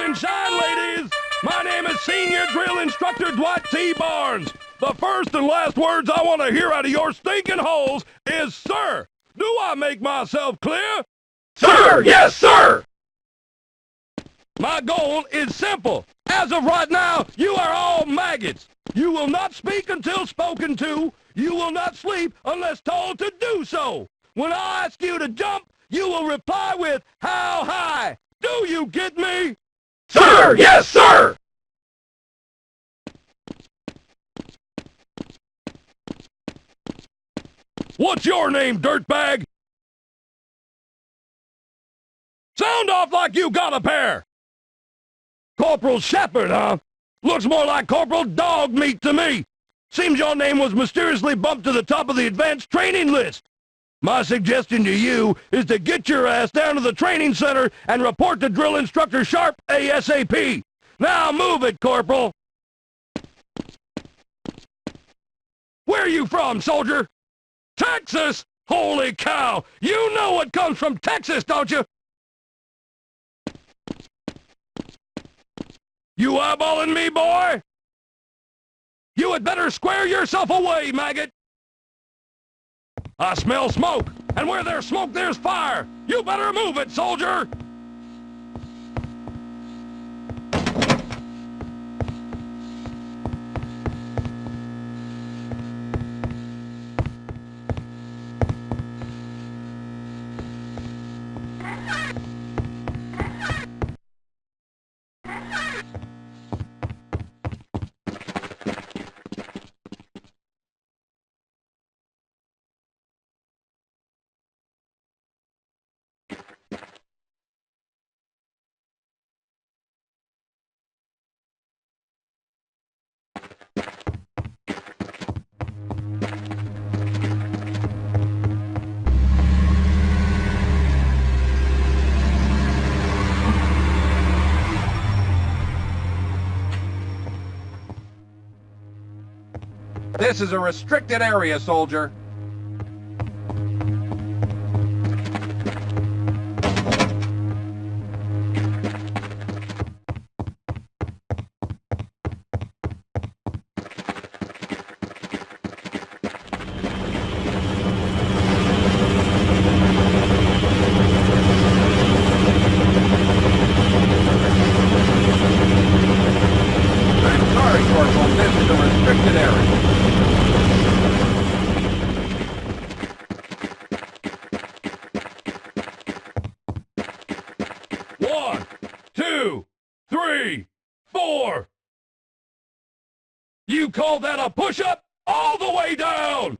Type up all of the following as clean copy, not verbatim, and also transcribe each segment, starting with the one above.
and shine, ladies! My name is Senior Drill Instructor Dwight T. Barnes. The first and last words I want to hear out of your stinking holes is, sir. Do I make myself clear? Sir! Yes, sir! My goal is simple. As of right now, you are all maggots. You will not speak until spoken to. You will not sleep unless told to do so. When I ask you to jump, you will reply with, how high? Do you get me? Sir! Yes, sir! What's your name, dirtbag? Sound off like you got a pair! Corporal Shepherd, huh? Looks more like Corporal Dog Meat to me. Seems your name was mysteriously bumped to the top of the advanced training list. My suggestion to you is to get your ass down to the training center and report to Drill Instructor Sharp ASAP. Now move it, Corporal. Where are you from, soldier? Texas? Holy cow! You know what comes from Texas, don't you? You eyeballing me, boy? You had better square yourself away, maggot! I smell smoke, and where there's smoke, there's fire! You better move it, soldier! This is a restricted area, soldier. I'm sorry, Corporal, this is a restricted area. One, two, three, four. You call that a push-up? All the way down!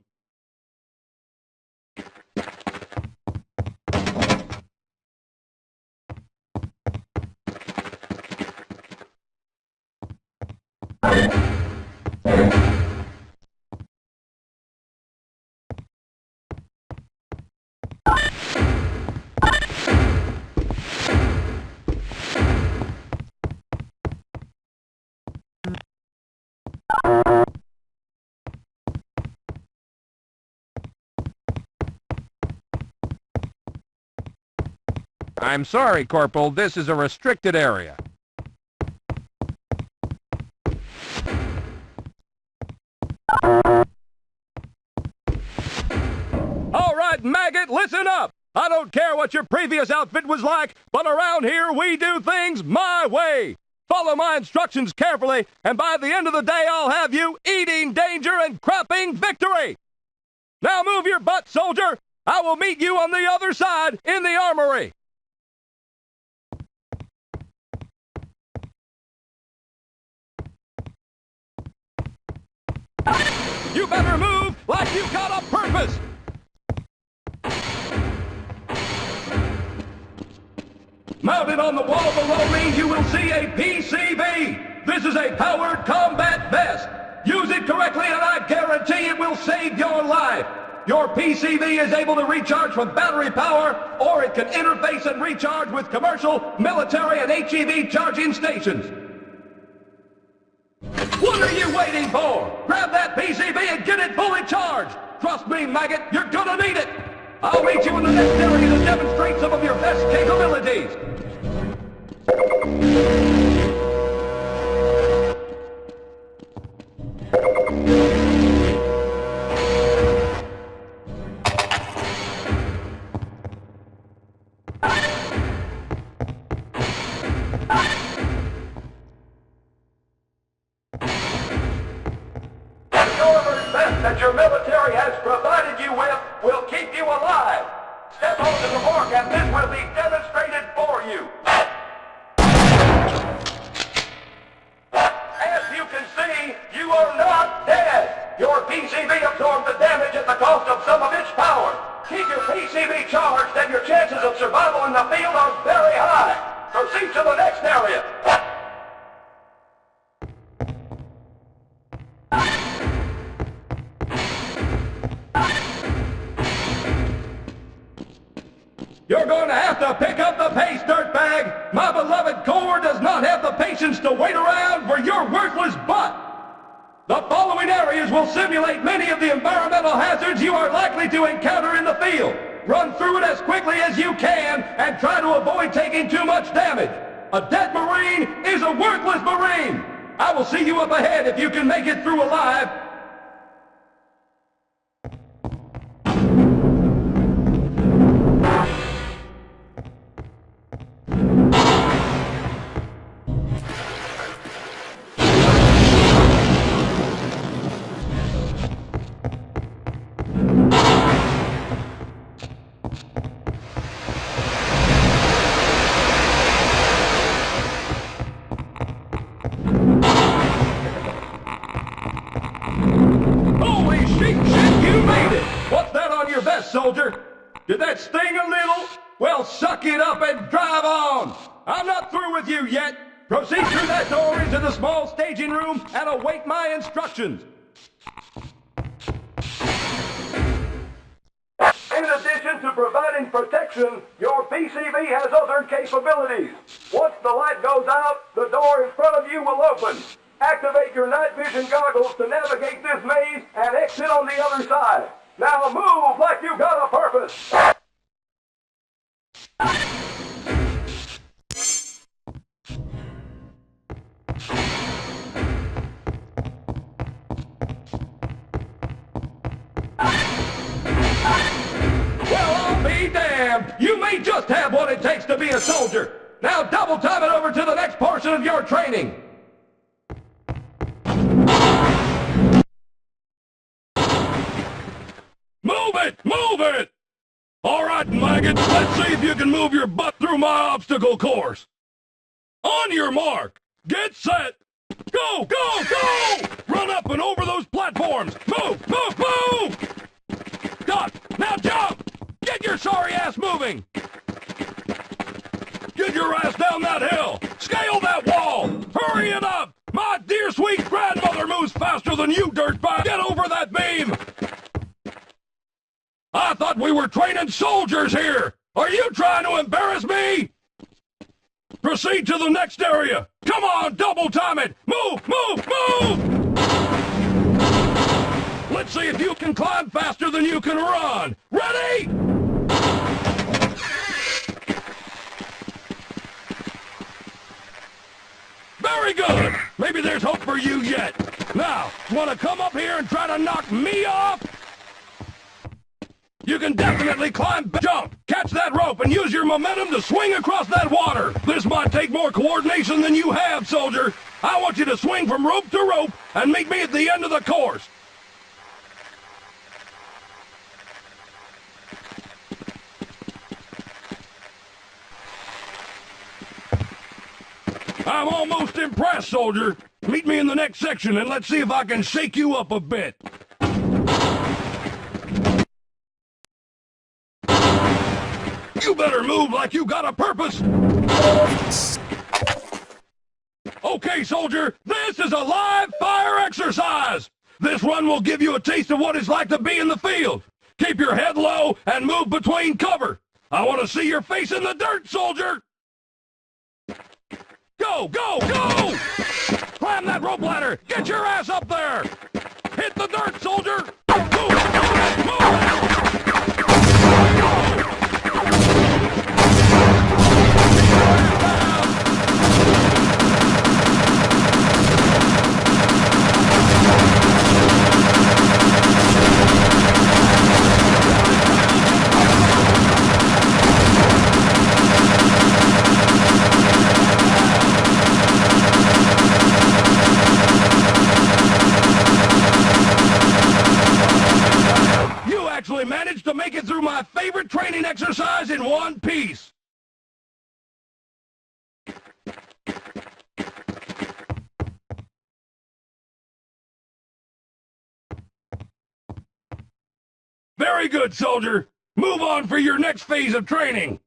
I'm sorry, Corporal, this is a restricted area. All right, maggot, listen up! I don't care what your previous outfit was like, but around here we do things my way! Follow my instructions carefully, and by the end of the day I'll have you eating danger and crapping victory! Now move your butt, soldier! I will meet you on the other side in the armory! You better move like you got a purpose! Mounted on the wall below me, you will see a PCV. This is a powered combat vest. Use it correctly and I guarantee it will save your life. Your PCV is able to recharge from battery power, or it can interface and recharge with commercial, military, and HEV charging stations. What are you waiting for? Grab that PCV and get it fully charged. Trust me, maggot, you're gonna need it. I'll meet you in the next area to demonstrate some of your best capabilities. military has provided you with will keep you alive. Step onto the mark and this will be demonstrated for you. As you can see, you are not dead. Your PCV absorbed the damage at the cost of some of its power. Keep your PCV charged and your chances of survival in the field are very high. Proceed to the next area. You're going to have to pick up the pace, dirtbag! My beloved Corps does not have the patience to wait around for your worthless butt! The following areas will simulate many of the environmental hazards you are likely to encounter in the field. Run through it as quickly as you can and try to avoid taking too much damage. A dead Marine is a worthless Marine! I will see you up ahead if you can make it through alive. Soldier, did that sting a little? Well, suck it up and drive on! I'm not through with you yet! Proceed through that door into the small staging room and await my instructions! In addition to providing protection, your PCV has other capabilities. Once the light goes out, the door in front of you will open. Activate your night vision goggles to navigate this maze and exit on the other side. Now move like you got a purpose! Well, I'll be damned! You may just have what it takes to be a soldier! Now double time it over to the next portion of your training! Move it! All right, maggots, let's see if you can move your butt through my obstacle course. On your mark, get set, go, go, go! Run up and over those platforms. Move, move, move! Done. Now jump! Get your sorry ass moving! Get your ass down that hill! Scale that wall! Hurry it up! My dear sweet grandmother moves faster than you, dirtbag! Get over that beam! I thought we were training soldiers here! Are you trying to embarrass me? Proceed to the next area! Come on, double time it! Move, move, move! Let's see if you can climb faster than you can run! Ready? Very good! Maybe there's hope for you yet! Now, want to come up here and try to knock me off? You can definitely climb, jump, catch that rope, and use your momentum to swing across that water. This might take more coordination than you have, soldier. I want you to swing from rope to rope and meet me at the end of the course. I'm almost impressed, soldier. Meet me in the next section and let's see if I can shake you up a bit. You better move like you got a purpose! Okay, soldier, this is a live fire exercise! This run will give you a taste of what it's like to be in the field. Keep your head low and move between cover. I want to see your face in the dirt, soldier! Go, go, go! Climb that rope ladder! Get your ass up there! Hit the dirt, soldier! Move it, move it! favorite training exercise in one piece. Very good, soldier. Move on for your next phase of training.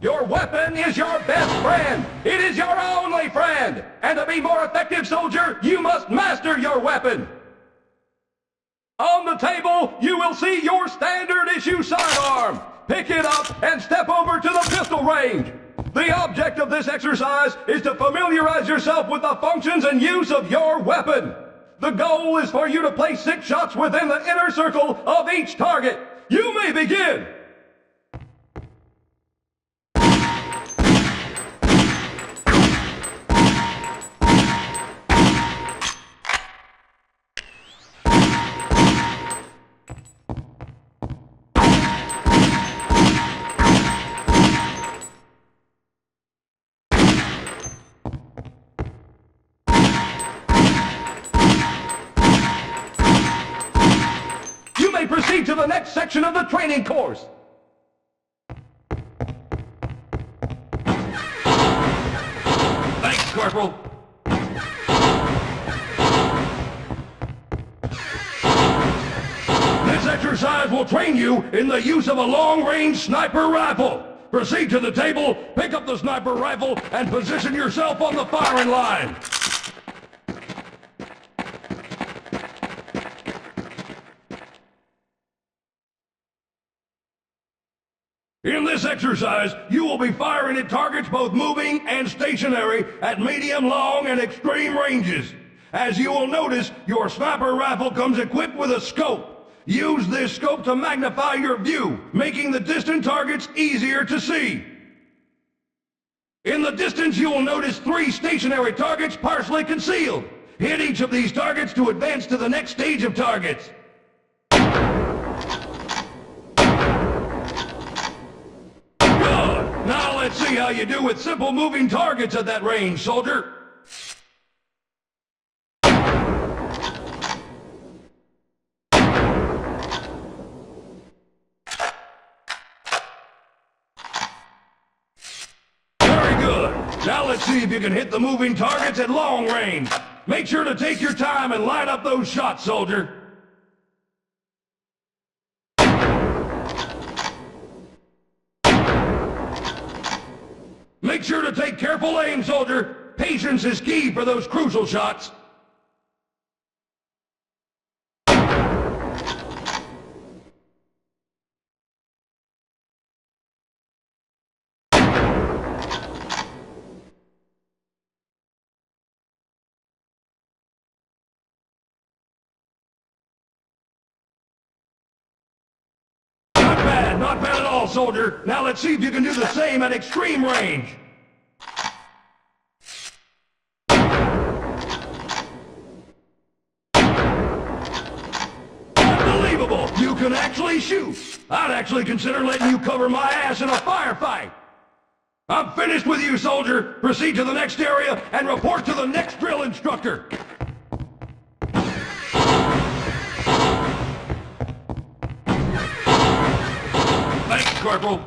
Your weapon is your best friend. It is your only friend. And to be more effective, soldier, you must master your weapon. On the table, you will see your standard issue sidearm. Pick it up and step over to the pistol range. The object of this exercise is to familiarize yourself with the functions and use of your weapon. The goal is for you to place 6 shots within the inner circle of each target. You may begin. Proceed to the next section of the training course. Thanks, Corporal. This exercise will train you in the use of a long-range sniper rifle. Proceed to the table, pick up the sniper rifle, and position yourself on the firing line. In this exercise, you will be firing at targets both moving and stationary at medium, long, and extreme ranges. As you will notice, your sniper rifle comes equipped with a scope. Use this scope to magnify your view, making the distant targets easier to see. In the distance, you will notice 3 stationary targets partially concealed. Hit each of these targets to advance to the next stage of targets. Now let's see how you do with simple moving targets at that range, soldier. Very good. Now let's see if you can hit the moving targets at long range. Make sure to take your time and line up those shots, soldier. Make sure to take careful aim, soldier. Patience is key for those crucial shots. Not bad at all, soldier. Now let's see if you can do the same at extreme range. Unbelievable! You can actually shoot. I'd actually consider letting you cover my ass in a firefight. I'm finished with you, soldier. Proceed to the next area and report to the next drill instructor. Thanks, Corporal.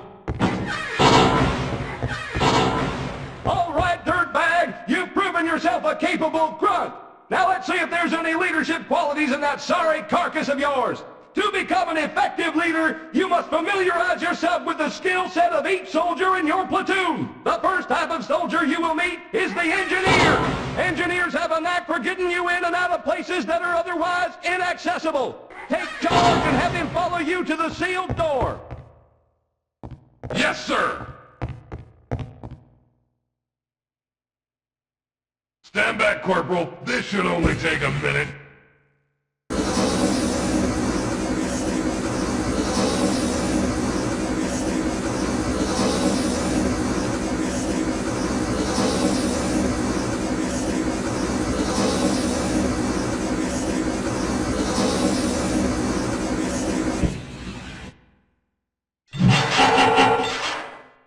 All right, dirtbag. You've proven yourself a capable grunt. Now let's see if there's any leadership qualities in that sorry carcass of yours. To become an effective leader, you must familiarize yourself with the skill set of each soldier in your platoon. The first type of soldier you will meet is the engineer. Engineers have a knack for getting you in and out of places that are otherwise inaccessible. Take charge and have him follow you to the sealed door. Yes, sir. Stand back, Corporal. This should only take a minute.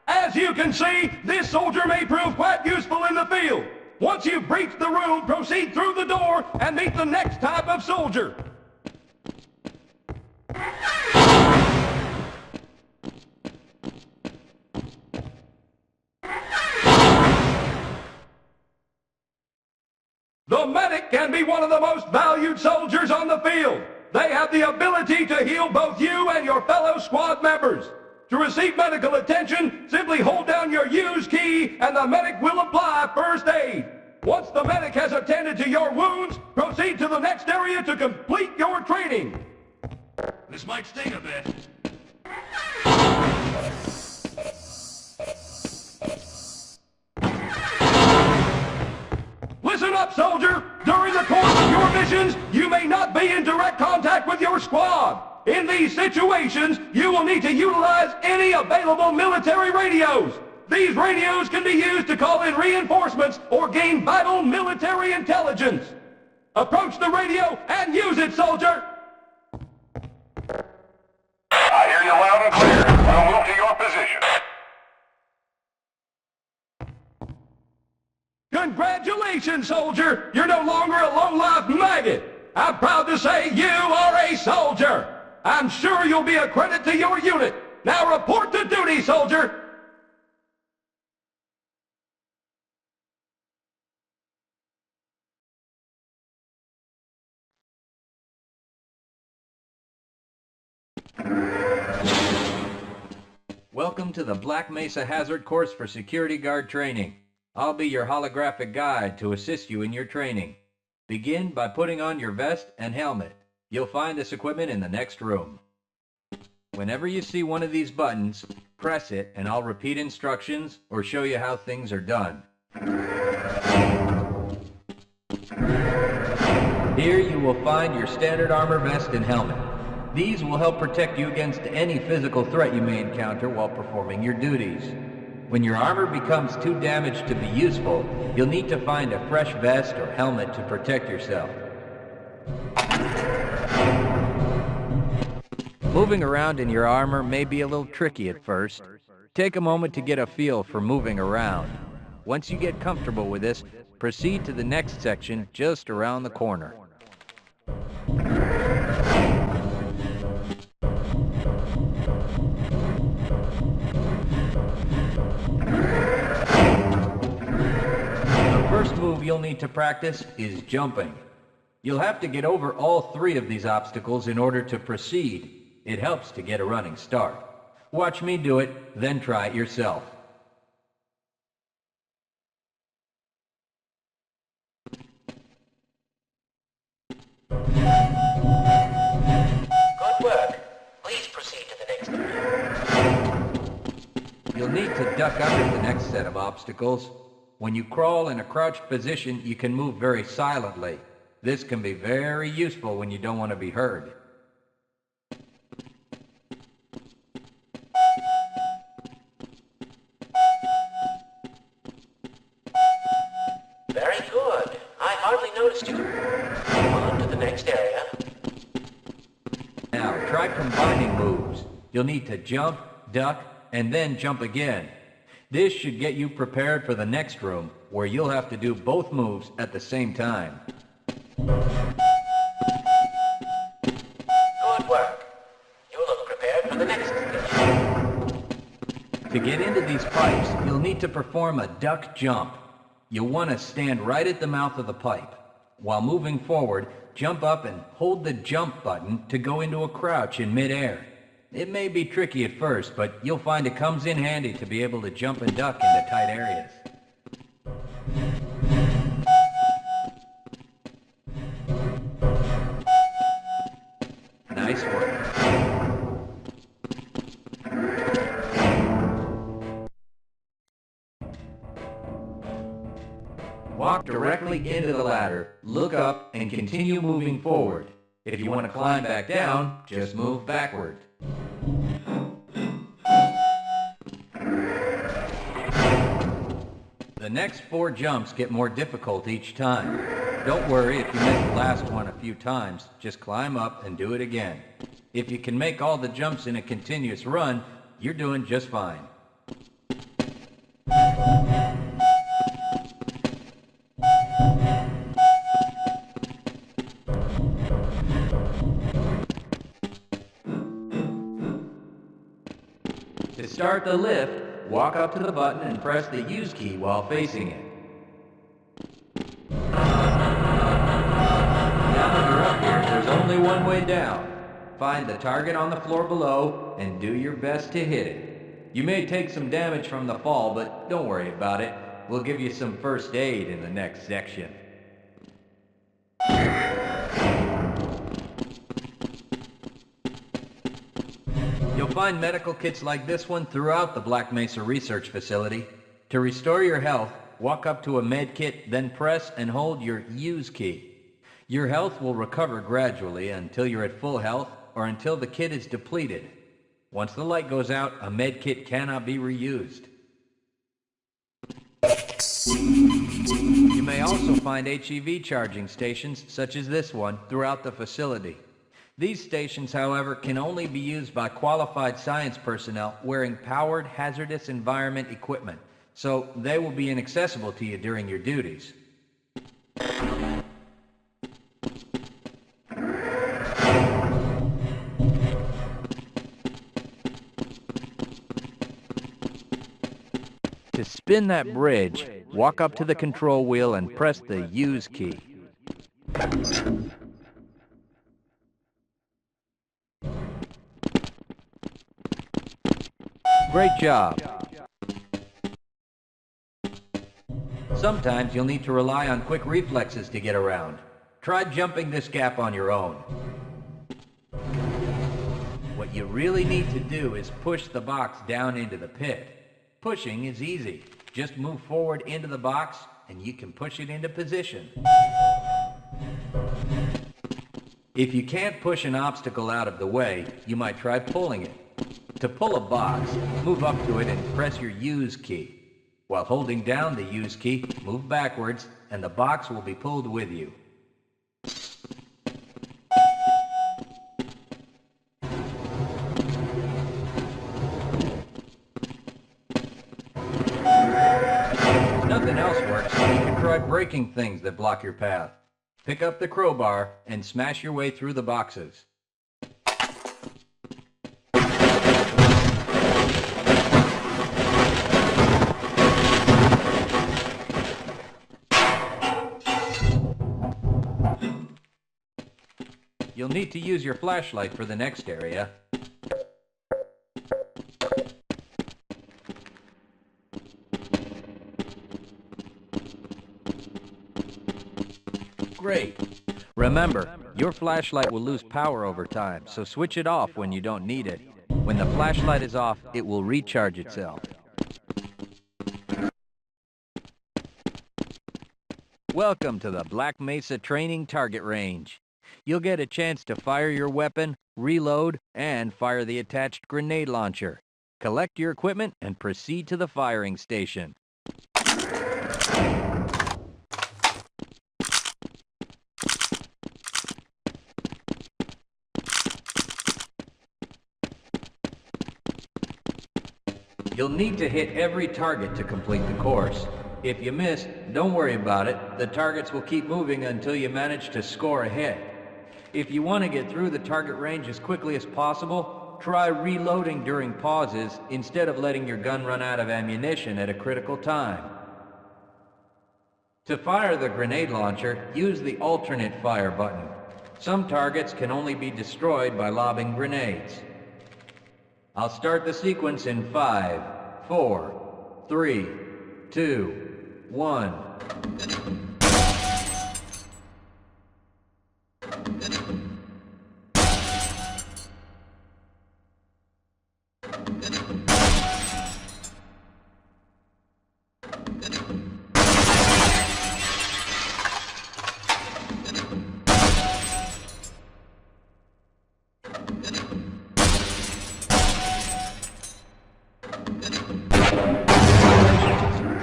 As you can see, this soldier may prove quite useful in the field. Once you've breached the room, proceed through the door and meet the next type of soldier. The medic can be one of the most valued soldiers on the field. They have the ability to heal both you and your fellow squad members. To receive medical attention, simply hold down your use key and the medic will apply first aid. Once the medic has attended to your wounds, proceed to the next area to complete your training. This might sting a bit. Listen up, soldier! During the course of your missions, you may not be in direct contact with your squad. In these situations, you will need to utilize any available military radios. These radios can be used to call in reinforcements or gain vital military intelligence. Approach the radio and use it, soldier! I hear you loud and clear. We'll move to your position. Congratulations, soldier! You're no longer a low-life maggot! I'm proud to say you are a soldier! I'm sure you'll be a credit to your unit! Now report to duty, soldier! Welcome to the Black Mesa Hazard Course for Security Guard Training. I'll be your holographic guide to assist you in your training. Begin by putting on your vest and helmet. You'll find this equipment in the next room. Whenever you see one of these buttons, press it and I'll repeat instructions or show you how things are done. Here you will find your standard armor vest and helmet. These will help protect you against any physical threat you may encounter while performing your duties. When your armor becomes too damaged to be useful, you'll need to find a fresh vest or helmet to protect yourself. Moving around in your armor may be a little tricky at first. Take a moment to get a feel for moving around. Once you get comfortable with this, proceed to the next section just around the corner. The first move you'll need to practice is jumping. You'll have to get over all three of these obstacles in order to proceed. It helps to get a running start. Watch me do it, then try it yourself. Good work. Please proceed to the next area. You'll need to duck under the next set of obstacles. When you crawl in a crouched position, you can move very silently. This can be very useful when you don't want to be heard. Very good. I hardly noticed you. On to the next area. Now, try combining moves. You'll need to jump, duck, and then jump again. This should get you prepared for the next room, where you'll have to do both moves at the same time. Good work. You look prepared for the next station. To get into these pipes, you'll need to perform a duck jump. You'll want to stand right at the mouth of the pipe. While moving forward, jump up and hold the jump button to go into a crouch in midair. It may be tricky at first, but you'll find it comes in handy to be able to jump and duck into tight areas. Nice work. Walk directly into the ladder, look up, and continue moving forward. If you want to climb back down, just move backward. The next 4 jumps get more difficult each time. Don't worry if you miss the last one a few times, just climb up and do it again. If you can make all the jumps in a continuous run, you're doing just fine. start the lift, walk up to the button and press the use key while facing it. Now that you're up here, there's only one way down. Find the target on the floor below and do your best to hit it. You may take some damage from the fall, but don't worry about it. We'll give you some first aid in the next section. You'll find medical kits like this one throughout the Black Mesa Research Facility. To restore your health, walk up to a med kit, then press and hold your use key. Your health will recover gradually until you're at full health or until the kit is depleted. Once the light goes out, a med kit cannot be reused. You may also find HEV charging stations, such as this one, throughout the facility. These stations, however, can only be used by qualified science personnel wearing powered hazardous environment equipment, so they will be inaccessible to you during your duties. To spin that bridge, walk up to the control wheel and press the use key. Great job. Sometimes you'll need to rely on quick reflexes to get around. Try jumping this gap on your own. What you really need to do is push the box down into the pit. Pushing is easy. Just move forward into the box and you can push it into position. If you can't push an obstacle out of the way, you might try pulling it. To pull a box, move up to it and press your use key. While holding down the use key, move backwards and the box will be pulled with you. Nothing else works, so you can try breaking things that block your path. Pick up the crowbar and smash your way through the boxes. You'll need to use your flashlight for the next area. Great. Remember, your flashlight will lose power over time, so switch it off when you don't need it. When the flashlight is off, it will recharge itself. Welcome to the Black Mesa Training Target Range. You'll get a chance to fire your weapon, reload, and fire the attached grenade launcher. Collect your equipment and proceed to the firing station. You'll need to hit every target to complete the course. If you miss, don't worry about it. The targets will keep moving until you manage to score a hit. If you want to get through the target range as quickly as possible, try reloading during pauses instead of letting your gun run out of ammunition at a critical time. To fire the grenade launcher, use the alternate fire button. Some targets can only be destroyed by lobbing grenades. I'll start the sequence in 5, 4, 3, 2, 1.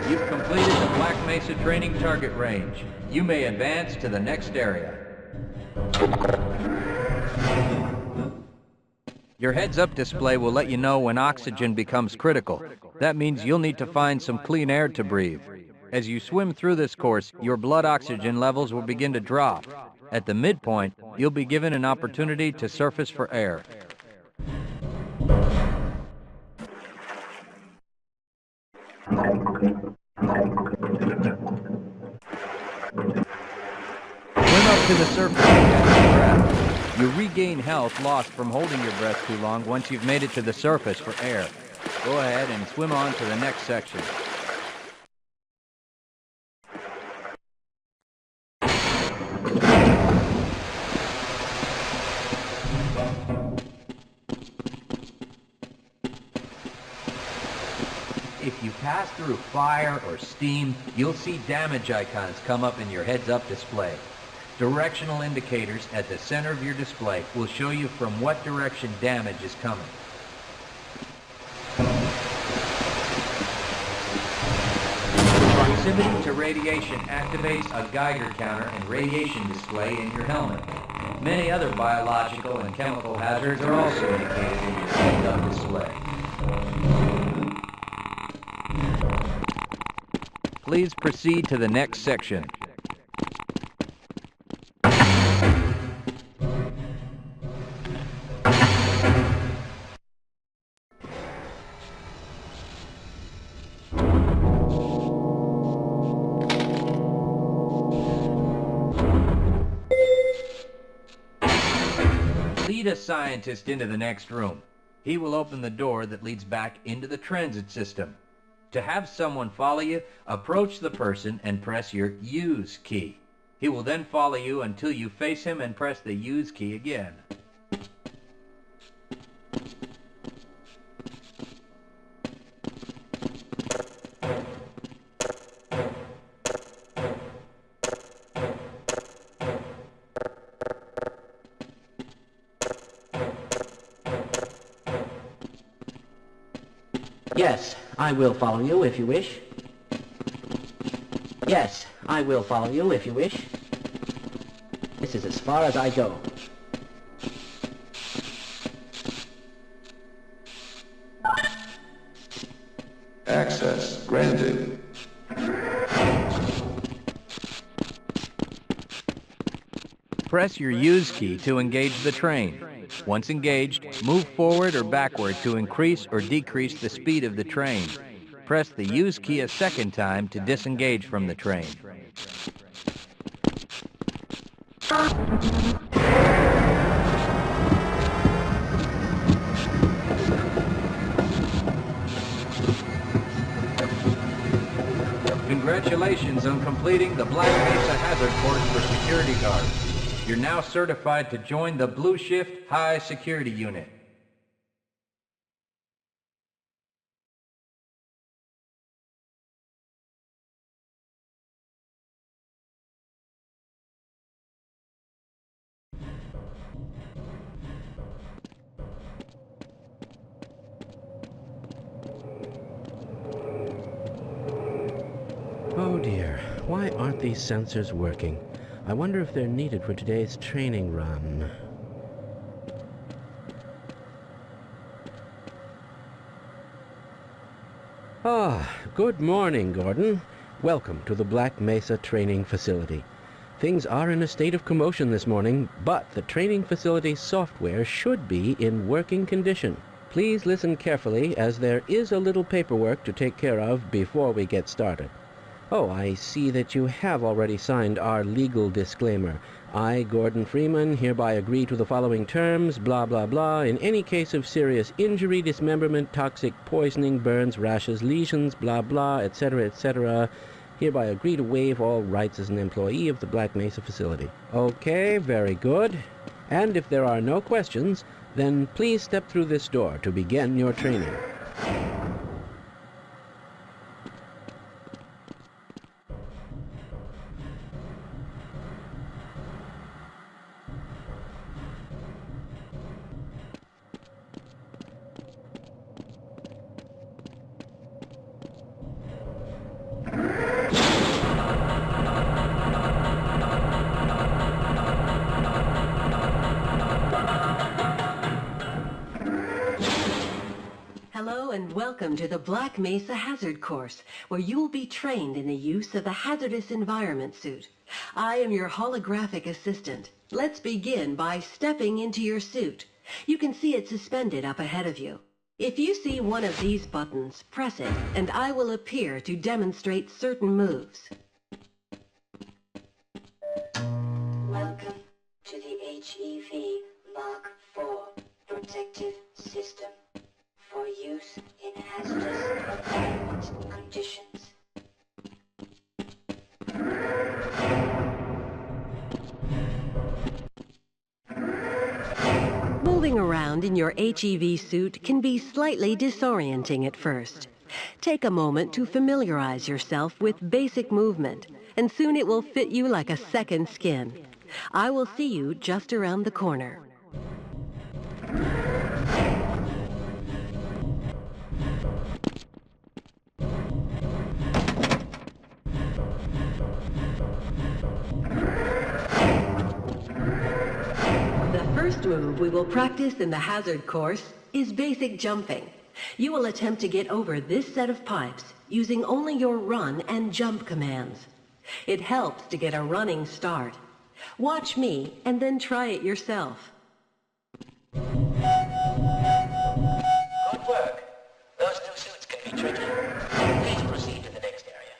You've completed the Black Mesa Training Target Range. You may advance to the next area. Your heads-up display will let you know when oxygen becomes critical. That means you'll need to find some clean air to breathe. As you swim through this course, your blood oxygen levels will begin to drop. At the midpoint, you'll be given an opportunity to surface for air. to the surface and catch your breath. You regain health lost from holding your breath too long once you've made it to the surface for air. Go ahead and swim on to the next section. If you pass through fire or steam, you'll see damage icons come up in your heads-up display. Directional indicators at the center of your display will show you from what direction damage is coming. Proximity to radiation activates a Geiger counter and radiation display in your helmet. Many other biological and chemical hazards are also indicated in your heads-up display. Please proceed to the next section. Lead a scientist into the next room. He will open the door that leads back into the transit system. To have someone follow you, approach the person and press your Use key. He will then follow you until you face him and press the Use key again. Yes, I will follow you if you wish. Yes, I will follow you if you wish. This is as far as I go. Access granted. Press your Use key to engage the train. Once engaged, move forward or backward to increase or decrease the speed of the train. Press the Use key a second time to disengage from the train. Congratulations on completing the Black Mesa Hazard course for security guards. You're now certified to join the Blue Shift High Security Unit. Oh dear, why aren't these sensors working? I wonder if they're needed for today's training run. Good morning, Gordon. Welcome to the Black Mesa Training Facility. Things are in a state of commotion this morning, but the training facility's software should be in working condition. Please listen carefully, as there is a little paperwork to take care of before we get started. Oh, I see that you have already signed our legal disclaimer. I, Gordon Freeman, hereby agree to the following terms, blah, blah, blah. In any case of serious injury, dismemberment, toxic poisoning, burns, rashes, lesions, blah, blah, etc., hereby agree to waive all rights as an employee of the Black Mesa facility. Okay, very good. And if there are no questions, then please step through this door to begin your training. Hello and welcome to the Black Mesa Hazard course, where you will be trained in the use of the hazardous environment suit. I am your holographic assistant. Let's begin by stepping into your suit. You can see it suspended up ahead of you. If you see one of these buttons, press it, and I will appear to demonstrate certain moves. Welcome around in your HEV suit can be slightly disorienting at first. Take a moment to familiarize yourself with basic movement, and soon it will fit you like a second skin. I will see you just around the corner. The first move we will practice in the hazard course is basic jumping. You will attempt to get over this set of pipes using only your run and jump commands. It helps to get a running start. Watch me and then try it yourself. Good work. Those new suits can be tricky. Please proceed to the next area.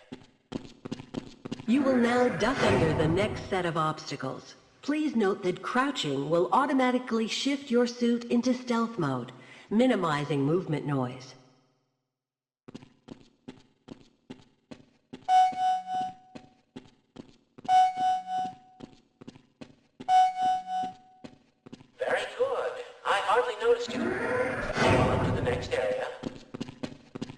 You will now duck under the next set of obstacles. Please note that crouching will automatically shift your suit into stealth mode, minimizing movement noise. Very good. I hardly noticed you. On to the next area.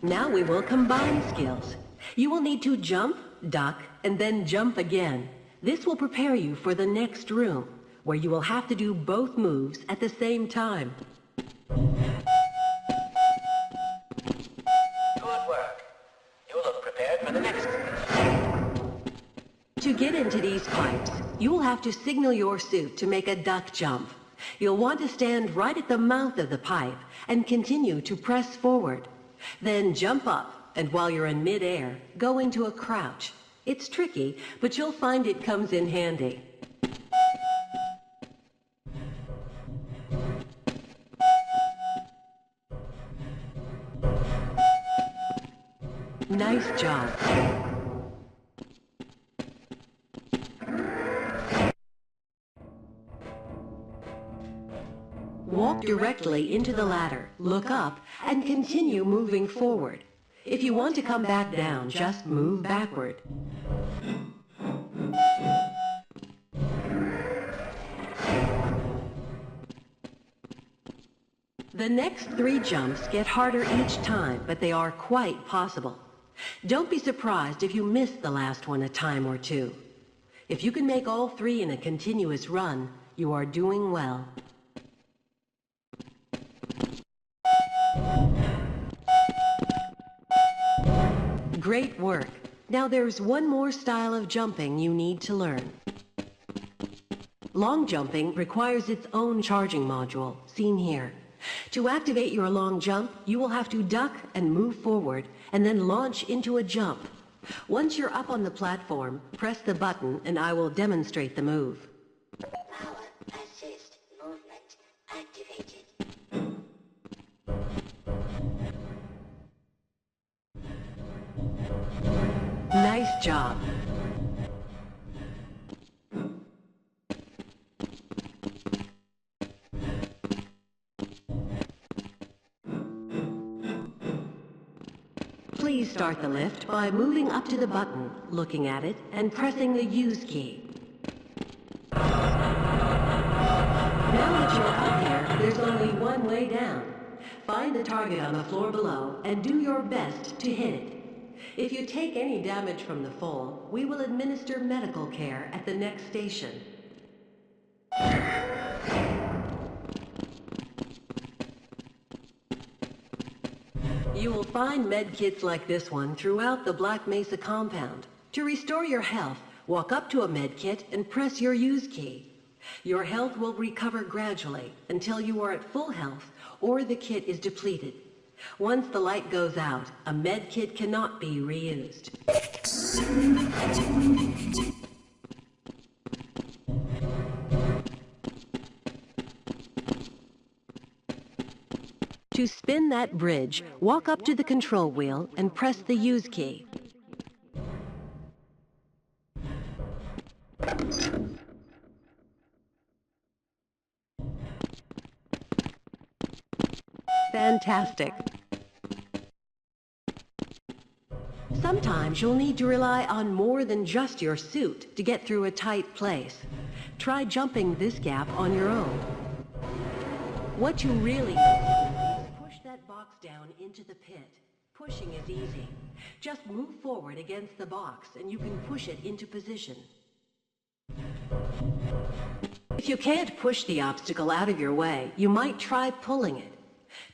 Now we will combine skills. You will need to jump, duck, and then jump again. This will prepare you for the next room, where you will have to do both moves at the same time. Good work. You look prepared for the next. To get into these pipes, you will have to signal your suit to make a duck jump. You'll want to stand right at the mouth of the pipe and continue to press forward. Then jump up, and while you're in mid-air, go into a crouch. It's tricky, but you'll find it comes in handy. Nice job. Walk directly into the ladder, look up, and continue moving forward. If you want to come back down, just move backward. The next 3 jumps get harder each time, but they are quite possible. Don't be surprised if you miss the last one a time or two. If you can make all 3 in a continuous run, you are doing well. Great work. Now there's one more style of jumping you need to learn. Long jumping requires its own charging module, seen here. To activate your long jump, you will have to duck and move forward, and then launch into a jump. Once you're up on the platform, press the button and I will demonstrate the move. Power assist movement activated. Nice job. Please start the lift by moving up to the button, looking at it, and pressing the use key. Now that you're up here, there's only one way down. Find the target on the floor below and do your best to hit it. If you take any damage from the fall, we will administer medical care at the next station. You will find med kits like this one throughout the Black Mesa compound. To restore your health, walk up to a med kit and press your use key. Your health will recover gradually until you are at full health or the kit is depleted. Once the light goes out, a med kit cannot be reused. To spin that bridge, walk up to the control wheel and press the use key. Fantastic. Sometimes you'll need to rely on more than just your suit to get through a tight place. Try jumping this gap on your own. What you really need is push that box down into the pit. Pushing is easy. Just move forward against the box and you can push it into position. If you can't push the obstacle out of your way, you might try pulling it.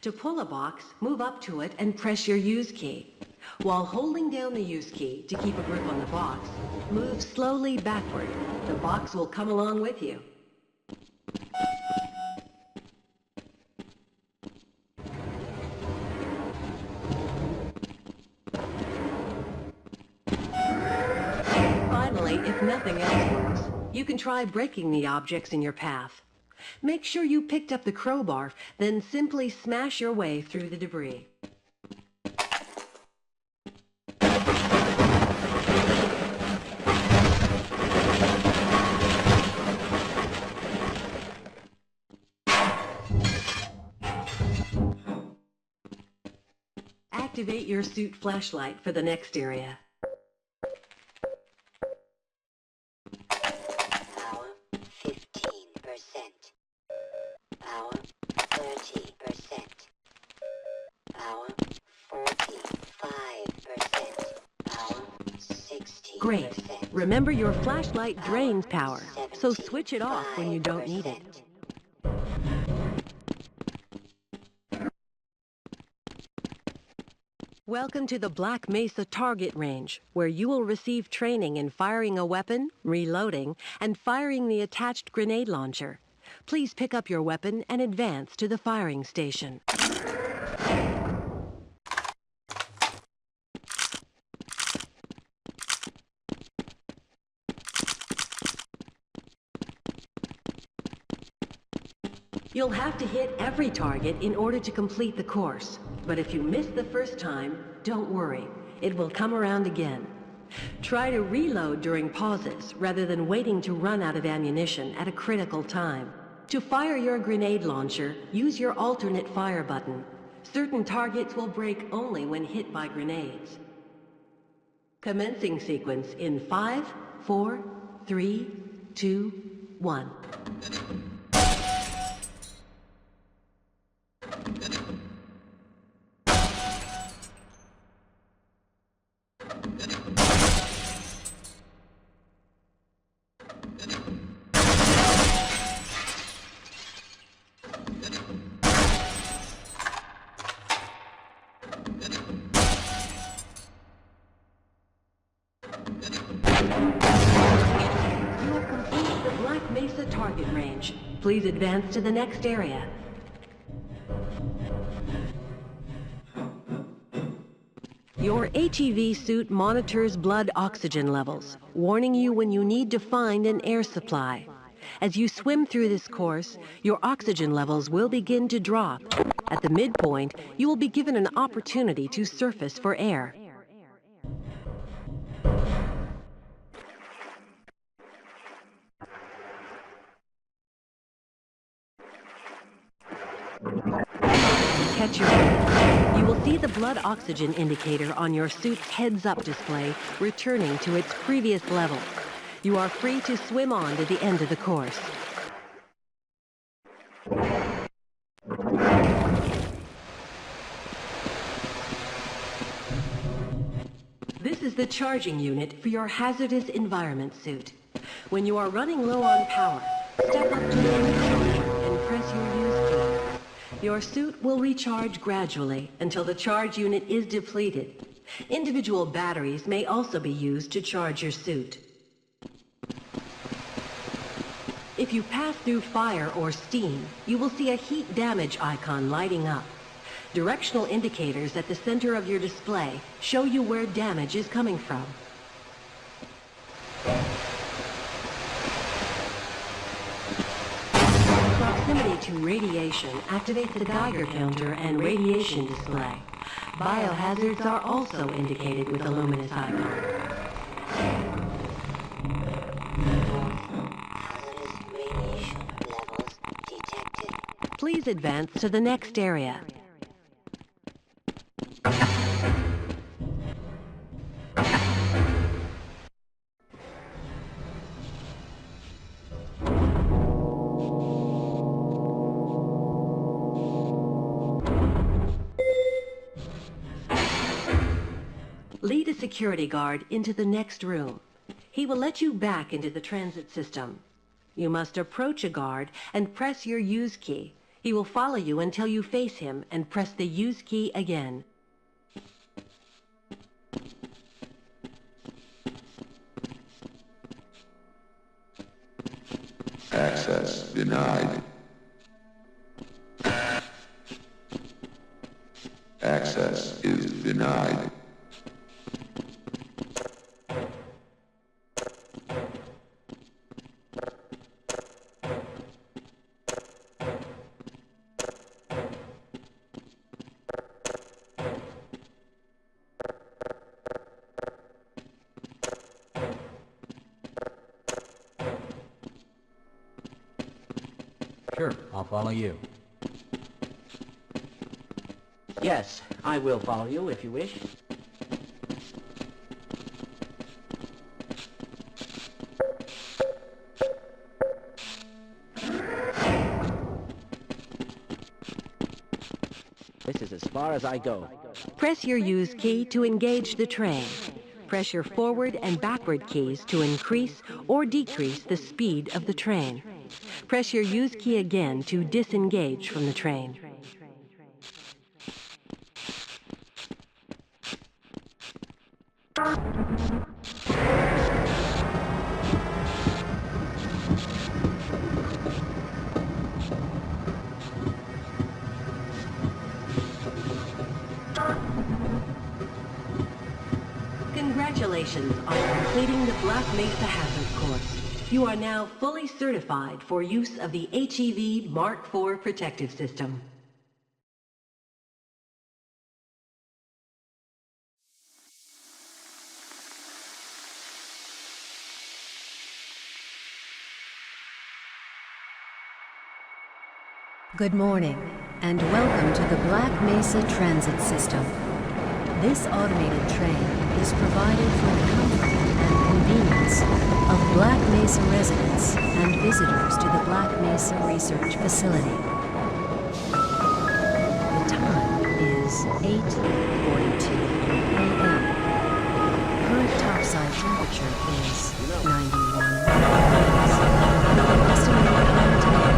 To pull a box, move up to it and press your use key. While holding down the use key to keep a grip on the box, move slowly backward. The box will come along with you. Finally, if nothing else works, you can try breaking the objects in your path. Make sure you picked up the crowbar, then simply smash your way through the debris. Activate your suit flashlight for the next area. Power 15%. Power 30%. Power 45%. Power 60%. Great. Remember your flashlight drains power, so switch it off when you don't need it. Welcome to the Black Mesa target range, where you will receive training in firing a weapon, reloading, and firing the attached grenade launcher. Please pick up your weapon and advance to the firing station. You'll have to hit every target in order to complete the course. But if you miss the first time, don't worry. It will come around again. Try to reload during pauses rather than waiting to run out of ammunition at a critical time. To fire your grenade launcher, use your alternate fire button. Certain targets will break only when hit by grenades. Commencing sequence in 5, 4, 3, 2, 1. Mesa target range. Please advance to the next area. Your HEV suit monitors blood oxygen levels, warning you when you need to find an air supply. As you swim through this course, your oxygen levels will begin to drop. At the midpoint, you will be given an opportunity to surface for air. Catch your breath. You will see the blood oxygen indicator on your suit's heads-up display returning to its previous level. You are free to swim on to the end of the course. This is the charging unit for your hazardous environment suit. When you are running low on power, step up to the controller and press your use key. Your suit will recharge gradually until the charge unit is depleted. Individual batteries may also be used to charge your suit. If you pass through fire or steam, you will see a heat damage icon lighting up. Directional indicators at the center of your display show you where damage is coming from. Proximity to radiation activates the Geiger counter and radiation display. Biohazards are also indicated with a luminous icon. Hazardous radiation levels detected. Please advance to the next area. security guard into the next room. He will let you back into the transit system. You must approach a guard and press your use key. He will follow you until you face him and press the use key again. Access denied. Access is denied. Sure, I'll follow you. Yes, I will follow you if you wish. This is as far as I go. Press your use key to engage the train. Press your forward and backward keys to increase or decrease the speed of the train. Press your use key again to disengage from the train. Congratulations on completing the Black Mesa Hazard course. You are now fully certified for use of the HEV Mark IV protective system. Good morning, and welcome to the Black Mesa Transit System. This automated train is provided for the comfort and convenience of Black Mesa residents and visitors to the Black Mesa Research Facility. The time is 8:42 a.m. Current topside temperature is 91 degrees. Estimated time today,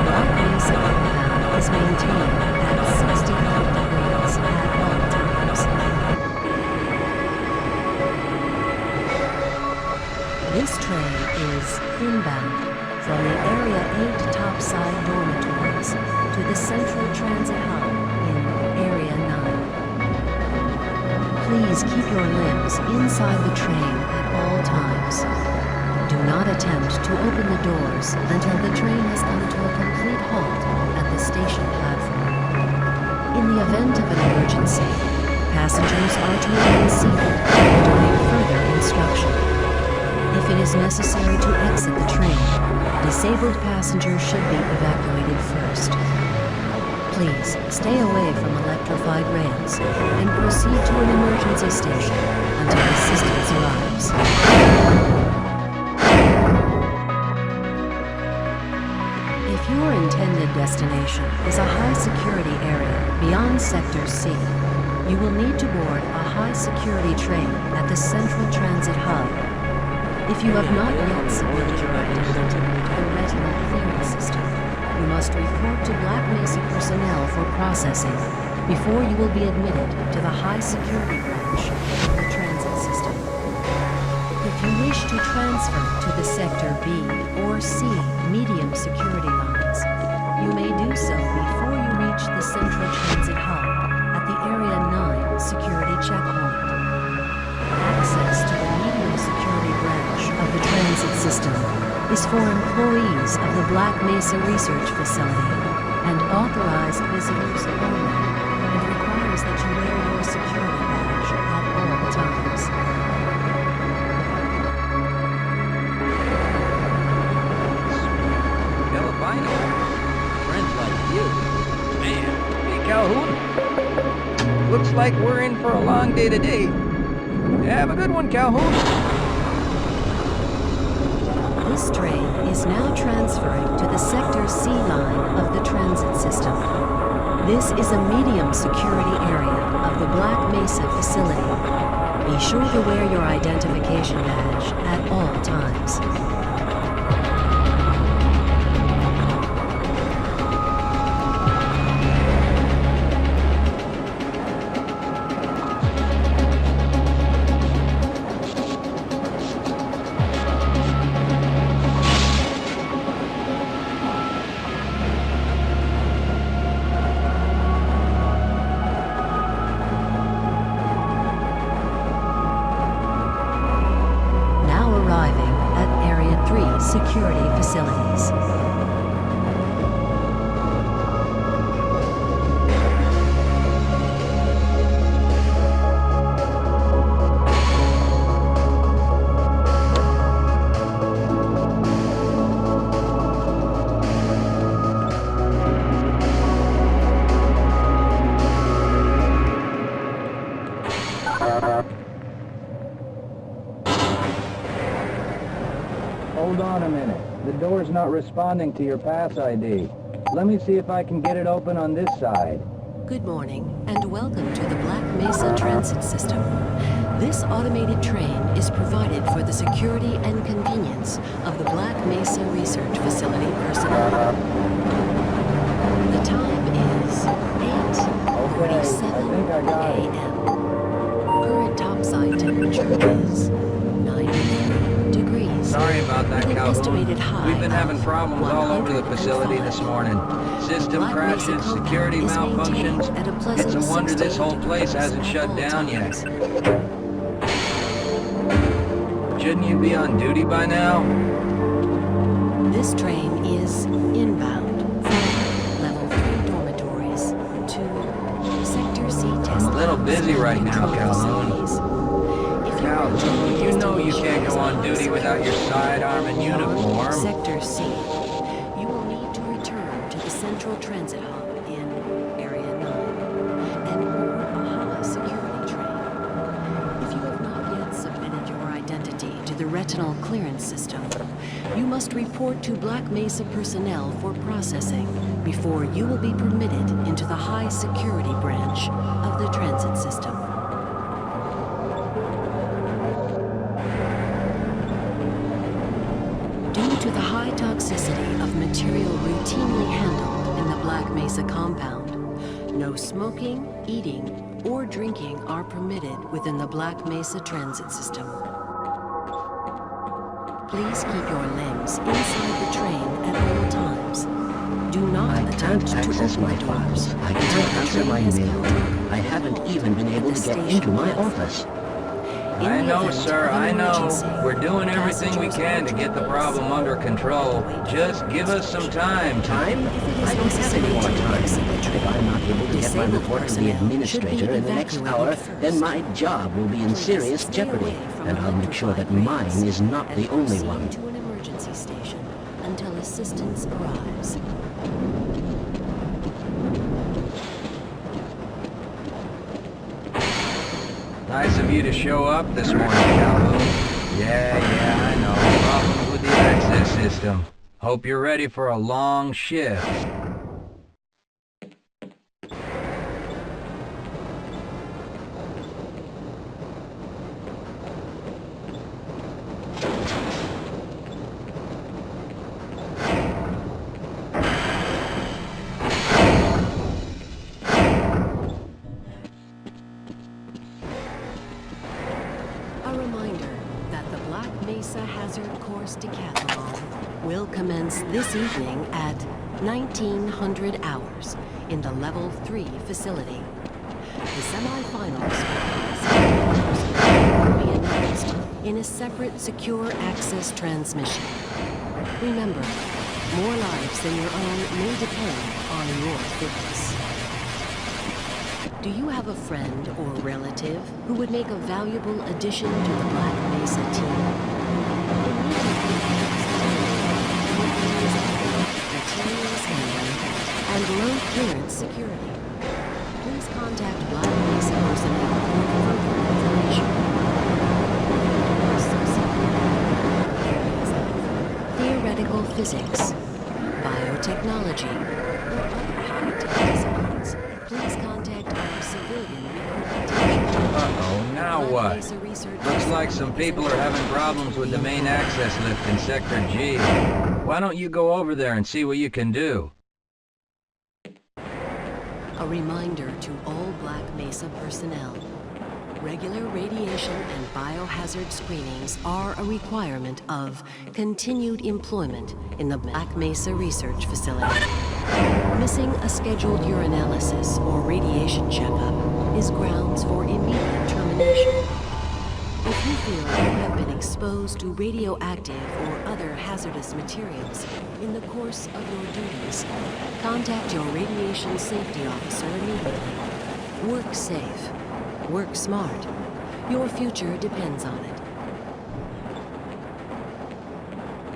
Black Mesa compound is maintained at 65 degrees at all times. This train is inbound from the Area 8 topside dormitories to the Central Transit Hub in Area 9. Please keep your limbs inside the train at all times. Do not attempt to open the doors until the train has come to a complete halt at the station platform. In the event of an emergency, passengers are to remain seated and await further instruction. If it is necessary to exit the train, disabled passengers should be evacuated first. Please stay away from electrified rails and proceed to an emergency station until assistance arrives. If your intended destination is a high-security area beyond Sector C, you will need to board a high-security train at the Central Transit Hub. If you have not yet submitted your identity to the retinal clearance system, you must report to Black Mesa personnel for processing before you will be admitted to the high-security branch of the transit system. If you wish to transfer to the Sector B or C medium security lines, you may do so before you reach the Central Transit Hub at the Area 9 security checkpoint. Access to the medium security branch of the transit system is for employees of the Black Mesa Research Facility and authorized visitors only, and requires that you wear your security badge at all times. Albino. Friends like you. Man. Hey, Calhoun. Looks like we're in for a long day today. Have a good one, Calhoun. This train is now transferring to the Sector C line of the transit system. This is a medium security area of the Black Mesa facility. Be sure to wear your identification badge at all times. Security facilities. Hold on a minute. The door's not responding to your pass ID. Let me see if I can get it open on this side. Good morning, and welcome to the Black Mesa Transit System. This automated train is provided for the security and convenience of the Black Mesa Research Facility personnel. The time is 8:47 a.m. Current topside temperature is 93 degrees. Sorry about that, With an Calhoun. estimated high We've been having of problems all over the facility 105. this morning. System Black Mesa crashes, compound security is malfunctions. maintained at a pleasant It's a wonder this 16 whole place hasn't degrees shut at down all yet. times. Shouldn't you be on duty by now? This train is inbound from level 3 dormitories to Sector C test. I'm a little busy right now, Calhoun. Calhoun, you know you can't go on duty without your sidearm and uniform. Sector C. You will need to return to the Central Transit Hub in Area 9 and board a high security train. If you have not yet submitted your identity to the retinal clearance system, you must report to Black Mesa personnel for processing before you will be permitted into the high security branch of the transit system. Due to the high toxicity of material routinely handled in the Black Mesa compound, no smoking, eating, or drinking are permitted within the Black Mesa transit system. Please keep your limbs inside the train at all times. Do not attempt to open the doors. I can't answer my mail. I haven't even been able to get into my office. I know, sir, I know. We're doing everything we can to get the problem under control. Just give us some time. Time? I don't have any more time. If I'm not able to get my report to the administrator in the next hour, then my job will be in serious jeopardy, and I'll make sure that mine is not the only one. To an emergency station until assistance arrives. Nice of you to show up this morning, Calhoun. Yeah, I know. Problems with the access system. Hope you're ready for a long shift. A reminder that the Black Mesa Hazard Course Decathlon will commence this evening at 1900 hours in the Level 3 facility. The semifinals will be announced in a separate secure access transmission. Remember, more lives than your own may depend on your fitness. Do you have a friend or relative who would make a valuable addition to the Black Mesa team? Materials handling and low clearance security. Please contact Black Mesa personnel for further information. Theoretical physics, biotechnology, or other high-tech disciplines, please contact our civilian recruitment Oh, now what? Looks like some people are having problems with the main access lift in Sector G. Why don't you go over there and see what you can do? A reminder to all Black Mesa personnel. Regular radiation and biohazard screenings are a requirement of continued employment in the Black Mesa Research Facility. Missing a scheduled urinalysis or radiation checkup is grounds for immediate termination. If you feel you have been exposed to radioactive or other hazardous materials in the course of your duties, contact your radiation safety officer immediately. Work safe. Work smart. Your future depends on it.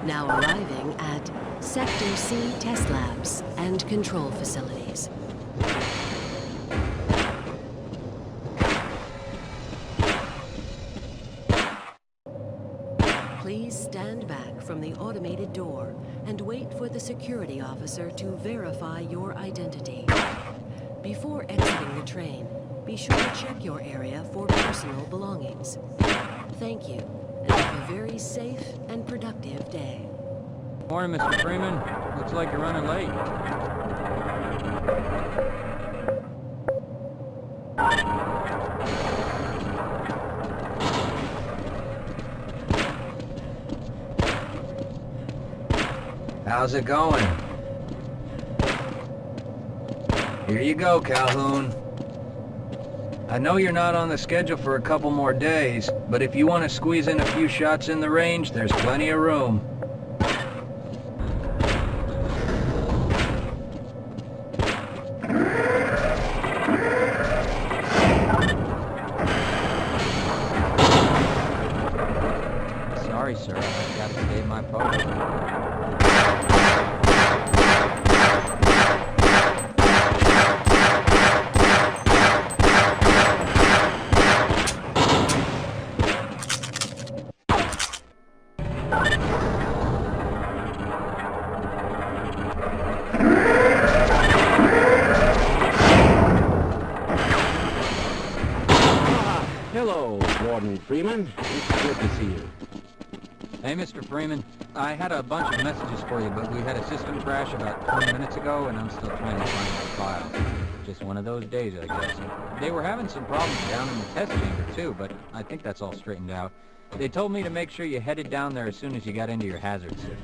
Now arriving at Sector C test labs and control facilities. Please stand back from the automated door and wait for the security officer to verify your identity. Before exiting the train, be sure to check your area for personal belongings. Thank you, and have a very safe and productive day. Morning, Mr. Freeman. Looks like you're running late. How's it going? Here you go, Calhoun. I know you're not on the schedule for a couple more days, but if you want to squeeze in a few shots in the range, there's plenty of room. Sorry, sir. I've got to save my post. Hello, Warden Freeman. It's good to see you. Hey, Mr. Freeman. I had a bunch of messages for you, but we had a system crash about 20 minutes ago, and I'm still trying to find my file. Just one of those days, I guess. They were having some problems down in the test chamber, too, but I think that's all straightened out. They told me to make sure you headed down there as soon as you got into your hazard suit.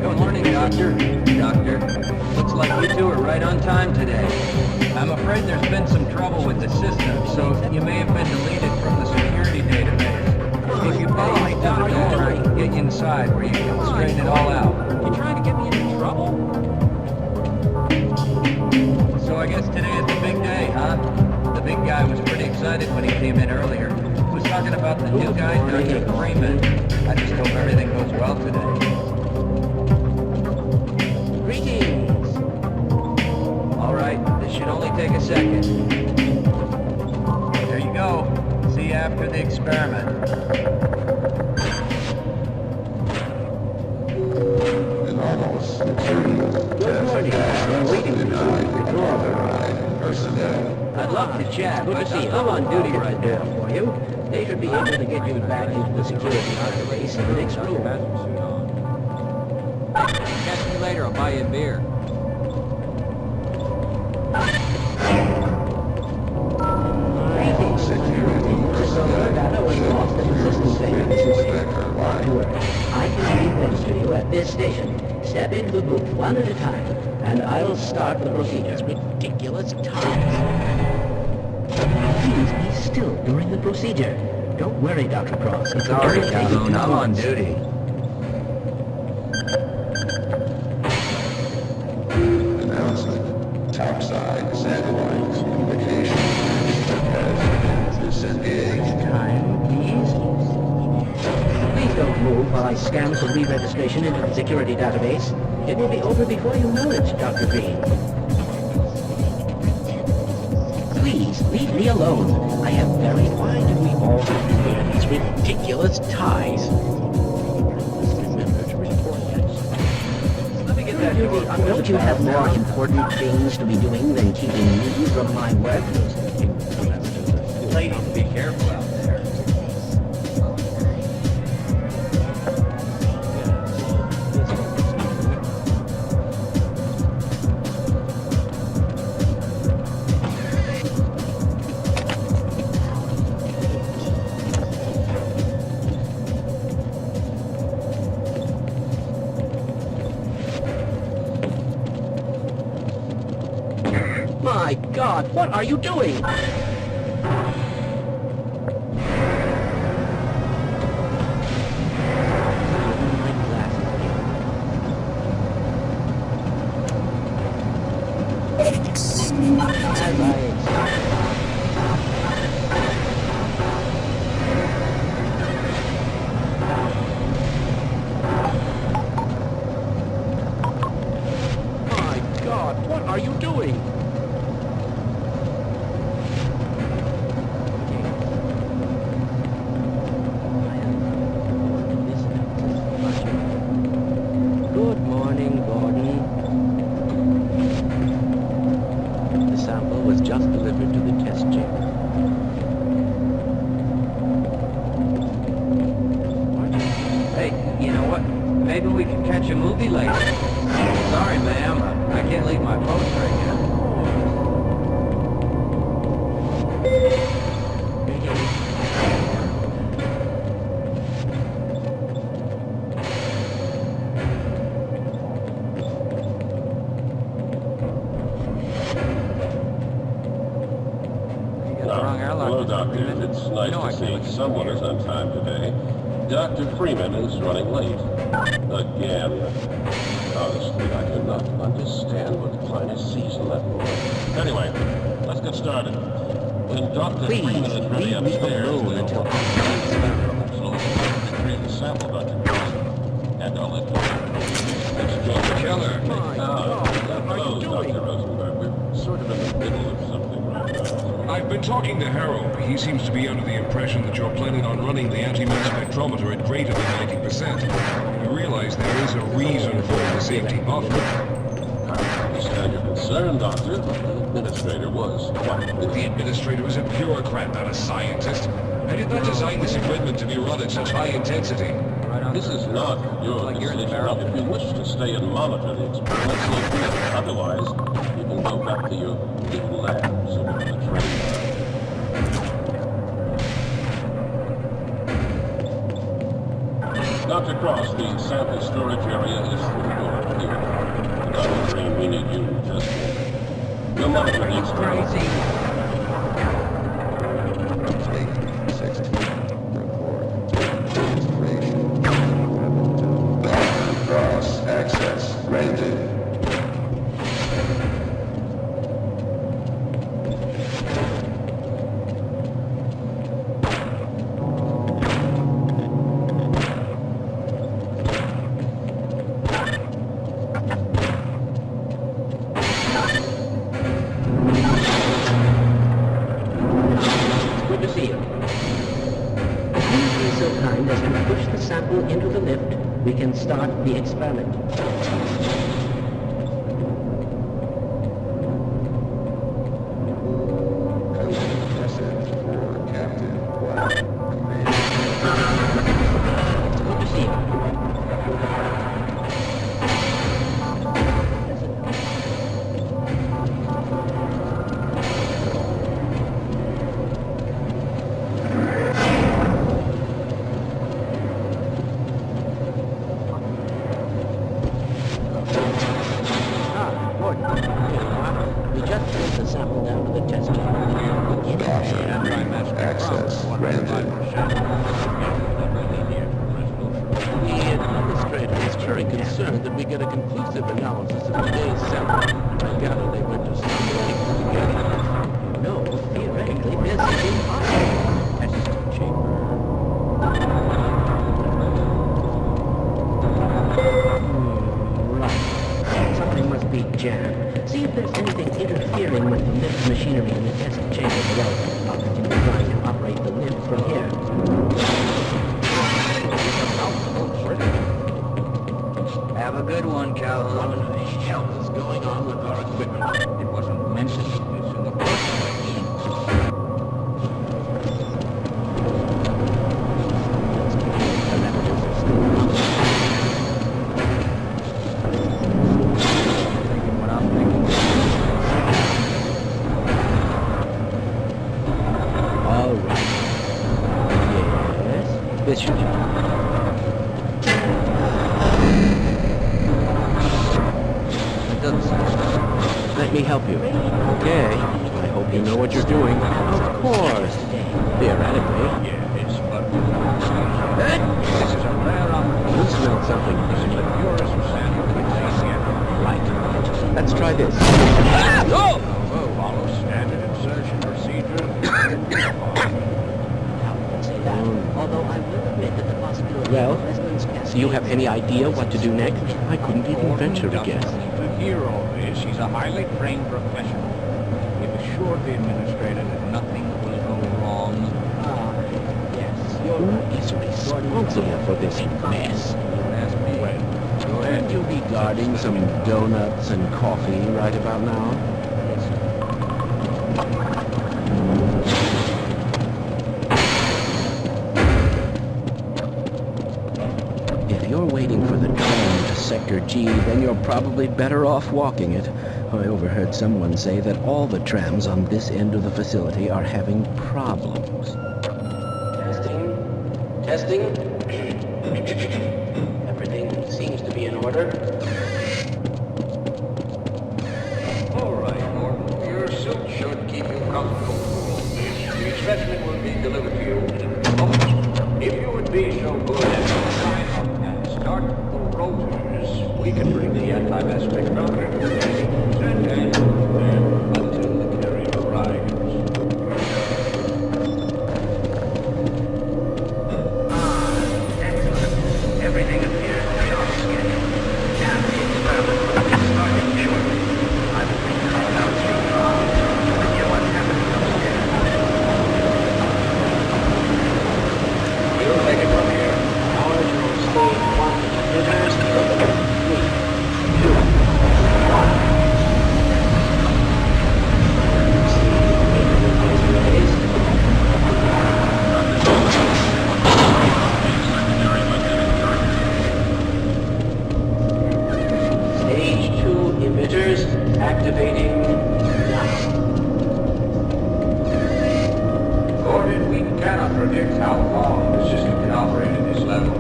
Good morning, Doctor. Looks like you two are right on time today. I'm afraid there's been some trouble with the system, so you may have been deleted from the security database. If you follow me to the door, I can get you inside where you can straighten it all out. You trying to get me into trouble? So I guess today is the big day, huh? The big guy was pretty excited when he came in earlier. He was talking about the new guy, Dr. Freeman. I just hope everything goes well today. Greetings! All right, this should only take a second. There you go. See you after the experiment. Anomalous material test access denied authorized personnel. I'd love to chat, but I'm on duty right now for you. They should be able to get you back into the security database in the next room. Catch me later, I'll buy you a beer. Security personnel I can leave them to you at this station. Step into the booth one at a time, and I'll start the procedure. Ridiculous times. Please be still during the procedure. Don't worry, Dr. Cross. Sorry, Calhoun, I'm on duty. announcement. Topside satellite communication has disengaged. Please don't move while I scan for re-registration into the security database. It will be over before you know it, Dr. Green. Please, leave me alone. I am very... Why do we all have to wear these ridiculous ties? Remember to report that. Let me get that door. Don't you have more important things to be doing than keeping me from my work? Ladies, be careful out there. My God, what are you doing? My God, what are you doing? Good morning, Gordon. The sample was just delivered to the test chamber. Hey, you know what? Maybe we can catch a movie later. Sorry, ma'am. I can't leave my post right now. Hello, Doctor. It's nice to see someone is on time today. Dr. Freeman is running late. Again. Honestly, I cannot understand what Kleiner sees in that boy. Anyway, let's get started. When Dr. Freeman is ready upstairs, we'll retrieve the sample, Dr. Pearson. And I'll let you know. It's Dr. Keller. Hello, Dr. Rosenberg. We're sort of in the middle of something right now. I've been talking to Harold. He seems to be under the impression that you're planning on running the anti-mass spectrometer at greater than 90%. You realize there is a reason for the safety buffer. I understand your concern, Doctor, but the administrator was quite... The administrator is a bureaucrat, not a scientist. I did not design this equipment to be run at such high intensity. This is not your decision. If you wish to stay and monitor the experiments, so be it. Otherwise, you can go back to your little labs over the train. Dr. Cross, the sample storage area is through the door here. Dr. Green, we need you to test it. We'll monitor the experiments. Access granted. Good to see you. Please be so kind as to push the sample into the lift. We can start the experiment. Good to see you. We just sent the sample down to the test chamber. Access granted. The administrator is very concerned that we get a conclusive analysis of today's sample. I gather they went to some length to get it. No, theoretically, this is impossible. Test chamber. Right. Something must high-speed jam. See if there's anything interfering with the lift machinery in the test chamber below. I'll continue trying to operate the lift from here. Have a good one, Calhoun. What in the hell is going on with our equipment? It wasn't meant to do this in the first place. Thinking what I'm thinking. All right. Yes, this should help. Let me help you. Okay. I hope you know what you're doing. Of course. Theoretically. Yeah, it's but this is a rare opportunity. You smell something. This is the purest of sanity. Right. Let's try this. Follow standard insertion procedure. Although I will admit that the possibility Well, of resonance do you have any idea what to do next? I couldn't even venture to guess. The hero is he's a highly trained professional. We've assured the administrator that nothing will go wrong. Yes, Who is responsible for this mess? Don't ask me. Go ahead. Shouldn't you be guarding some donuts and coffee right about now? If you're waiting for the train to Sector G, then you're probably better off walking it. I overheard someone say that all the trams on this end of the facility are having problems. Testing. Everything seems to be in order. All right, Gordon. Your suit should keep you comfortable. The specimen will be delivered to you in a moment. If you would be so good as to sign up and start the rotors, we can bring the anti-mass spectrometer to the and until the carrier arrives. Everything appears to be on schedule. Now the experiment will be starting shortly. I will be coming out soon to hear what's happening upstairs. We'll take it from here. Ours will stage 1. Reverse 3, 2, 1. Stage 2 emitters activating now. Gordon, we cannot predict how long the system can operate at this level.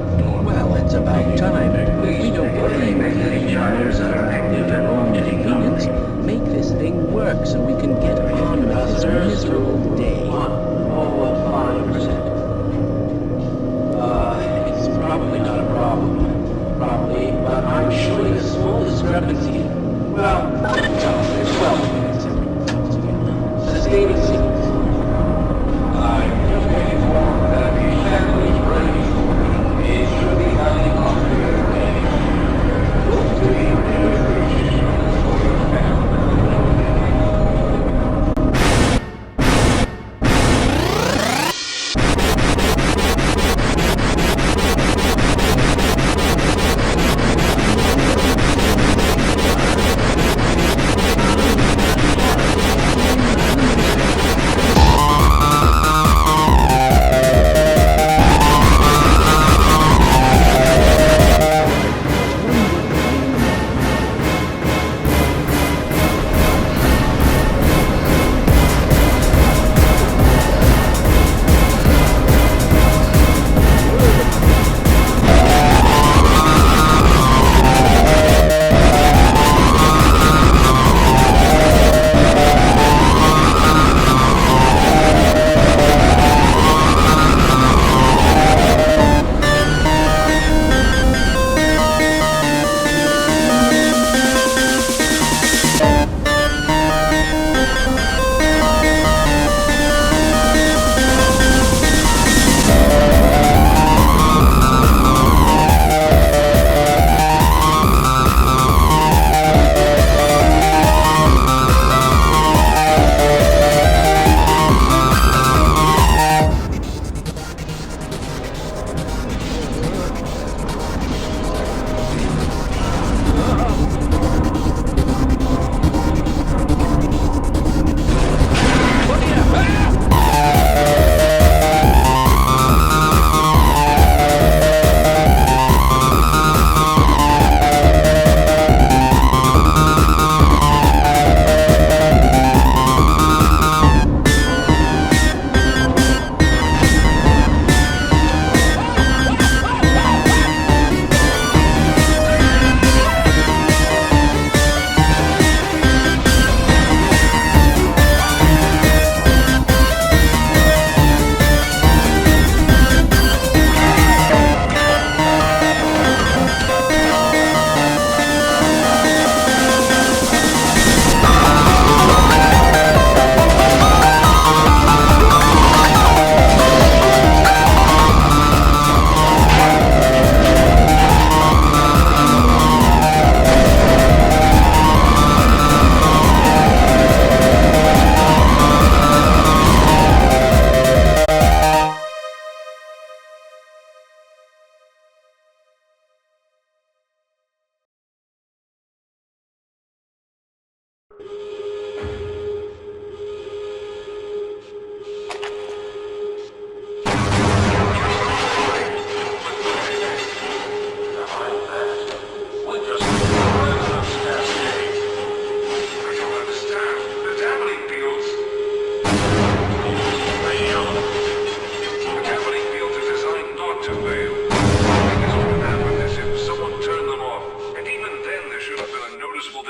Well, it's about time. We don't worry about letting charters that are active at our own convenience. Make this thing work so we can get on with this miserable day. 105%. It's probably not a problem. Probably, but I'm showing a small discrepancy. Well, 12 minutes. Sustaining sequence. I'm just getting informed that the sample is ready. It should be highly confident. Look to the administration for your family.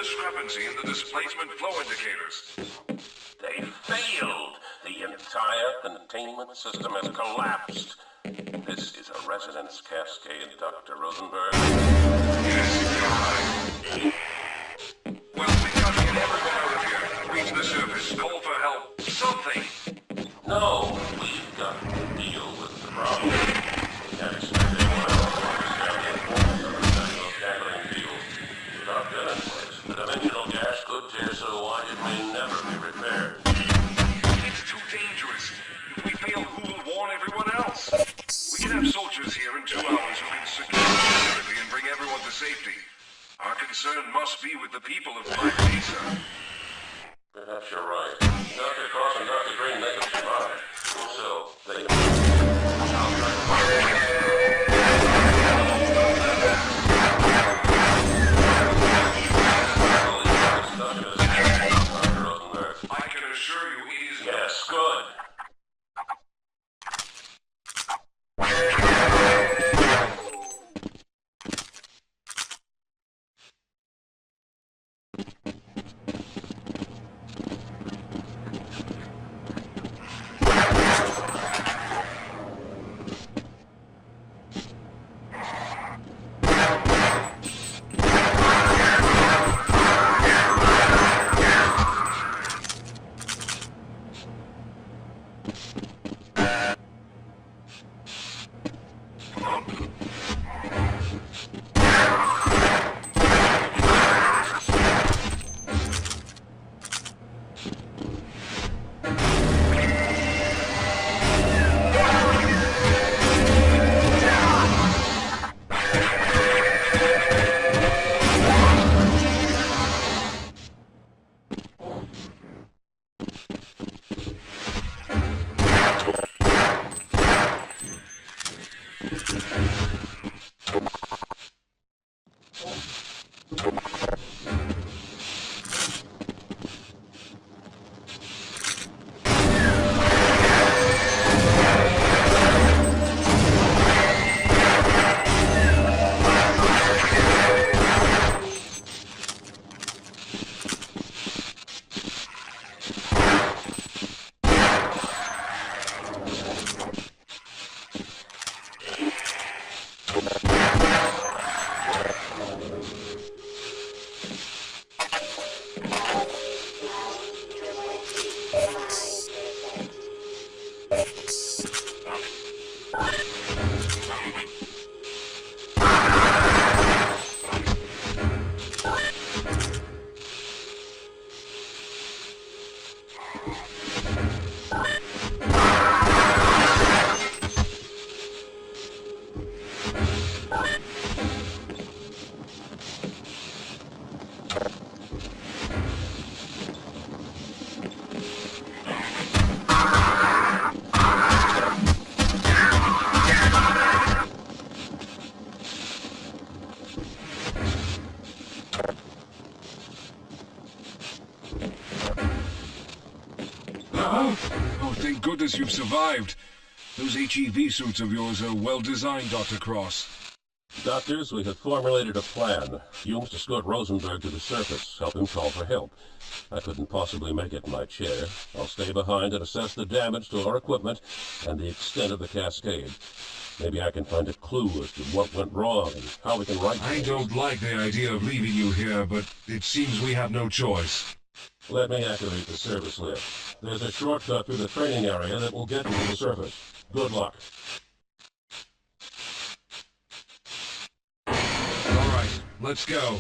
discrepancy in the displacement flow indicators. They failed. The entire containment system has collapsed. This is a resonance cascade, Dr. Rosenberg. Yes, well, we gotta get everyone out of here. Reach the surface. Call for help. Something. No, we've got to deal with the problem. We can't expect anyone else to understand the importance of a national gathering field. Without that in place, the dimensional gas could tear so wide it may never be repaired. It's too dangerous. If we fail, who will warn everyone else? We can have soldiers here in 2 hours who can secure the facility and bring everyone to safety. Our concern must be with the people of Black Mesa. Perhaps you're right. Dr. Cross and Dr. Green may have survived. So, they I'll try to find I can assure you it is... Yes, good. Oh, thank goodness you've survived. Those HEV suits of yours are well designed, Dr. Cross. Doctors, we have formulated a plan. You must escort Rosenberg to the surface, help him call for help. I couldn't possibly make it in my chair. I'll stay behind and assess the damage to our equipment and the extent of the cascade. Maybe I can find a clue as to what went wrong and how we can right I things. don't like the idea of leaving you here, but it seems we have no choice. Let me activate the service lift. There's a shortcut through the training area that will get you to the surface. Good luck. All right, let's go.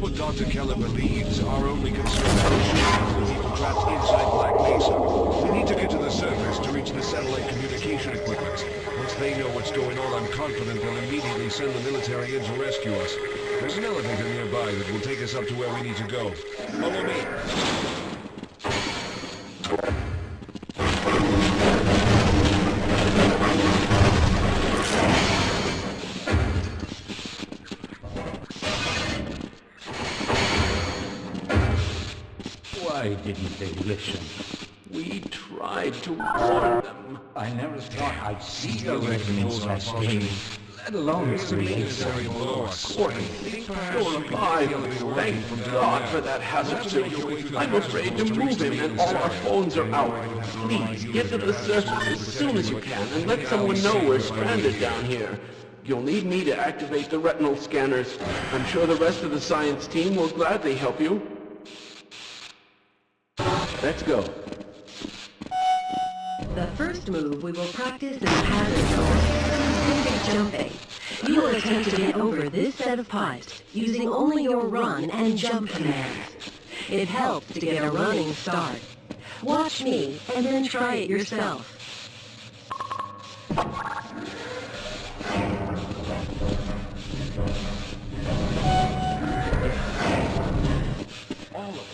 what Dr. Keller believes, our only concern is the people trapped inside Black Mesa. We need to get to the surface to reach the satellite communication equipment. Once they know what's going on, I'm confident they'll immediately send the military in to rescue us. There's an elevator nearby that will take us up to where we need to go. Follow me. Why didn't they listen? We tried to warn them. I never thought I'd see your regiments last game, let alone through Mesa. Gordon, you're alive. Thank God for that hazard suit. I'm afraid to move him and all our phones are out. Please, get to the surface as soon as you can and let someone know we're stranded down here. You'll need me to activate the retinal scanners. I'm sure the rest of the science team will gladly help you. Let's go. The first move we will practice in the hazard course is jumping. You will attempt to get over this set of pipes using only your run and jump commands. It helps to get a running start. Watch me and then try it yourself. All of it.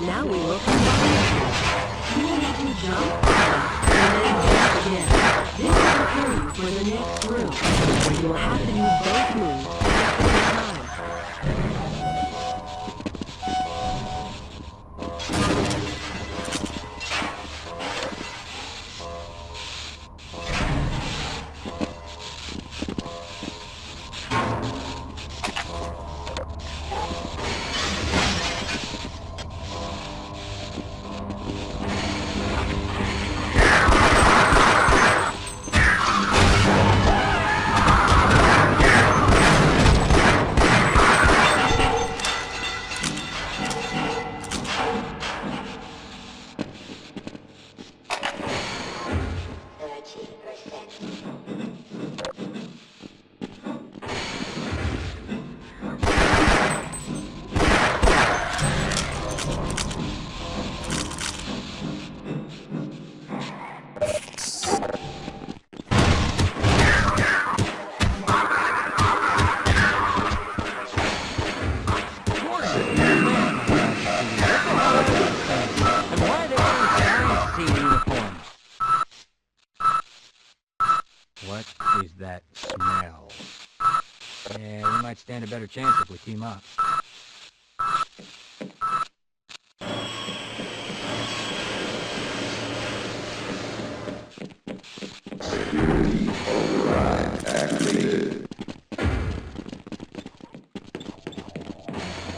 Now we will combine. You need to jump, and then jump again. This will prepare you for the next room, where you will have to do both moves at the same time. What is that smell? Yeah, we might stand a better chance if we team up. Security override activated.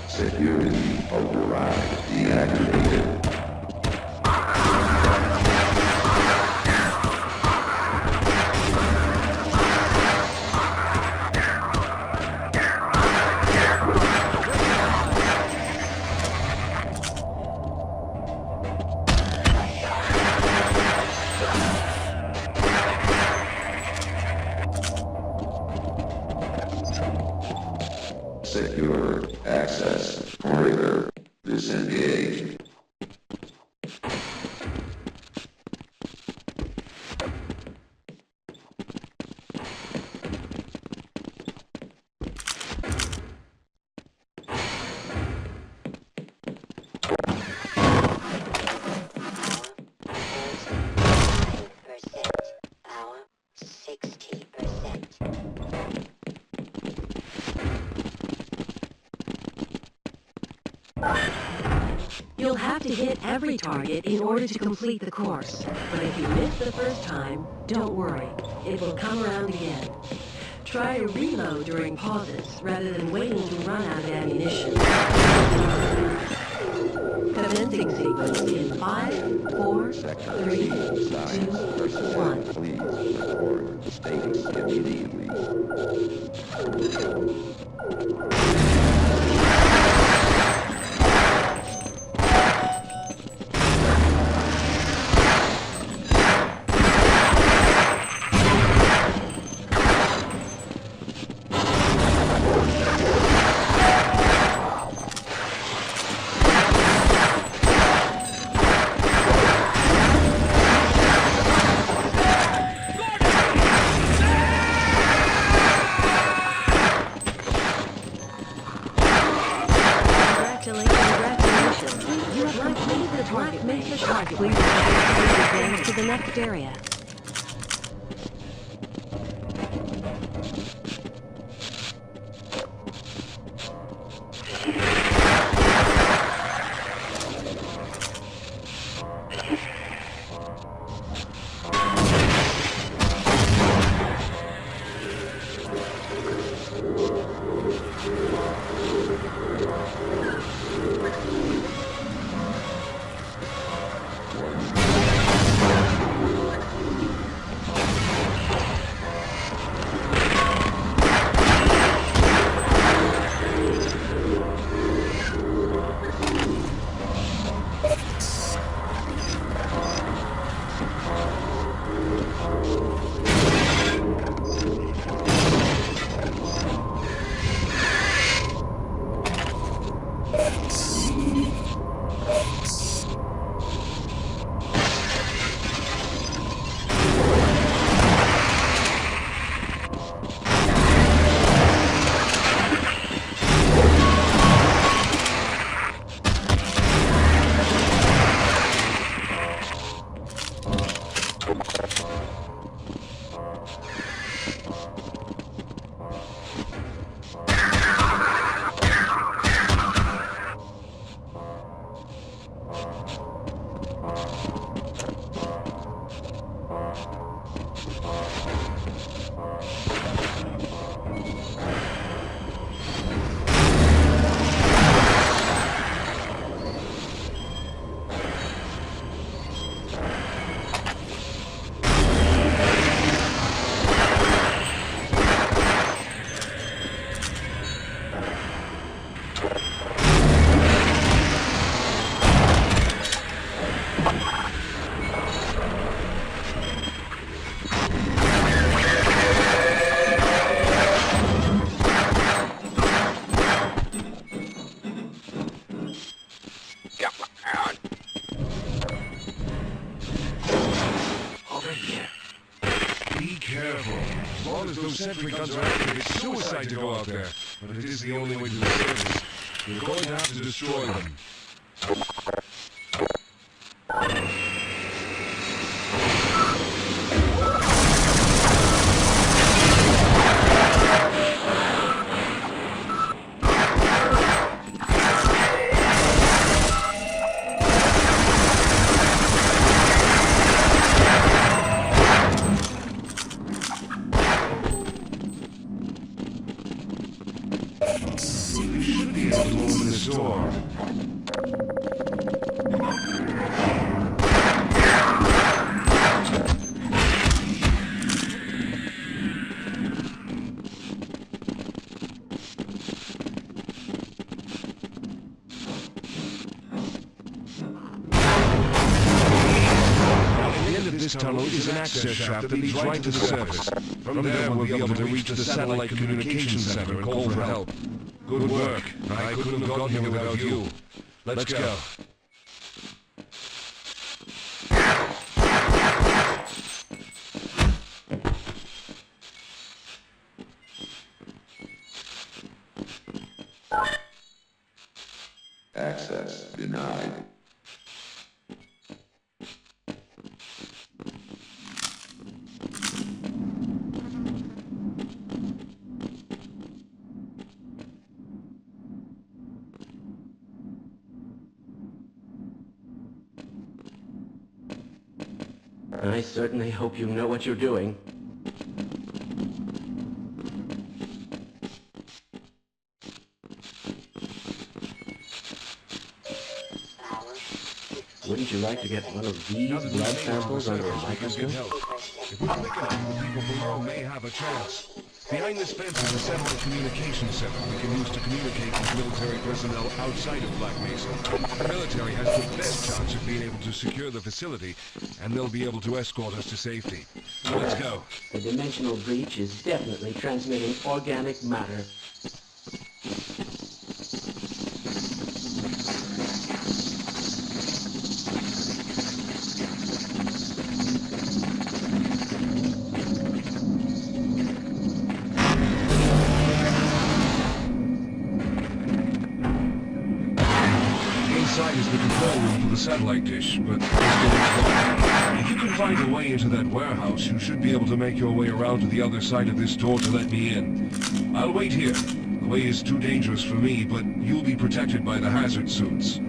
Security override deactivated. Secure access perimeter disengaged. You'll have to hit every target in order to complete the course. But if you miss the first time, don't worry. It will come around again. Try to reload during pauses rather than waiting to run out of ammunition. Commencing sequence in 5, 4, 3, 2, 1. Please report status immediately. To the next area. Sentry guns are active. It's suicide to go out there, but it is the only way to the surface. You're going to have to destroy them. This tunnel is an access shaft that leads right to the surface. From there, we'll be able to reach the satellite communications center and call for help. Good work. I couldn't have gotten here without you. Let's go. Access denied. I certainly hope you know what you're doing. Wouldn't you like to get one of these blood samples under a microscope? If we quick enough, the people below may have a chance. Behind this fence is a satellite communication center we can use to communicate with military personnel outside of Black Mesa. The military has the best chance of being able to secure the facility, and they'll be able to escort us to safety. So let's go. The dimensional breach is definitely transmitting organic matter. Inside is the control room for the satellite dish, but this door is locked. If you can find a way into that warehouse, you should be able to make your way around to the other side of this door to let me in. I'll wait here. The way is too dangerous for me, but you'll be protected by the hazard suits.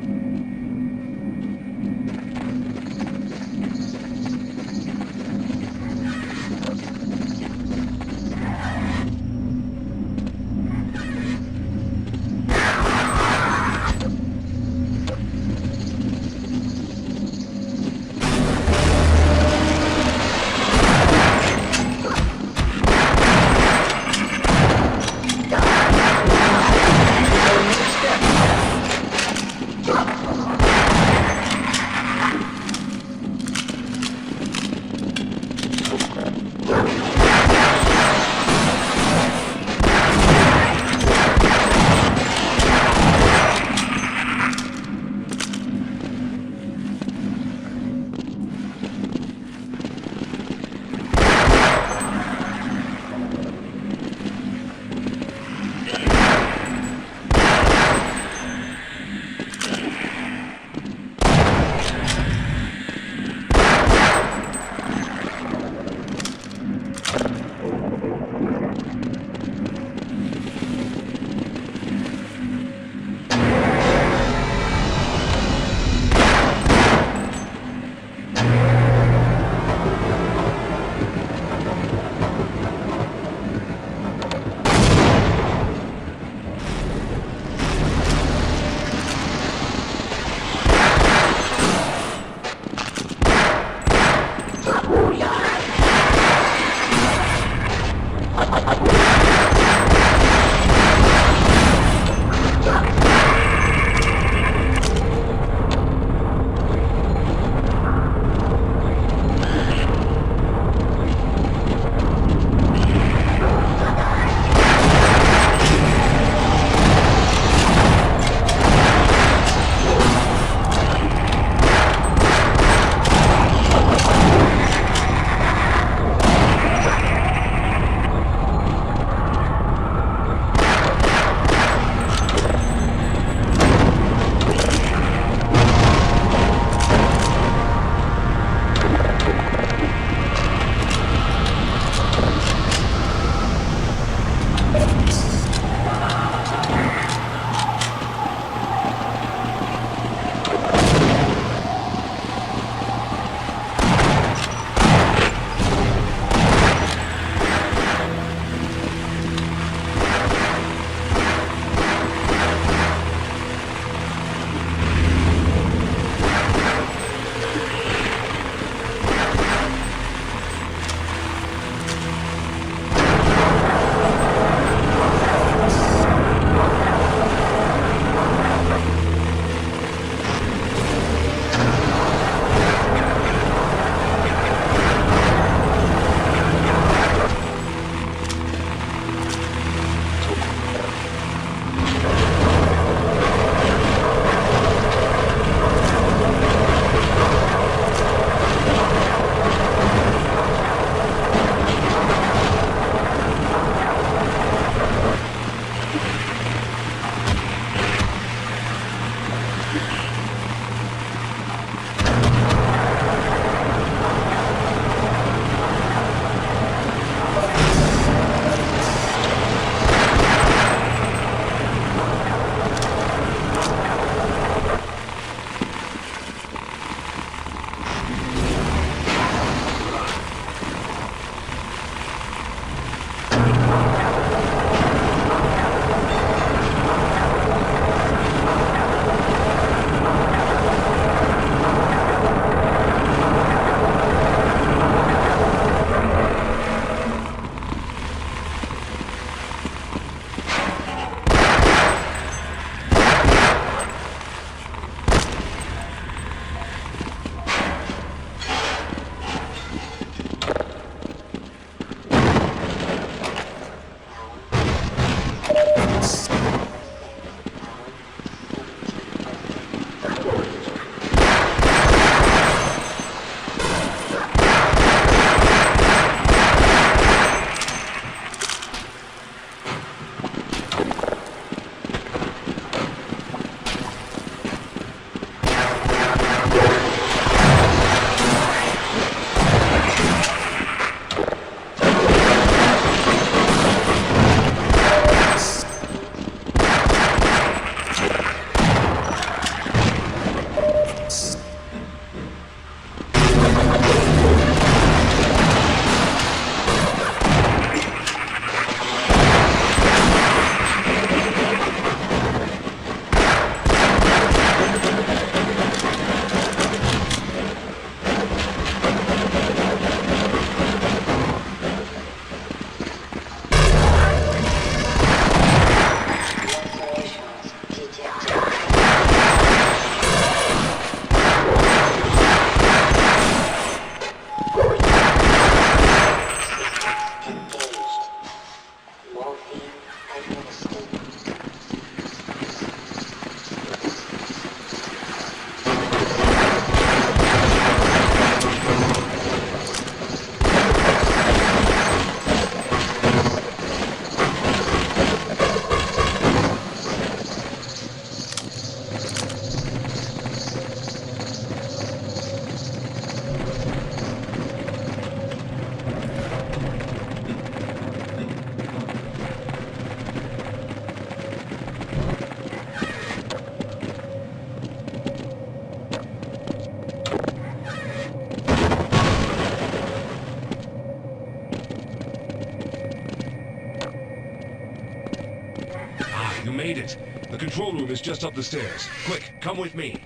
You made it. The control room is just up the stairs. Quick, come with me.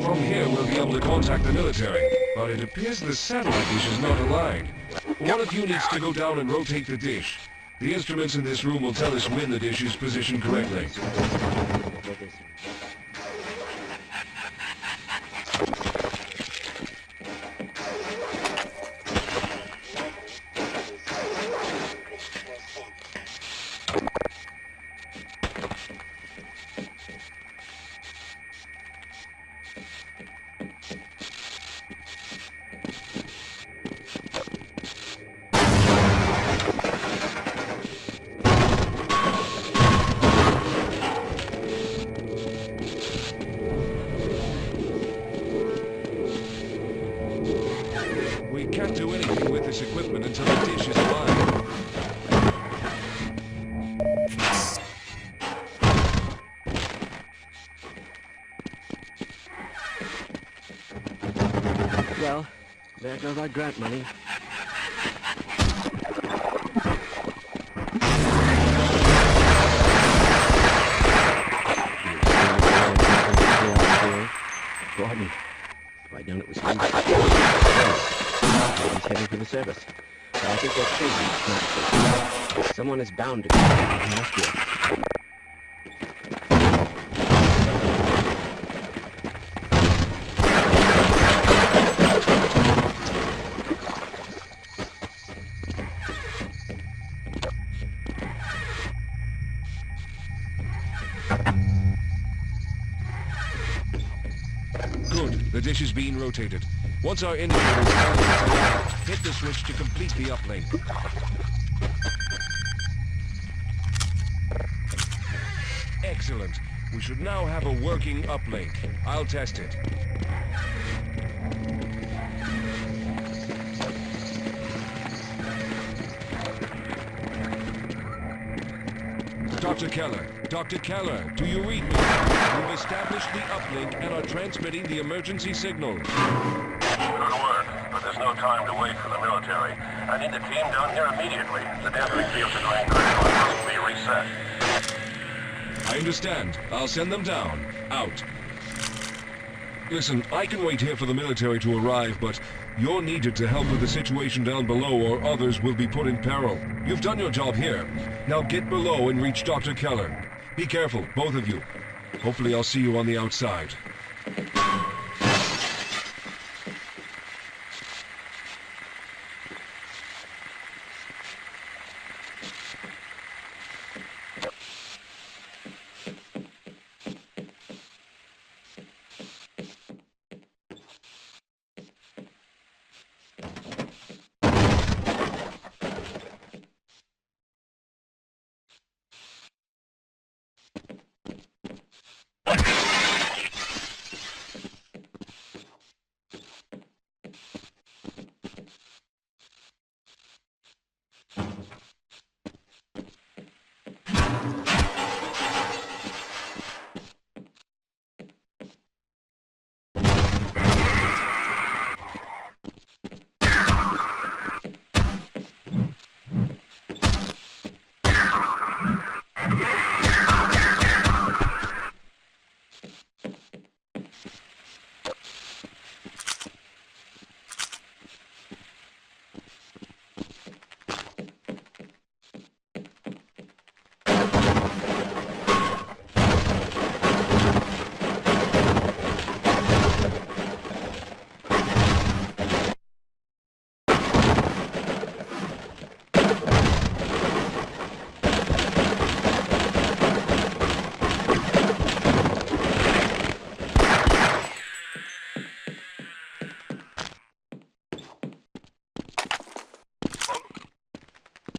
From here, we'll be able to contact the military, but it appears the satellite dish is not aligned. One of you needs to go down and rotate the dish. The instruments in this room will tell us when the dish is positioned correctly. We can't do anything with this equipment until the dish is aligned. Well, there goes our grant money. Gordon, if I'd known it was him. He's heading for the service. But I think they're crazy, not. Someone is bound to come and rescue. Good. The dish is being rotated. Once our indicator is on, hit the switch to complete the uplink. Excellent. We should now have a working uplink. I'll test it. Dr. Keller, do you read me? We've established the uplink and are transmitting the emergency signal. Good work, but there's no time to wait for the military. I need the team down here immediately. The damping fields are going critical and must be reset. I understand. I'll send them down. Out. Listen, I can wait here for the military to arrive, but you're needed to help with the situation down below or others will be put in peril. You've done your job here. Now get below and reach Dr. Keller. Be careful, both of you. Hopefully I'll see you on the outside.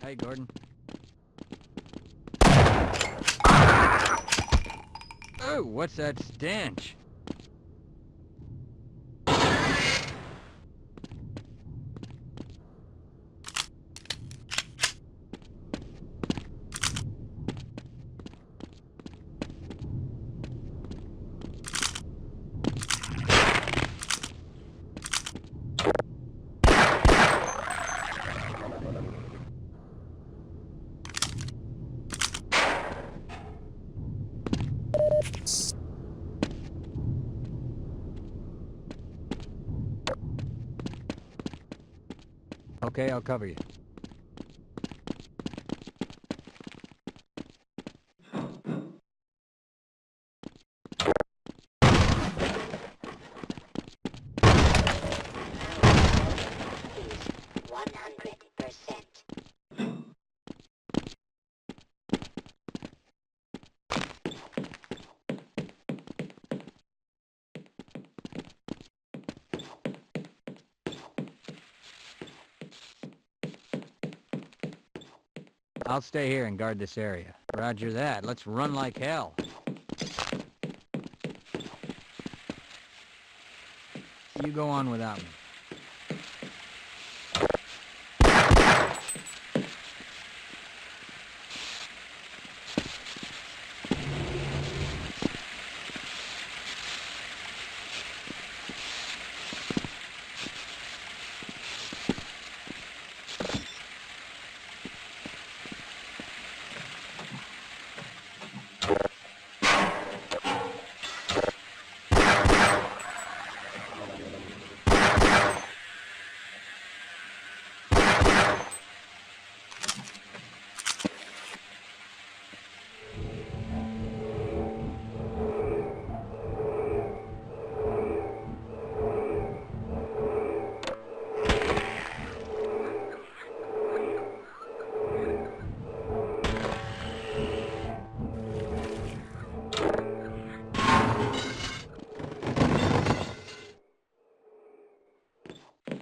Hey, Gordon. Oh, what's that stench? Okay, I'll cover you. I'll stay here and guard this area. Roger that. Let's run like hell. You go on without me.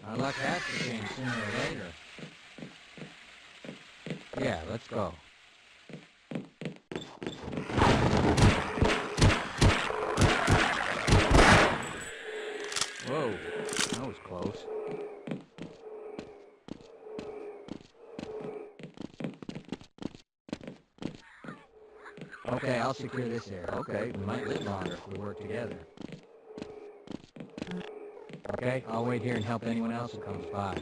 Our luck has to change sooner or later. Yeah, let's go. Whoa, that was close. Okay, I'll secure this area. Okay, we might live longer if we work together. Okay, I'll wait here and help anyone else who comes by.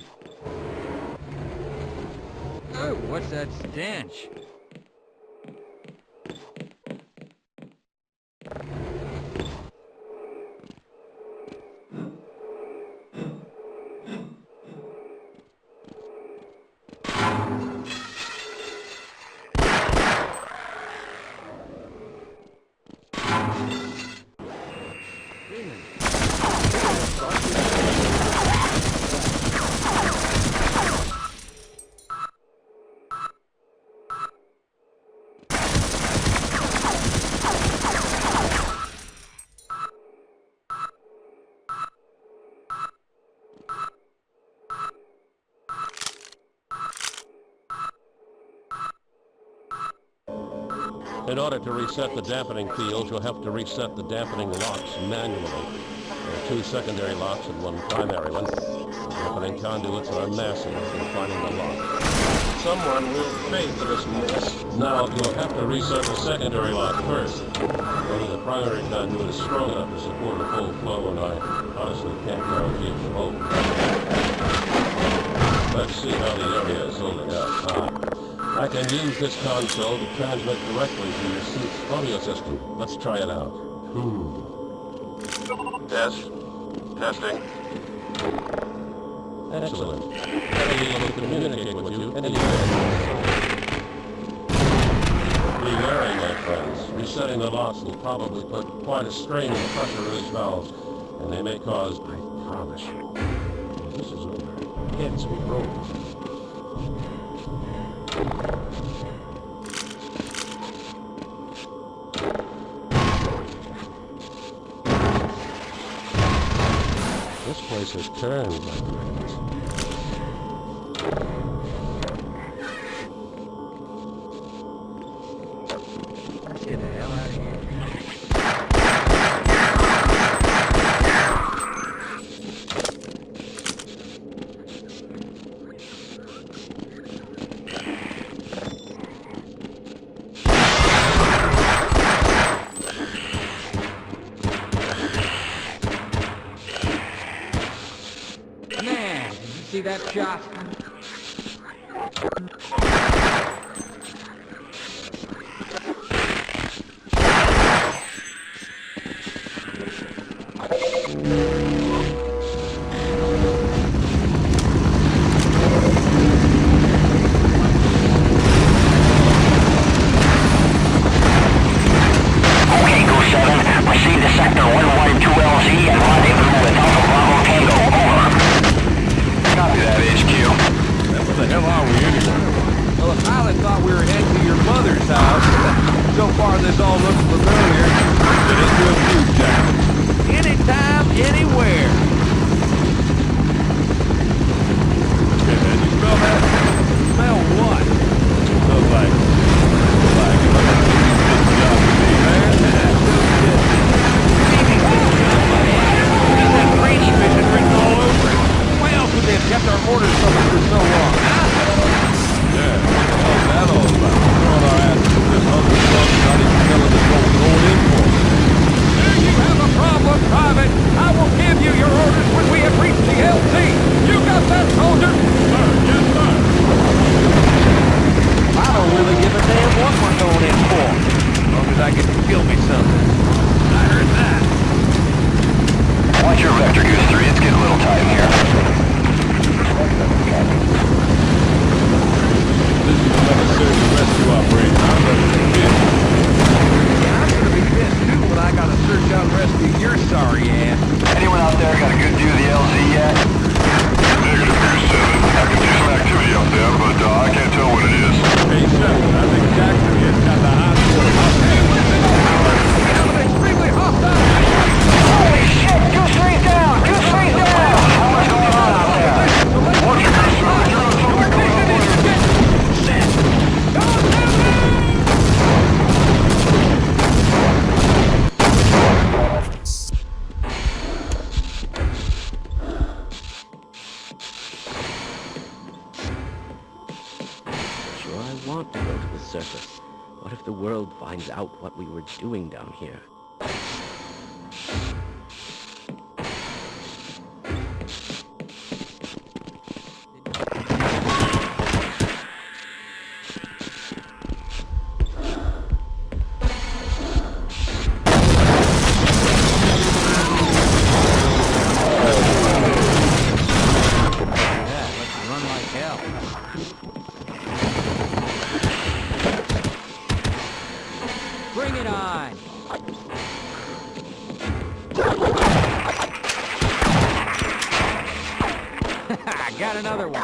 Oh, what's that stench? In order to reset the dampening field, you'll have to reset the dampening locks manually. There are 2 secondary locks and 1 primary one. The dampening conduits are massive in finding the lock. Someone will pay for this mess. Now, you'll have to reset the secondary lock first. Only the primary conduit is strong enough to support a full flow, and I honestly can't guarantee it will hold. Let's see how the area is holding up. I can use this console to transmit directly to your suit's audio system. Let's try it out. Test. Testing. Excellent. I'll be able to communicate with you anywhere. Be wary, my friends. Resetting the locks will probably put quite a strain on the pressure release valves, and they may cause... I promise you, this is over. Heads will roll. This place has turned, my friends. Let's get the hell out of here. see that shot? What if the world finds out what we were doing down here? Bring it on! I got another one.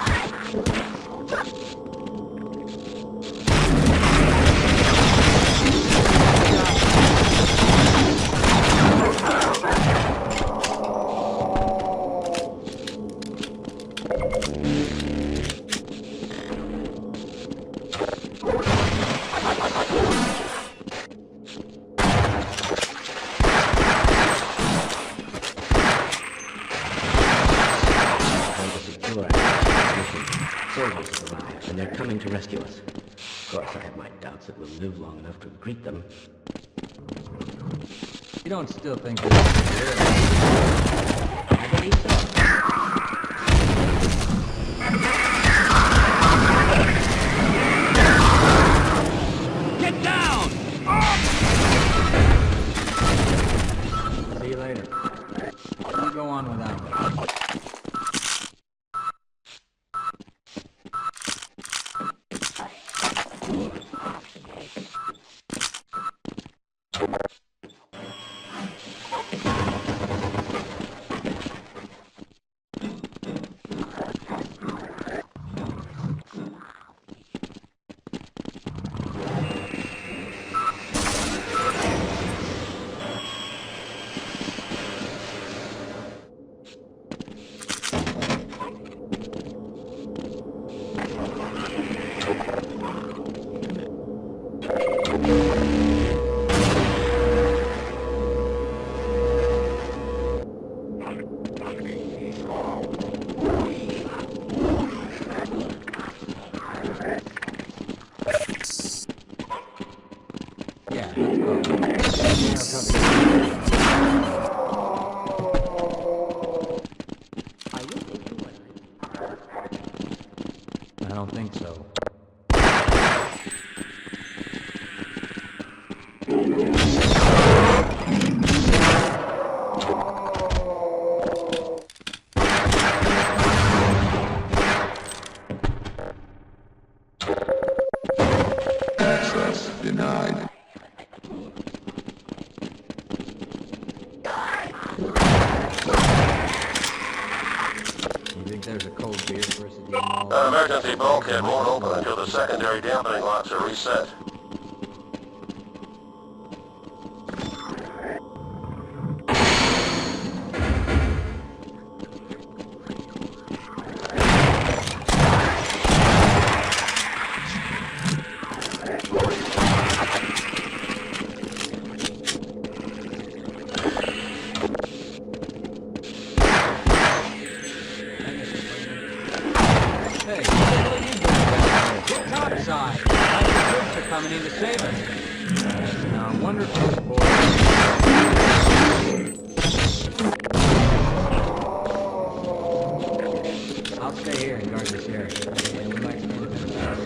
Soldiers have arrived, and they're coming to rescue us. Of course, I have my doubts that we'll live long enough to greet them. You don't still think this is fair? I believe so. Get down! See you later. You go on without me. Access denied. You think there's a cold beer for us at the end? The emergency bulkhead won't open until the secondary dampening locks are reset. Hey, what the hell are you doing down there? Get topside! The troops are coming in to save us. Now, I wonder if those boys... I'll stay here and guard this area. And we might spend a bit of time.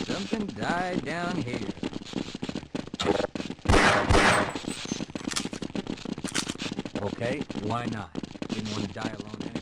Something died down here. Okay, why not? Didn't want to die alone anyway.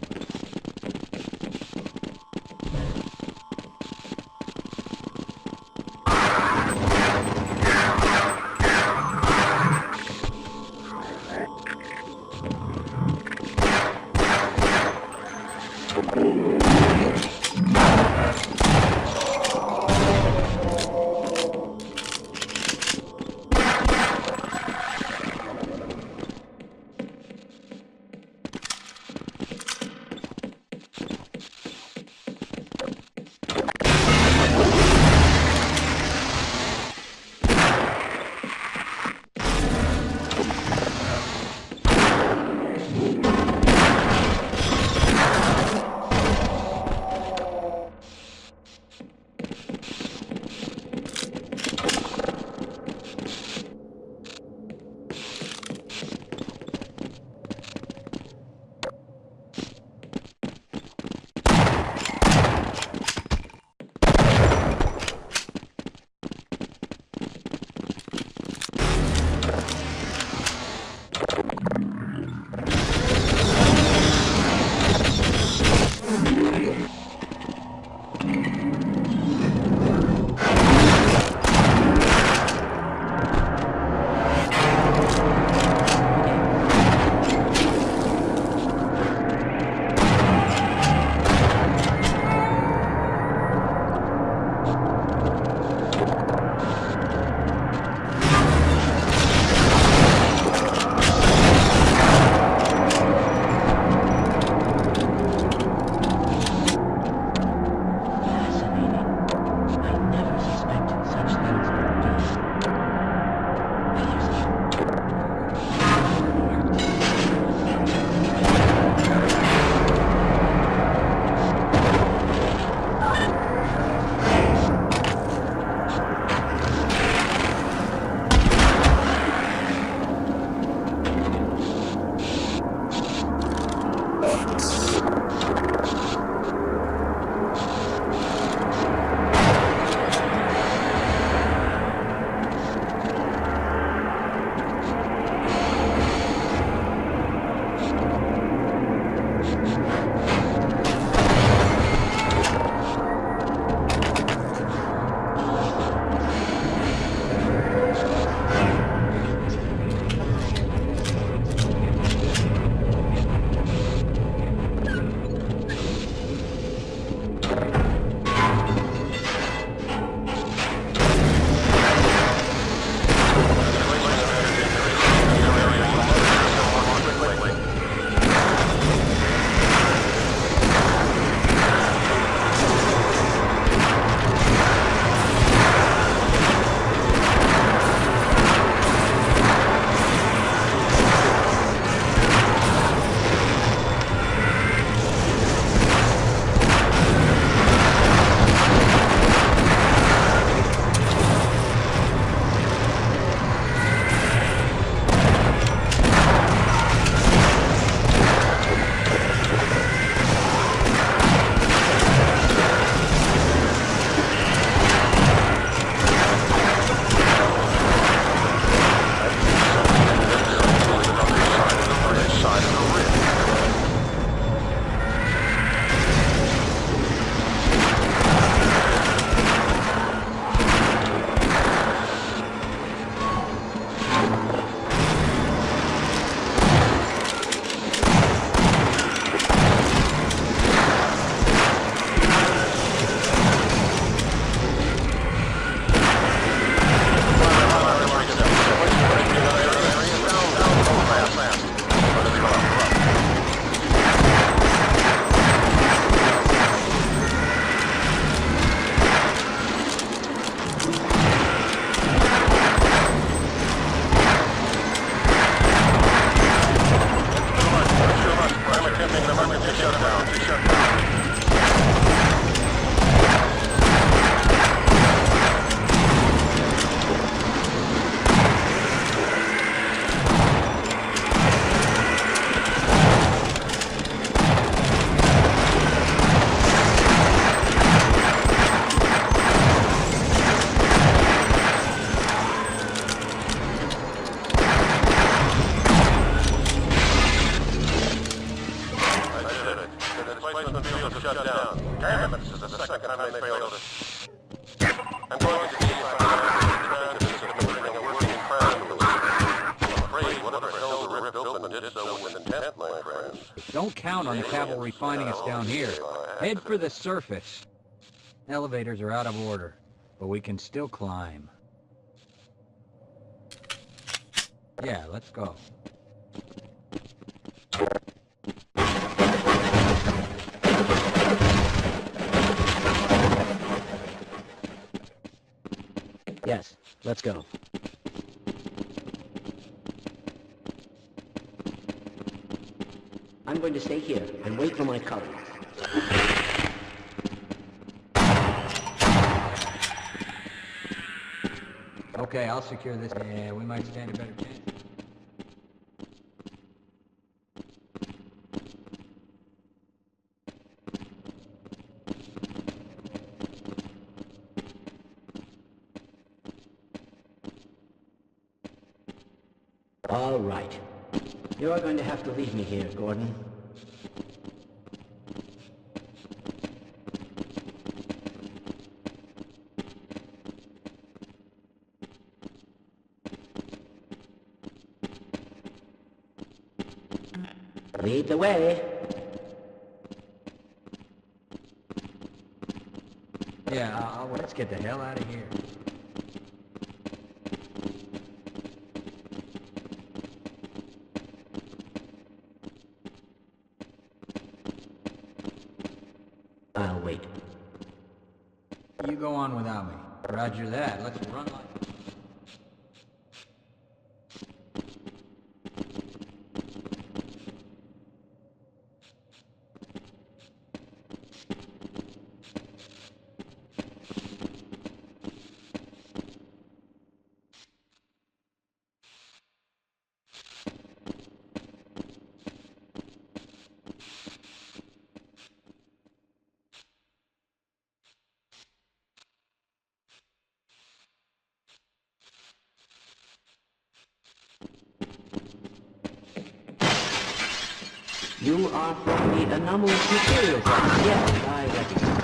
field is shut down. Damn it, this is the second time they failed us. I'm going to see if I can transit system and bring a working crime to it. I'm afraid whatever hell the rift open did so with intent, my friends. Don't count on the cavalry finding us down here. Head for the surface. Elevators are out of order, but we can still climb. Yeah, let's go. Yes, let's go. I'm going to stay here and wait for my colleagues. Okay, I'll secure this. Yeah, we might stand a better chance. All right. You are going to have to leave me here, Gordon. Lead the way. Yeah, let's get the hell out of here. I'll wait. You go on without me. Roger that. Let's run like... You are from the anomalous materials. Yes, I recognize.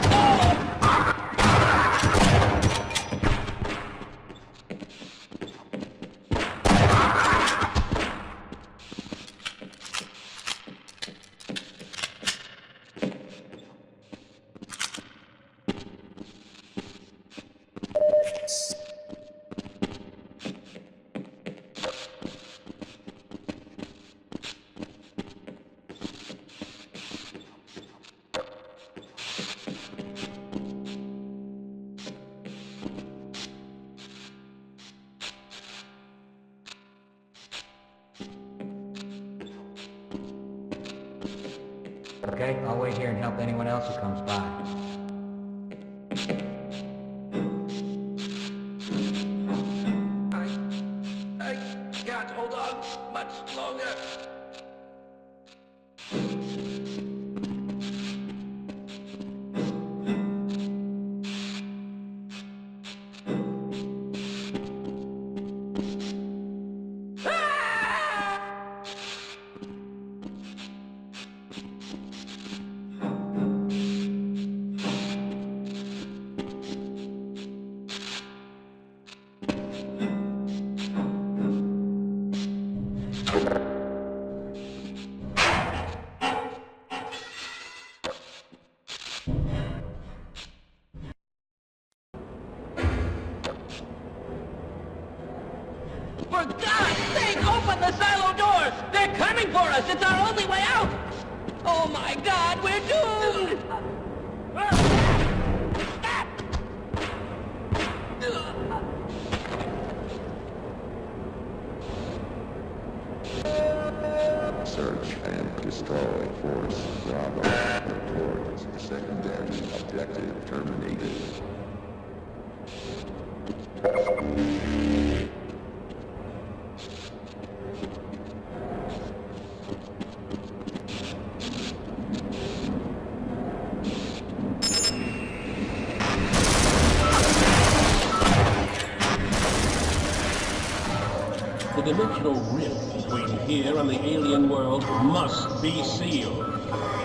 Okay, I'll wait here and help anyone else who comes by. I can't hold on much longer. For God's sake, open the silo doors! They're coming for us! It's our only way out! Oh my God, we're doomed! Search and destroy Force Bravo. Reports secondary objective terminated. The dimensional rift between here and the alien world must be sealed.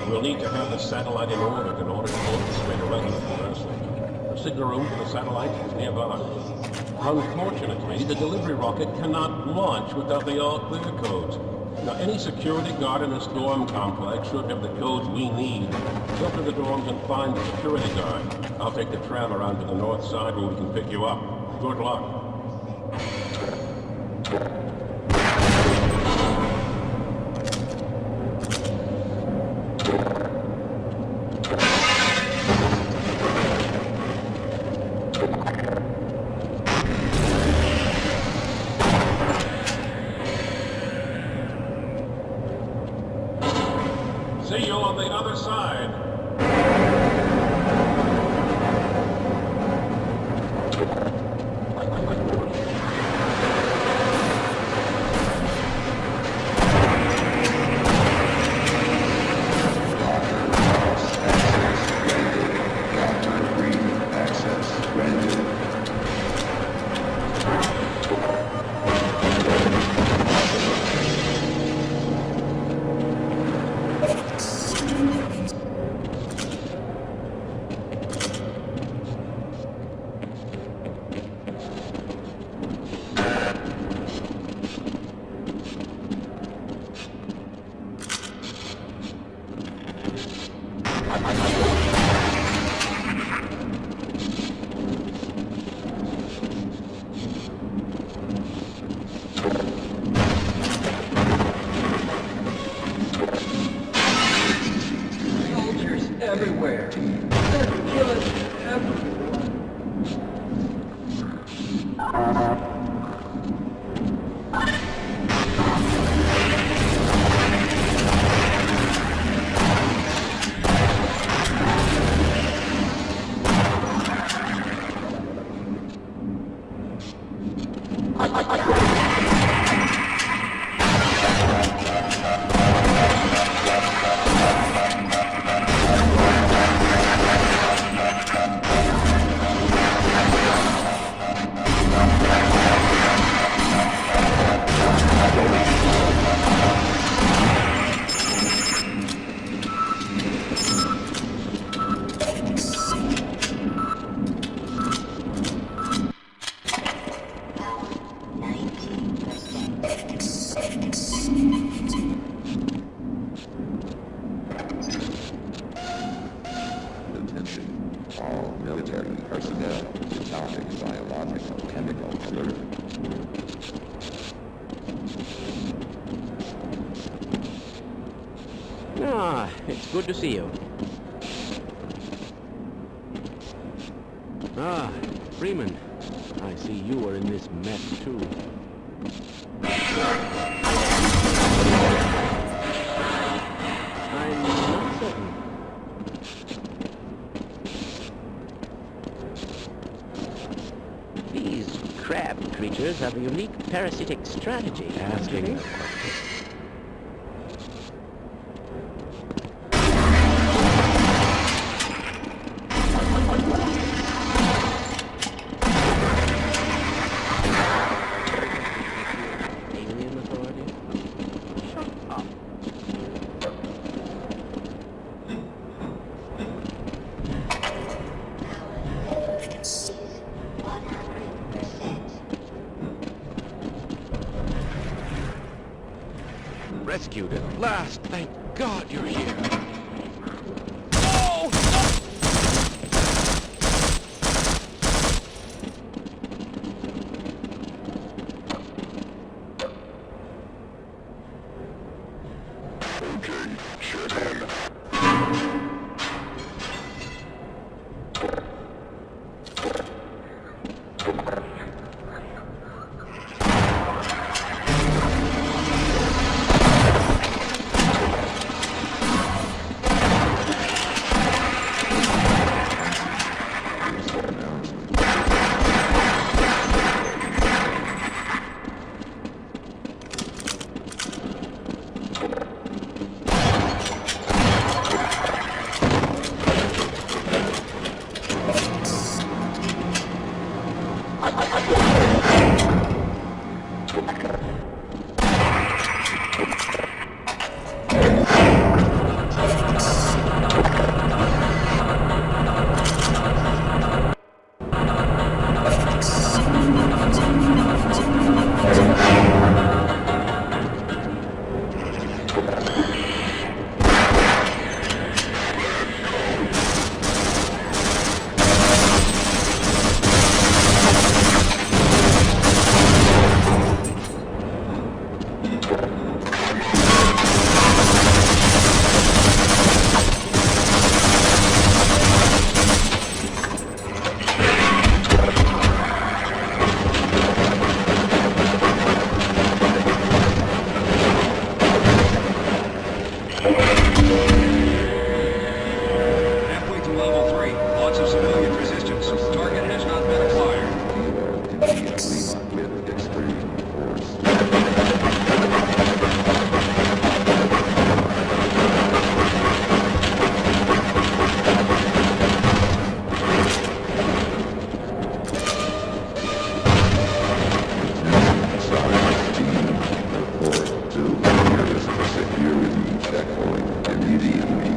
We'll need to have the satellite in order to orchestrate a regular conversation. The signal room for the satellite is nearby. Unfortunately, the delivery rocket cannot launch without the all-clear codes. Now, any security guard in this dorm complex should have the codes we need. Go to the dorms and find the security guard. I'll take the tram around to the north side where we can pick you up. Good luck. See you on the other side. Soldiers everywhere. They're killing everyone. Attention, all military personnel to topic biological chemical alert. Ah, it's good to see you. Ah, Freeman. I see you are in this mess, too. I'm not certain. These crab creatures have a unique parasitic strategy. Asking the question. Alien authority? Shut up. Rescued at last. Thank God you're here. Okay, shut in. Halfway to level 3. Lots of civilian resistance. Target has not been acquired. Immediately with extreme force. Science team, report to nearest security checkpoint immediately.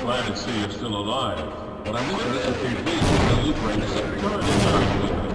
try to see you're still alive, but our mission isn't complete until you bring security guards with you.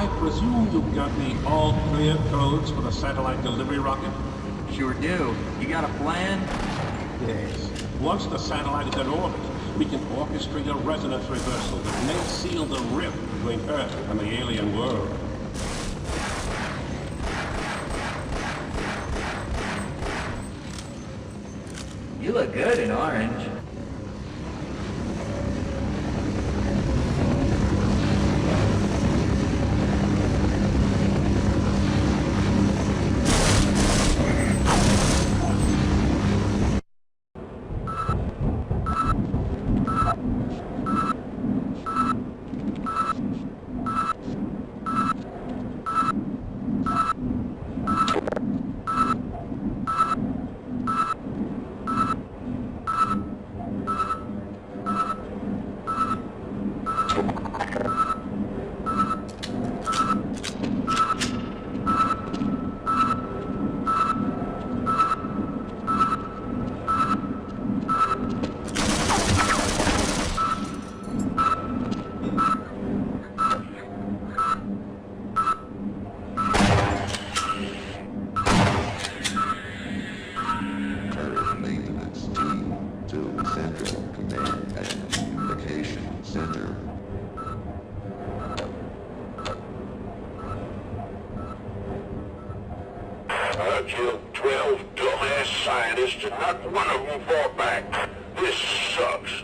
I presume you've got the all-clear codes for the satellite delivery rocket? Sure do. You got a plan? Yes. Once the satellite is in orbit, we can orchestrate a resonance reversal that may seal the rift between Earth and the alien world. You look good in orange. question. Not one of them fought back. This sucks.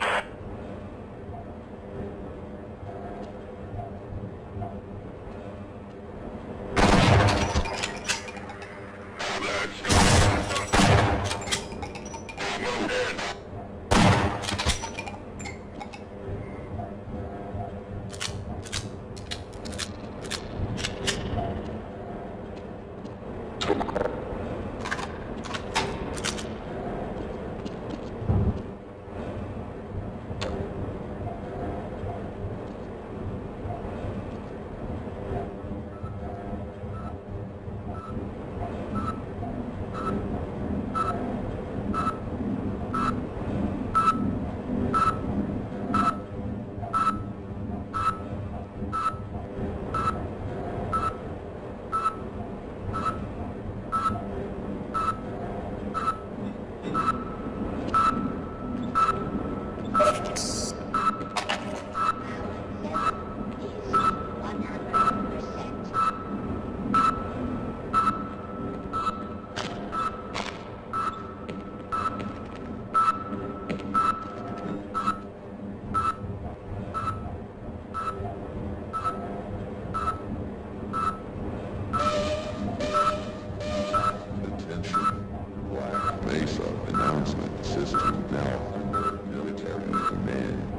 Mesa announcement system now under military command.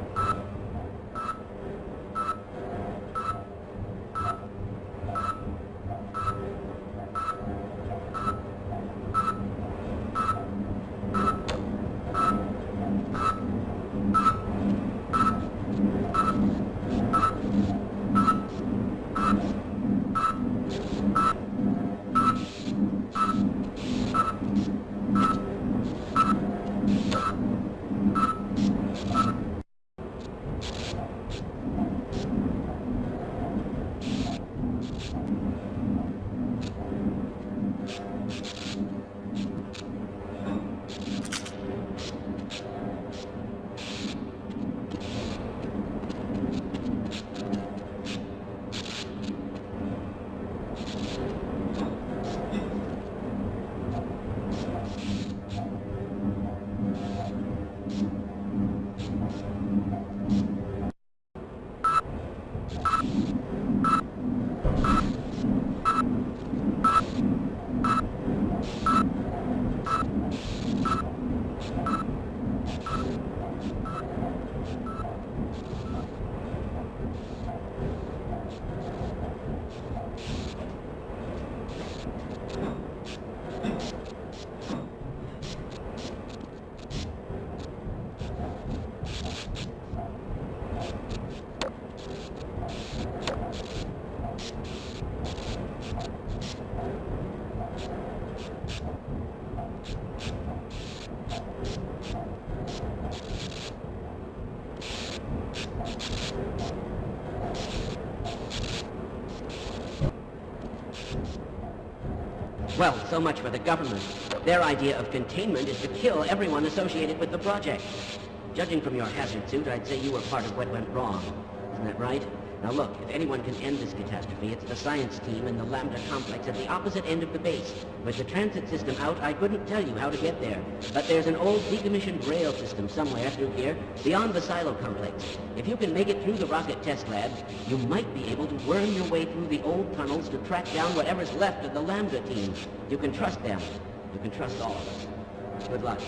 Well, so much for the government. Their idea of containment is to kill everyone associated with the project. Judging from your hazard suit, I'd say you were part of what went wrong. Isn't that right? Now look, if anyone can end this catastrophe, it's the science team in the Lambda complex at the opposite end of the base. With the transit system out, I couldn't tell you how to get there. But there's an old decommissioned rail system somewhere through here, beyond the silo complex. If you can make it through the rocket test labs, you might be able to worm your way through the old tunnels to track down whatever's left of the Lambda team. You can trust them. You can trust all of us. Good luck.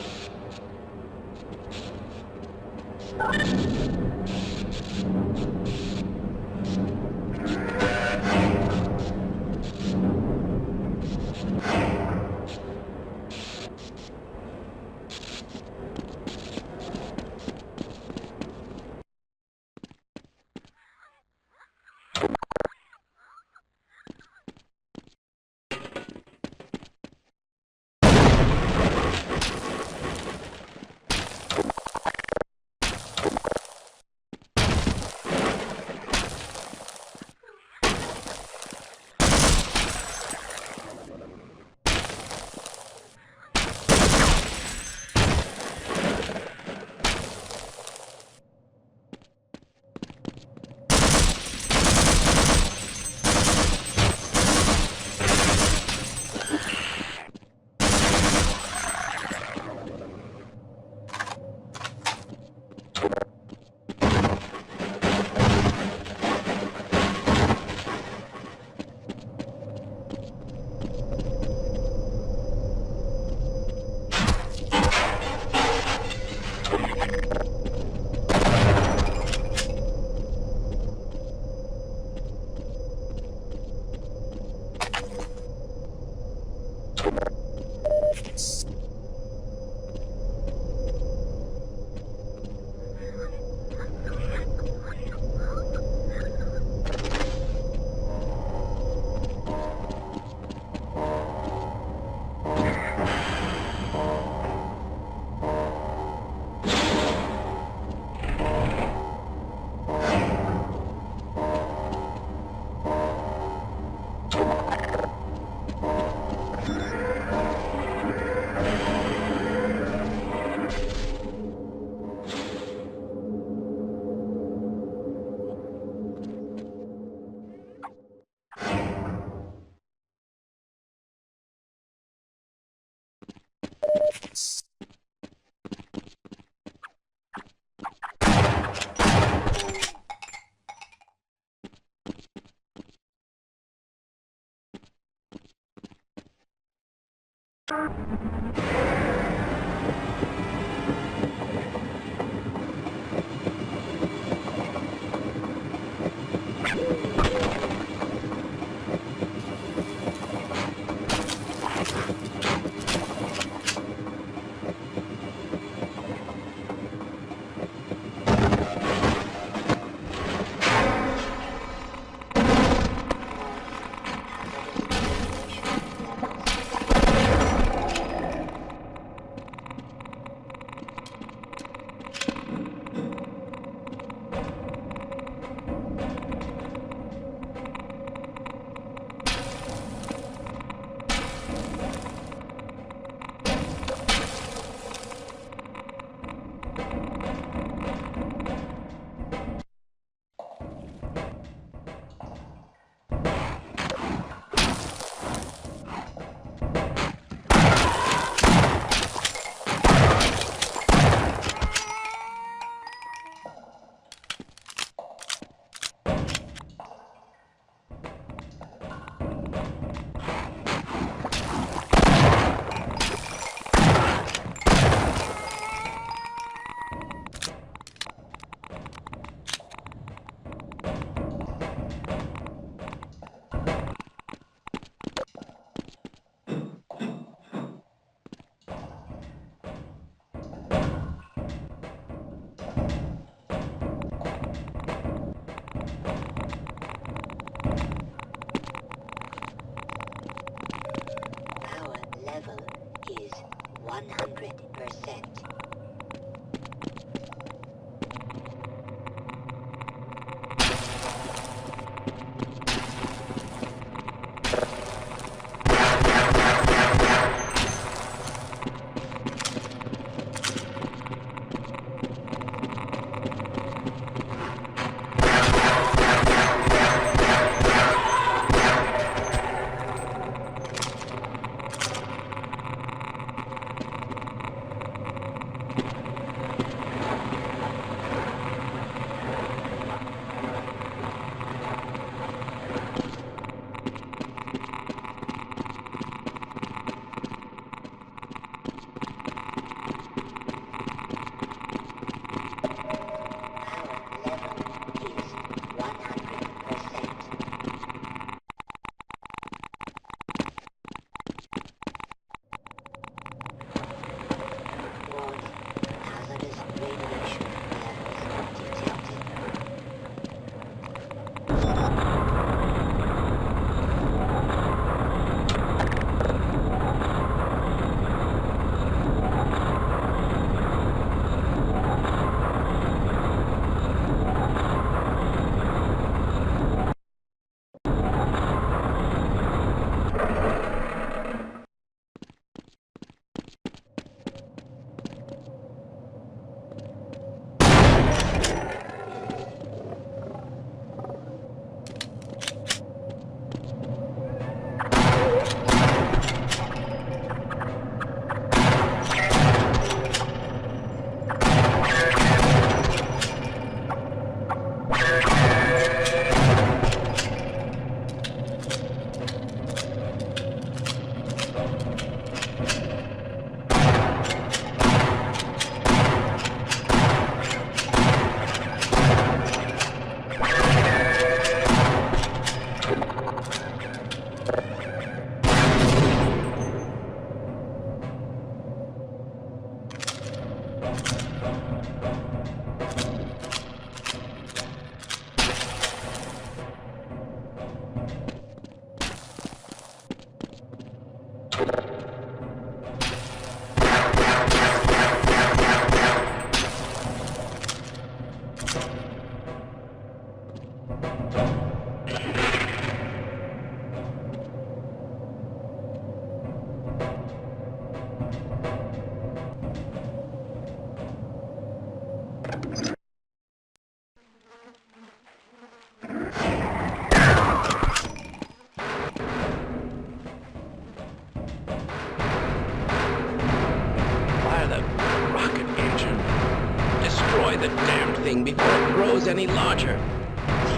destroy the damned thing before it grows any larger.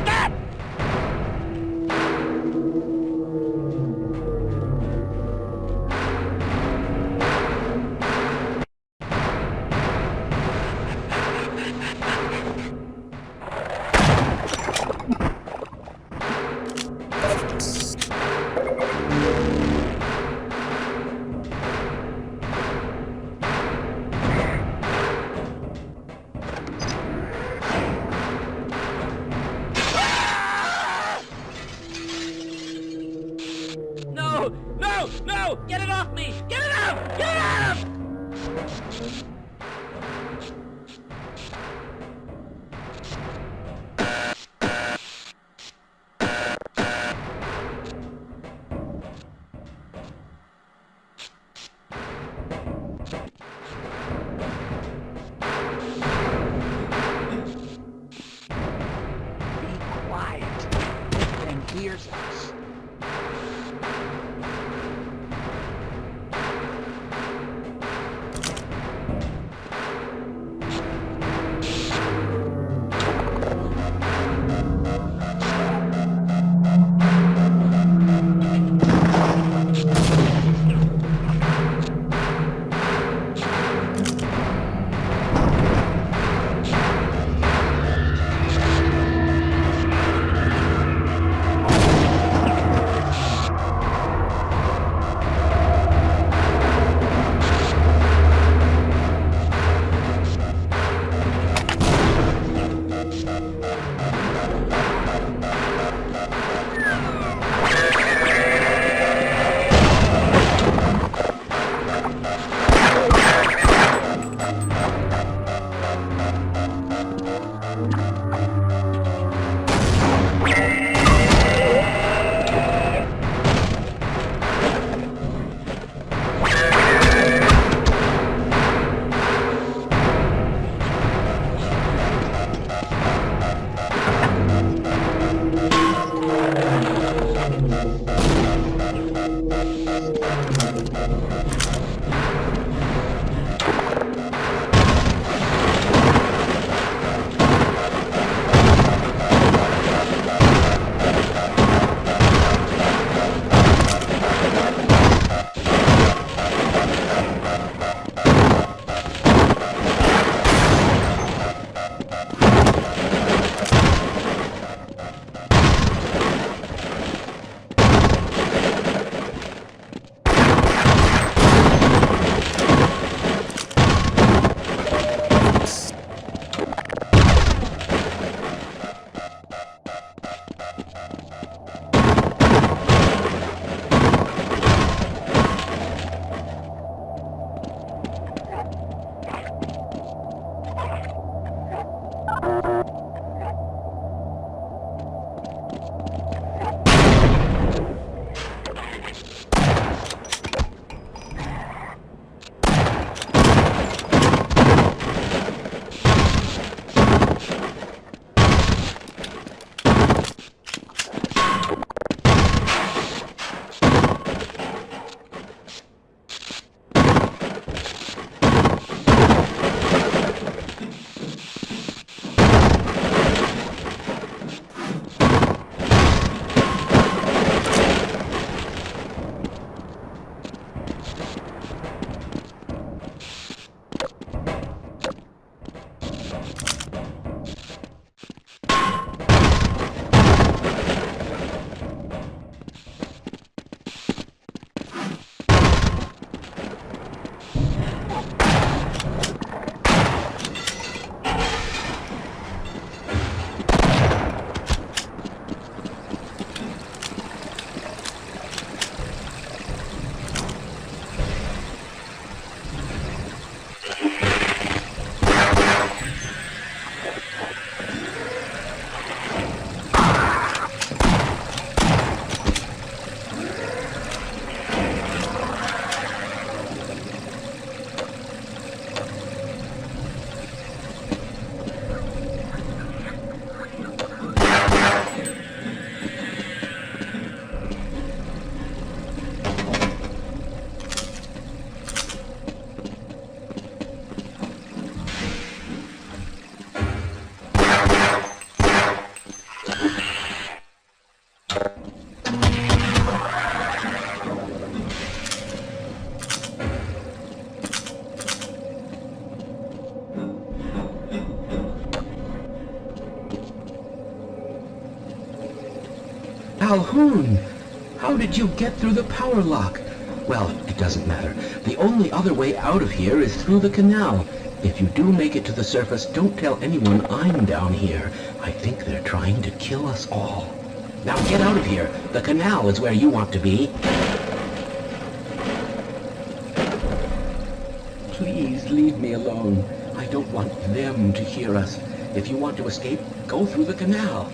Stop! No! No! No! Get it off me! Get it off! Get it off! Be quiet. And hears us. Calhoun! How did you get through the power lock? Well, it doesn't matter. The only other way out of here is through the canal. If you do make it to the surface, don't tell anyone I'm down here. I think they're trying to kill us all. Now get out of here. The canal is where you want to be. Please leave me alone. I don't want them to hear us. If you want to escape, go through the canal.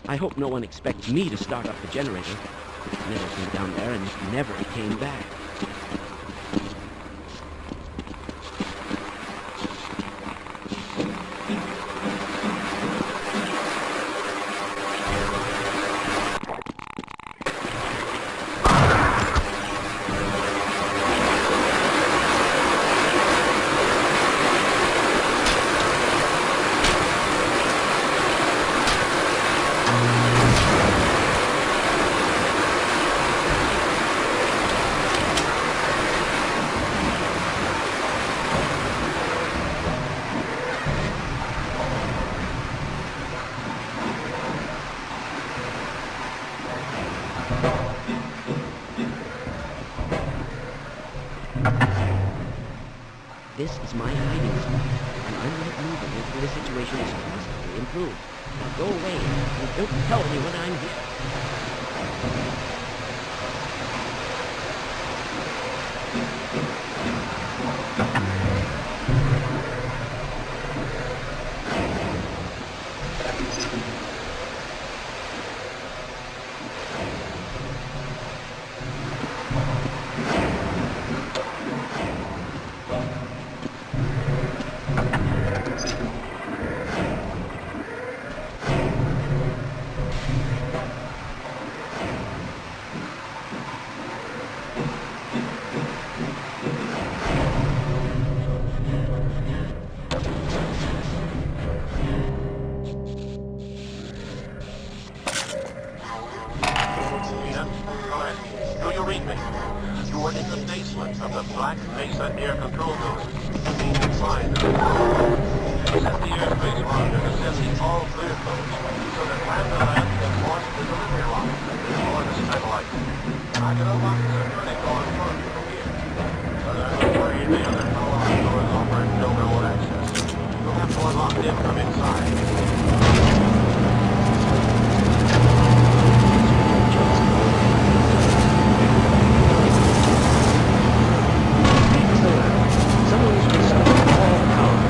I hope no one expects me to start up the generator. It never came down there and it never came back. This is my hiding spot, and I'm not moving until the situation is drastically improved. Now go away, and don't tell anyone I'm here. Do you read me? You are in the basement of the Black Mesa Air Control Building. You need to find them. Set the airspace monitor to sending all clear codes so that Lambda Land can launch the delivery rocket or the satellite. I can unlock the security door in front from here. But I'm afraid the other power doors offer no remote access. You'll have to unlock them from inside. Someone's restored all power.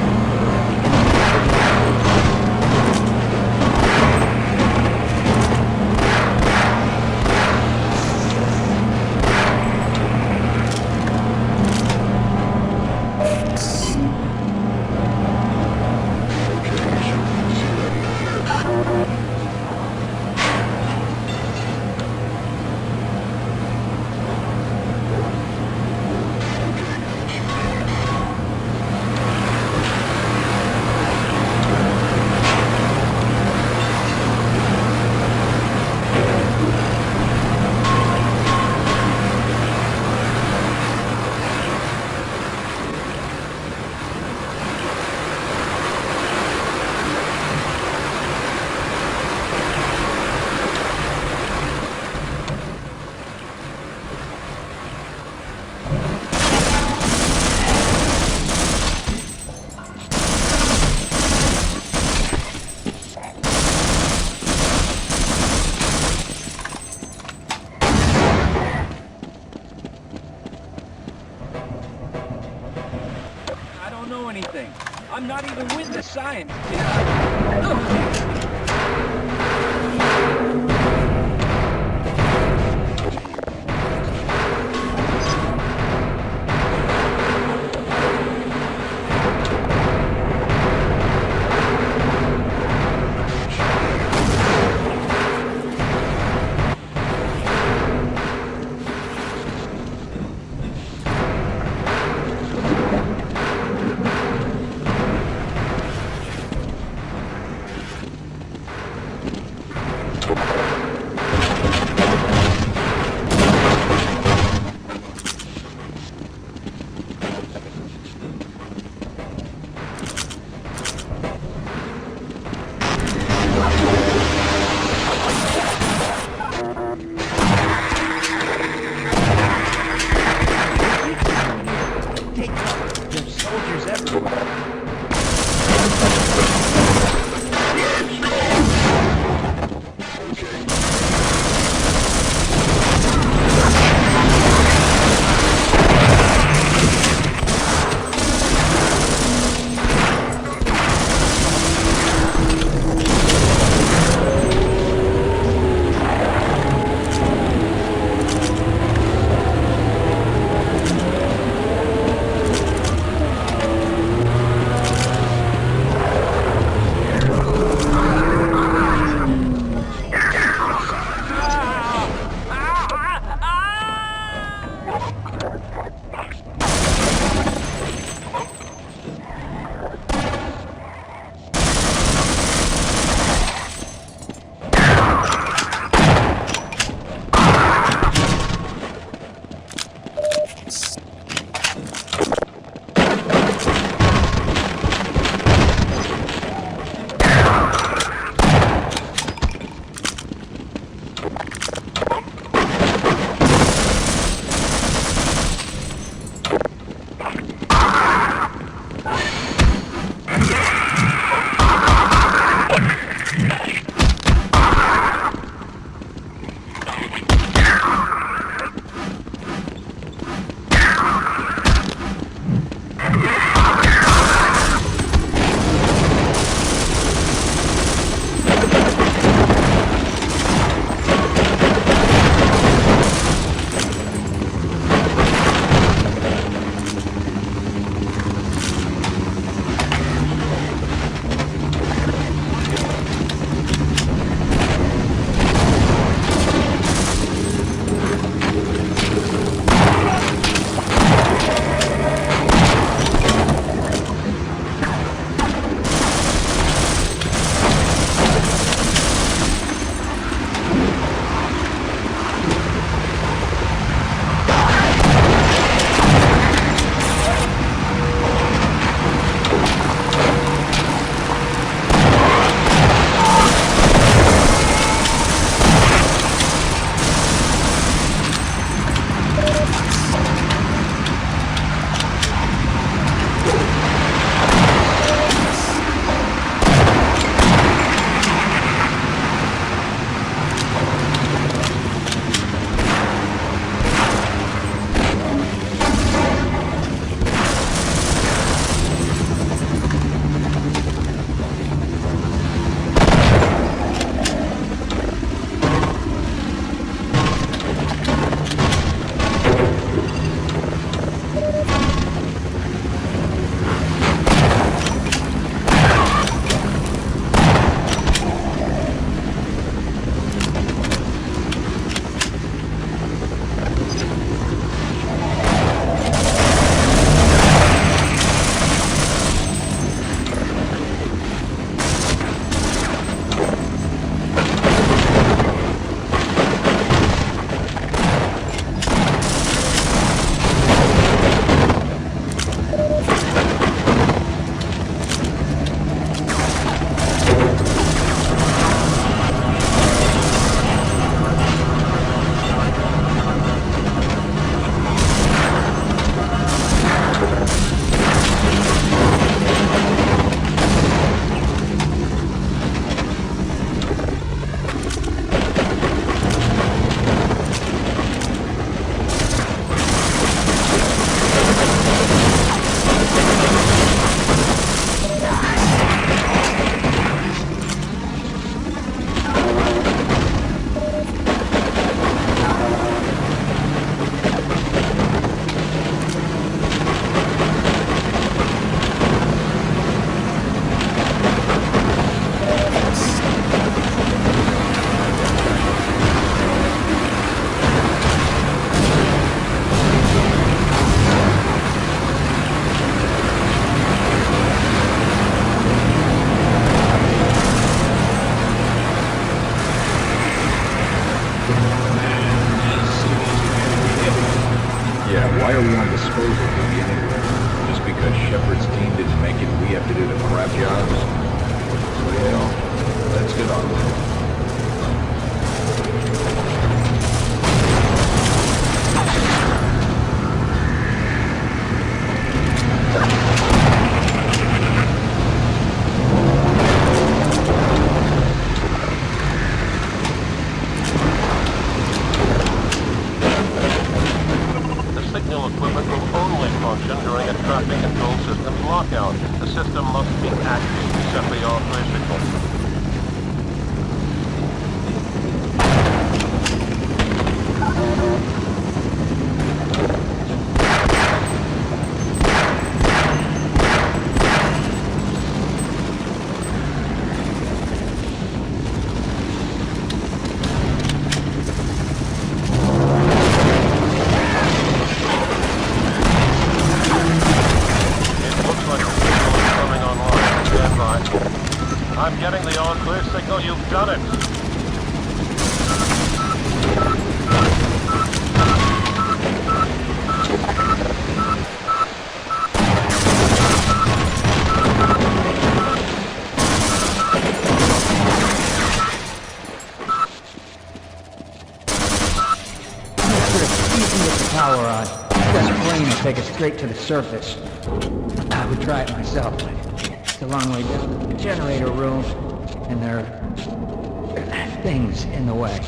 Anything. I'm not even with the science. Why are we on disposal duty anyway? Just because Shepard's team didn't make it, we have to do the crap jobs? Well, let's get on with it. I'm getting the all-clear signal. You've done it. Power on. This plane will take us straight to the surface. I would try it myself, but it's a long way down to the generator room, and there are things in the way.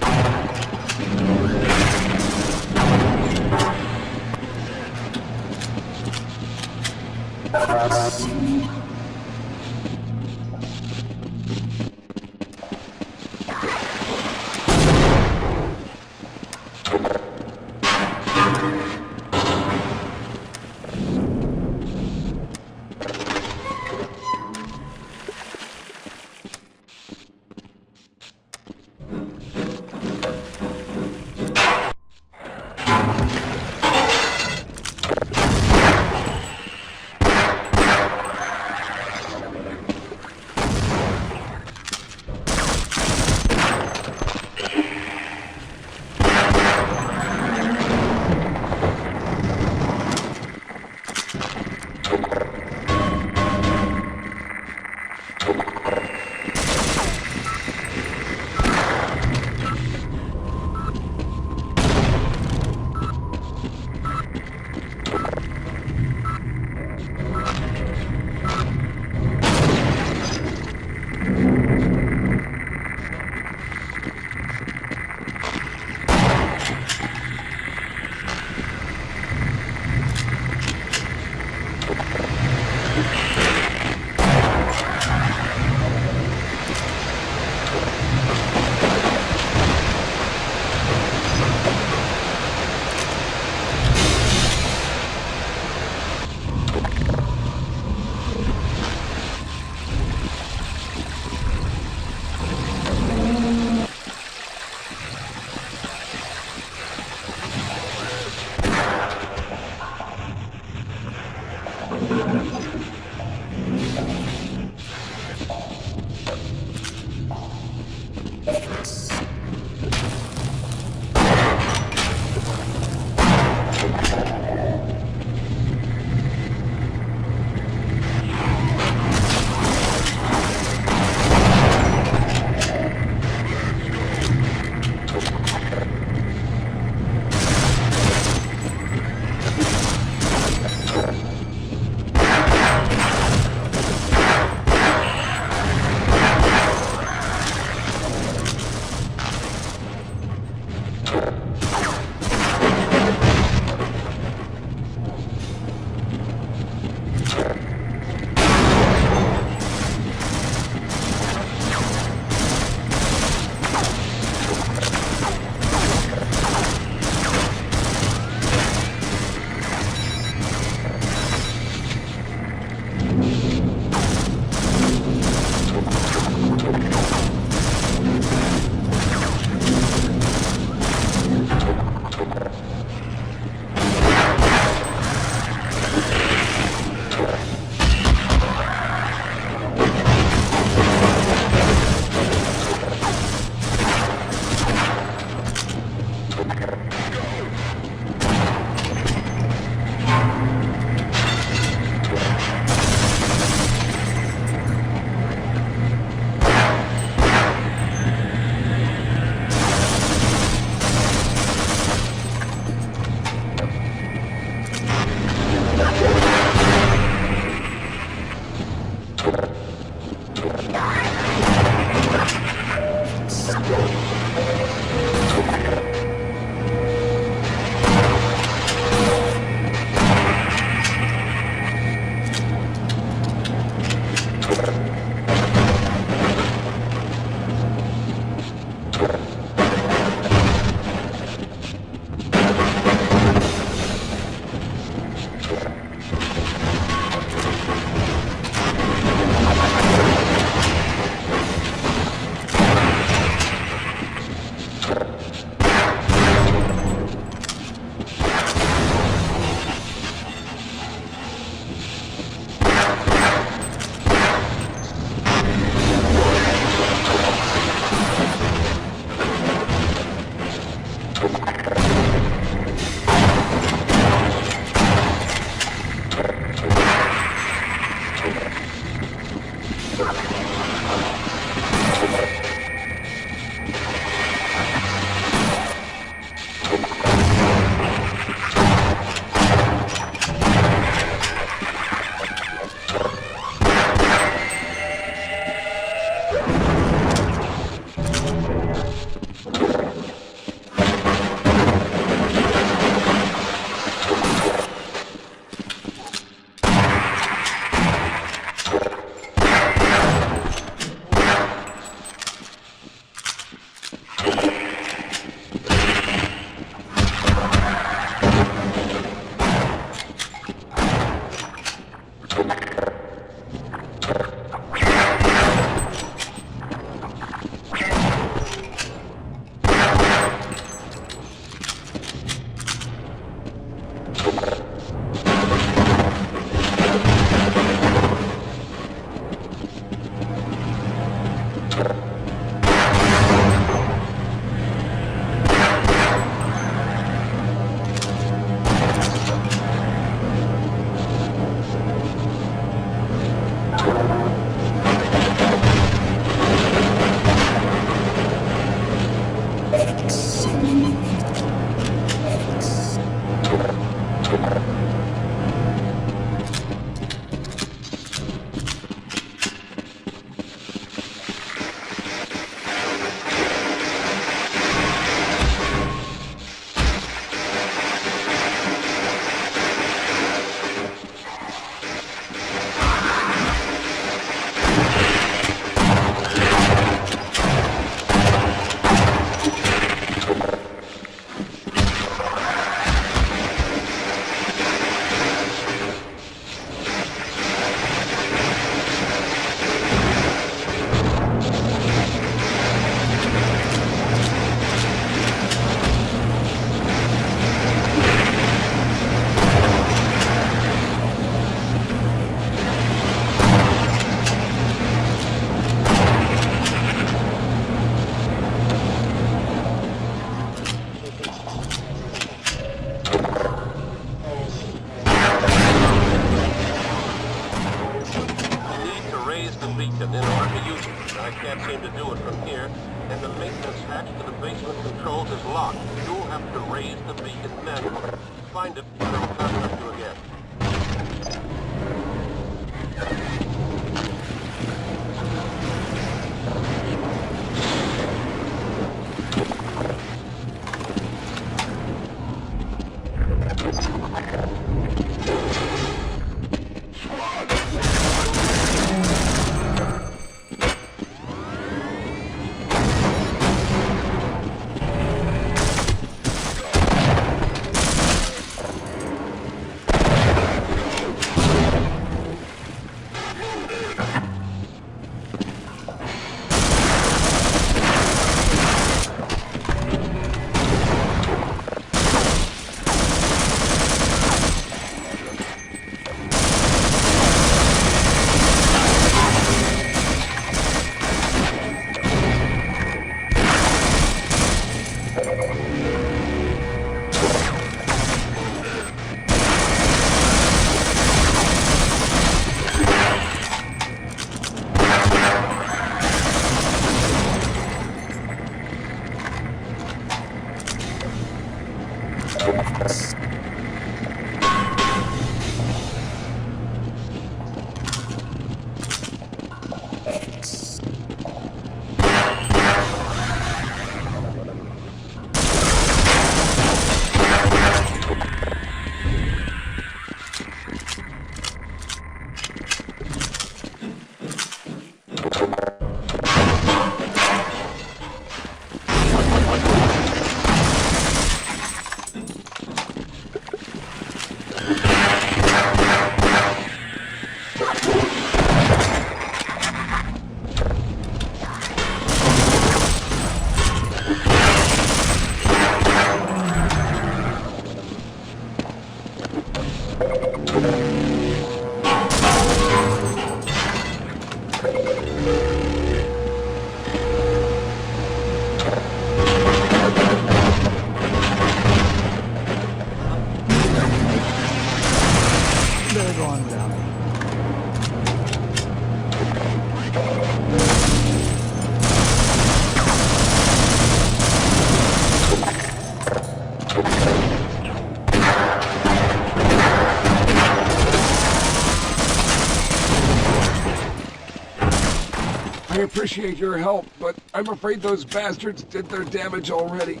I appreciate your help, but I'm afraid those bastards did their damage already.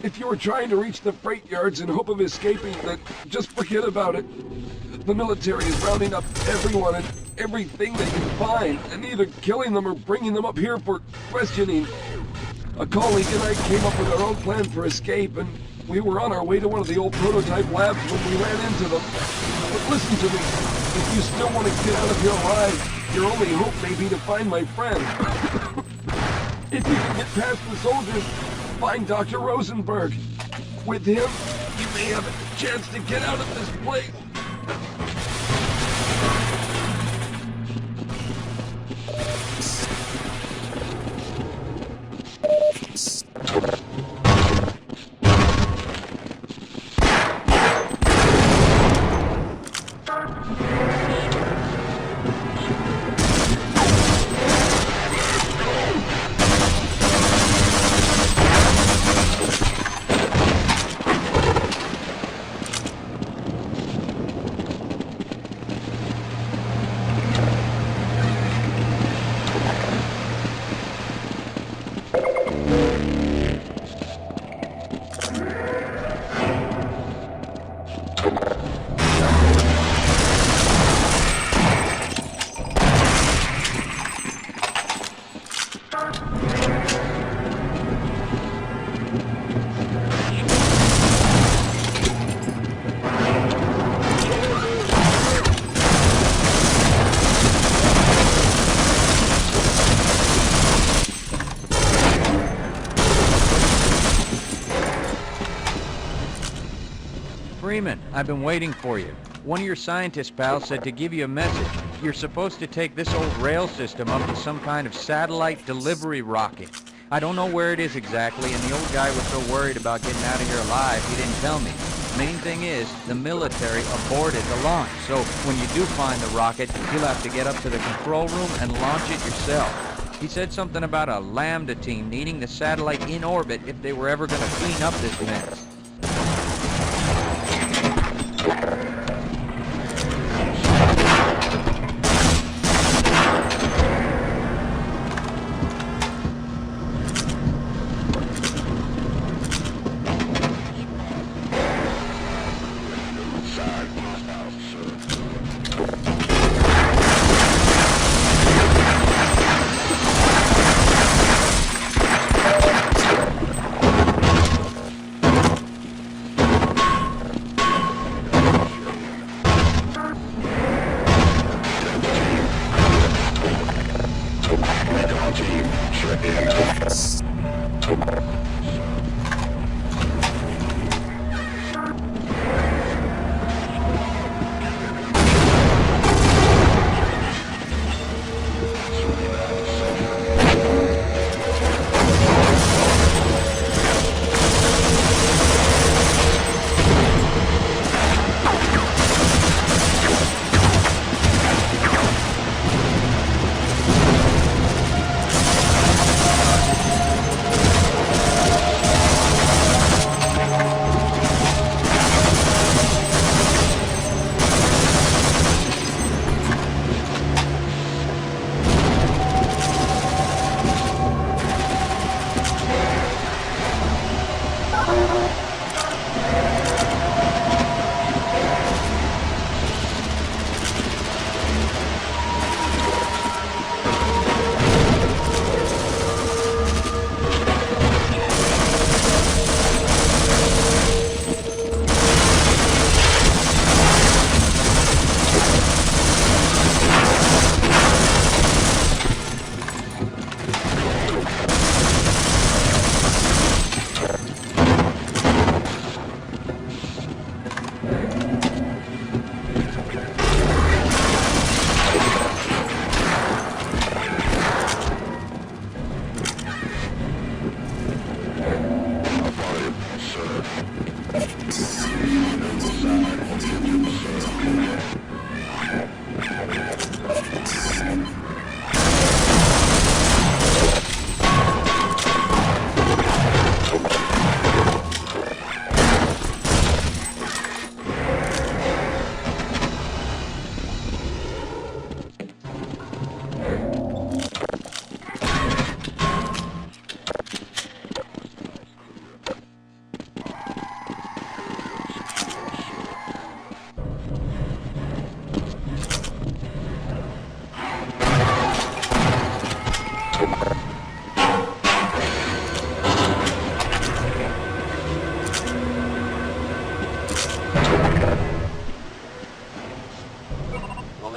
If you were trying to reach the freight yards in hope of escaping, then just forget about it. The military is rounding up everyone and everything they can find, and either killing them or bringing them up here for questioning. A colleague and I came up with our own plan for escape, and We were on our way to one of the old prototype labs when we ran into them. But listen to me. If you still want to get out of here alive, your only hope may be to find my friend. If you can get past the soldiers, find Dr. Rosenberg. With him, you may have a chance to get out of this place. Freeman, I've been waiting for you. One of your scientist pals said to give you a message. You're supposed to take this old rail system up to some kind of satellite delivery rocket. I don't know where it is exactly, and the old guy was so worried about getting out of here alive, he didn't tell me. Main thing is, the military aborted the launch, so when you do find the rocket, you'll have to get up to the control room and launch it yourself. He said something about a Lambda team needing the satellite in orbit if they were ever going to clean up this mess.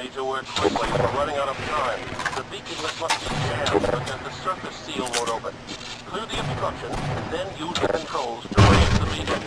need to work quickly. We're running out of time. The beacon must be jammed because the surface seal won't open. Clear the obstruction, and then use the controls to raise the beacon.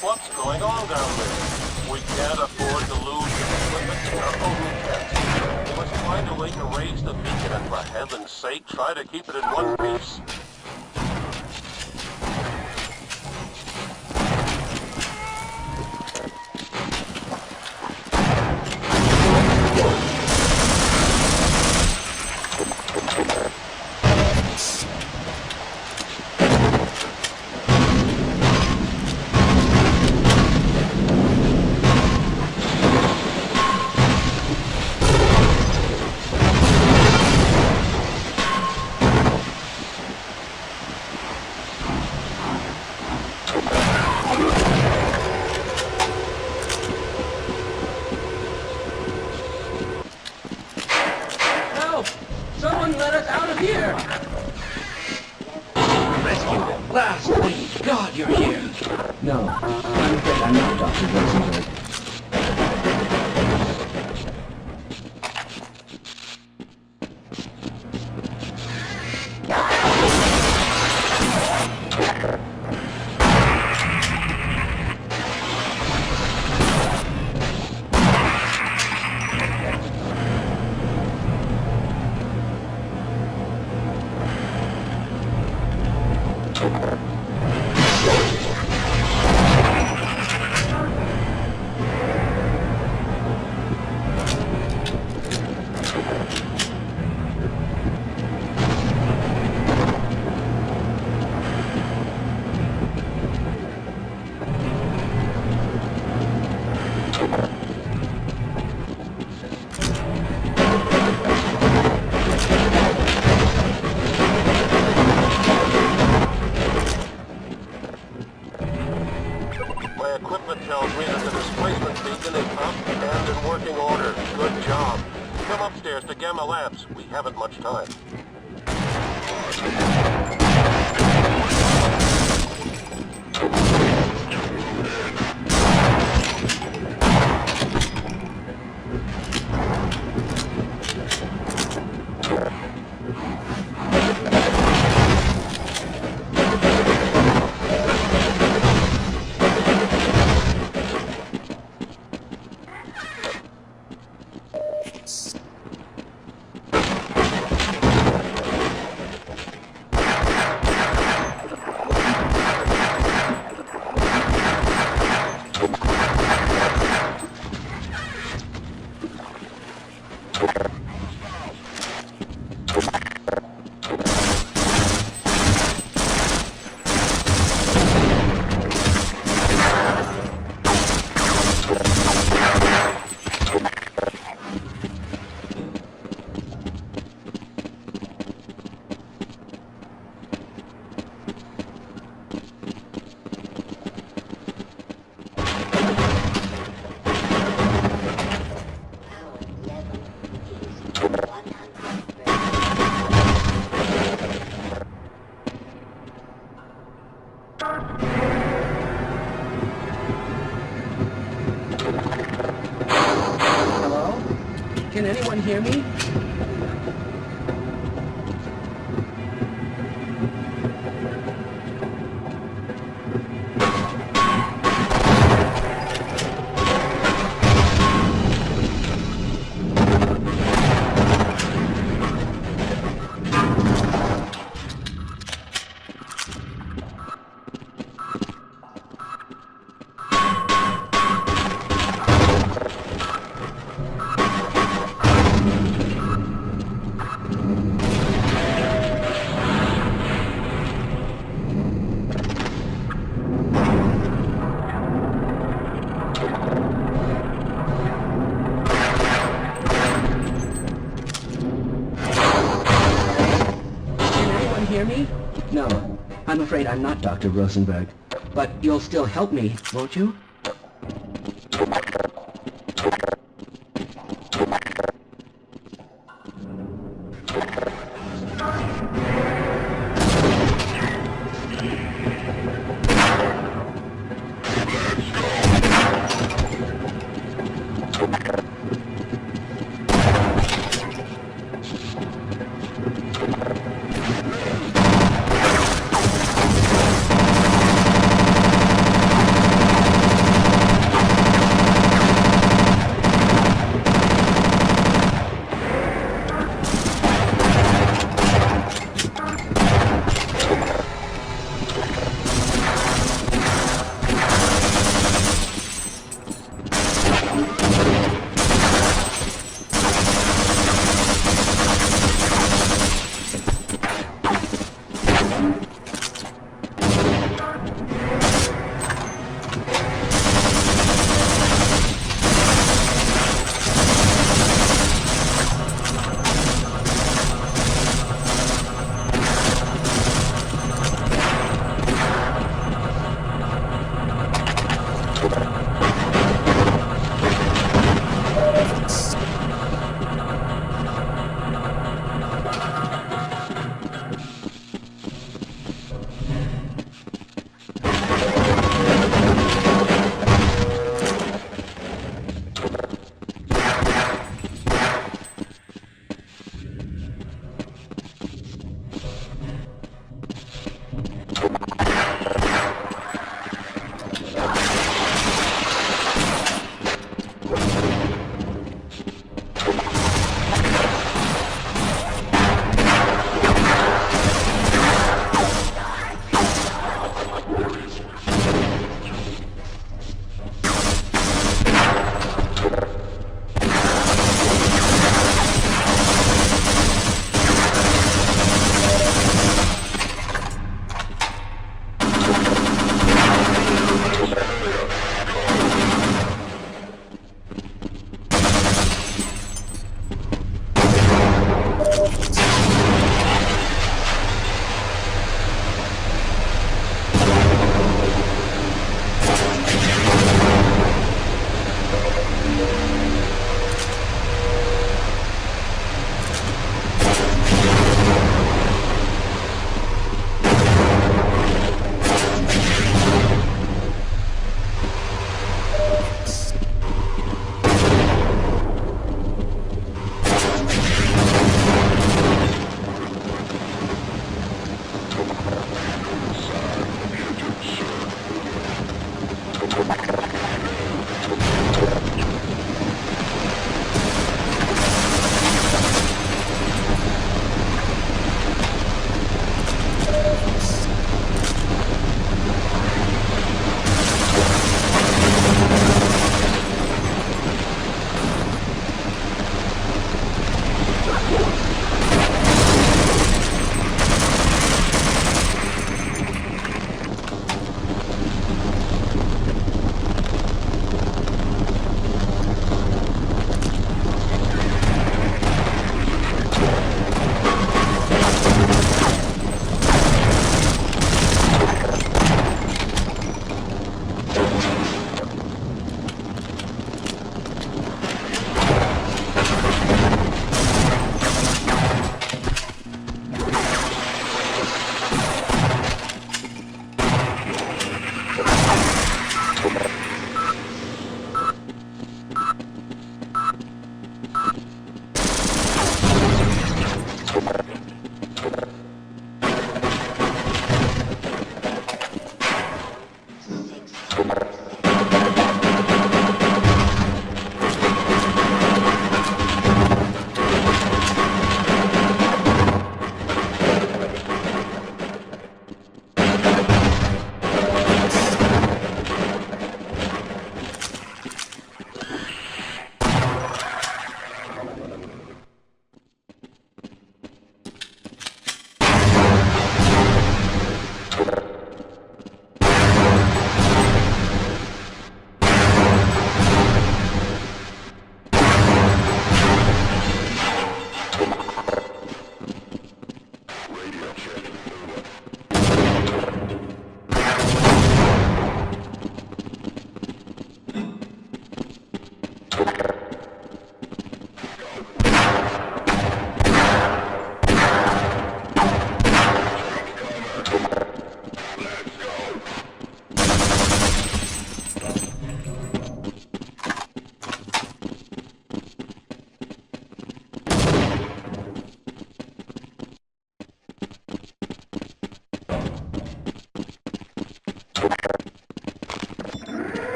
What's going on down there? We can't afford to lose the equipment in our own tent. We must find a way to raise the beacon, and for heaven's sake, try to keep it in one piece. Someone let us out of here! Rescue them. Last, please. God, you're here. No, I'm afraid I'm not Dr. Rosenberg. My equipment tells me that the displacement beacon is up and in working order. Good job. Come upstairs to Gamma Labs. We haven't much time. Hello? Can anyone hear me? I'm afraid I'm not Dr. Rosenberg. But you'll still help me, won't you?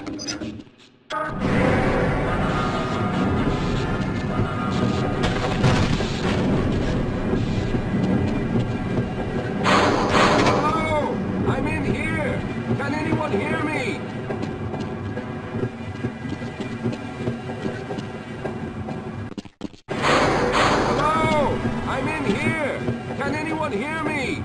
Hello! I'm in here! Can anyone hear me? Hello! I'm in here! Can anyone hear me?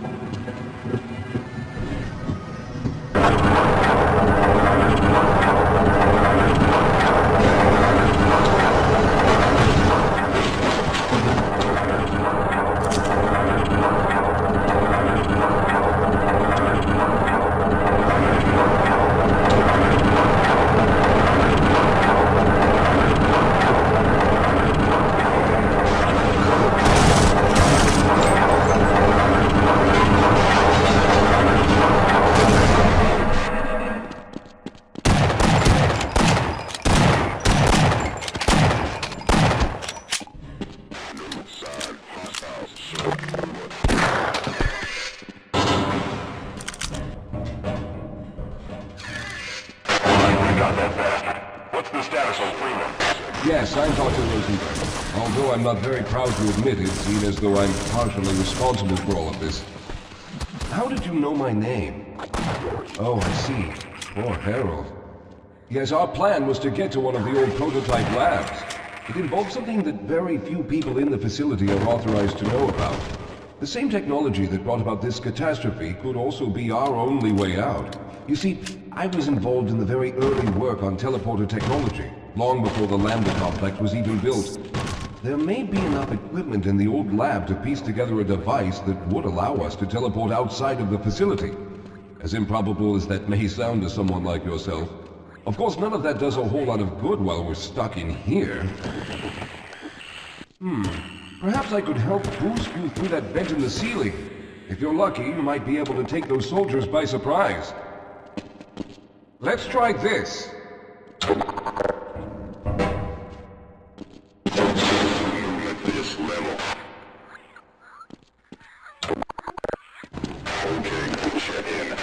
Yes, I'm Dr. Rosenberg. Although I'm not very proud to admit it, seeing as though I'm partially responsible for all of this. How did you know my name? Oh, I see. Poor Harold. Yes, our plan was to get to one of the old prototype labs. It involved something that very few people in the facility are authorized to know about. The same technology that brought about this catastrophe could also be our only way out. You see, I was involved in the very early work on teleporter technology, long before the Lambda complex was even built. There may be enough equipment in the old lab to piece together a device that would allow us to teleport outside of the facility. As improbable as that may sound to someone like yourself. Of course, none of that does a whole lot of good while we're stuck in here. Perhaps I could help boost you through that vent in the ceiling. If you're lucky, you might be able to take those soldiers by surprise. Let's try this. This level. Okay, check in.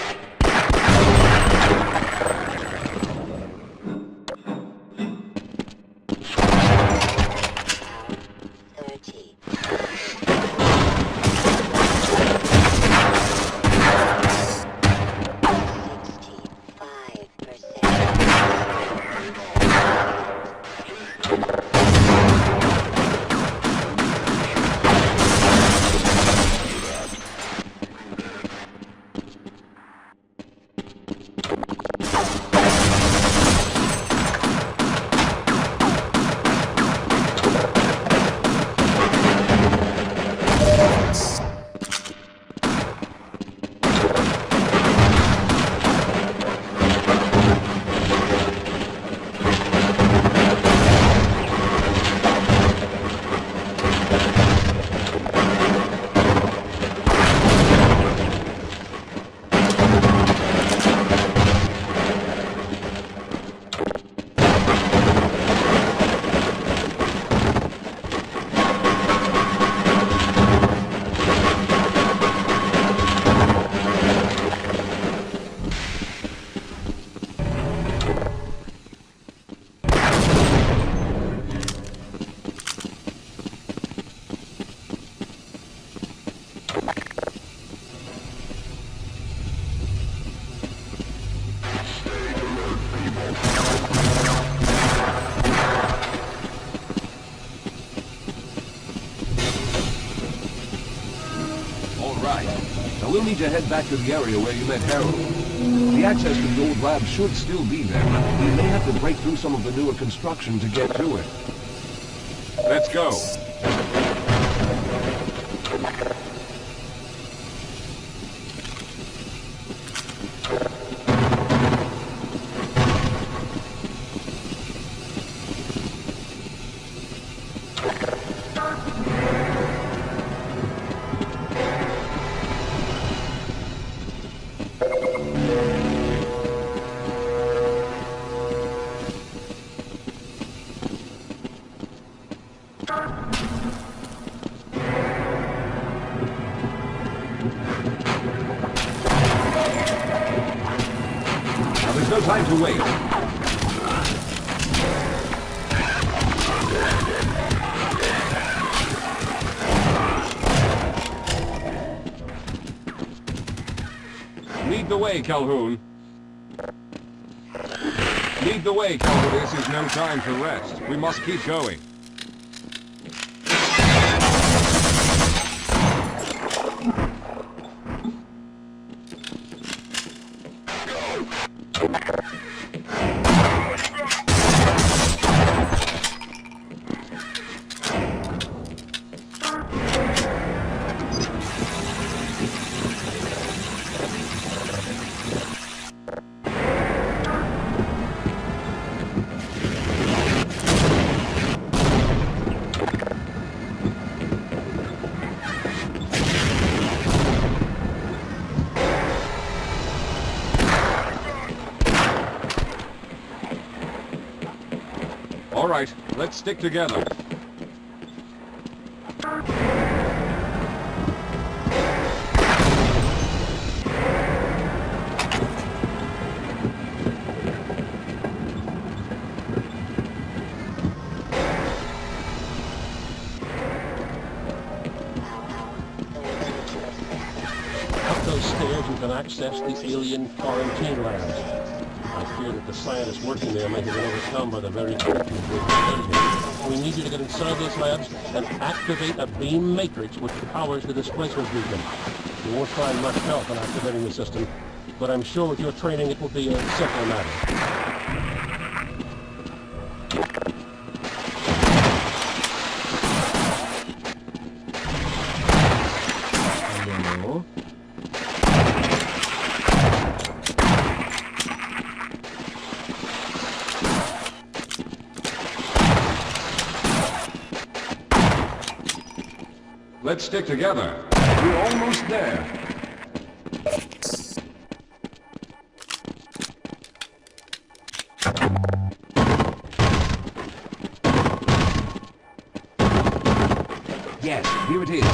We'll need to head back to the area where you met Harold. The access to the old lab should still be there. We may have to break through some of the newer construction to get to it. Let's go. Now, there's no time to wait. Lead the way, Calhoun. Lead the way, Calhoun. This is no time for rest. We must keep going. All right, let's stick together. Up those stairs you can access the alien quarantine labs. I fear that the scientists working there may have been overcome by the very creatures we've created. We need you to get inside those labs and activate a beam matrix which powers the displacement beacon. You won't find much help in activating the system, but I'm sure with your training it will be a simple matter. Let's stick together. We're almost there. Yes, here it is.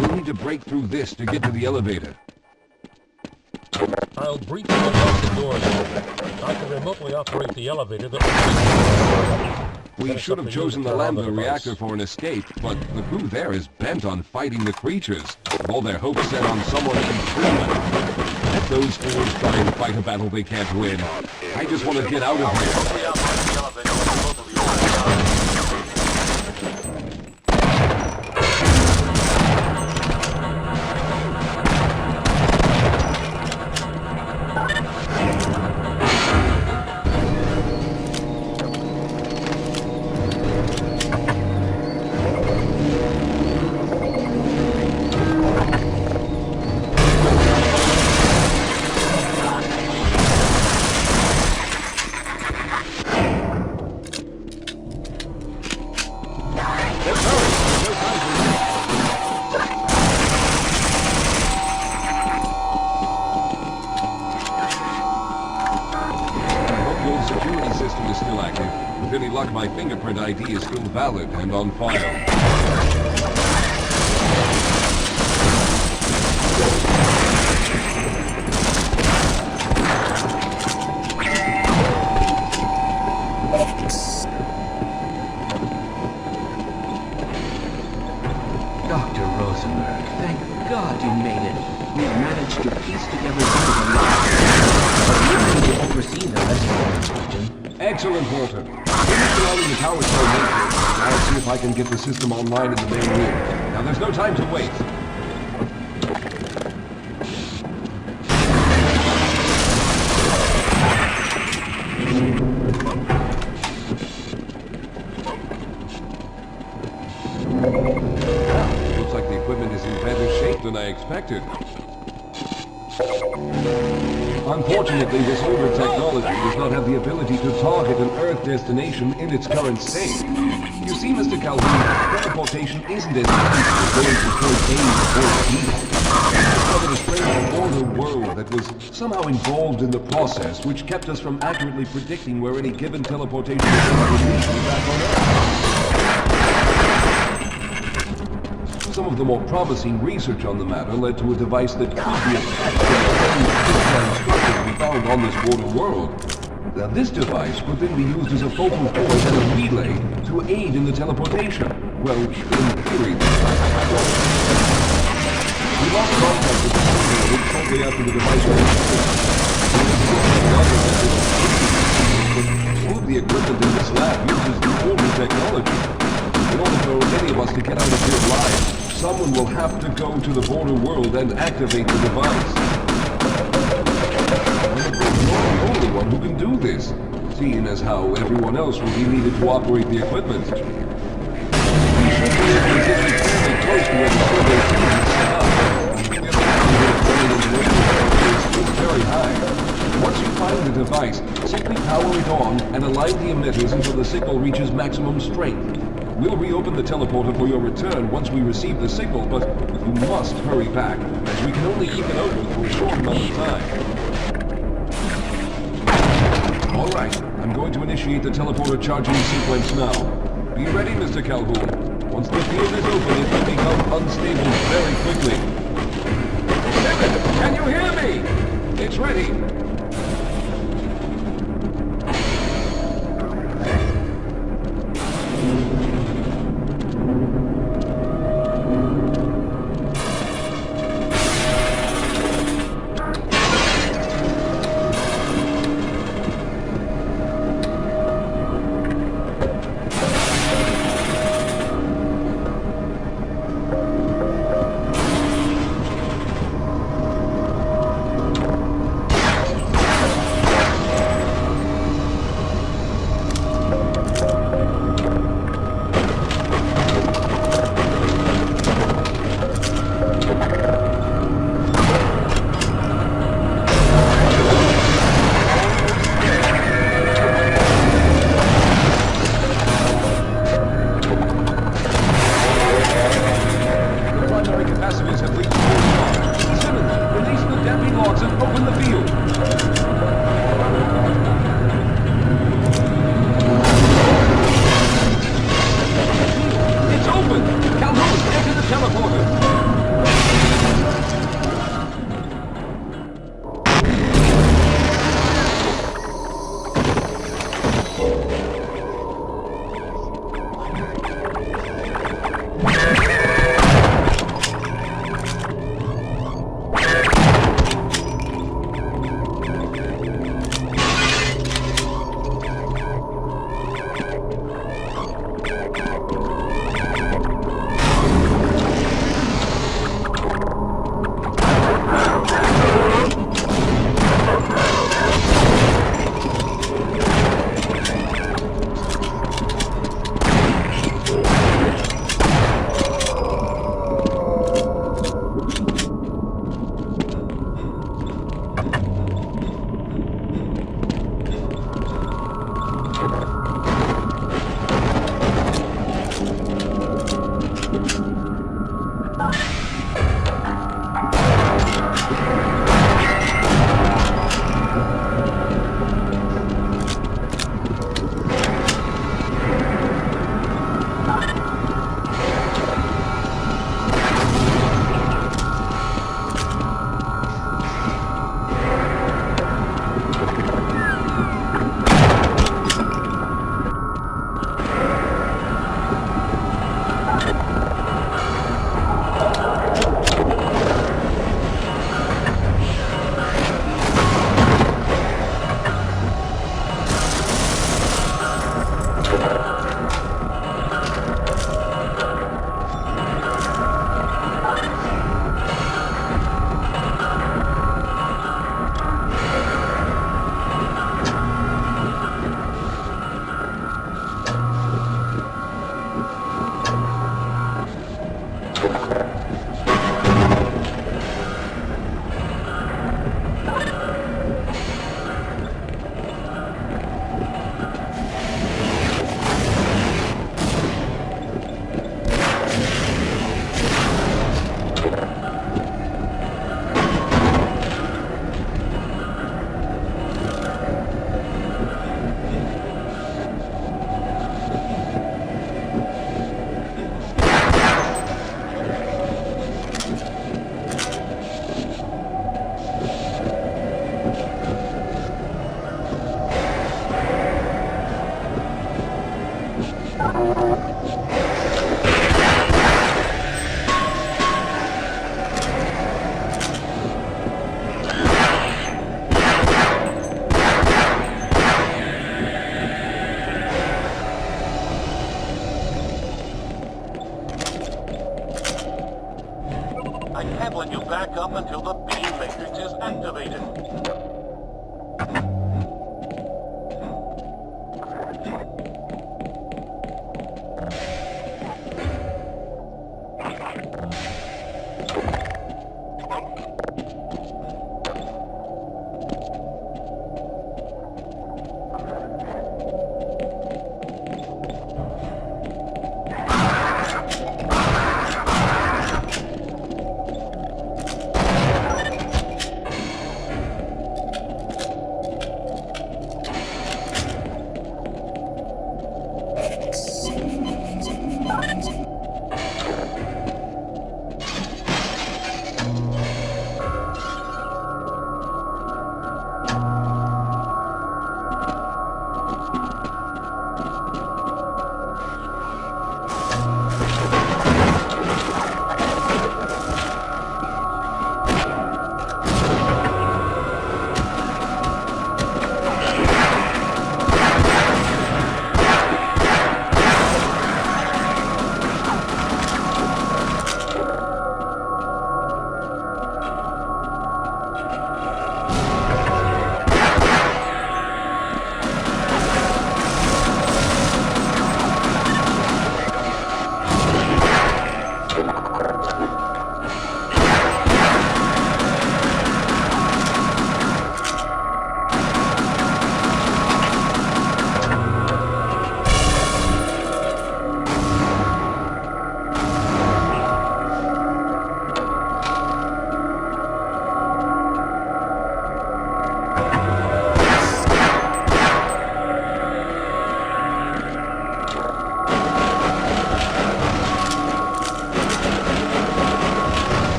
We'll need to break through this to get to the elevator. I'll briefly unlock the doors. I can remotely operate the elevator that We should have chosen the lambda reactor for an escape, but the crew there is bent on fighting the creatures, with all their hopes set on someone named Freeman. Let those fools try and fight a battle they can't win. I just want to get out of here. With any luck, my fingerprint ID is still valid and on file. Dr. Rosenberg, thank God you made it. We've managed to piece together the lives. But you need to oversee the rest of the construction. Excellent, Walter. Finish surrounding the tower cell matrix. I'll see if I can get the system online in the main room. Now, there's no time to wait. Well, looks like the equipment is in better shape than I expected. Unfortunately, this older technology does not have the ability to target an Earth destination in its current state. You see, Mr. Calhoun, teleportation isn't as easy as going to point A to point B. I discovered a strange border world that was somehow involved in the process, which kept us from accurately predicting where any given teleportation would lead me back on Earth. Some of the more promising research on the matter led to a device that could be attached to the structures we found on this border world. Now, this device would then be used as a focal point and a relay to aid in the teleportation. Well, in theory. We lost contact with the Synchronized shortly after the device was all of the equipment in this lab uses the older technology. In order for any of us to get out of here alive, someone will have to go to the border world and activate the device. You're the only one who can do this, seeing as how everyone else will be needed to operate the equipment. We should be able to get you fairly close to where the survey team is set up. It's very high. Once you find the device, simply power it on and align the emitters until the signal reaches maximum strength. We'll reopen the teleporter for your return once we receive the signal, but you must hurry back, as we can only keep it open for a short amount of time. All right, I'm going to initiate the teleporter charging sequence now. Be ready, Mr. Calhoun. Once the field is open, it will become unstable very quickly. David, can you hear me? It's ready. I can't let you back up until the beam matrix is activated.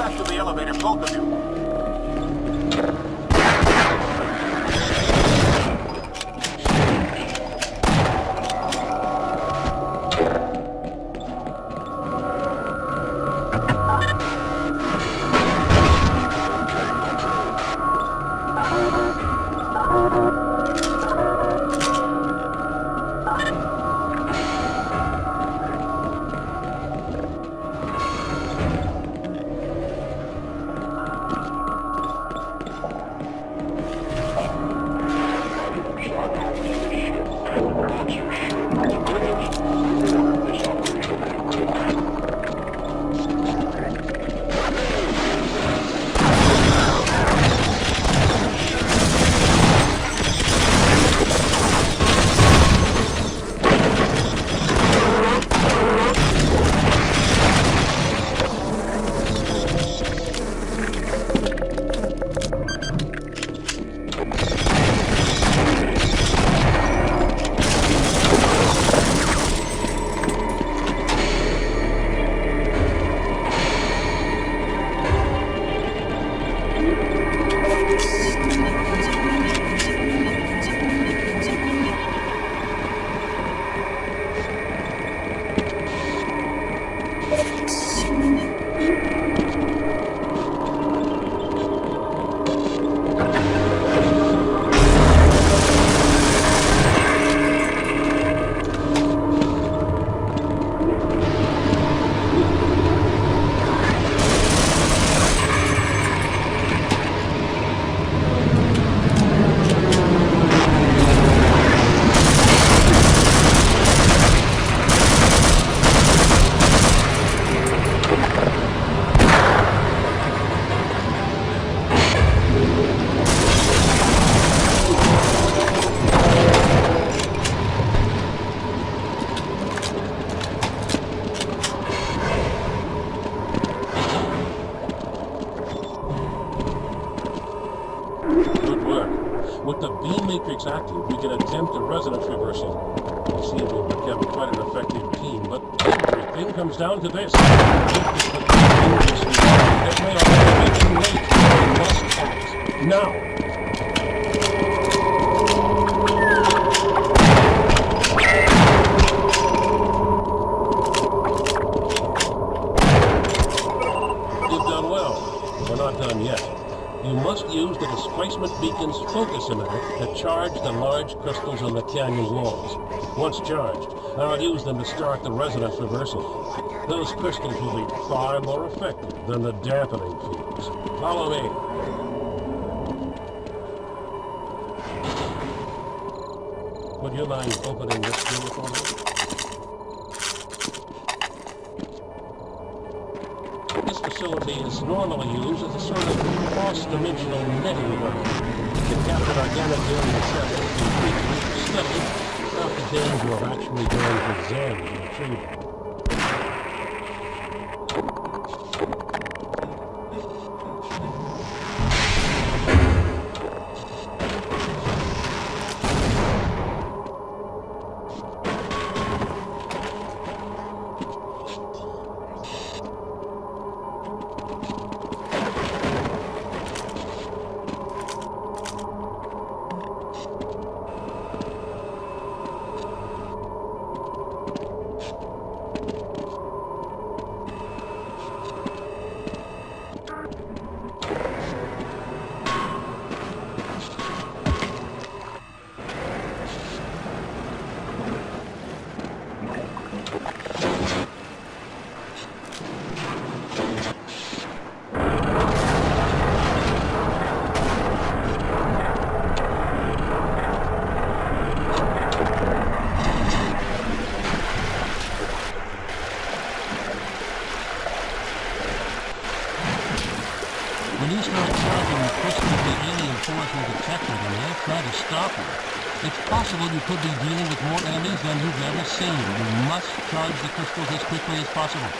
back to the elevator, both of you. With the beam matrix active, we can attempt a resonance reversal. We seem to have become quite an effective team, but everything comes down to this. If this it may already be too late. We must act now. You've done well. We're not done yet. You must use the displacement beacon's focus emitter to charge the large crystals on the canyon walls. Once charged, I'll use them to start the resonance reversal. Those crystals will be far more effective than the dampening fuse. Follow me. Would you mind opening this door for me? This facility is normally used as a sort of cross-dimensional netting ground. It captured organic alien samples and creatures for study without the danger of actually going to examine and retrieve them. When you start charging the crystals, the alien force will detect it and they'll try to stop you. It's possible you could be dealing with more enemies than you've ever seen. You must charge the crystals as quickly as possible.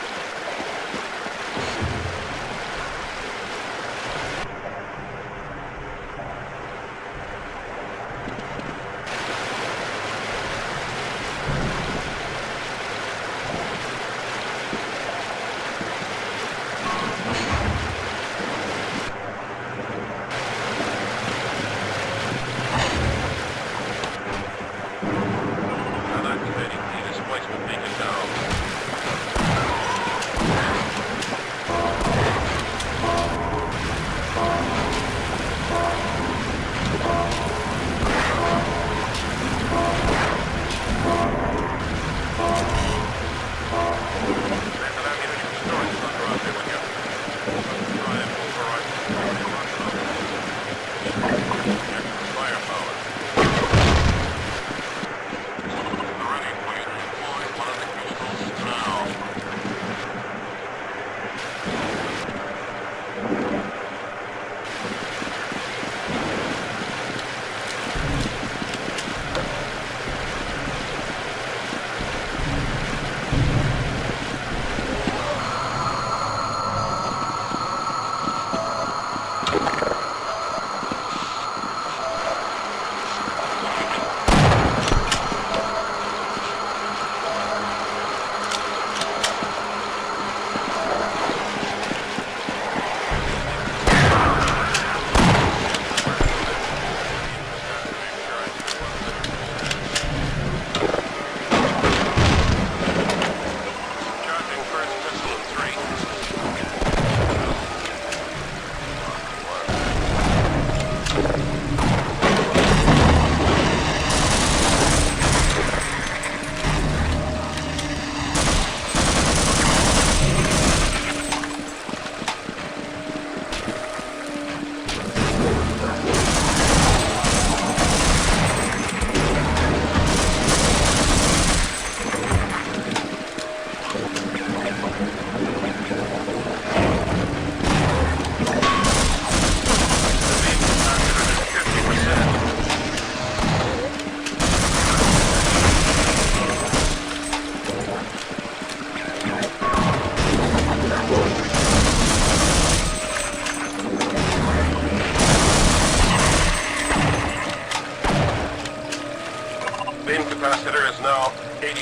The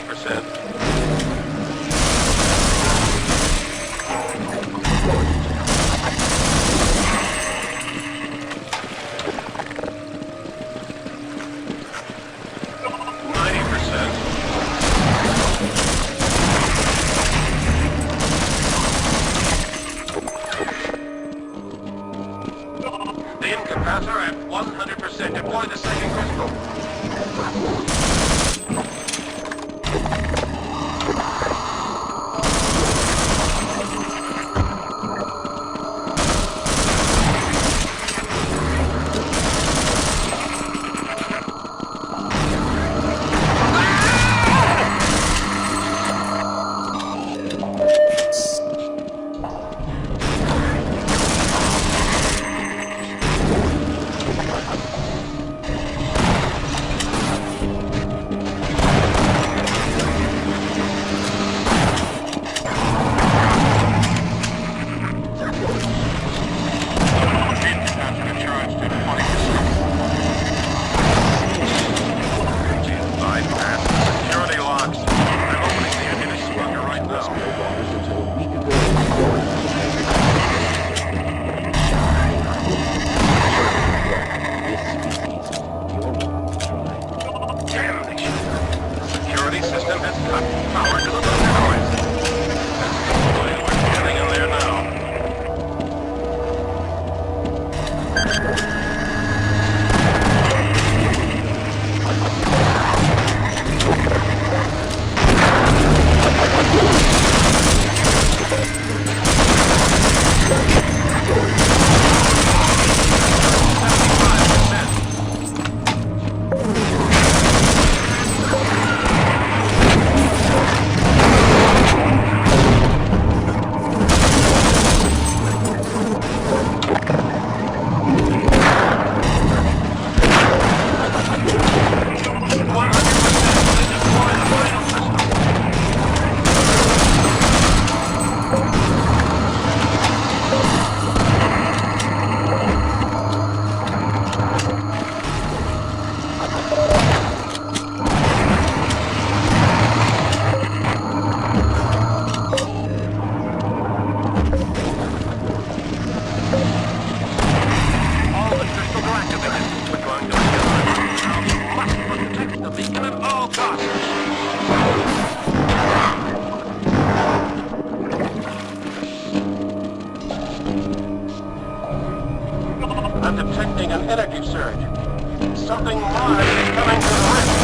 incapacitor at 100%. Deploy the second crystal. I'm detecting an energy surge. Something large is coming to the rift.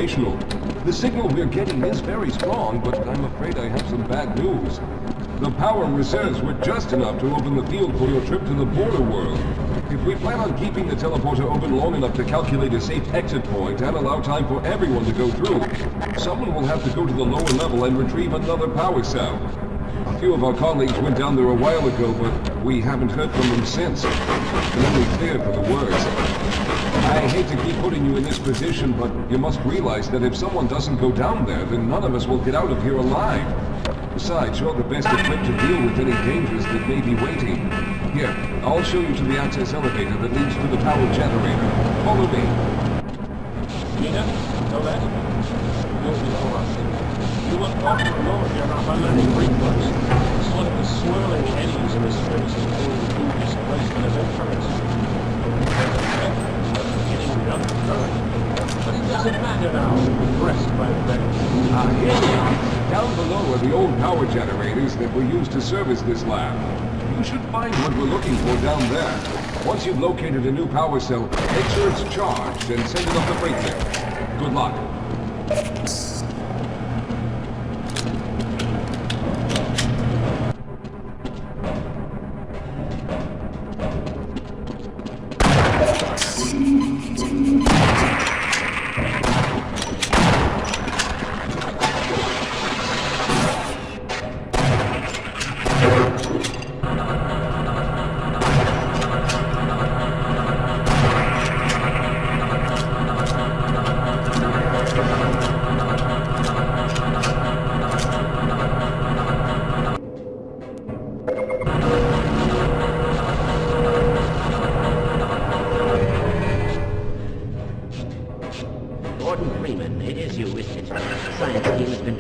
operational. The signal we're getting is very strong, but I'm afraid I have some bad news. The power reserves were just enough to open the field for your trip to the border world. If we plan on keeping the teleporter open long enough to calculate a safe exit point and allow time for everyone to go through, someone will have to go to the lower level and retrieve another power cell. A few of our colleagues went down there a while ago, but we haven't heard from them since. Can only fear for the worst. I hate to keep putting you in this position, but you must realize that if someone doesn't go down there, then none of us will get out of here alive. Besides, you're the best equipped to deal with any dangers that may be waiting. Here, I'll show you to the access elevator that leads to the power generator. Follow me. Nina, know that? You'll be all right. You look off for a moment here, not by letting reflux. It's one of the swirling eddies in the space is going to do displacement of currents. Getting up the current. But it doesn't matter now. We're pressed by the better. Here we are. Down below are the old power generators that were used to service this lab. You should find what we're looking for down there. Once you've located a new power cell, make sure it's charged and send it up the freight there. Good luck.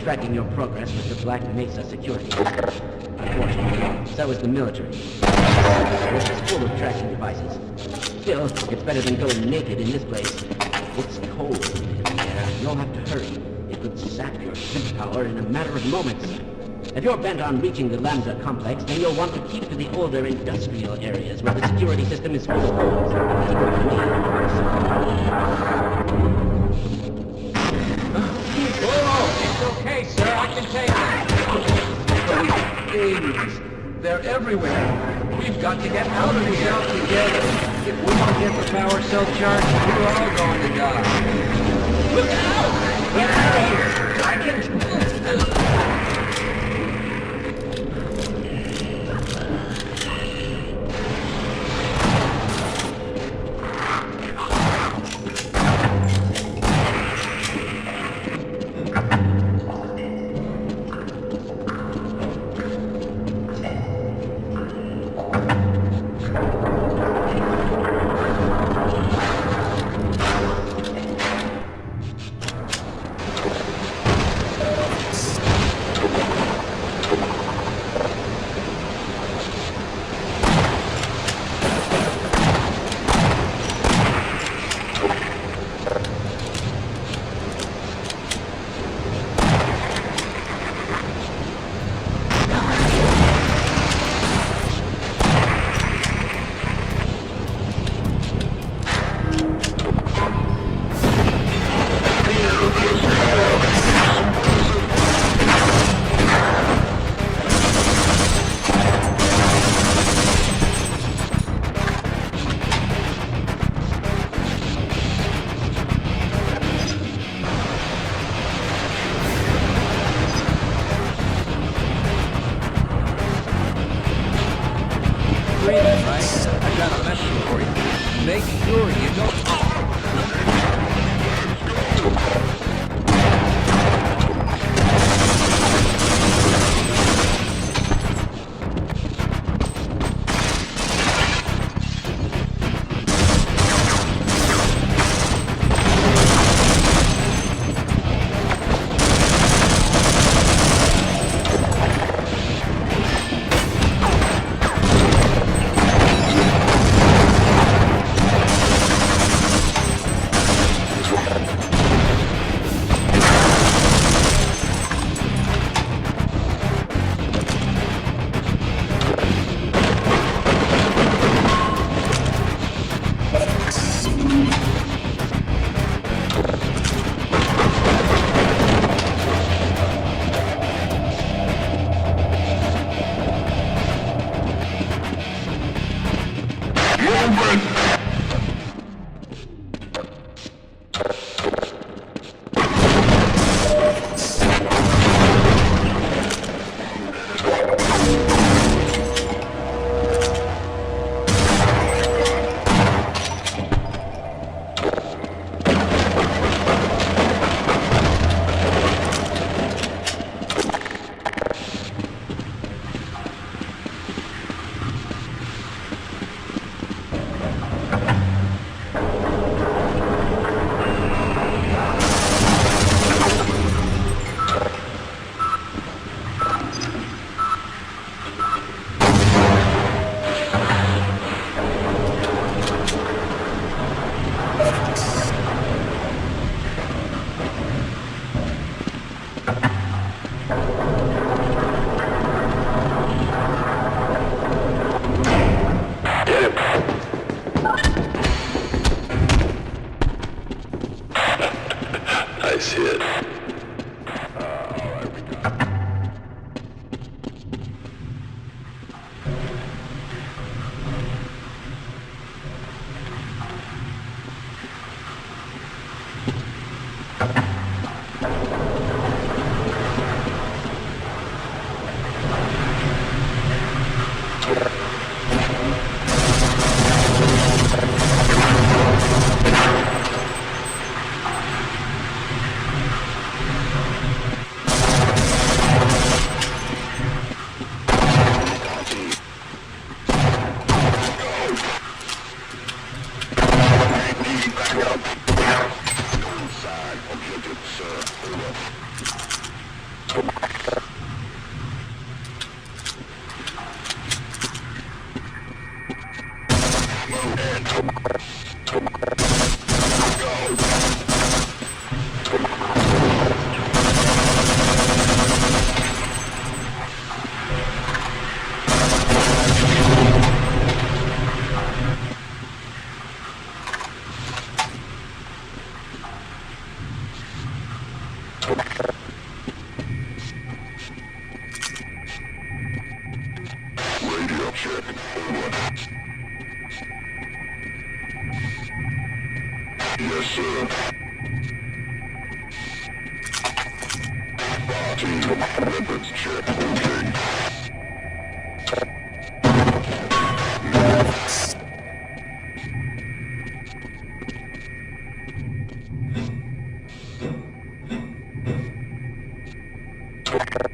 Tracking your progress with the Black Mesa security. Unfortunately, so is the military. It's full of tracking devices. Still, it's better than going naked in this place. It's cold in here. You'll have to hurry. It could sap your suit power in a matter of moments. If you're bent on reaching the Lambda complex, then you'll want to keep to the older industrial areas where the security system is full of holes. Okay, sir, I can take These things, they're everywhere. We've got to get out of here together. If we don't get the power cell charged, we're all going to die. Look out! Get out of here! I can... check. Yes, sir. Team, weapons check. Okay.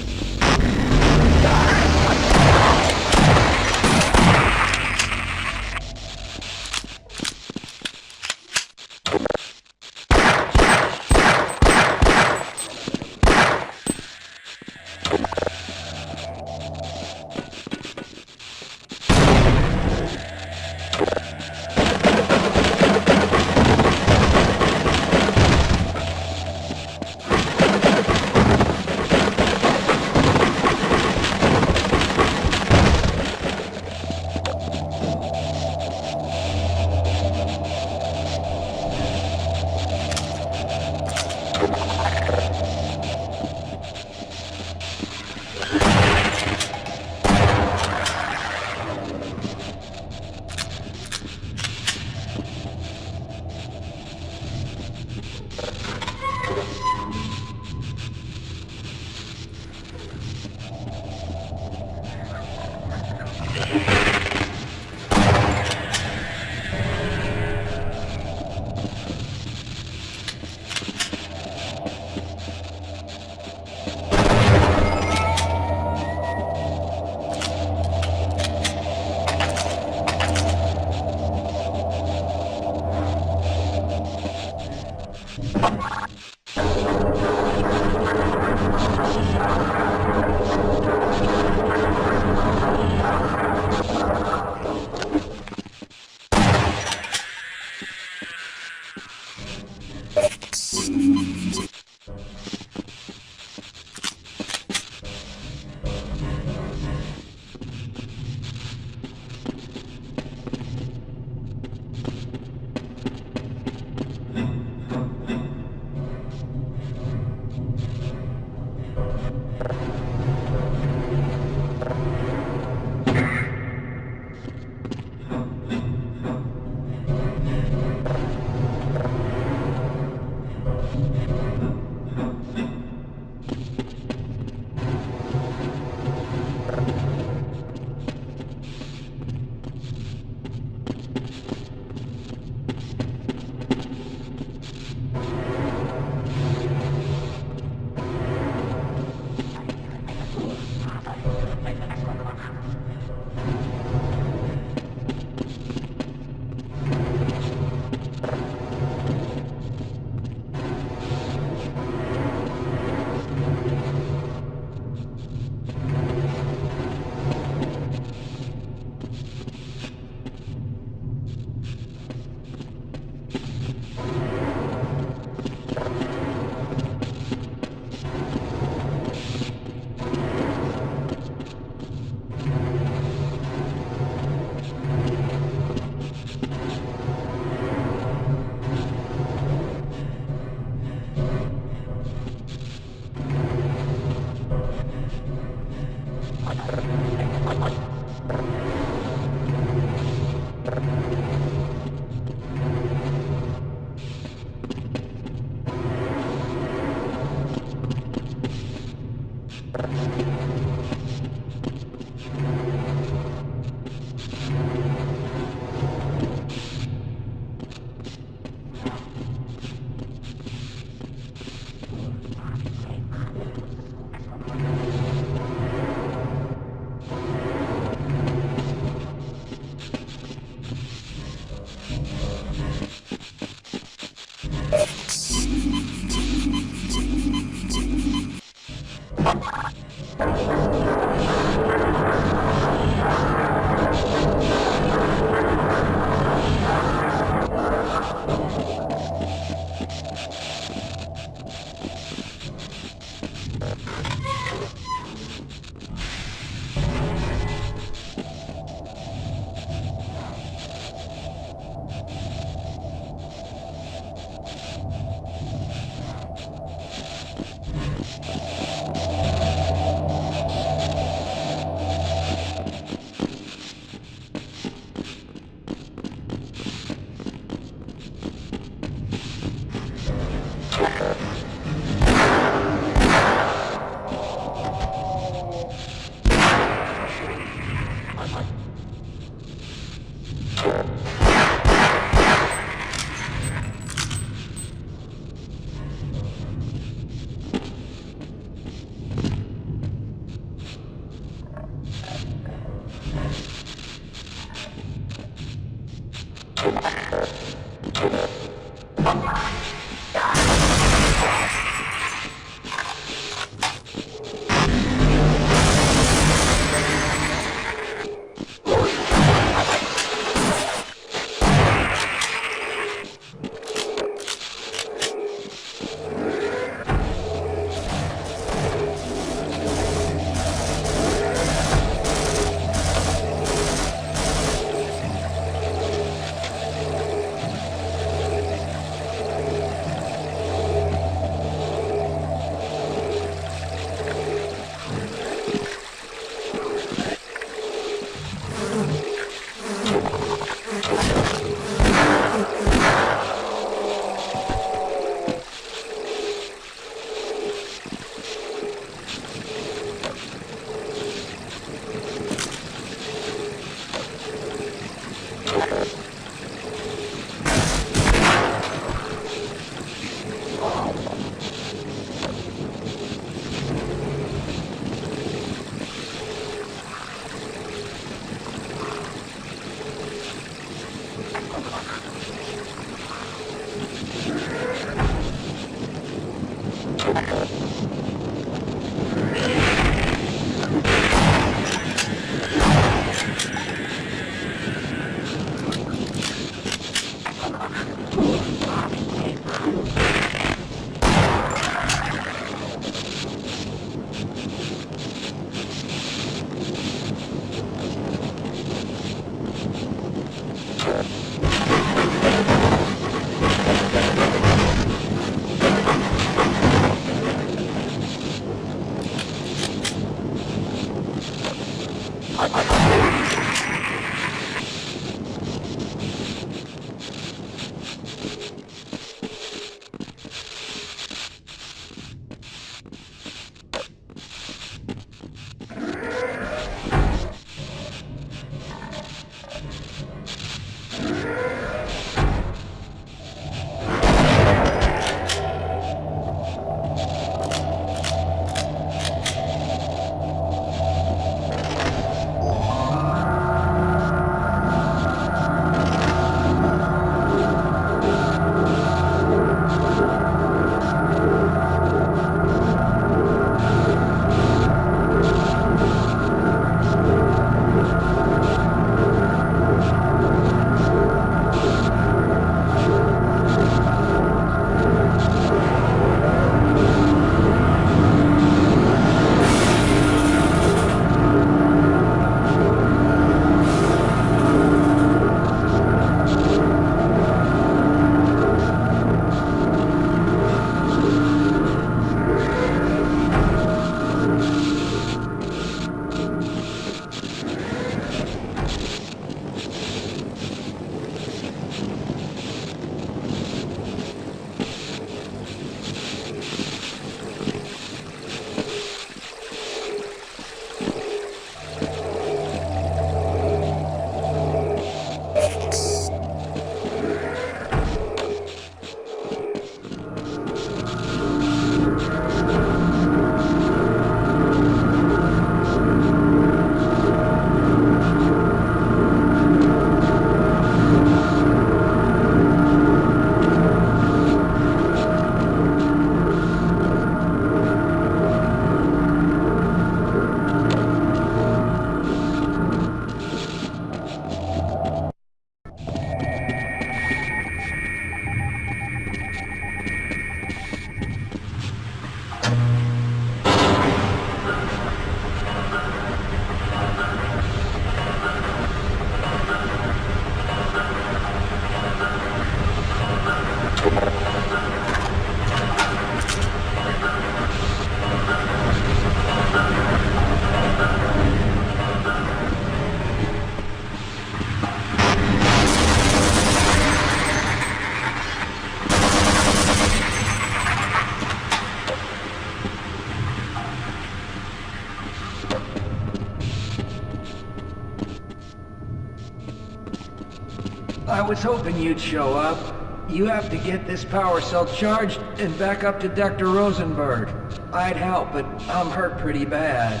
I was hoping you'd show up. You have to get this power cell charged and back up to Dr. Rosenberg. I'd help, but I'm hurt pretty bad.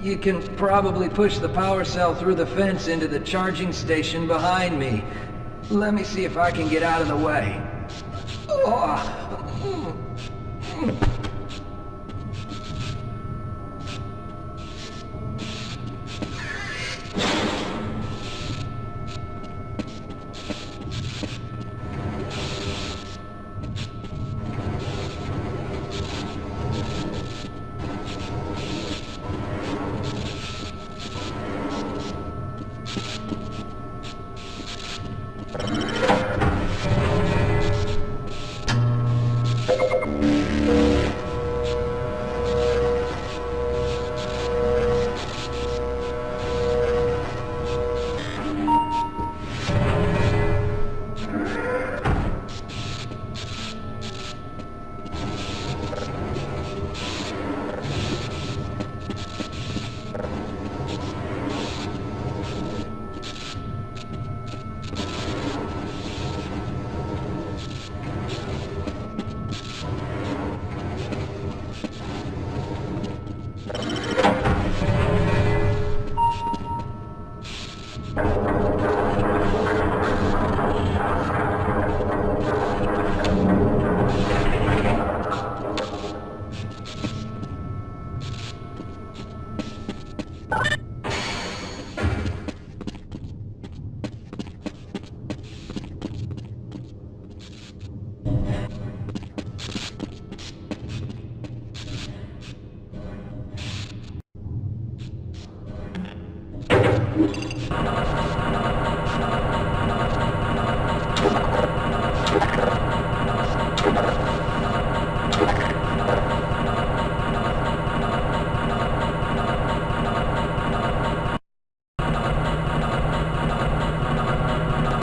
You can probably push the power cell through the fence into the charging station behind me. Let me see if I can get out of the way.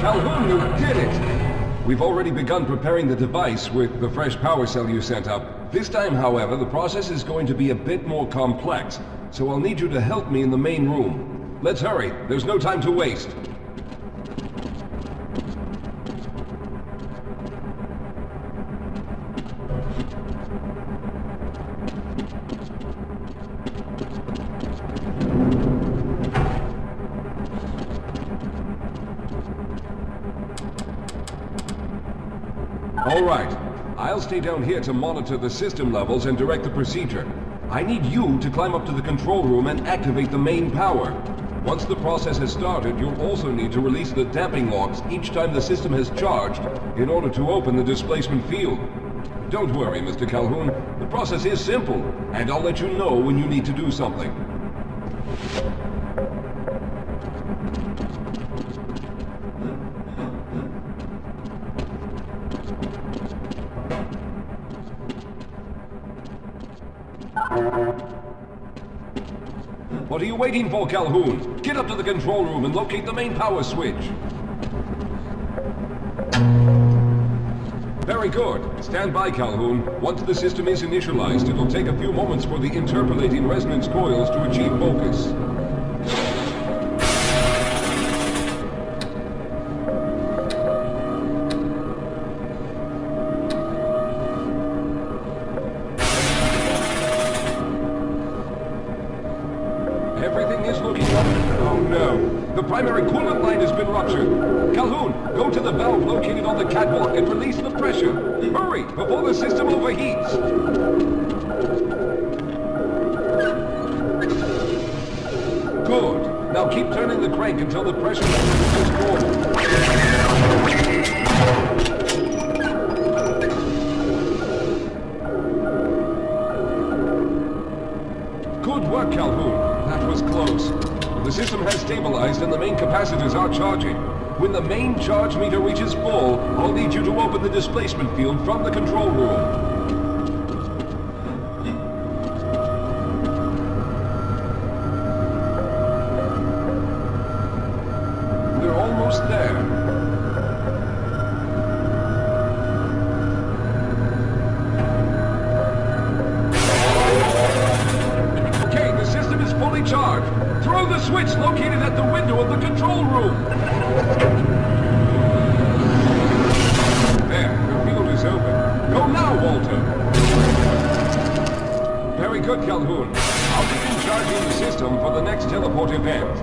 Calhoun, you did it! We've already begun preparing the device with the fresh power cell you sent up. This time, however, the process is going to be a bit more complex, so I'll need you to help me in the main room. Let's hurry, there's no time to waste. All right. I'll stay down here to monitor the system levels and direct the procedure. I need you to climb up to the control room and activate the main power. Once the process has started, you'll also need to release the damping locks each time the system has charged in order to open the displacement field. Don't worry, Mr. Calhoun. The process is simple, and I'll let you know when you need to do something. What are you waiting for, Calhoun? Get up to the control room and locate the main power switch. Very good. Stand by, Calhoun. Once the system is initialized, it'll take a few moments for the interpolating resonance coils to achieve focus. Everything is looking up. Oh no. The primary coolant line has been ruptured. Calhoun, go to the valve located on the catwalk and release the pressure. Hurry, before the system overheats. Good. Now keep turning the crank until the pressure level is normal. Good work, Calhoun. That was close. The system has stabilized and the main capacitors are charging. When the main charge meter reaches full, I'll need you to open the displacement field from the control room. We're almost there. Okay, the system is fully charged. Throw the switch located at the window of the control room. good, Calhoun. I'll begin charging the system for the next teleport event.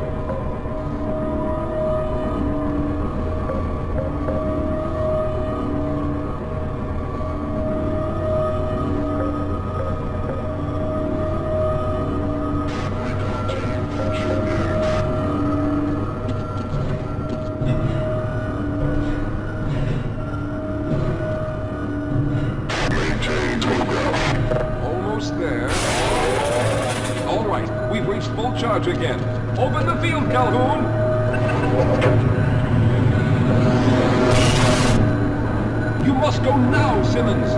Almost there. All right, we've reached full charge again. Open the field, Calhoun! You must go now, Simmons!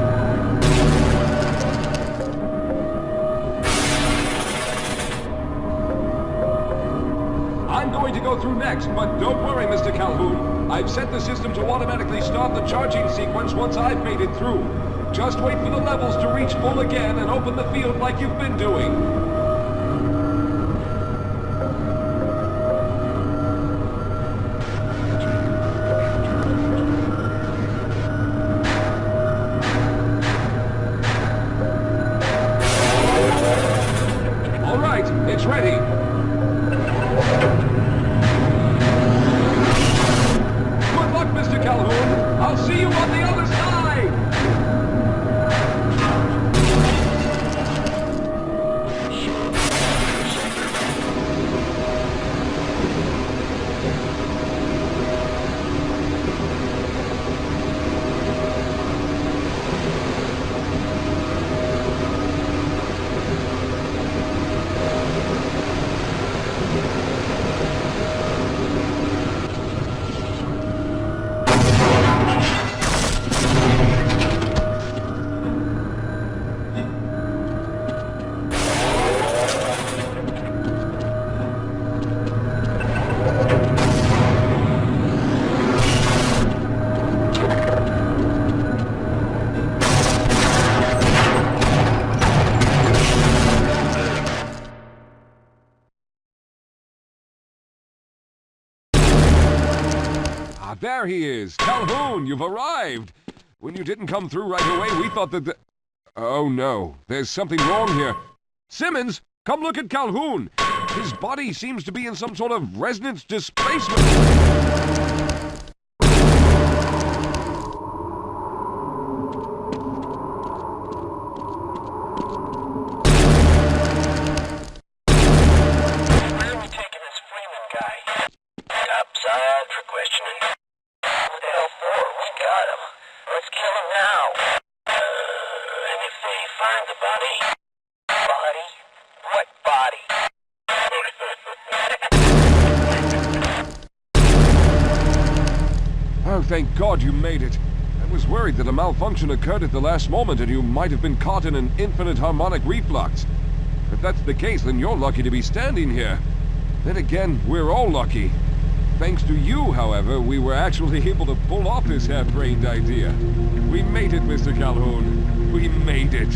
I'm going to go through next, but don't worry, Mr. Calhoun. I've set the system to automatically start the charging sequence once I've made it through. Just wait for the levels to reach full again and open the field like you've been doing. All right, it's ready. Good luck, Mr. Calhoun. I'll see you on the other side. There he is! Calhoun, you've arrived! When you didn't come through right away, we thought that the... Oh no, there's something wrong here. Simmons, come look at Calhoun! His body seems to be in some sort of resonance displacement. Oh, thank God you made it. I was worried that a malfunction occurred at the last moment and you might have been caught in an infinite harmonic reflux. If that's the case, then you're lucky to be standing here. Then again, we're all lucky. Thanks to you, however, we were actually able to pull off this harebrained idea. We made it, Mr. Calhoun. We made it.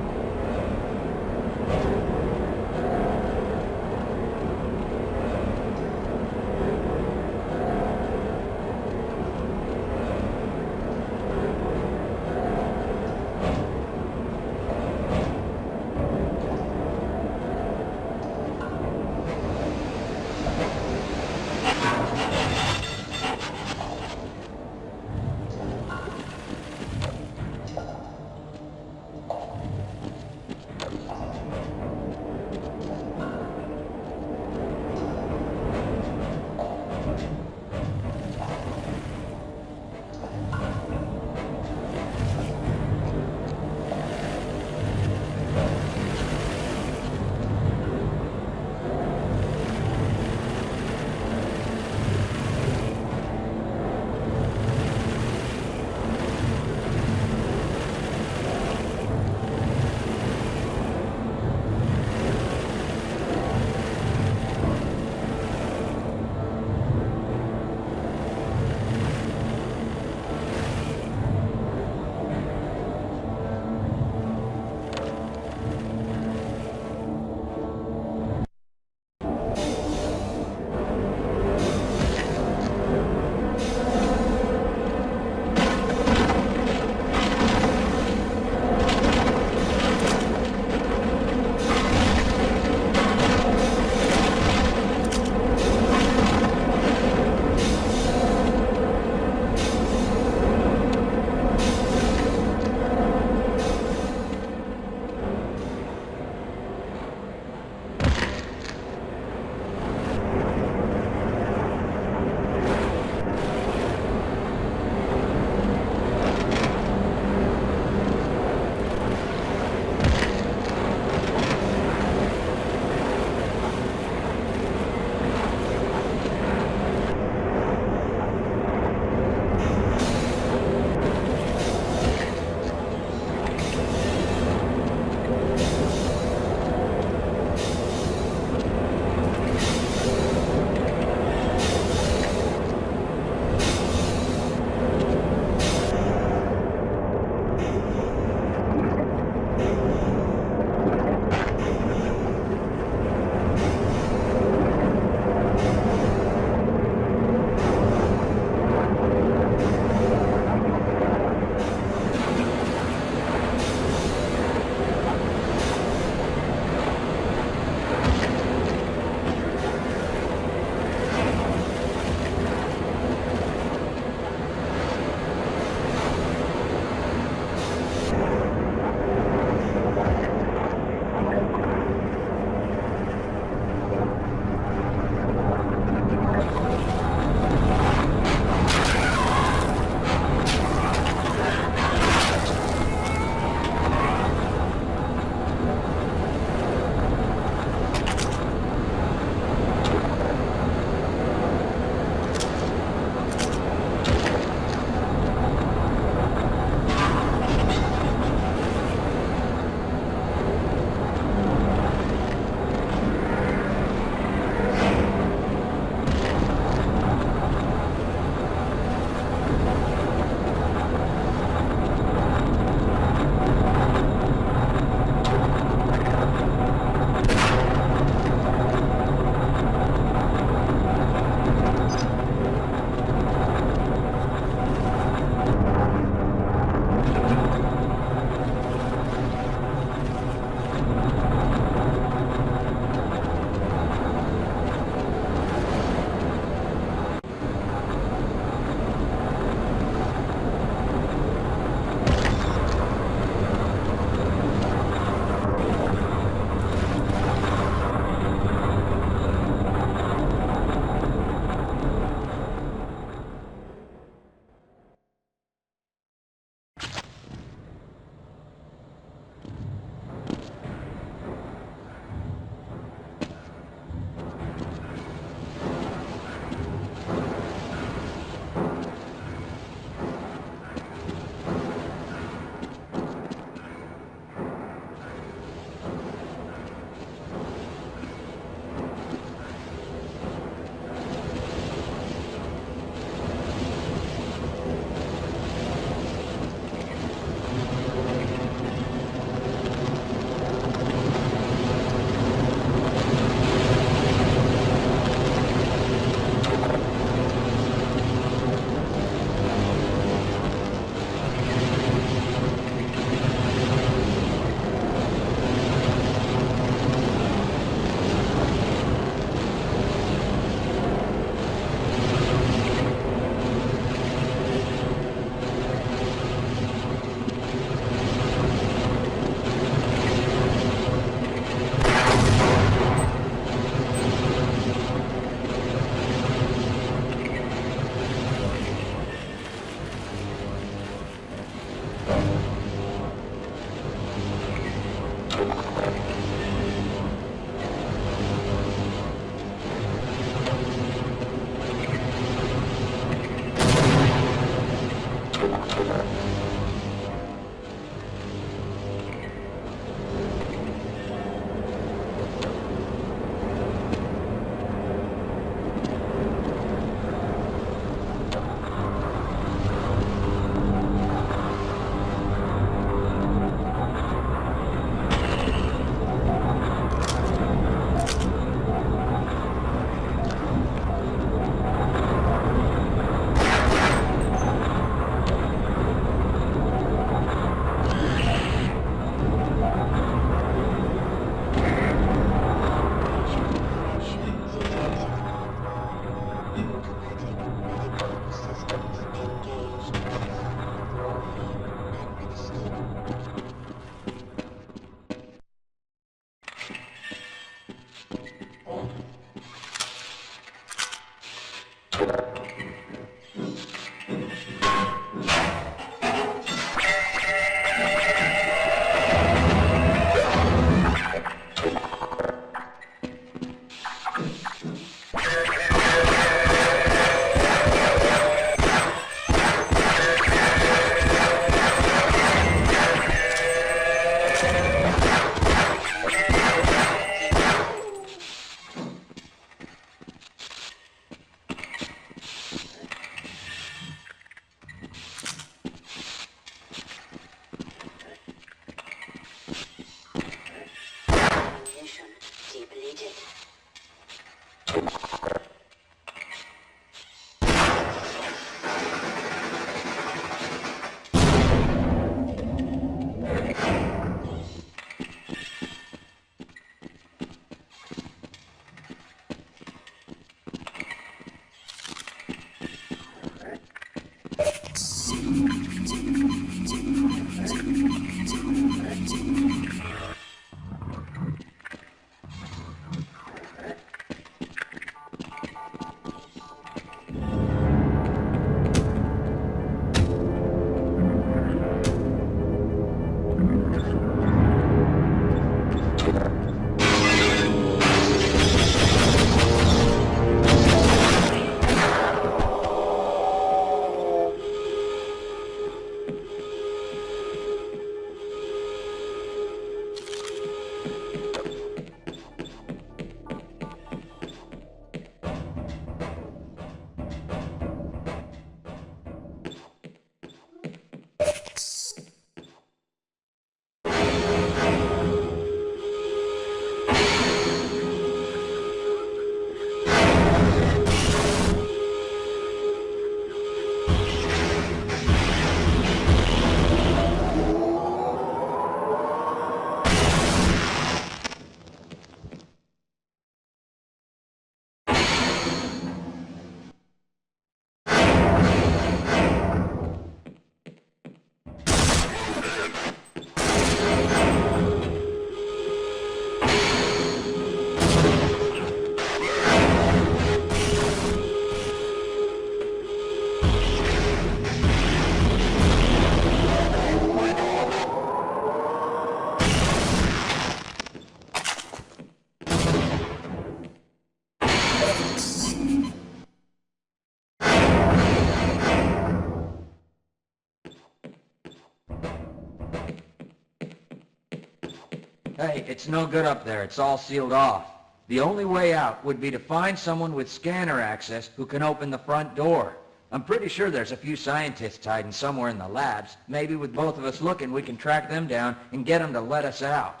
Hey, it's no good up there. It's all sealed off. The only way out would be to find someone with scanner access who can open the front door. I'm pretty sure there's a few scientists hiding somewhere in the labs. Maybe with both of us looking, we can track them down and get them to let us out.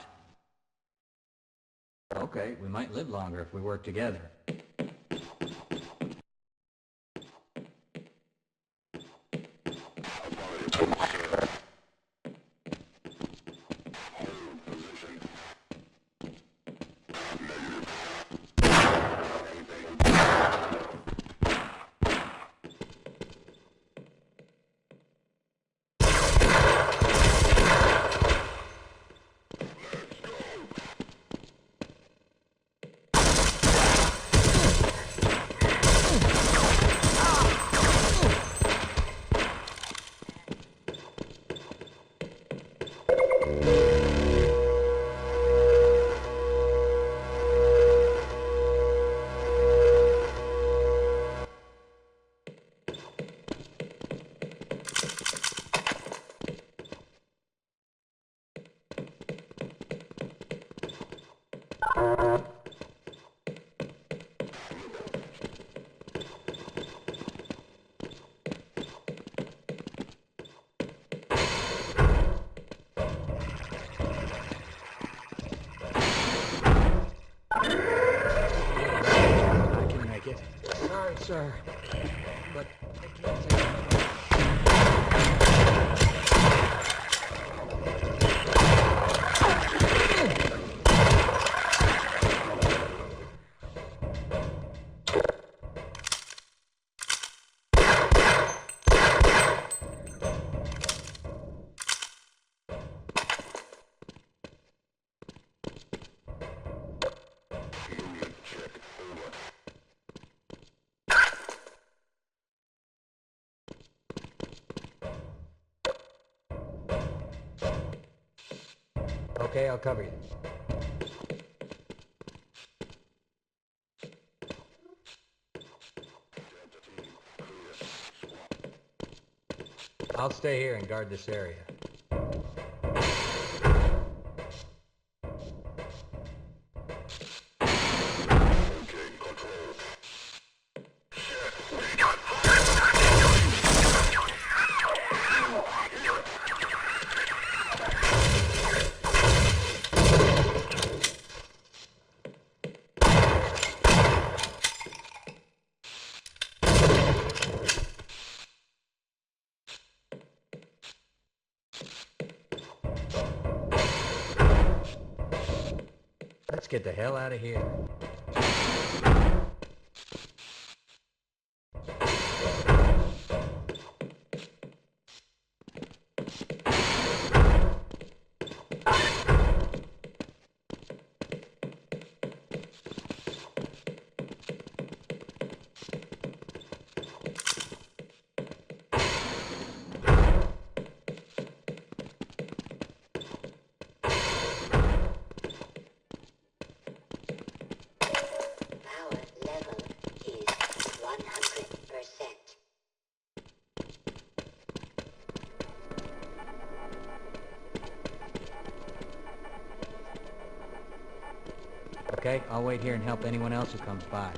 Okay, we might live longer if we work together. sir. But I can't take it. Okay, I'll cover you. I'll stay here and guard this area. Let's get the hell out of here. Okay, I'll wait here and help anyone else who comes by.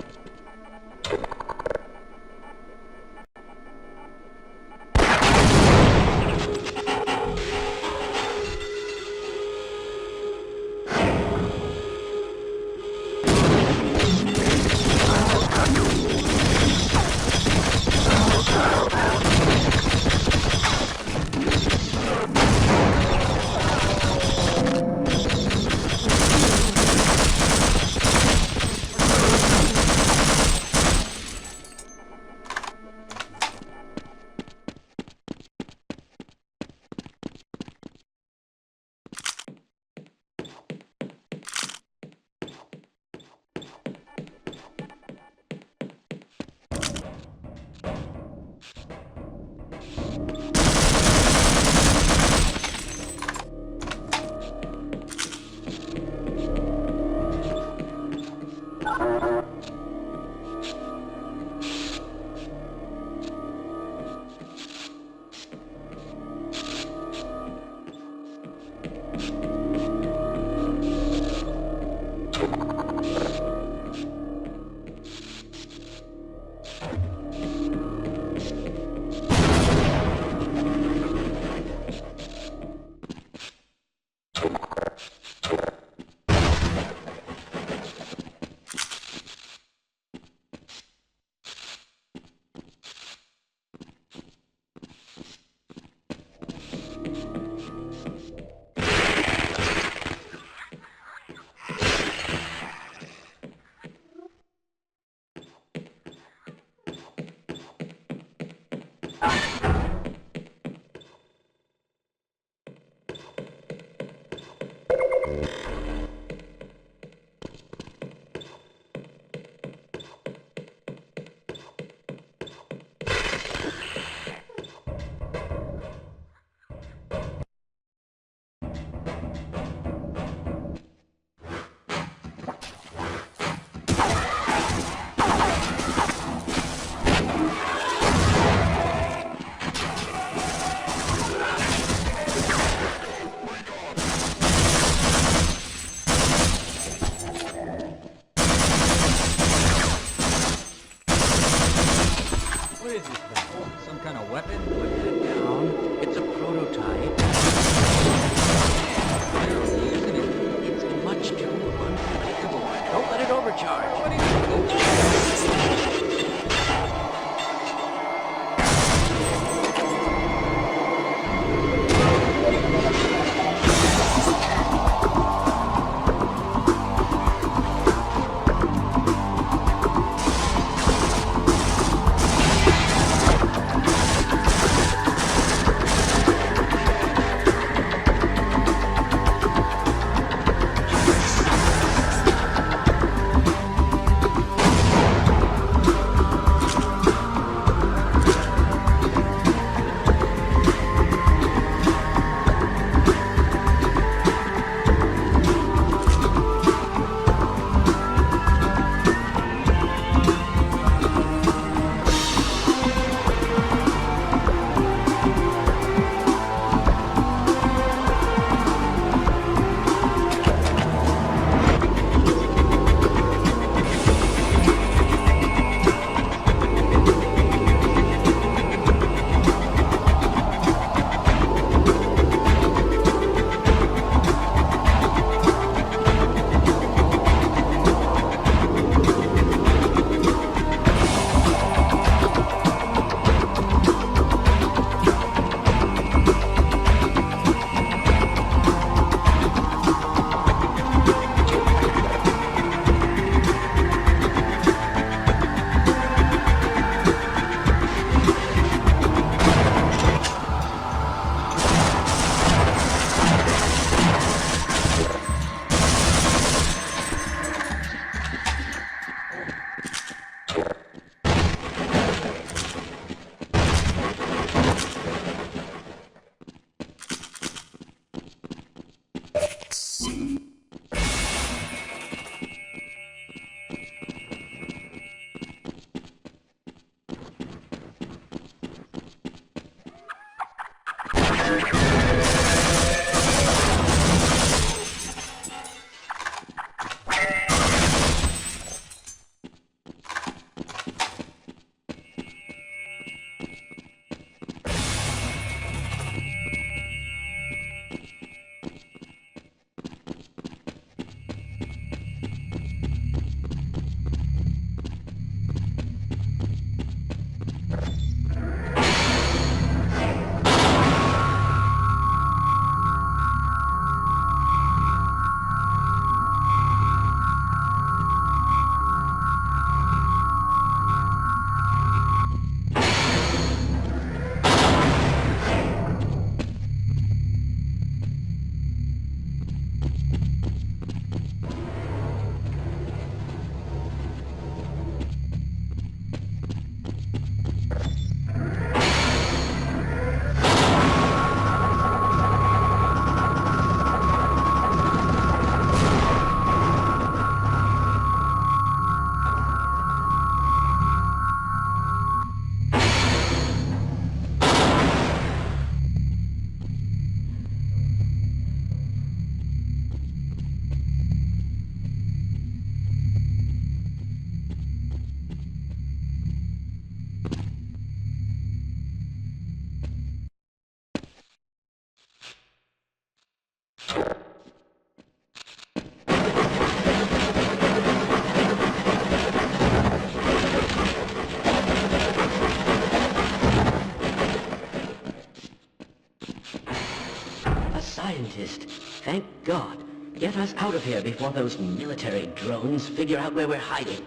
A scientist. Thank God. Get us out of here before those military drones figure out where we're hiding.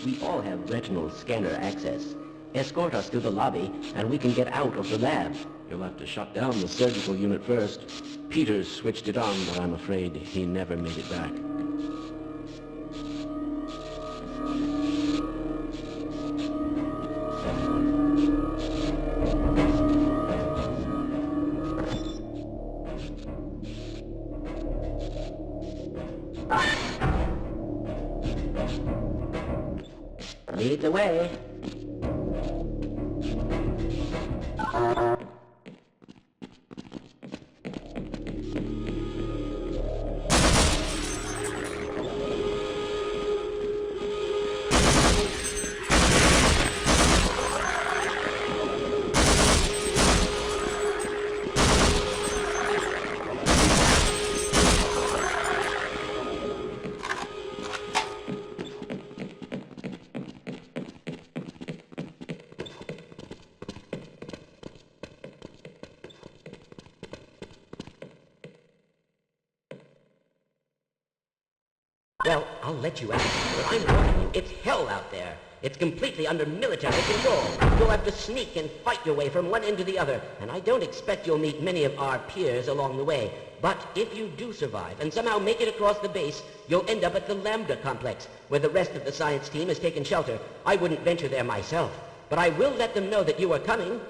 We all have retinal scanner access. Escort us to the lobby, and we can get out of the lab. You'll have to shut down the surgical unit first. Peters switched it on, but I'm afraid he never made it back. Lead the way. Well, I'll let you out, but I'm warning you, it's hell out there. It's completely under military control. You'll have to sneak and fight your way from one end to the other, and I don't expect you'll meet many of our peers along the way. But if you do survive and somehow make it across the base, you'll end up at the Lambda complex, where the rest of the science team has taken shelter. I wouldn't venture there myself, but I will let them know that you are coming.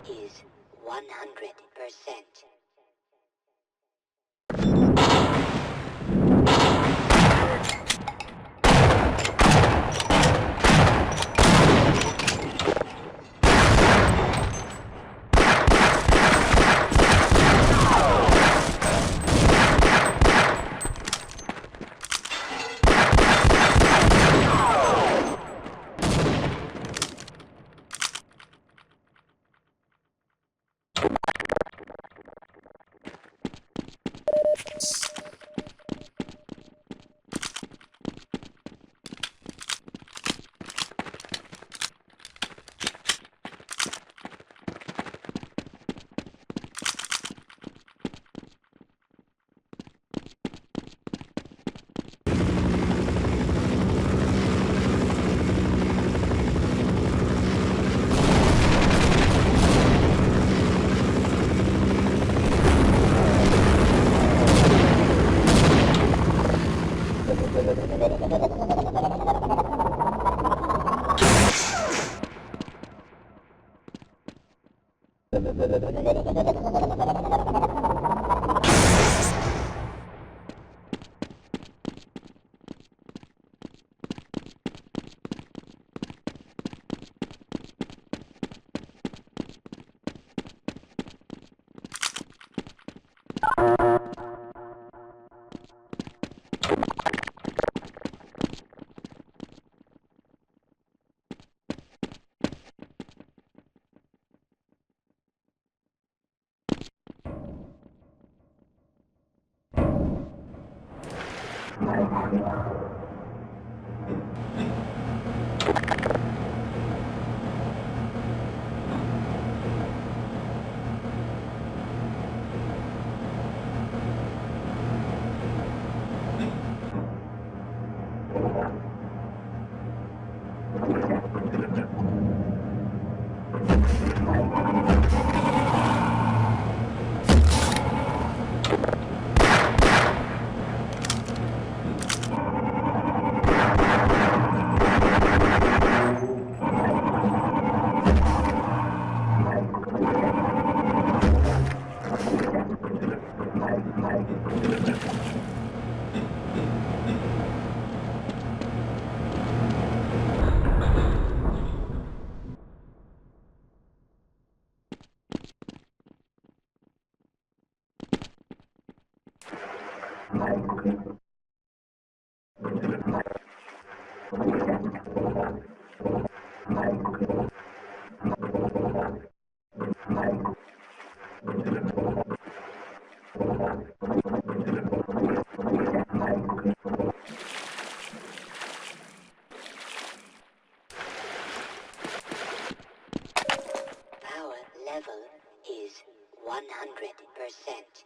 Is 100%. Power level is 100%.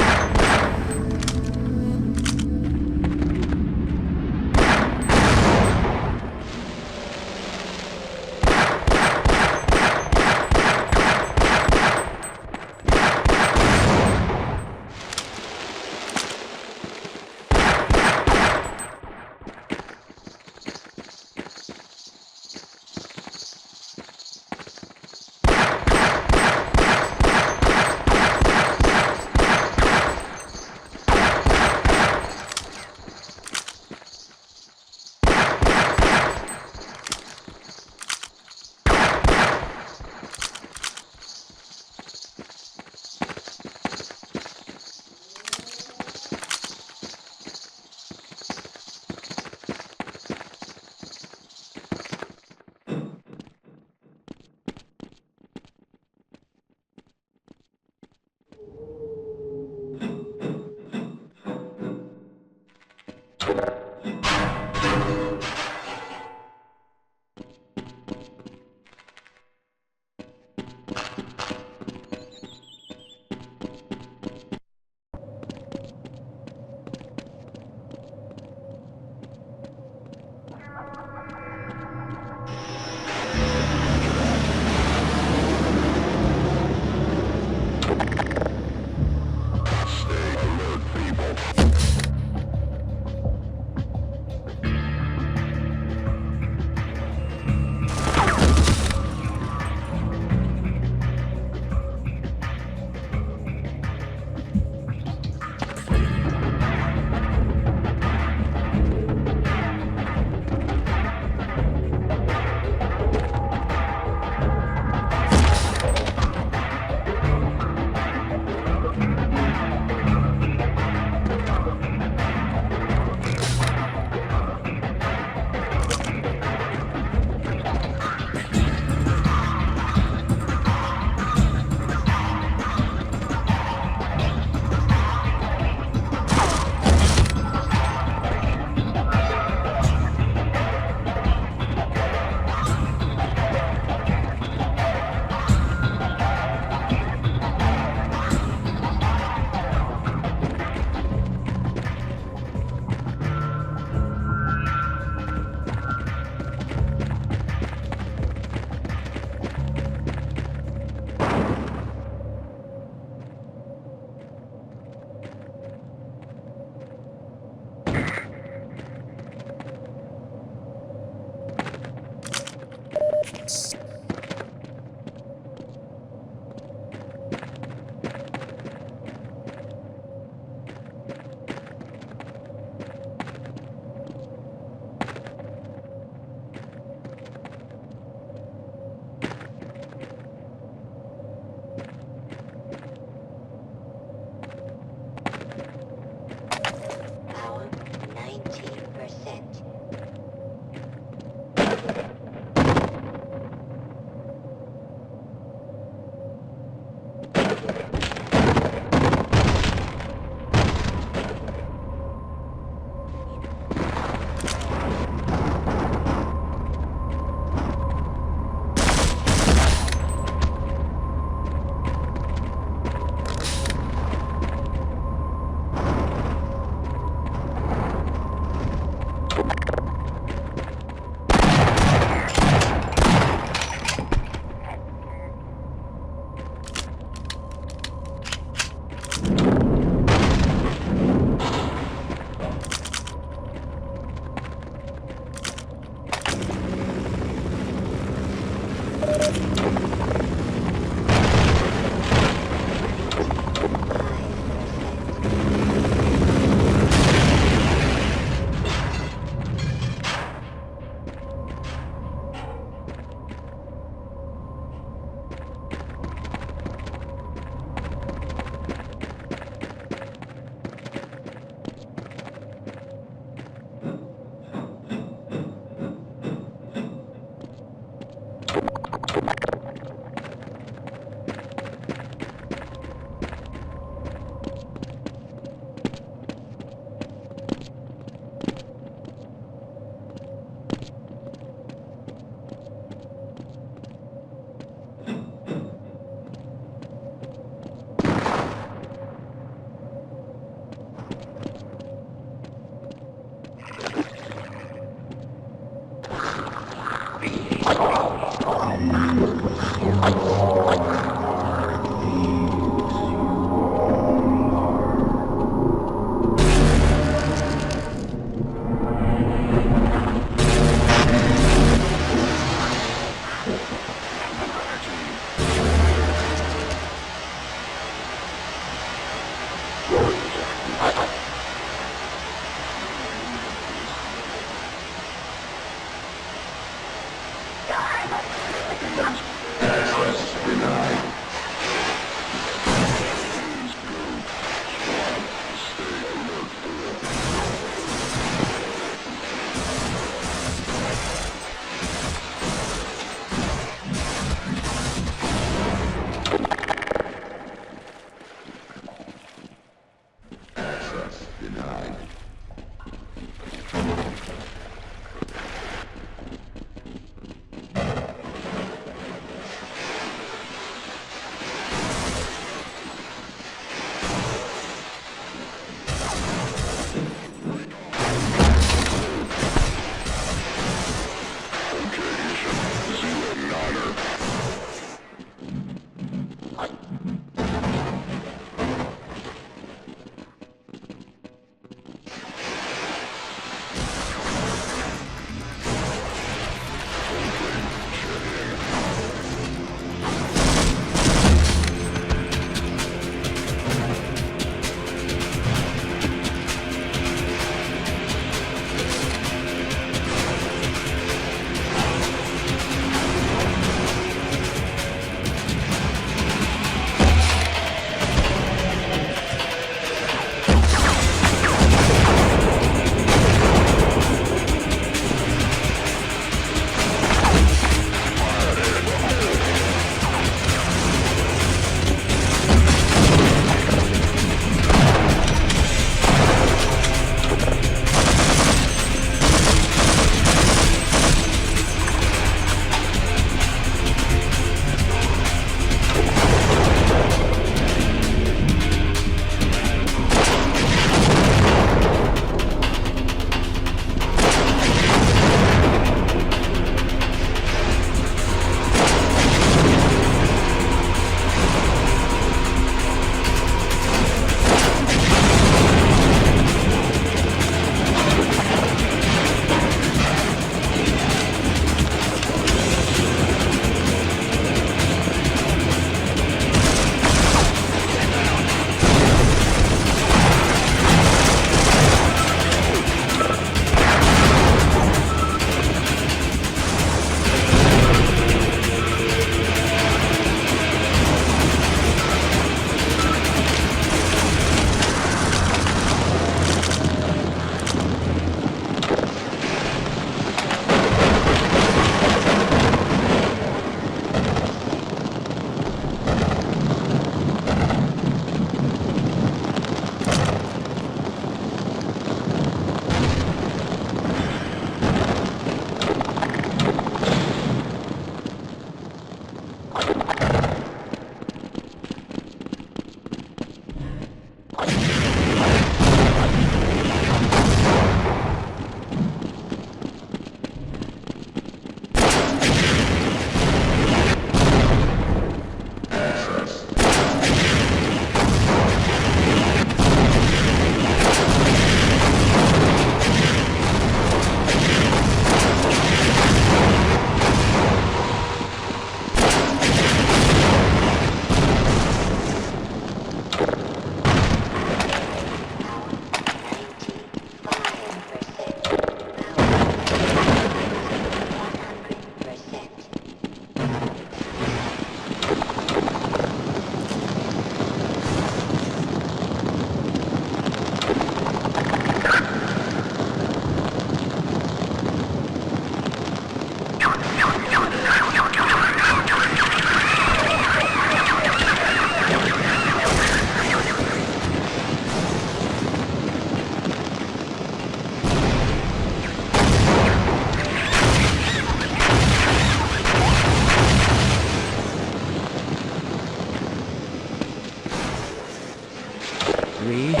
3, 4,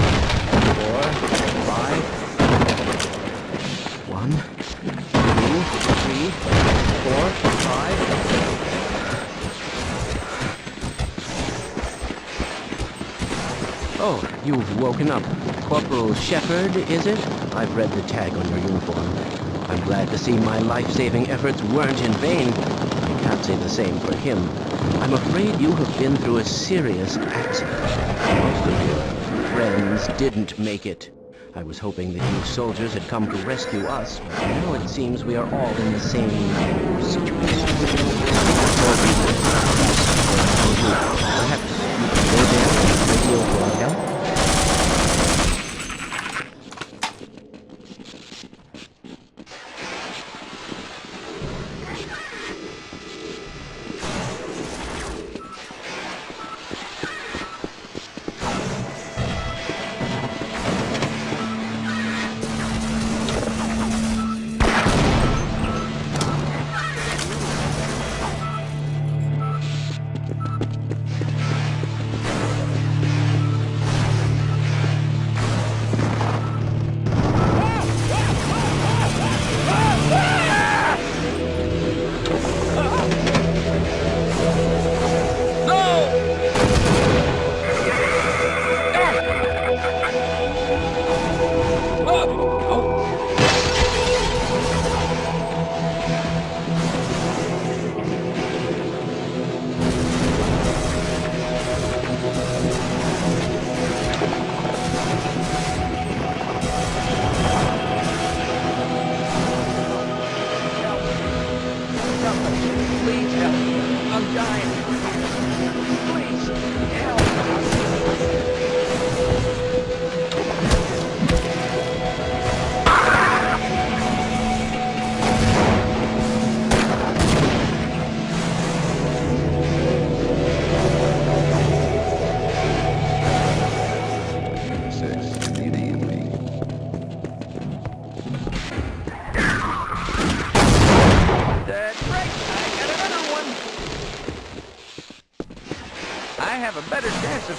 5. 1, 2, 3, 4, 5. Oh, you've woken up. Corporal Shepard, is it? I've read the tag on your uniform. I'm glad to see my life-saving efforts weren't in vain. I can't say the same for him. I'm afraid you have been through a serious accident. Most of your friends didn't make it. I was hoping that you soldiers had come to rescue us, but now it seems we are all in the same situation. Perhaps you could go there and radio for help?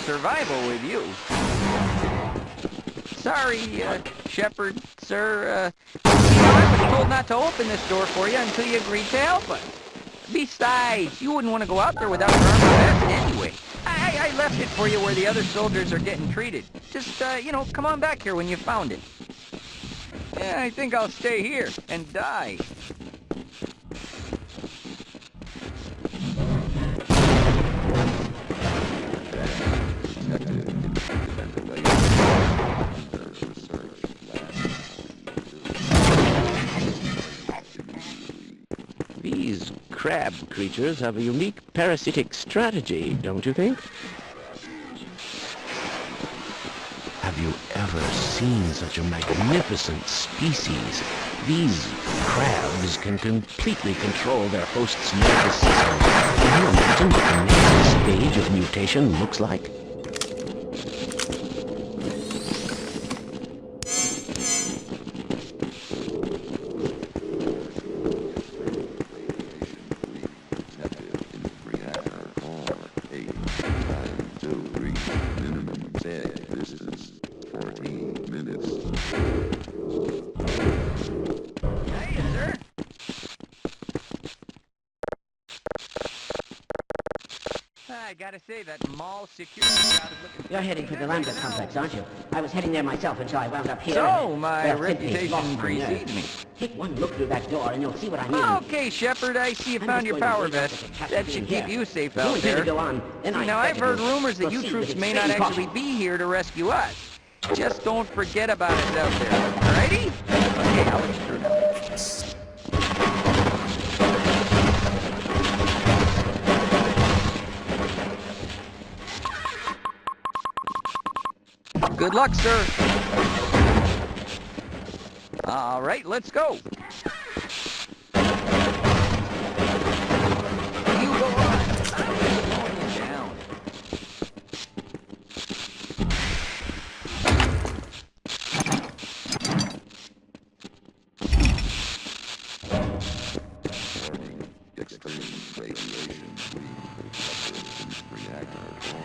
Survival with you. Sorry, Shepard, sir. I was told not to open this door for you until you agreed to help us. Besides, you wouldn't want to go out there without your armor vest anyway. I left it for you where the other soldiers are getting treated. Just, come on back here when you found it. Yeah, I think I'll stay here and die. These crab creatures have a unique parasitic strategy, don't you think? Have you ever seen such a magnificent species? These crabs can completely control their host's nervous system. Can you imagine what the next stage of mutation looks like? I gotta say, that mall security crowd is looking... You're heading for the Lambda complex, aren't you? I was heading there myself until I wound up here. So, my reputation precedes me. Take one look through that door and you'll see what I mean. Okay, Shepard, I see you found your power vest. That should keep you safe out there. Now, I've heard rumors that you troops may not actually be here to rescue us. Just don't forget about us out there. Alrighty? Okay, I'll get through that. Good luck, sir. All right, let's go. You go on. I'm slowing you down. Extreme radiation being detected in reactor 4,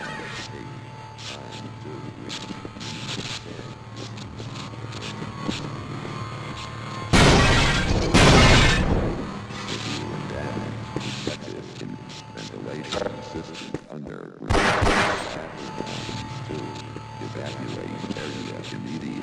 8, 9, 2, 3. immediately.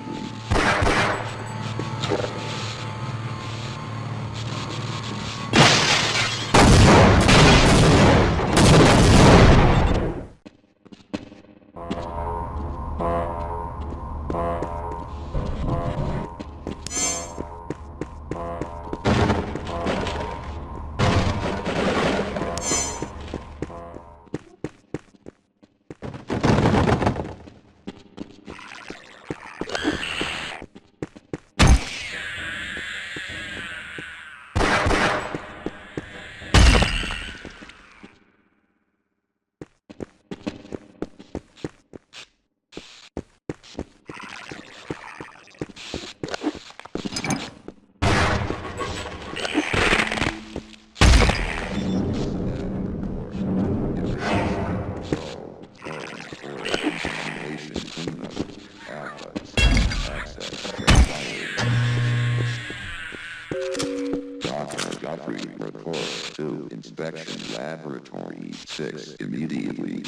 Report to Inspection Laboratory 6 immediately.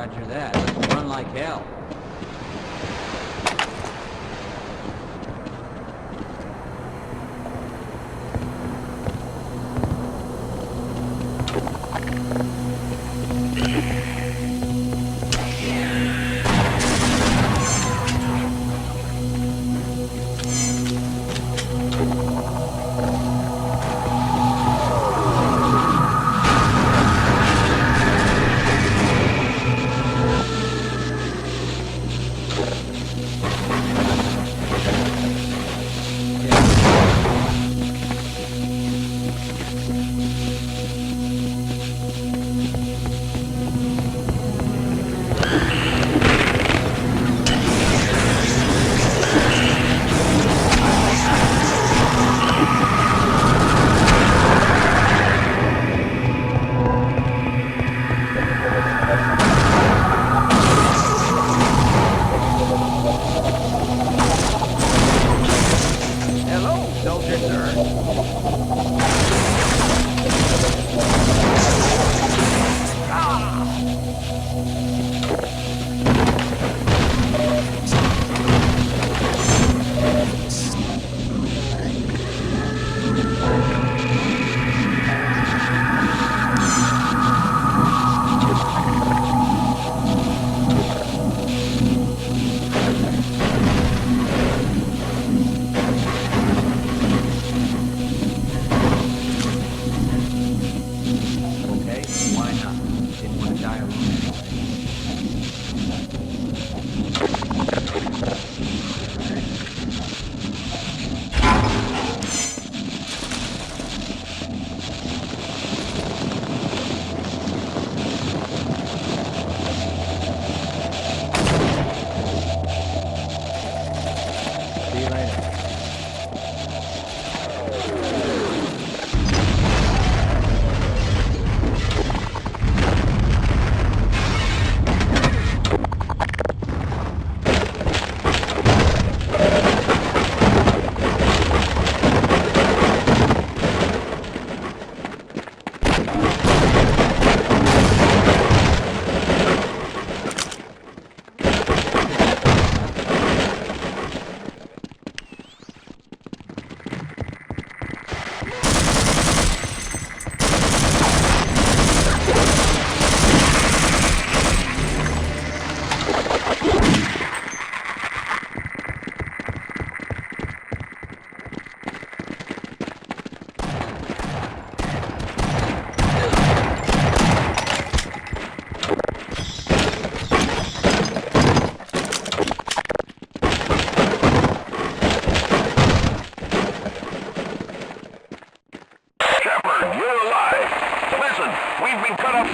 Roger that. Let's run like hell.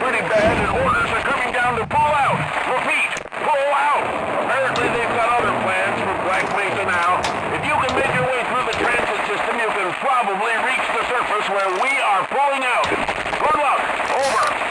pretty bad and orders are coming down to pull out. Repeat, pull out. Apparently they've got other plans for Black Mesa now. If you can make your way through the transit system, you can probably reach the surface where we are pulling out. Good luck. Over.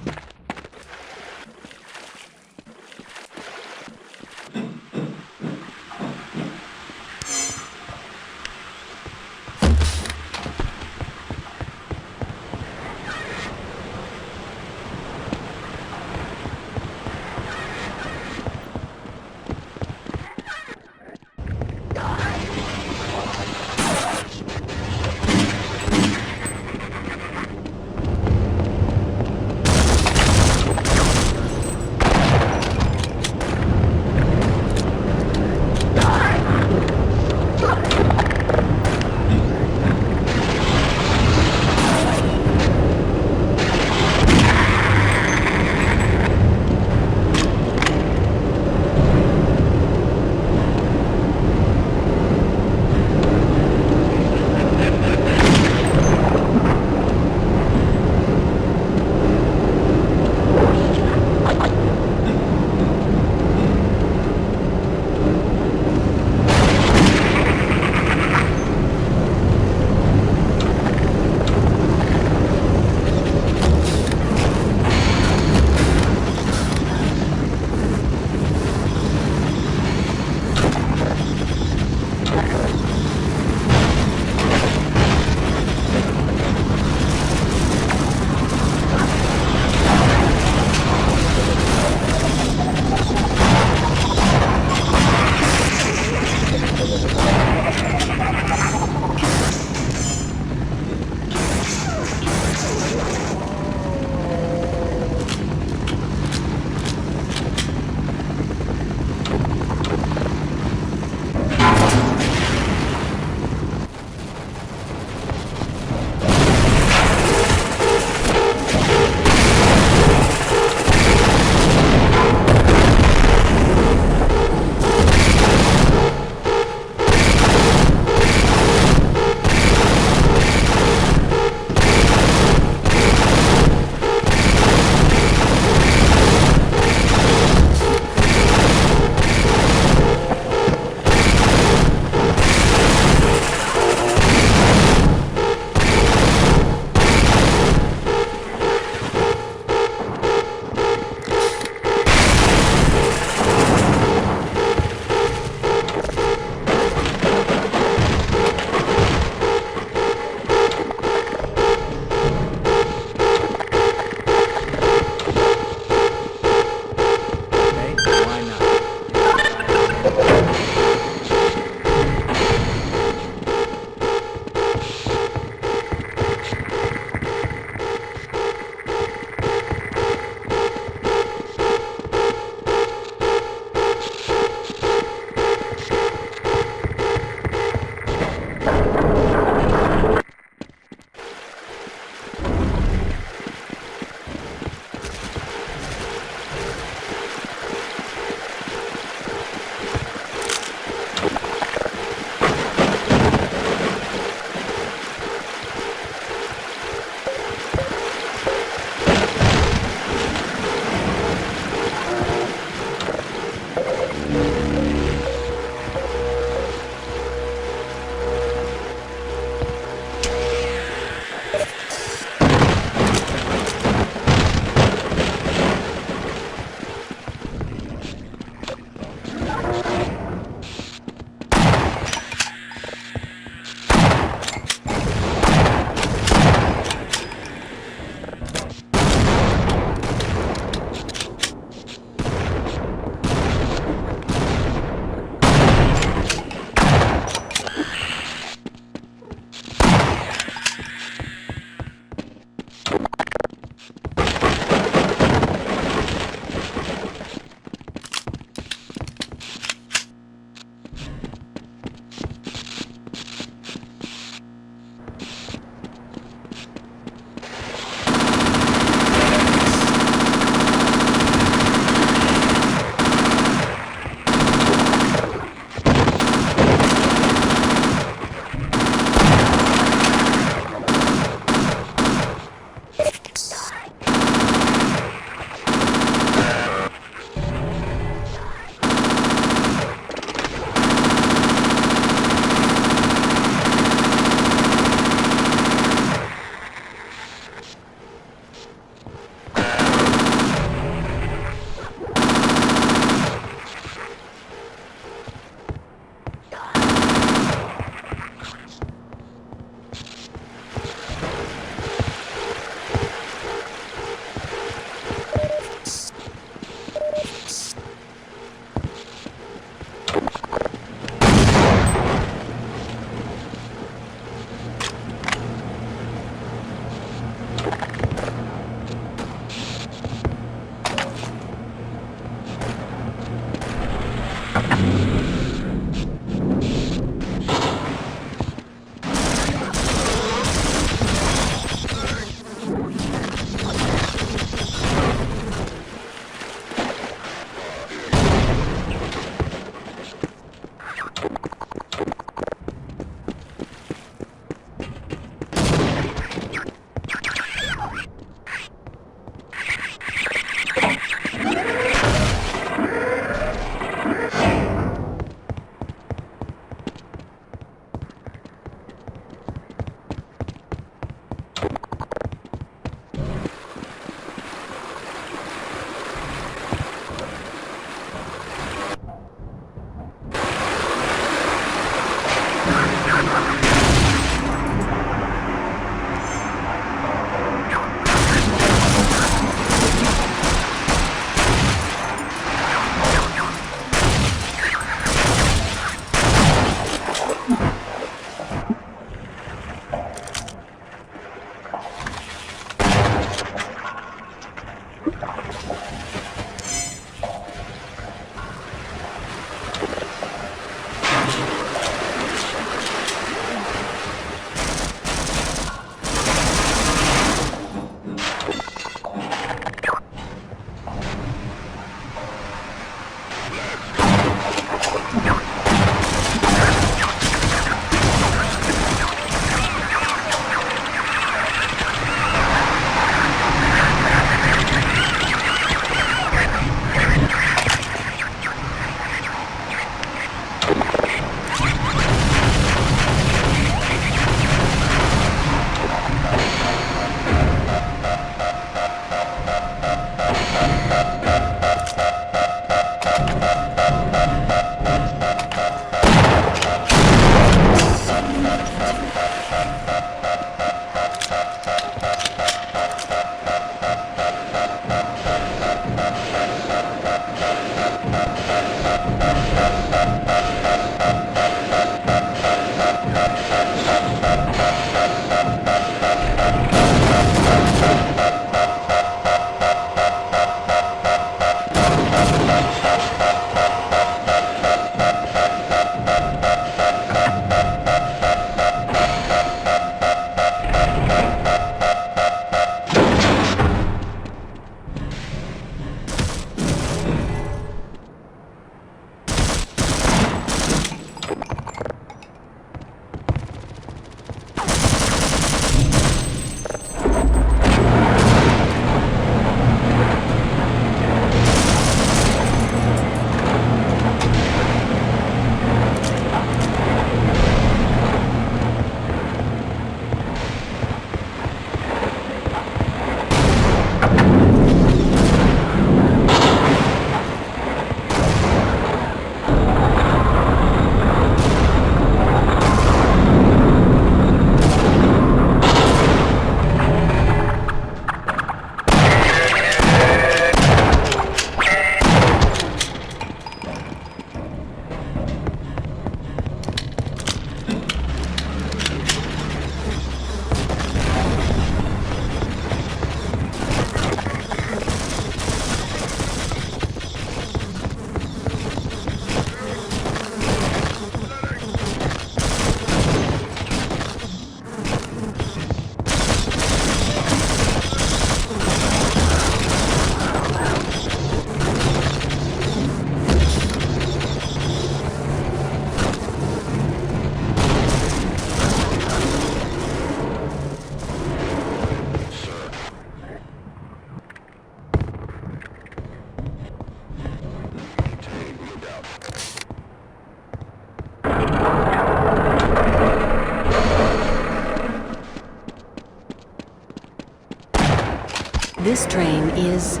This train is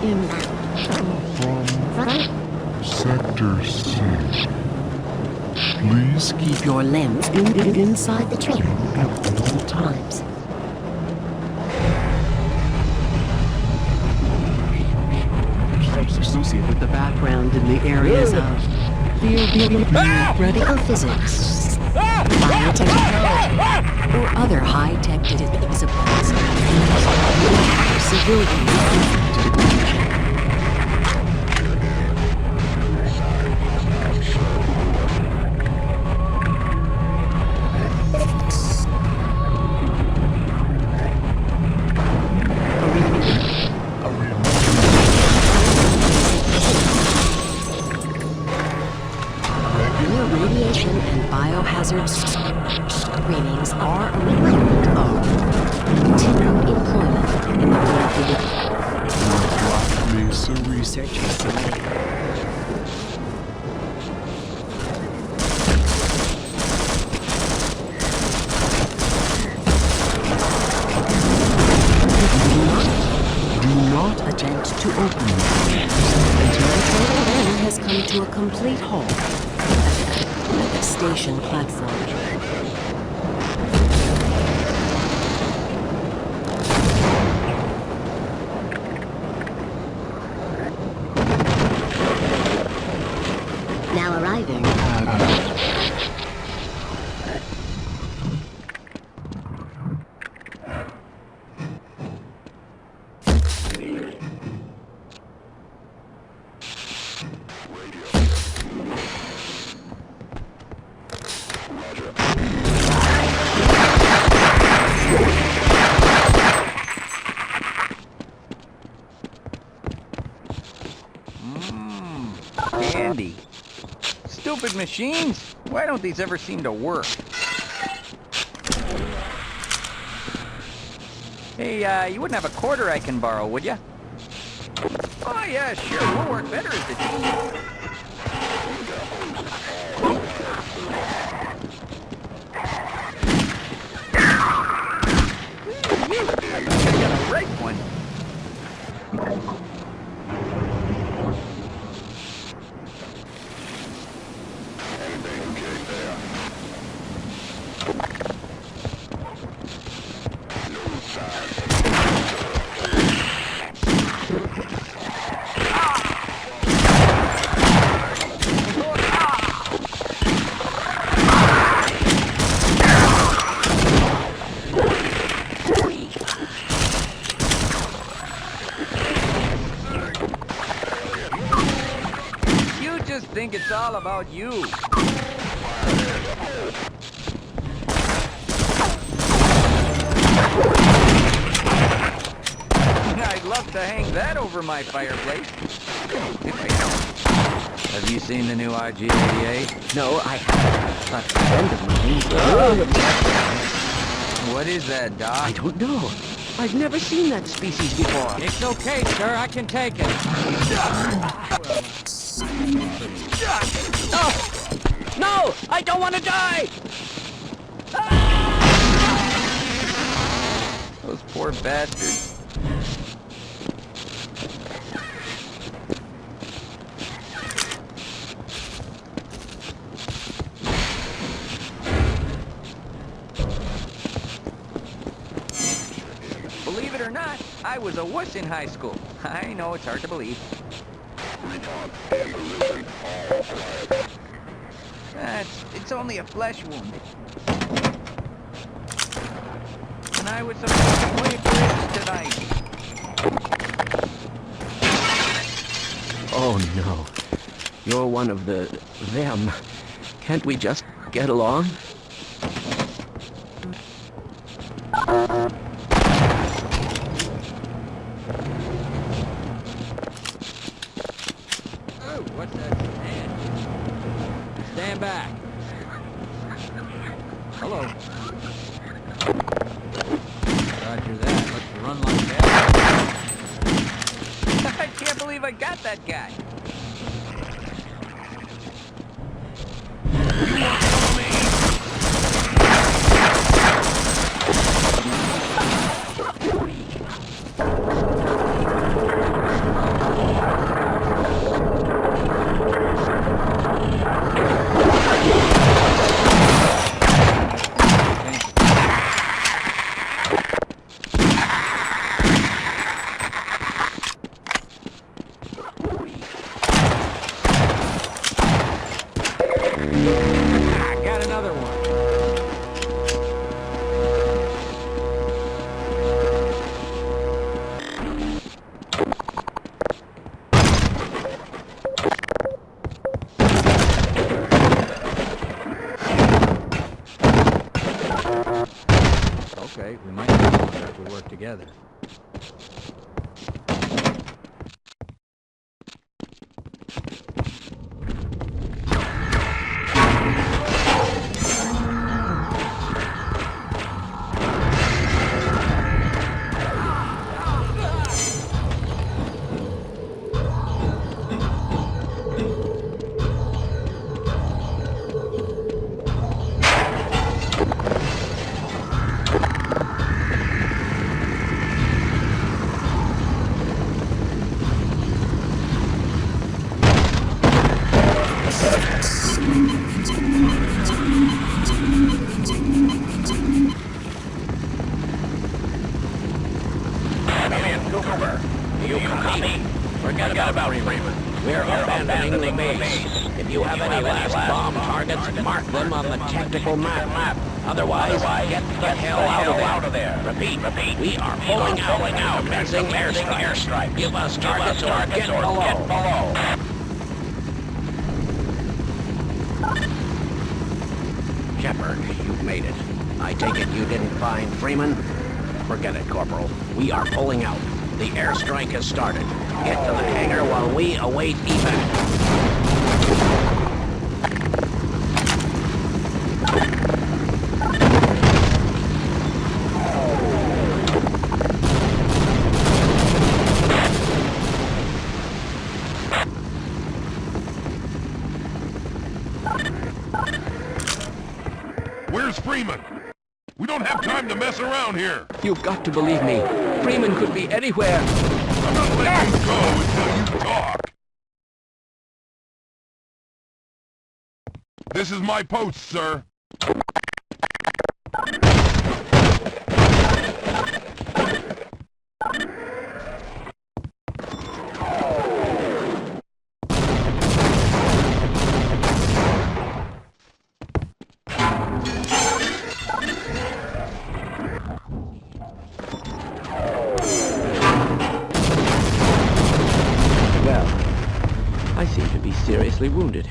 inbound. Sector C. Please Keep your limbs inside the train at all times. Associated with the background in the areas of theoretical physics, biotechnology, or other high-tech disciplines. Civilians. Radiation and biohazard screenings are a requirement of continued employment in the Black Mesa research facility. Do not attempt to open them until the total end has come to a complete halt at the station platform. Now arriving. Candy. Stupid machines. Why don't these ever seem to work? Hey, you wouldn't have a quarter I can borrow, would ya? Oh yeah, sure. We'll work better as the team. I got a right one. Think it's all about you. I'd love to hang that over my fireplace. Have you seen the new RG-88? No, I haven't. But a friend of mine... What is that, Doc? I don't know. I've never seen that species before. It's okay, sir. I can take it. No! No! I don't want to die! Those poor bastards. Believe it or not, I was a wuss in high school. I know it's hard to believe. It's only a flesh wound. And I was supposed to play bridge tonight. Oh no. You're one of them. Can't we just get along? Oh, what's that? Stand back. Hello. Roger that. Let's run like that. I can't believe I got that guy. right? We might be closer if we work together. Forget about Freeman. We're abandoning the base. If you have any last bomb targets, mark them on the tactical map. Otherwise, get the hell out of there. Repeat, we are pulling out, commencing airstrike. Give us targets or get below. Shepard, you've made it. I take it you didn't find Freeman? Forget it, Corporal. We are pulling out. The airstrike has started. Get to the hangar while we await evac. Where's Freeman? We don't have time to mess around here. You've got to believe me. Freeman could be anywhere. I'm not letting you go until you talk. This is my post, sir. Well, I seem to be seriously wounded.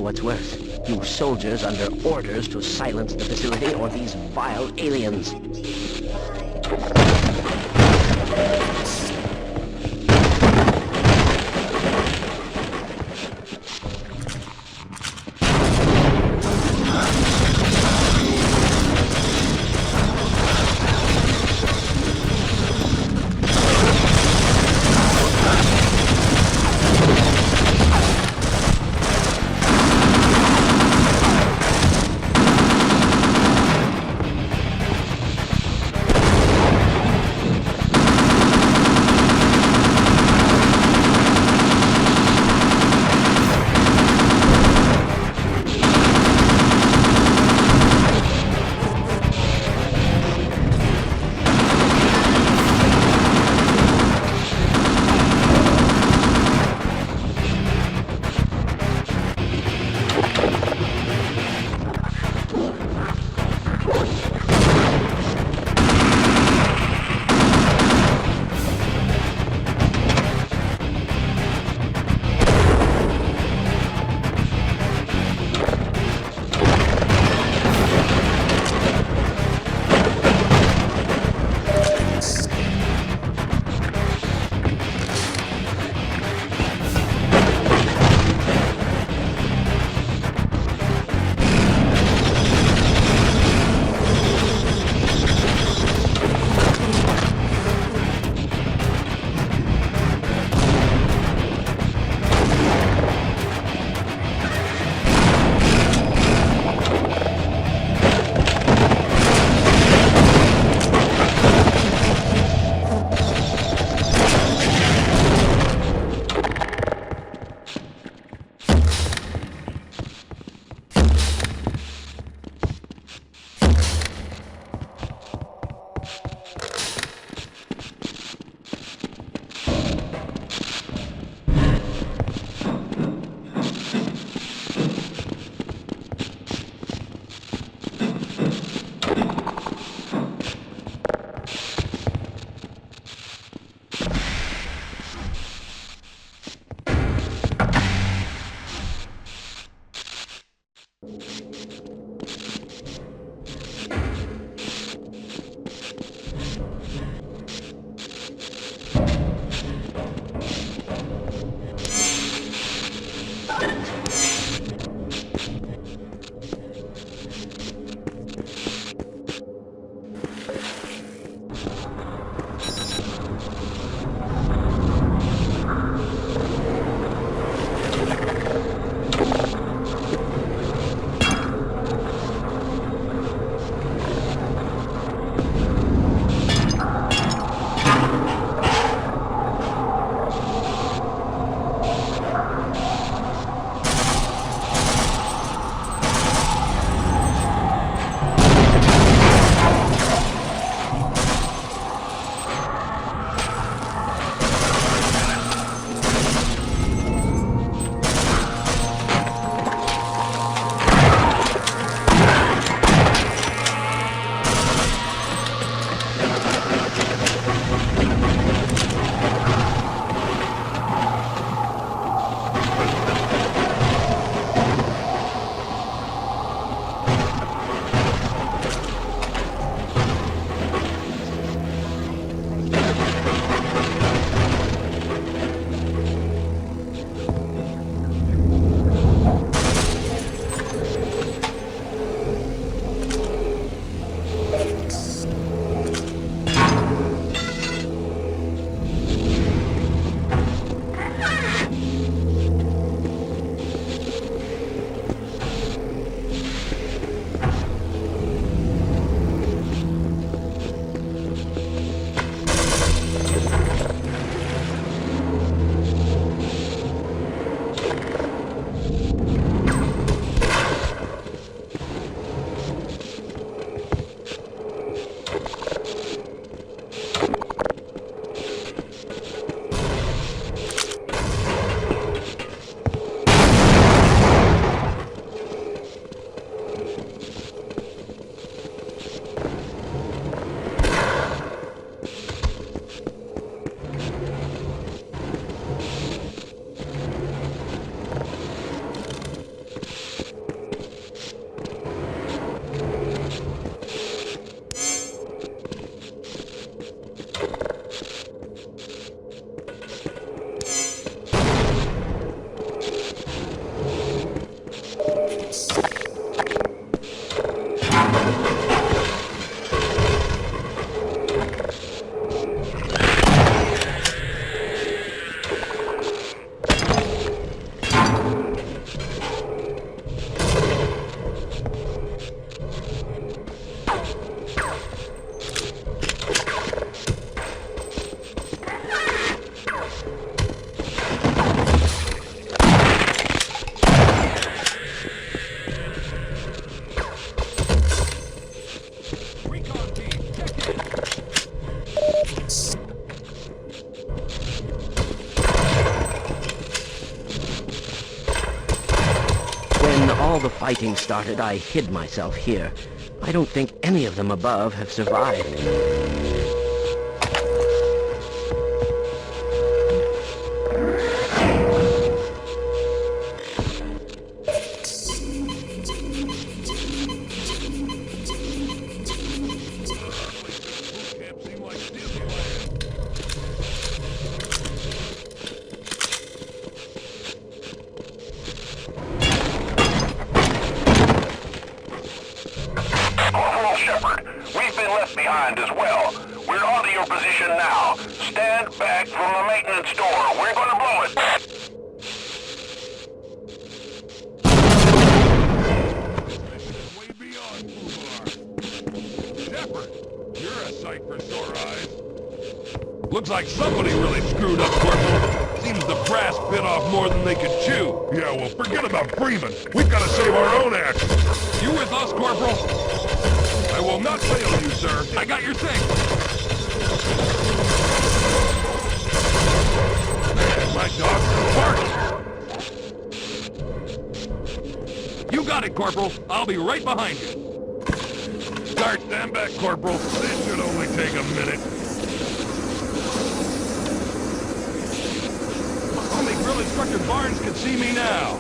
what's worse. You soldiers under orders to silence the facility or these vile aliens. the fighting started, I hid myself here. I don't think any of them above have survived. Behind as well. We're onto your position now. Stand back from the maintenance door. We're going to blow it. Way beyond Fubar. Shepard, you're a sight for sore eyes. Looks like somebody really screwed up, Corporal. Seems the brass bit off more than they could chew. Yeah, well, forget about Freeman. We've got to save our own ass. You with us, Corporal? I will not fail you, sir. I got your thing. Man, my dog's barking. You got it, Corporal. I'll be right behind you. Stand back, Corporal. This should only take a minute. Only Drill Instructor Barnes can see me now.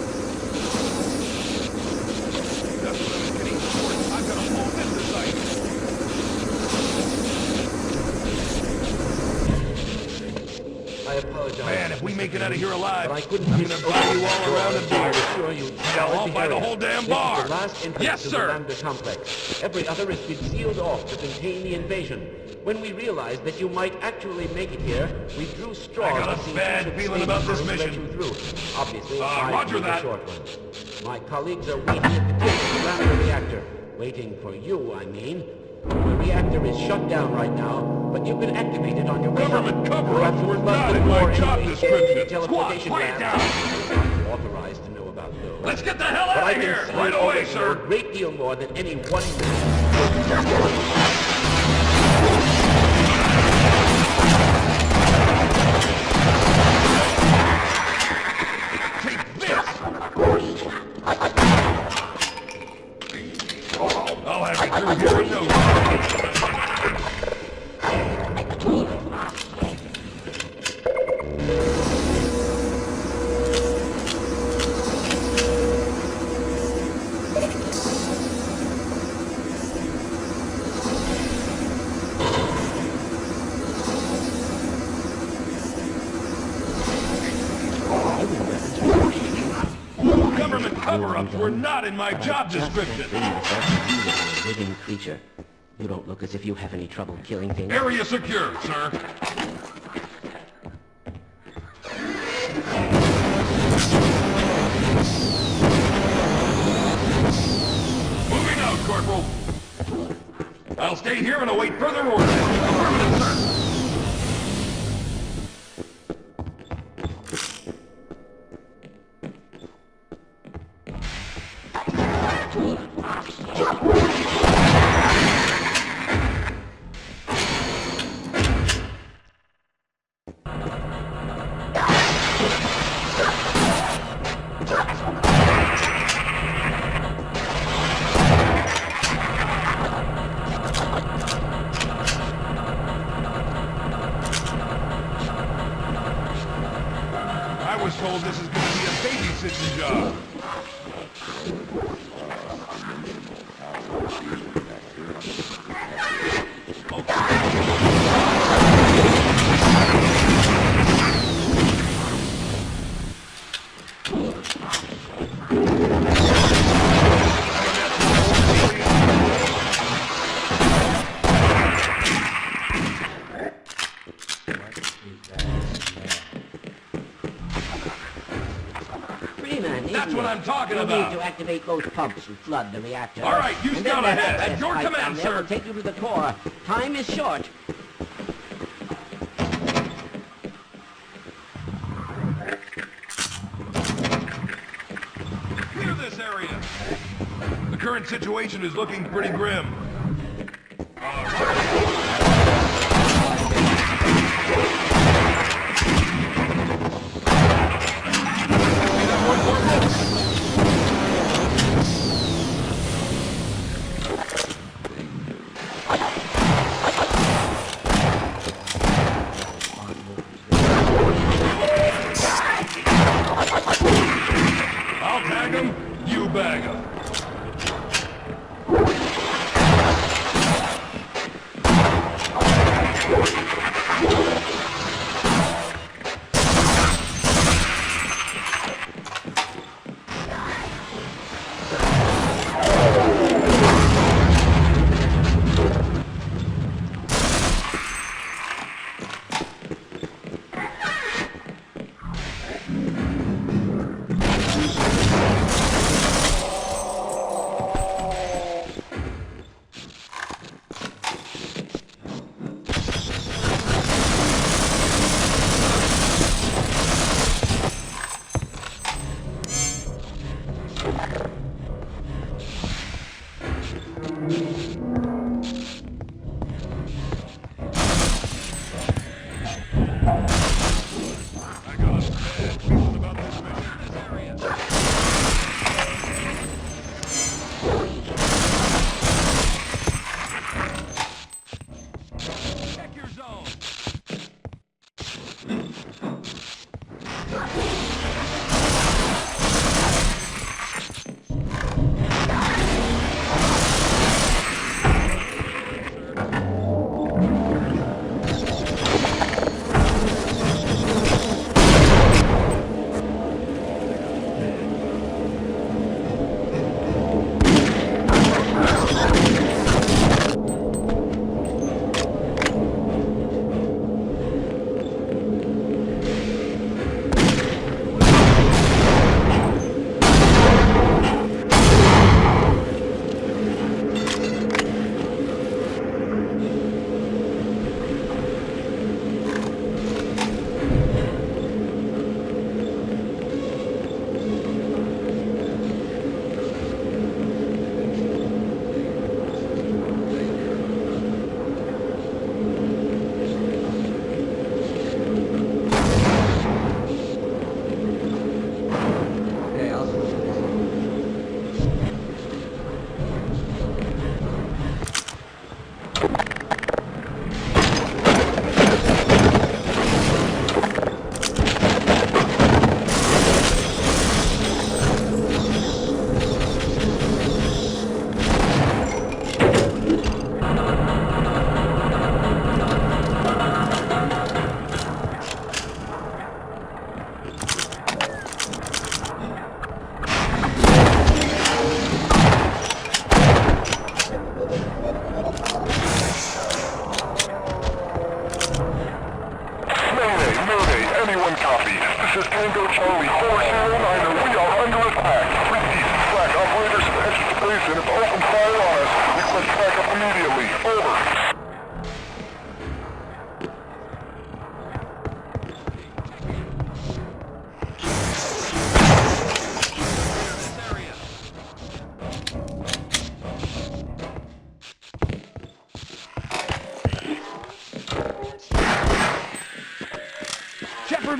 That's what I was getting towards. I've got a full synthesizer. I apologize. Man, if we make it out of here alive, but I couldn't I'm gonna buy you all around the beer. assure you. Hell, I'll buy the whole damn bar. This is the last entrance Yes, to sir. the Lambda complex. Every other has been sealed off to contain the invasion. When we realized that you might actually make it here, we drew straws. I got a to see bad who should feeling stay about this behind to let mission. you through. Obviously, I Roger drew the that. short one. My colleagues are waiting at the tip of the Lambda reactor. Waiting for you, I mean. The reactor is shut down right now, but you can activate it on your way out. Government cover-ups were not in my job description. Squad, quiet down. I'm authorized to know about those. Let's get the hell But out I of can here. see Right you away, already know sir. a great deal more than any one man. Take this. I'll have you through here in no time. Government cover-ups were not in my job description. Living creature. You don't look as if you have any trouble killing things. Area secure, sir. Moving out, Corporal. I'll stay here and await further orders. Affirmative, sir. I was told this is going to be a babysitting job. That's what I'm talking You'll about. need to activate those pumps and flood the reactor. All right, you And scout then that ahead. At access your pipe command, down there sir. will take you to the core. Time is short. Clear this area. The current situation is looking pretty grim. I'll tag him, you bag him.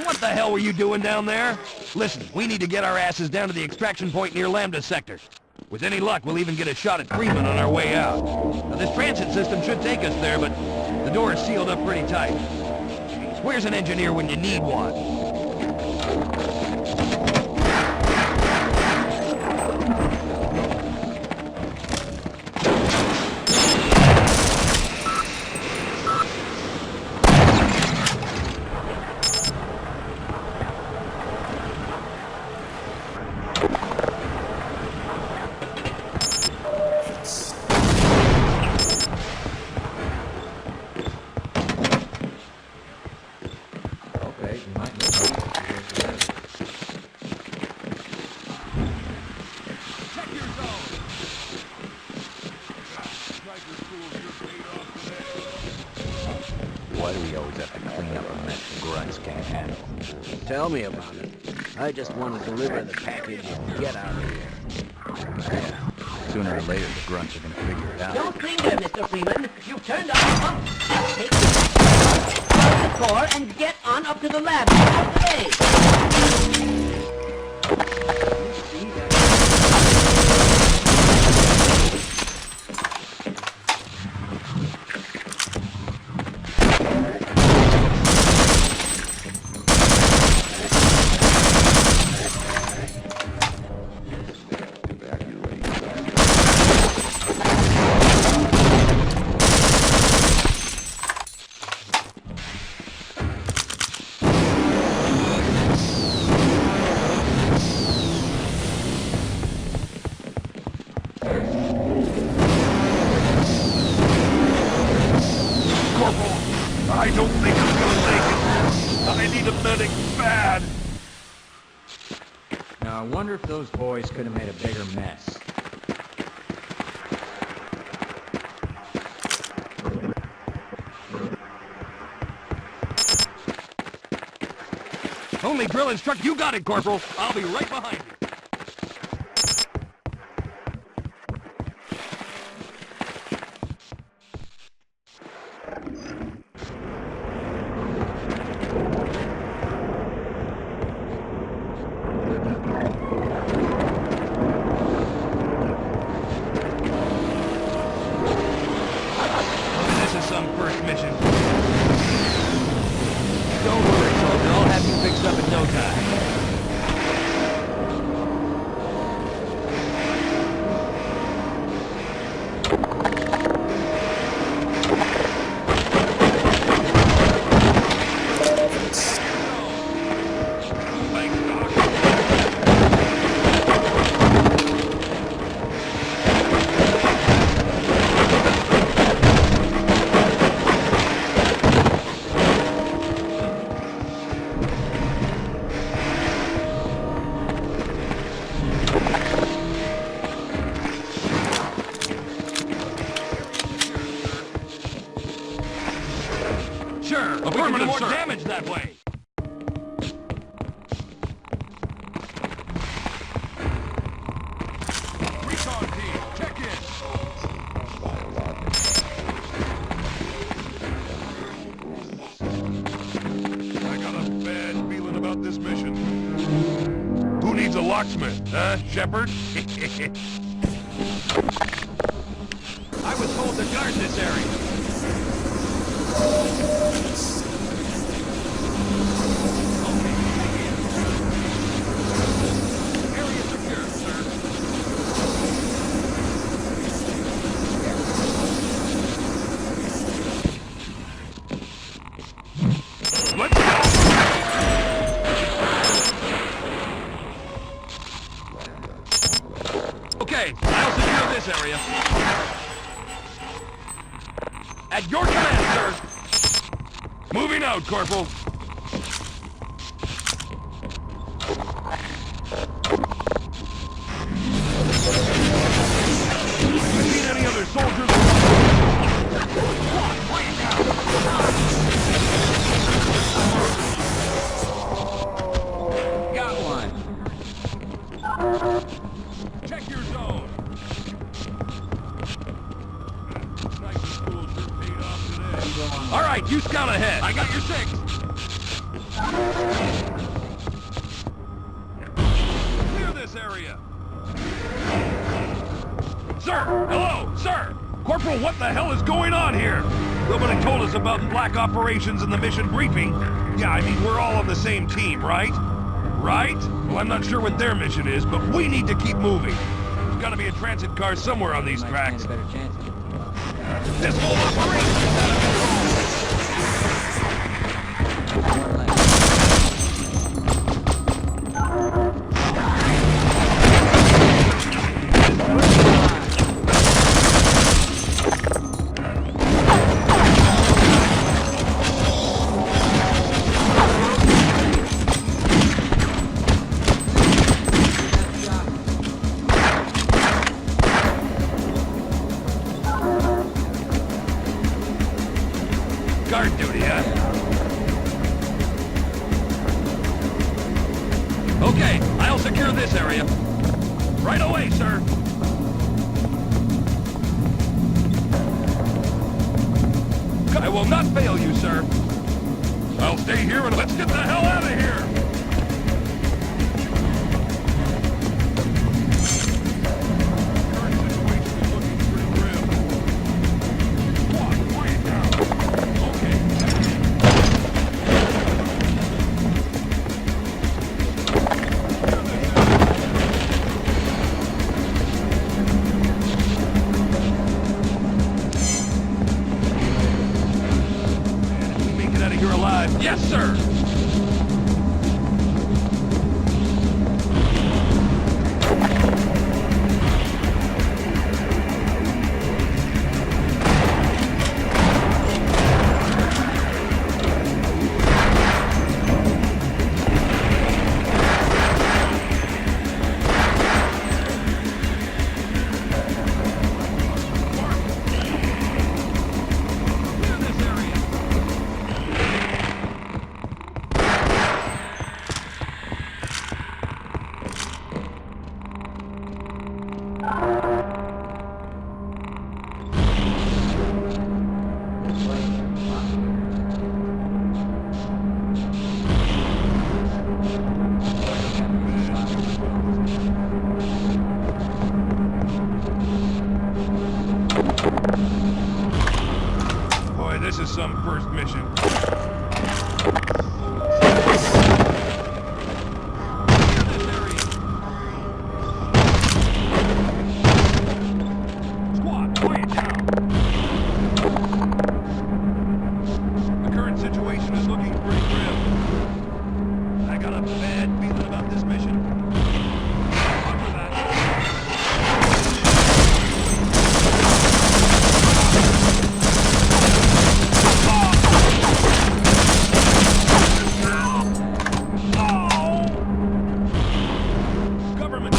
What the hell were you doing down there? Listen, we need to get our asses down to the extraction point near Lambda Sector. With any luck, we'll even get a shot at Freeman on our way out. Now, this transit system should take us there, but the door is sealed up pretty tight. Jeez, where's an engineer when you need one? Why do we always have to clean up a mess grunts can't handle? Tell me about it. I just want to deliver the package and get out of here. Yeah. Sooner or later, the grunts are going to figure it out. Don't linger, Mr. Freeman. You've turned off the pump. Take the core and get on up to the lab. Out the way. I don't think I'm gonna make it. I need a medic bad. Now, I wonder if those boys could have made a bigger mess. Only drill instruct. You got it, Corporal. I'll be right behind you. This is some first mission. Don't worry, soldier. I'll have you fixed up in no time. Sure, affirmative, more damage that way. Recon team, check in. I got a bad feeling about this mission. Who needs a locksmith, huh, Shepard? I was told to guard this area. Okay, I'll secure this area. At your command, sir. Moving out, Corporal. Seen any other soldiers? Got one. Check your zone. All right, you scout ahead. I got your 6. Clear this area. Sir, hello, sir. Corporal, what the hell is going on here? Nobody told us about black operations in the mission briefing. Yeah, I mean, we're all on the same team, right? Right? Well, I'm not sure what their mission is, but we need to keep moving. There's got to be a transit car somewhere on these tracks. This whole operation is out of control. Guard duty, huh? Okay, I'll secure this area. Right away, sir. I will not fail you, sir. I'll stay here and let's get the hell out of here! You're alive. Yes, sir! this is some first mission. Squad, quiet down. The current situation is looking pretty grim. I got a bad feeling about this mission. Roger that. Government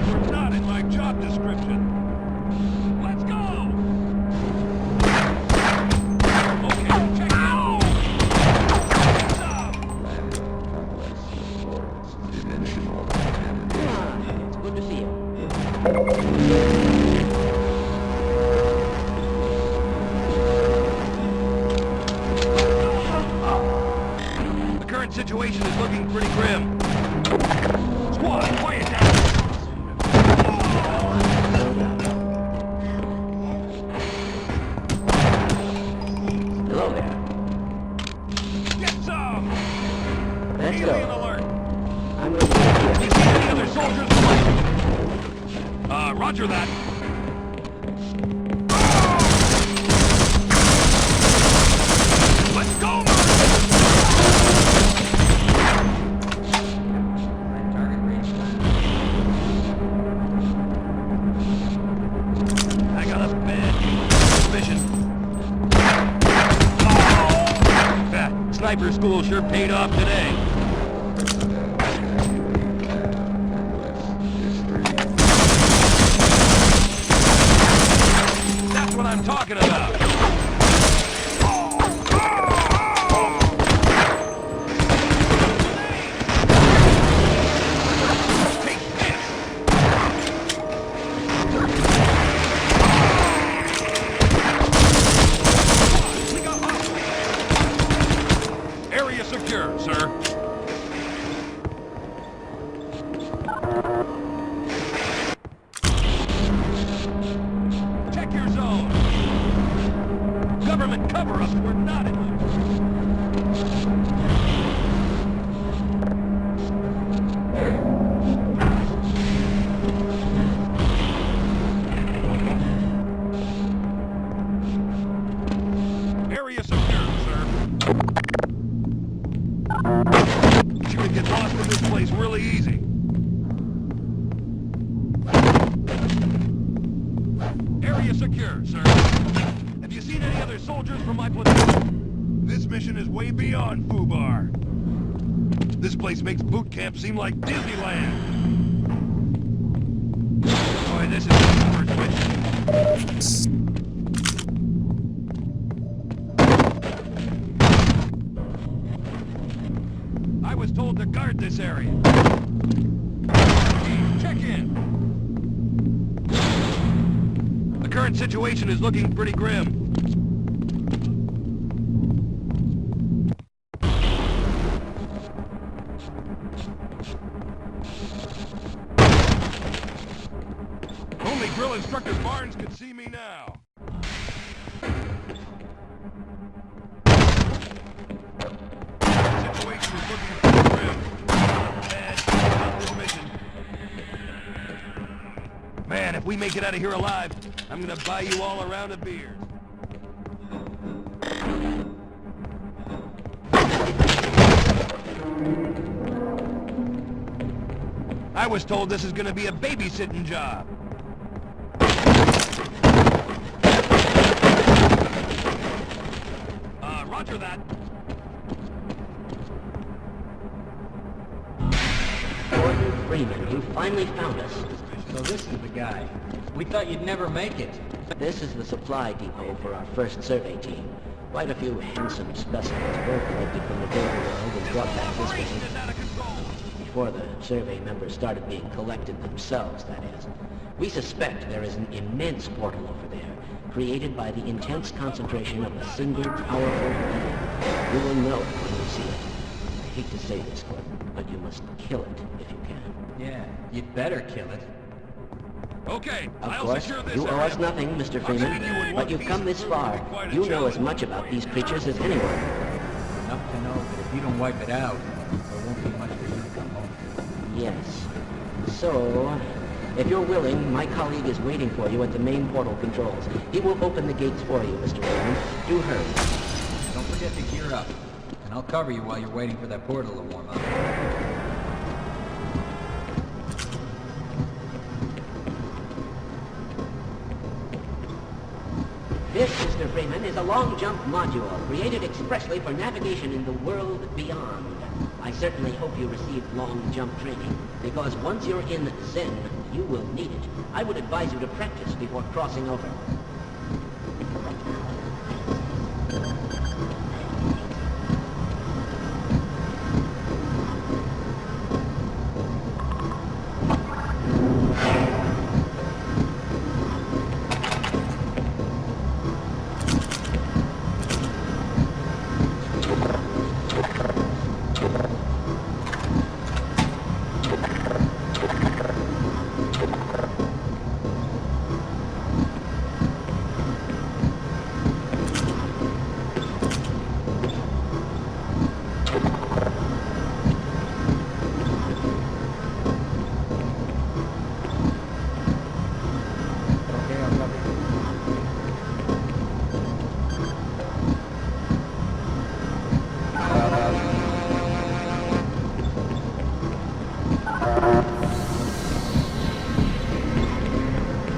were not in my job description. Let's go! Okay, check it out! It's good to see you. The current situation is looking pretty grim. Squad, quiet down! Hello there. Get some! Let's Alien go. alert! I'm going to You see any other soldiers left? Roger that. Let's go, I got a bad mission. That sniper school sure paid off today. That's what I'm talking about. Take this. Area secure, sir. Check your zone. Government cover-ups were not in Area secure, sir. You can get lost in this place really easy. Area secure, sir. Have you seen any other soldiers from my platoon? This mission is way beyond FUBAR. This place makes boot camp seem like Disneyland. Boy, this is the first mission. I was told to guard this area. Check in. The current situation is looking pretty grim. Only drill instructor Barnes can see me now. Situation is looking pretty grim. Bad about this mission. Man, if we make it out of here alive, I'm gonna buy you all a round of beers. I was told this is gonna be a babysitting job. Roger that. Gordon Freeman, you finally found us. So this is the guy. We thought you'd never make it. This is the supply depot for our first survey team. Quite a few handsome specimens were collected from the Data world and brought back this way. Before the survey members started being collected themselves, that is. We suspect there is an immense portal over there, created by the intense concentration of a single powerful being. You will know it when you see it. I hate to say this, Gordon, but you must kill it if you can. Yeah, you'd better kill it. Okay, Of course, you owe us nothing, Mr. Freeman, but you've come this far. You know as much about these creatures as anyone. Enough to know that if you don't wipe it out, there won't be much for you to come home to. Yes. So, if you're willing, my colleague is waiting for you at the main portal controls. He will open the gates for you, Mr. Freeman. Do hurry. Don't forget to gear up, and I'll cover you while you're waiting for that portal to warm up. This, Mr. Freeman, is a long jump module created expressly for navigation in the world beyond. I certainly hope you received long jump training, because once you're in Zen, you will need it. I would advise you to practice before crossing over.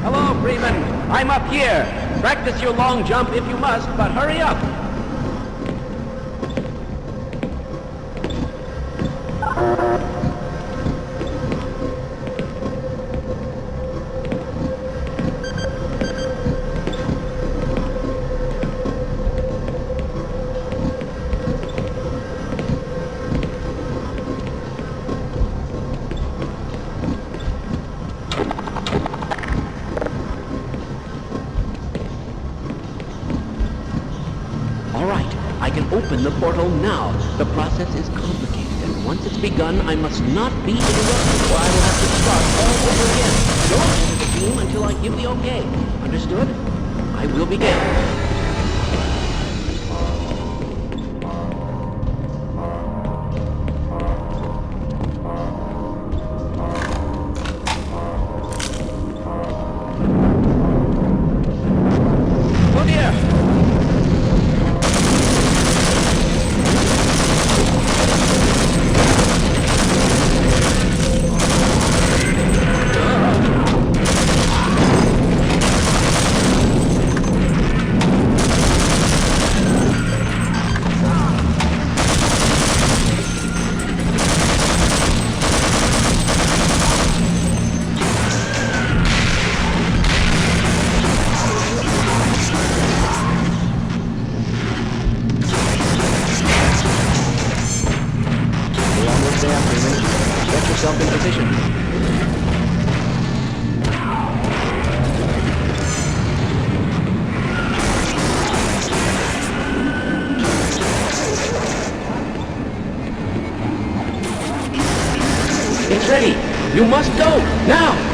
Hello, Freeman. I'm up here. Practice your long jump if you must, but hurry up. Open the portal now. The process is complicated, and once it's begun, I must not be interrupted, or I will have to start all over again. Don't enter the beam until I give the okay. Understood? I will begin. It's ready. You must go now.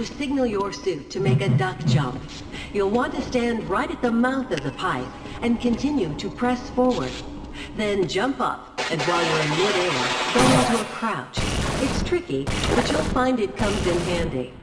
to signal your suit to make a duck jump. You'll want to stand right at the mouth of the pipe and continue to press forward. Then jump up, and while you're in mid-air, go into a crouch. It's tricky, but you'll find it comes in handy.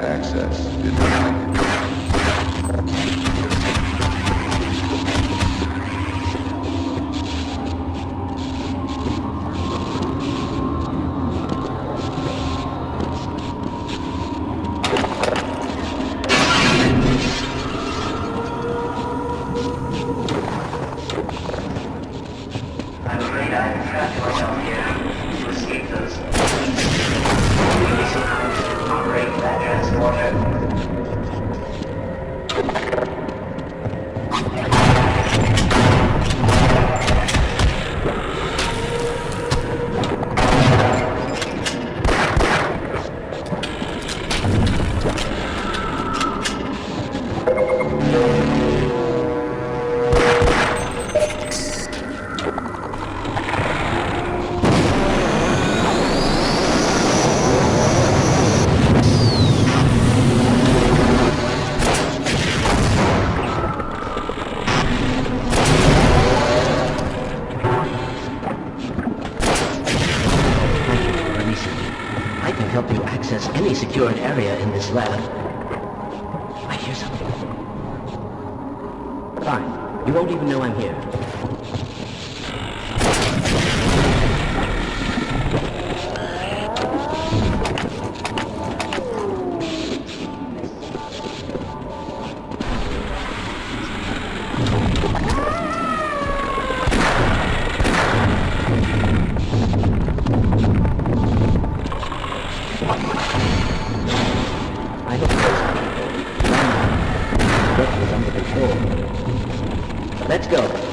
Access denied. I'm afraid I have trapped myself here to escape those. Operate that transporter. I can help you access any secured area in this lab. I hear something. Fine. You won't even know I'm here. I hope those is under control. Let's go.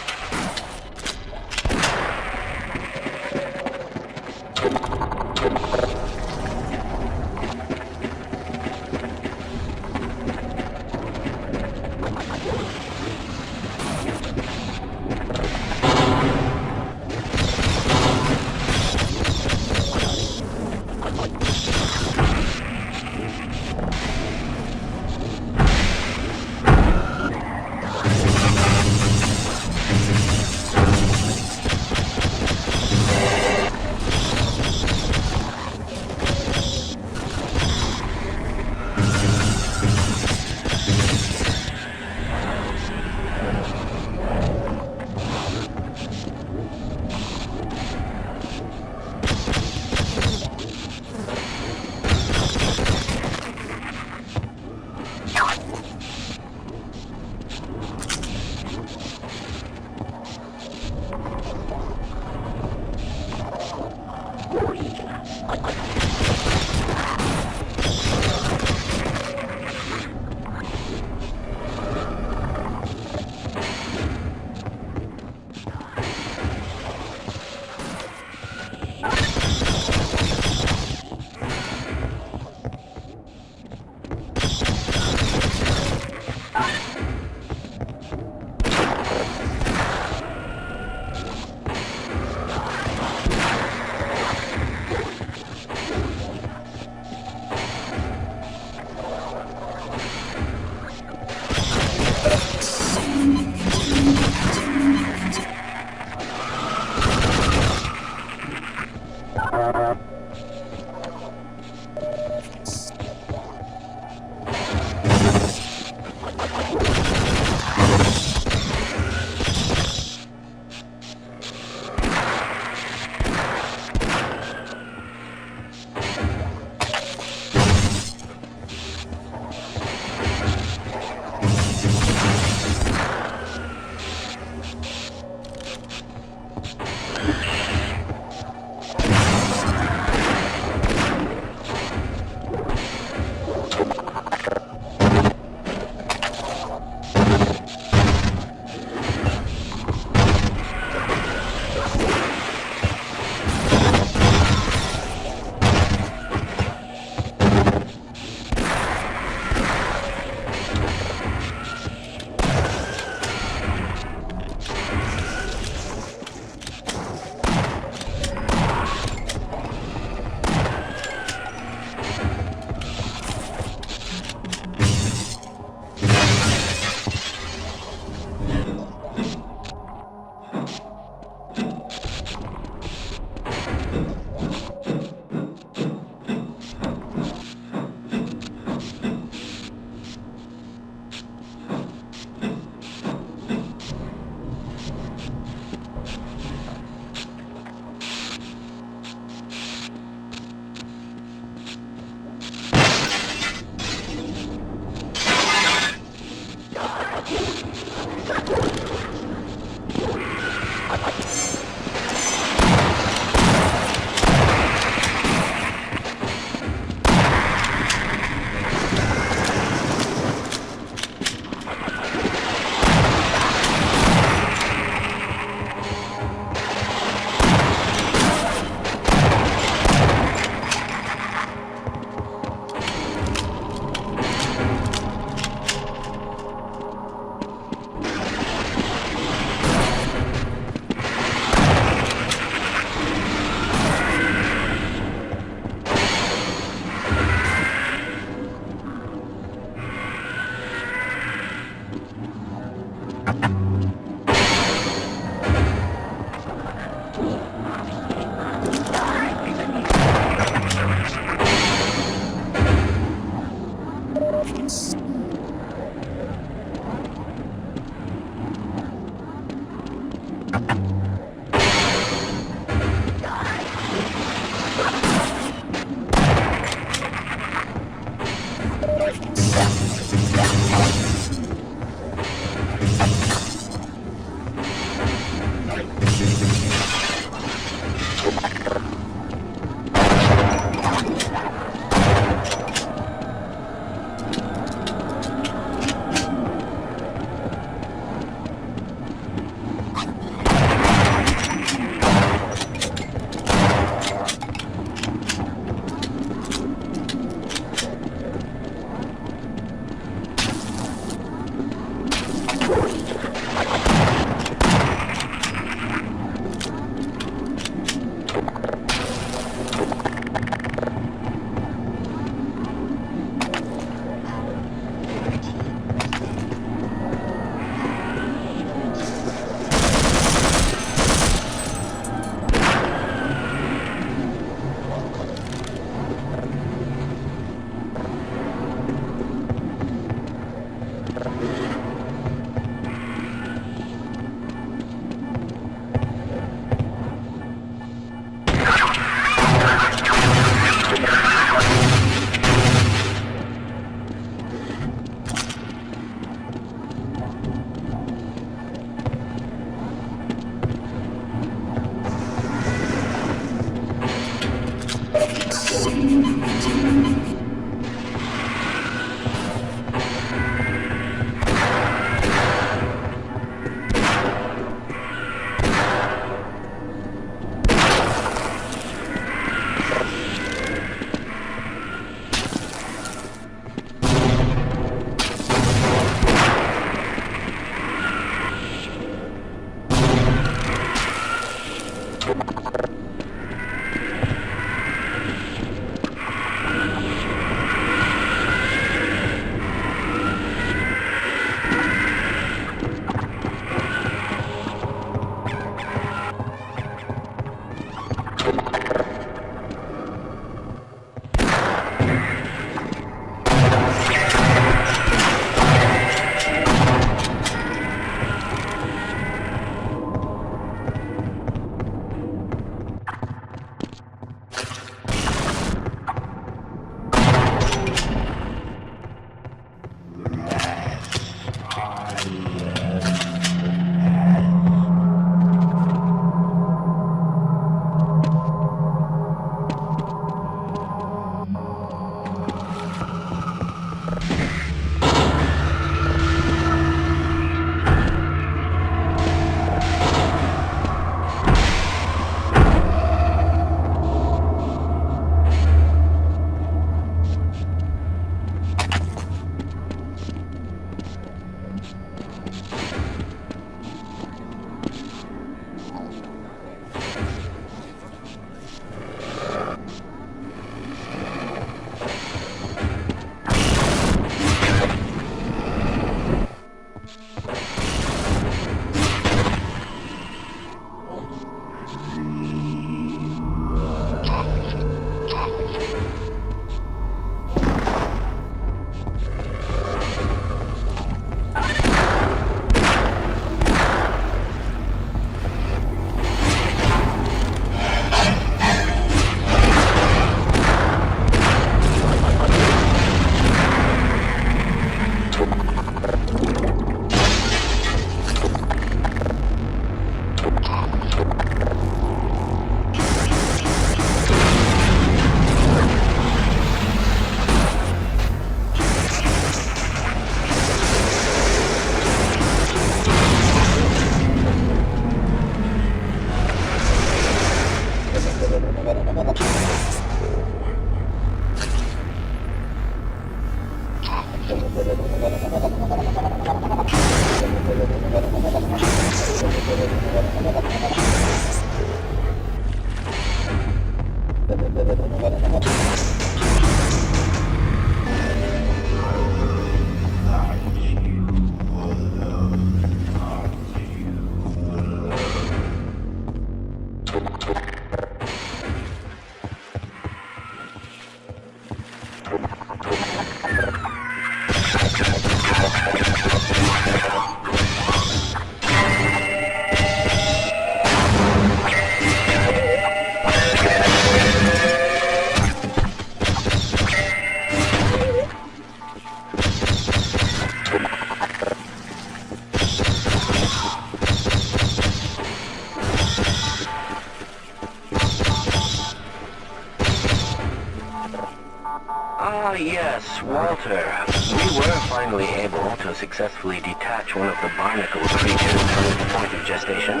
Sir, we were finally able to successfully detach one of the barnacle creatures from its point of gestation.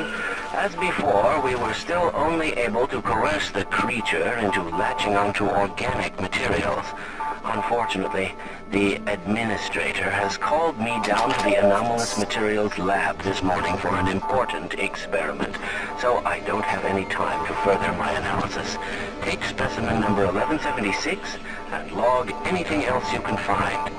As before, we were still only able to coerce the creature into latching onto organic materials. Unfortunately, the administrator has called me down to the anomalous materials lab this morning for an important experiment, so I don't have any time to further my analysis. Take specimen number 1176 and log anything else you can find.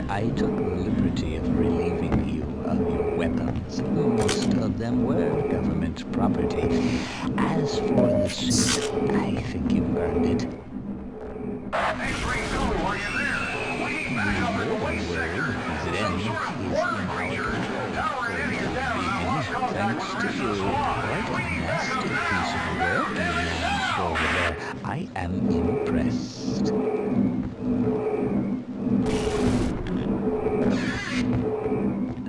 I took the liberty of relieving you of your weapons. Most of them were government property. As for the suit, I think you've earned it. Hey, Ringo, are you there? We need backup in 1 second. President is in our thanks to you. Quite a nasty piece of work you've done over there. I am impressed.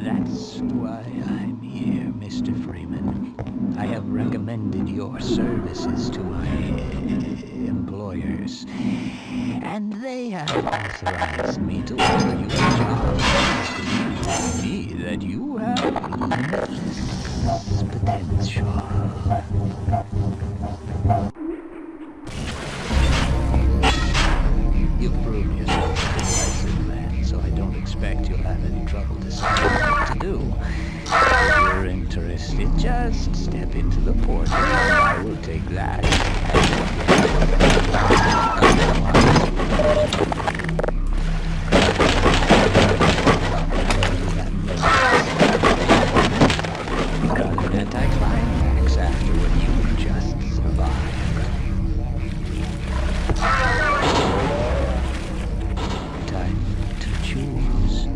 That's why I'm here, Mr. Freeman. I have recommended your services to my employers, and they have authorized me to offer you a job. Telling me that you have limitless potential. You've proven yourself a decisive man, so I don't expect you'll have any trouble deciding what to do. If you're interested, just step into the portal and I will take that. Got an anticlimax after what you just survived. Time to choose.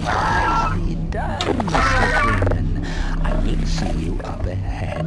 Nicely done, Mr. Freeman. I will see you up ahead.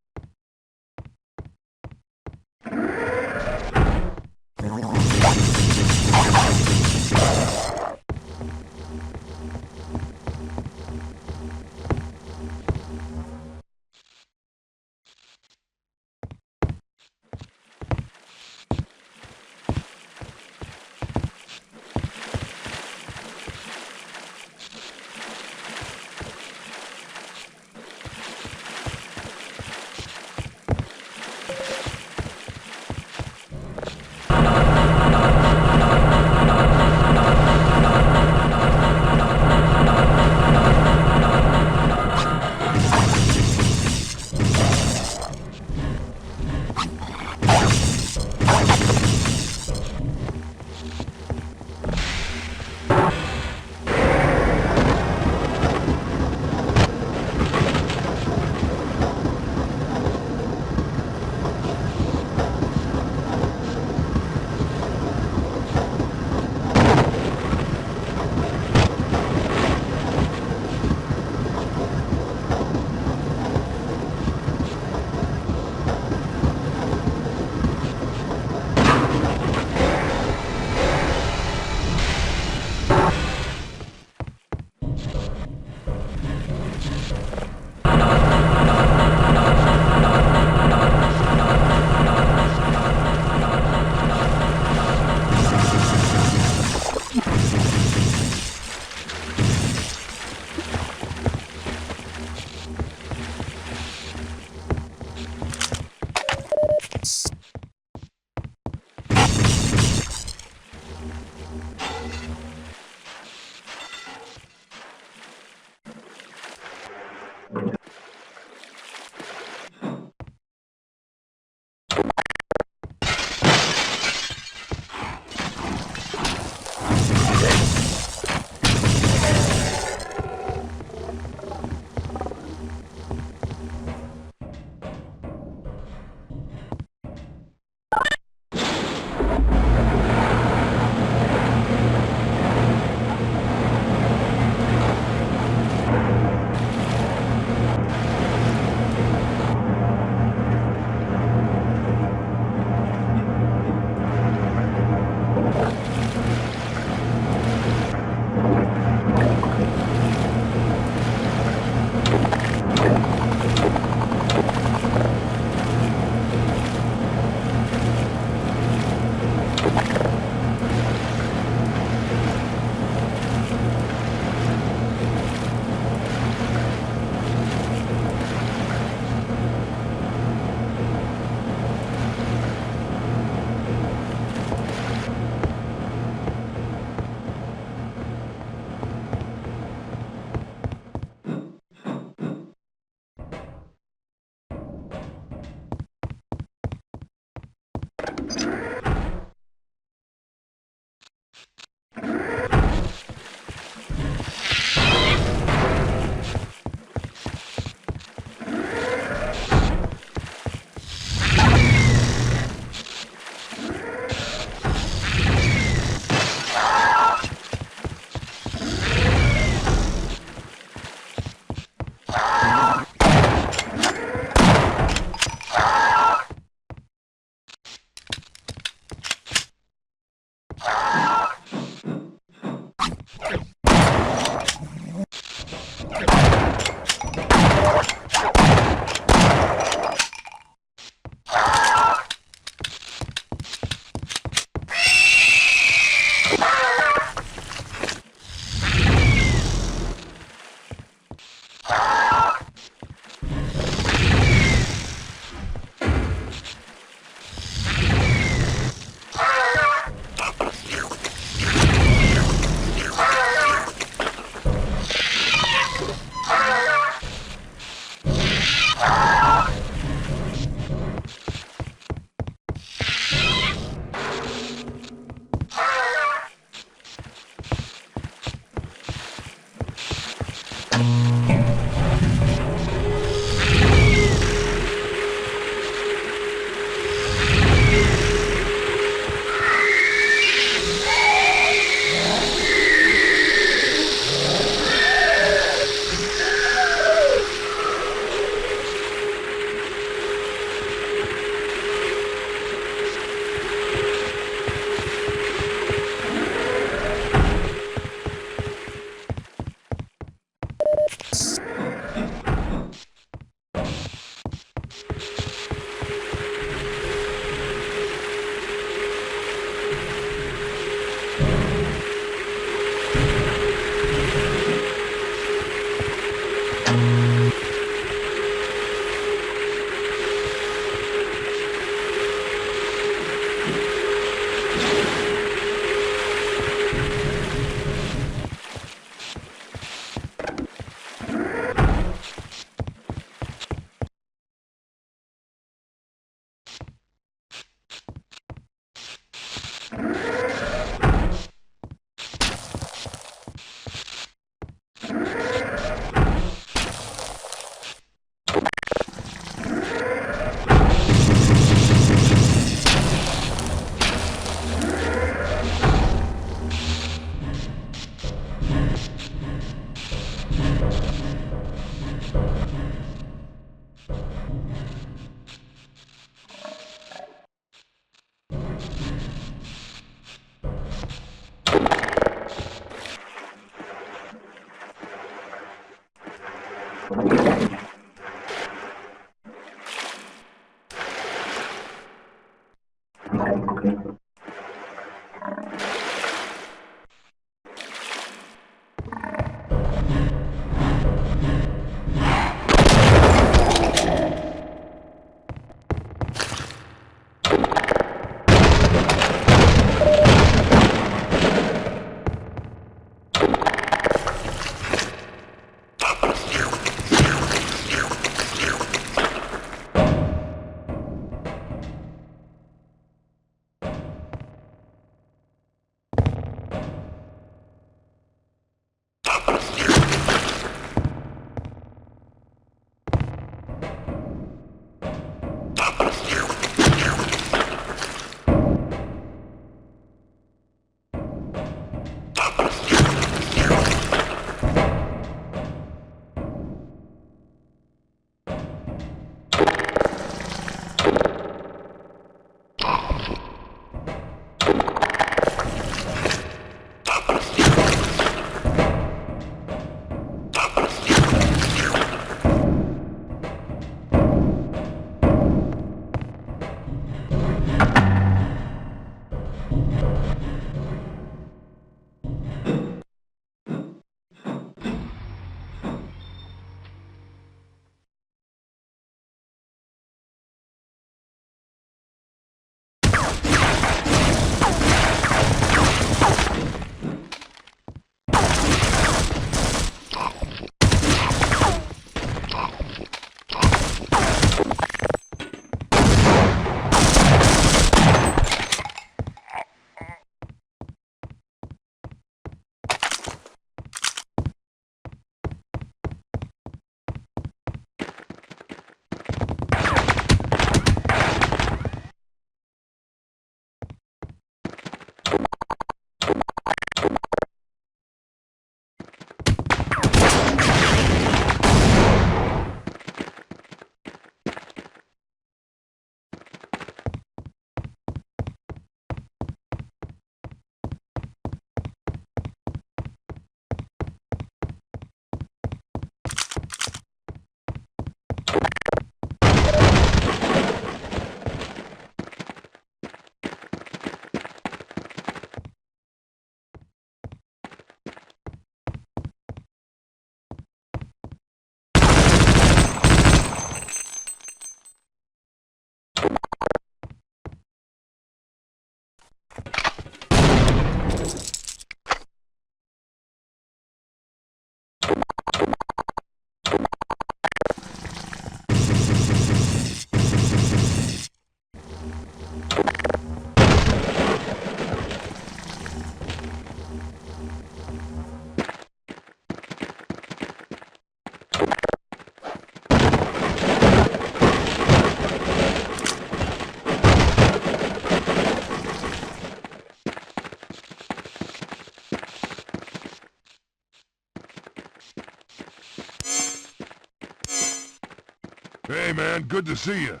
Hey, man, good to see you.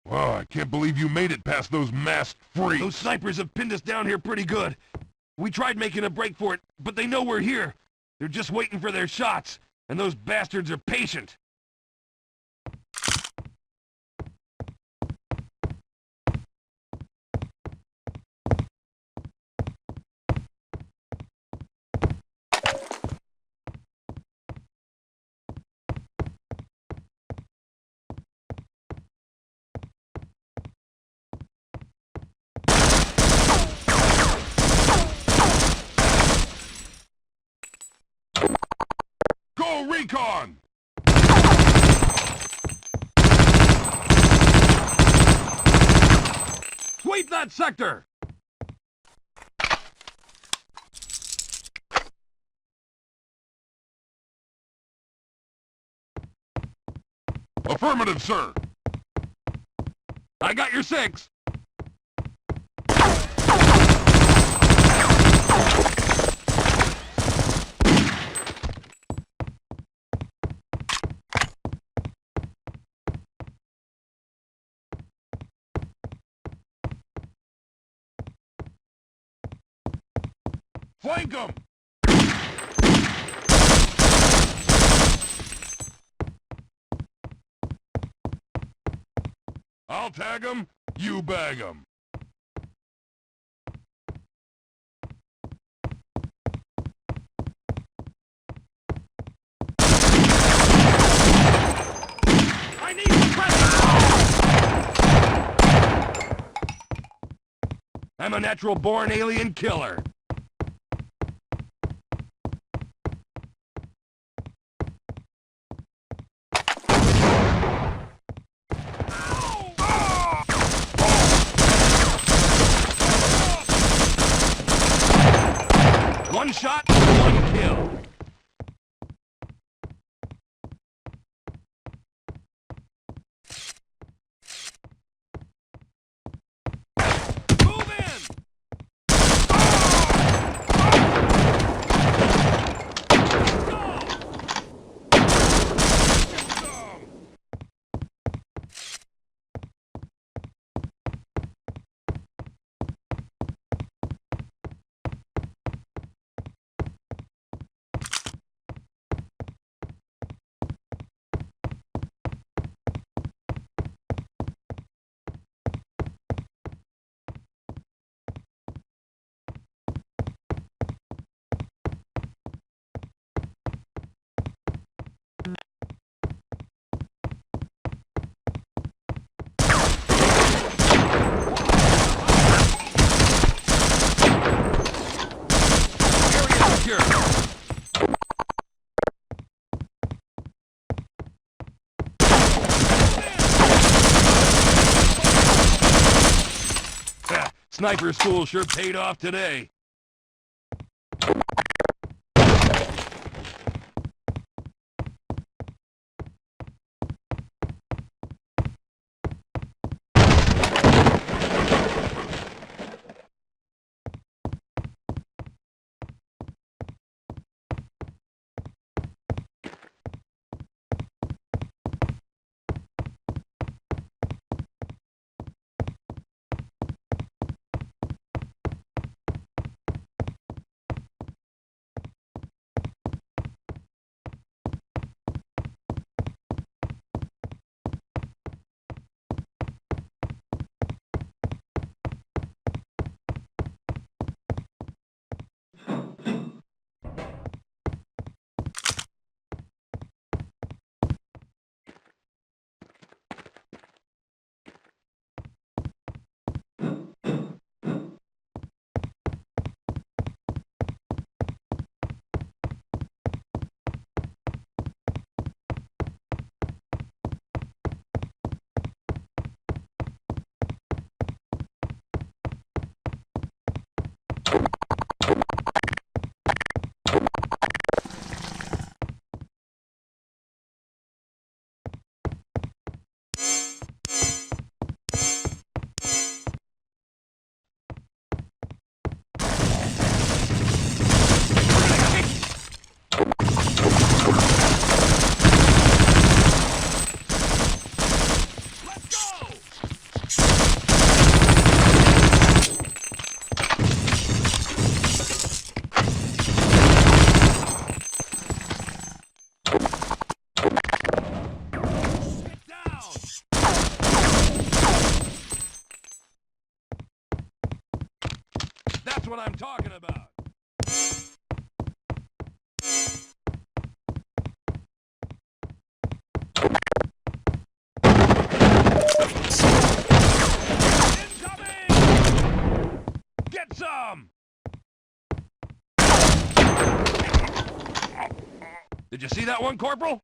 Wow, I can't believe you made it past those masked freaks. Those snipers have pinned us down here pretty good. We tried making a break for it, but they know we're here. They're just waiting for their shots, and those bastards are patient. Go recon! Sweep that sector! Affirmative, sir. I got your 6. Flank 'em! I'll tag 'em, you bag 'em. I'm a natural-born alien killer. One shot, one kill. Sniper school sure paid off today. That's what I'm talking about. Incoming! Get some! Did you see that one, Corporal?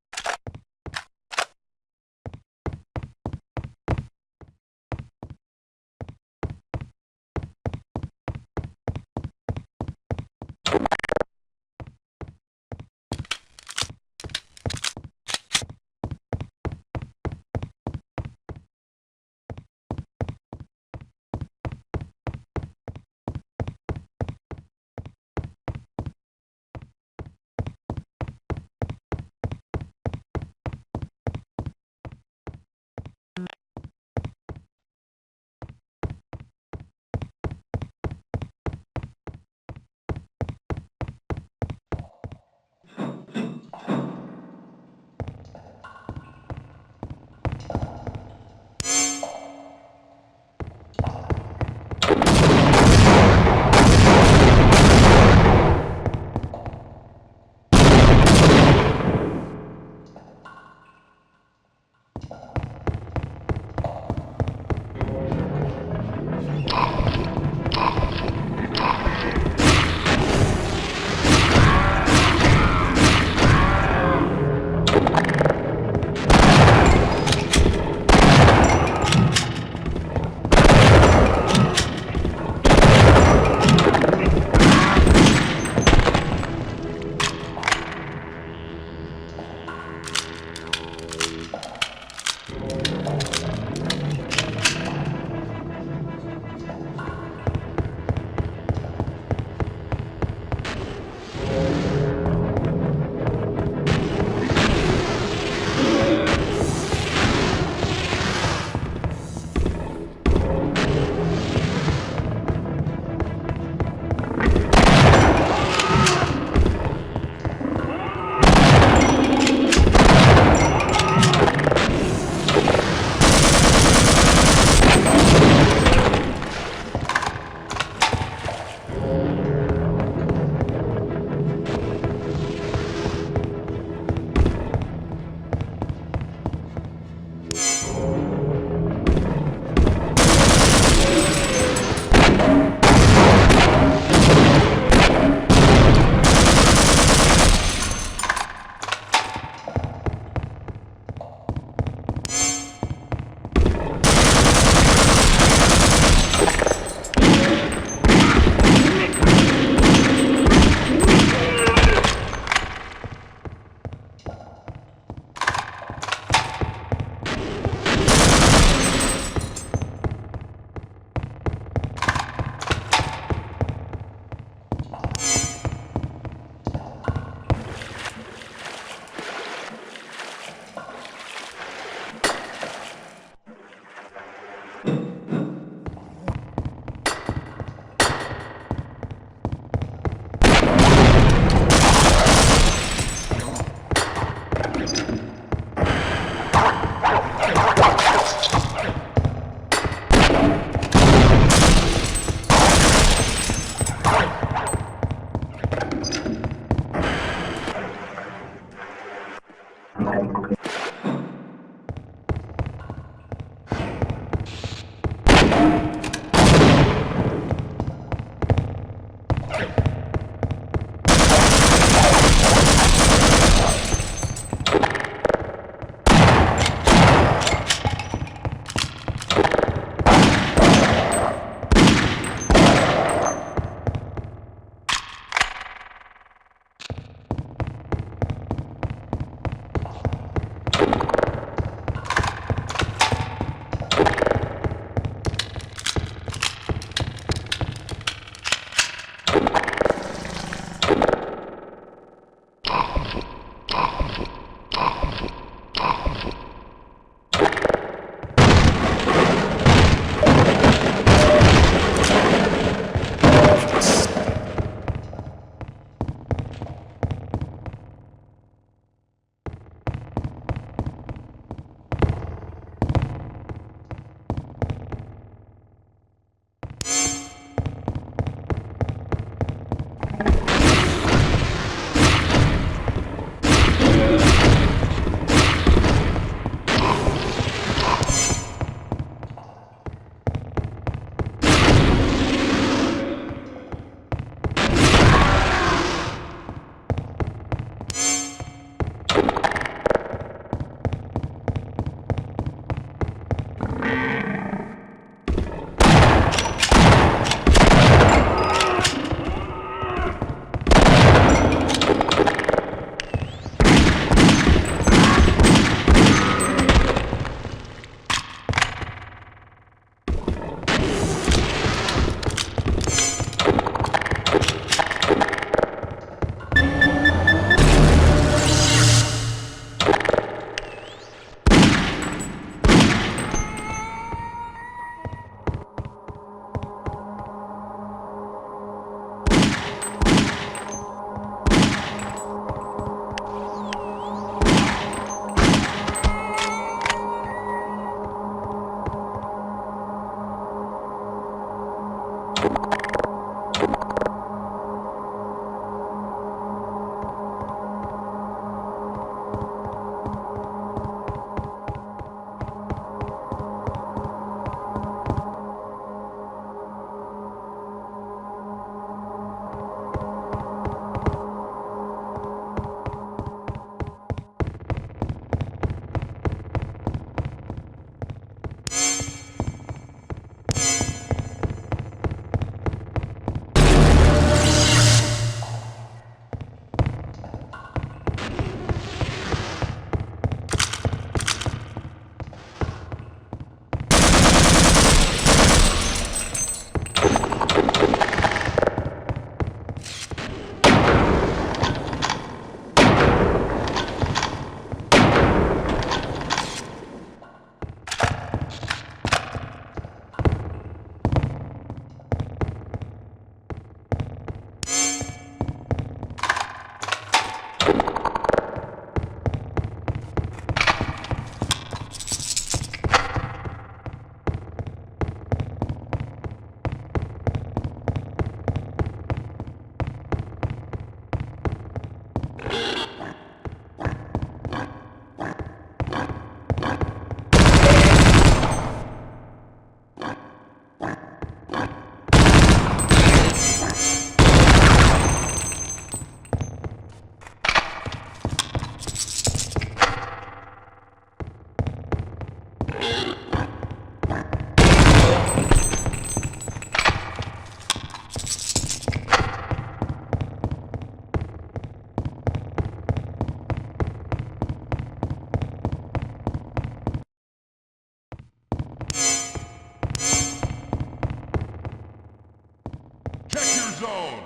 zone.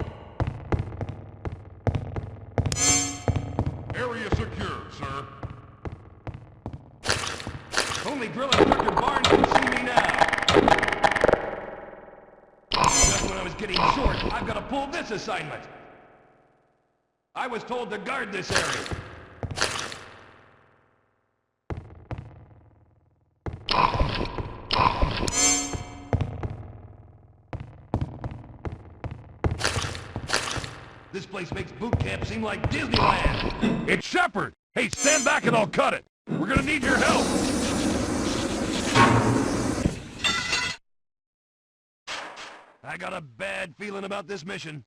Area secure, sir. Only Drill Instructor Barnes can see me now. Just when I was getting short, I've got to pull this assignment. I was told to guard this area. This place makes boot camp seem like Disneyland. It's Shepard! Hey, stand back and I'll cut it! We're gonna need your help! I got a bad feeling about this mission.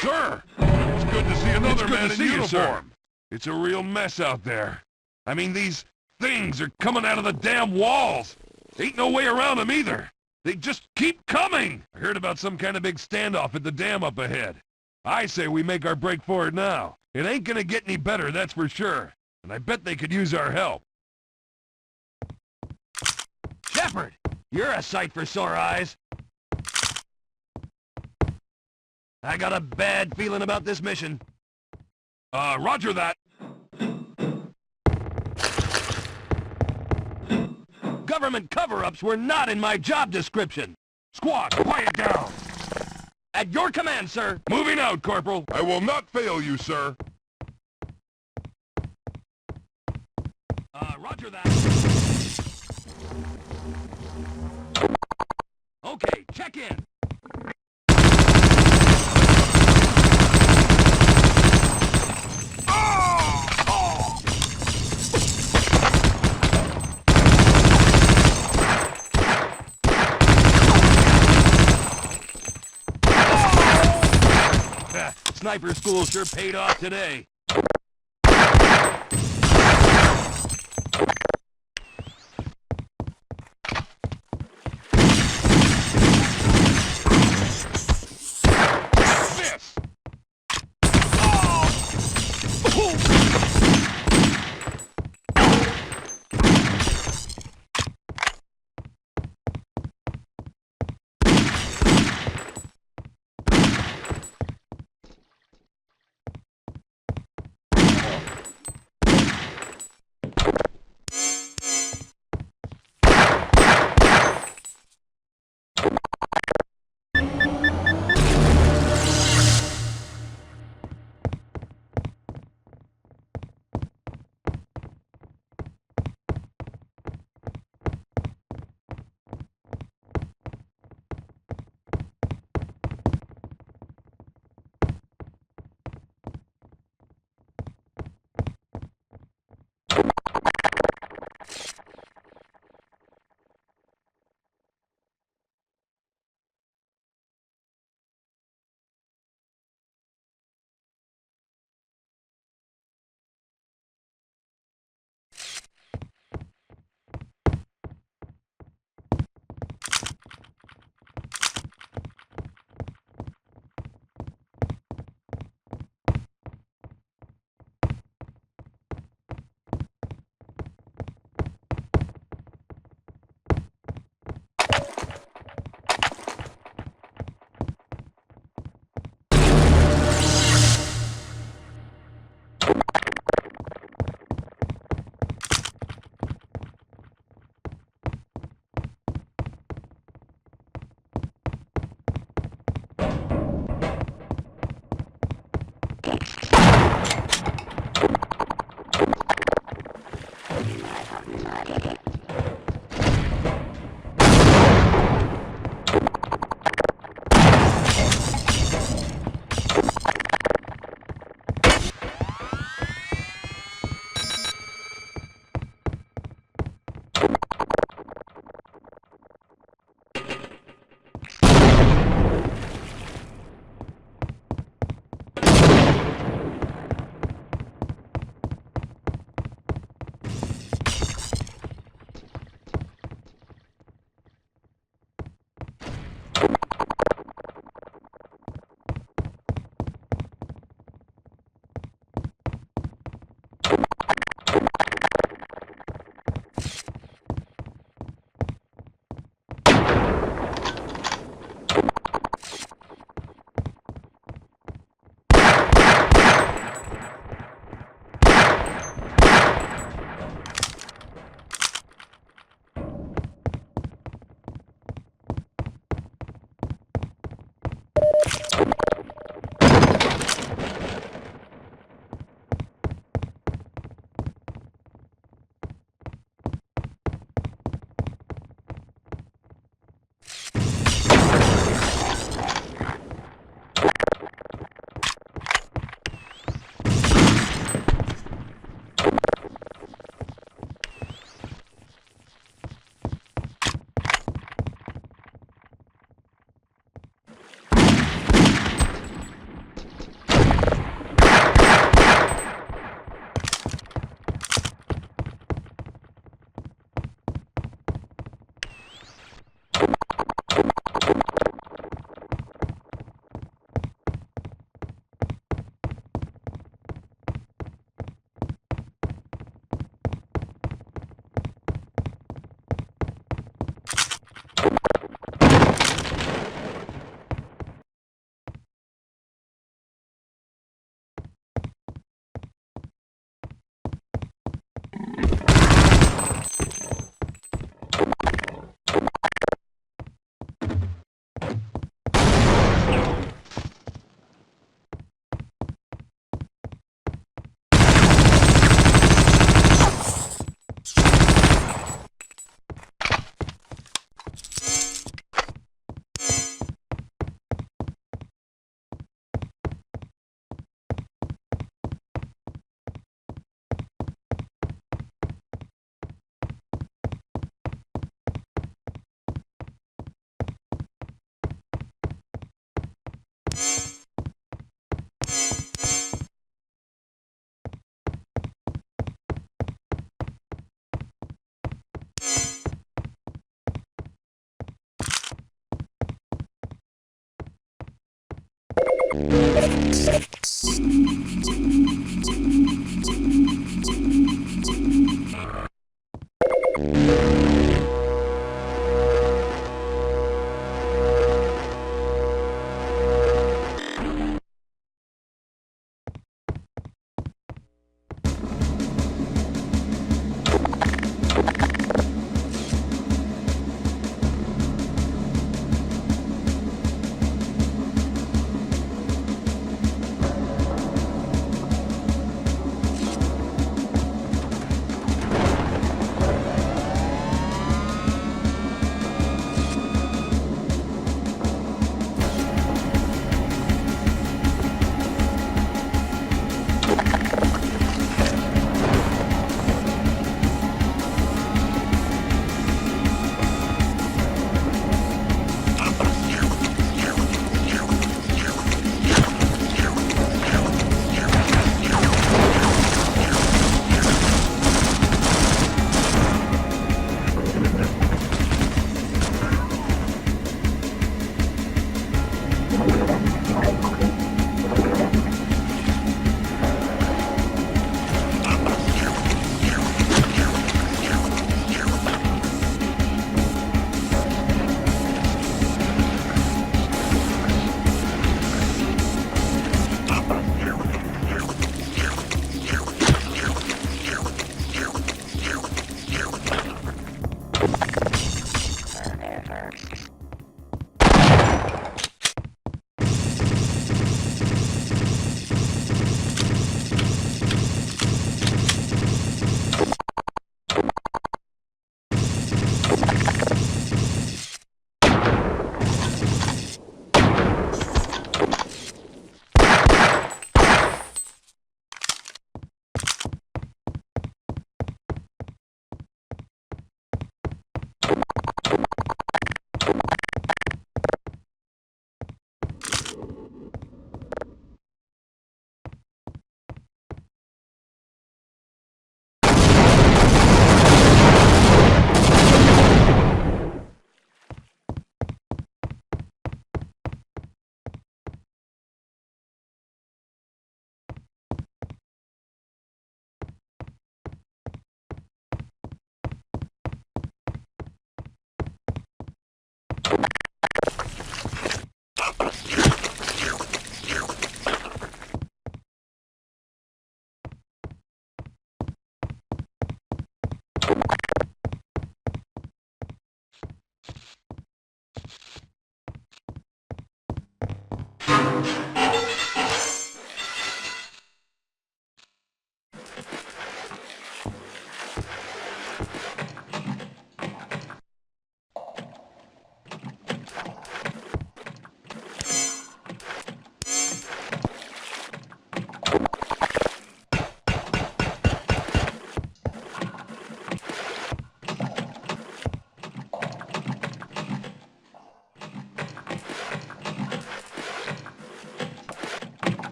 Sir! It's good to see another man in uniform! It's a real mess out there. I mean, these things are coming out of the damn walls! Ain't no way around them either! They just keep coming! I heard about some kind of big standoff at the dam up ahead. I say we make our break for it now. It ain't gonna get any better, that's for sure. And I bet they could use our help. Shepard! You're a sight for sore eyes. I got a bad feeling about this mission. Roger that. Government cover-ups were not in my job description. Squad, quiet down. At your command, sir. Moving out, Corporal. I will not fail you, sir. Roger that. Okay, check in. Sniper school sure paid off today.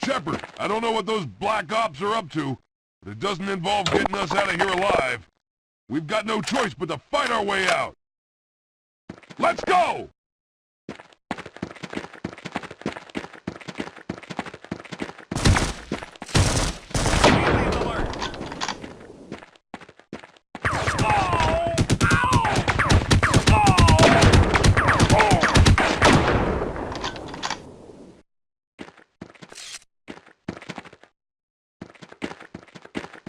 Shepard, I don't know what those black ops are up to, but it doesn't involve getting us out of here alive. We've got no choice but to fight our way out. Let's go!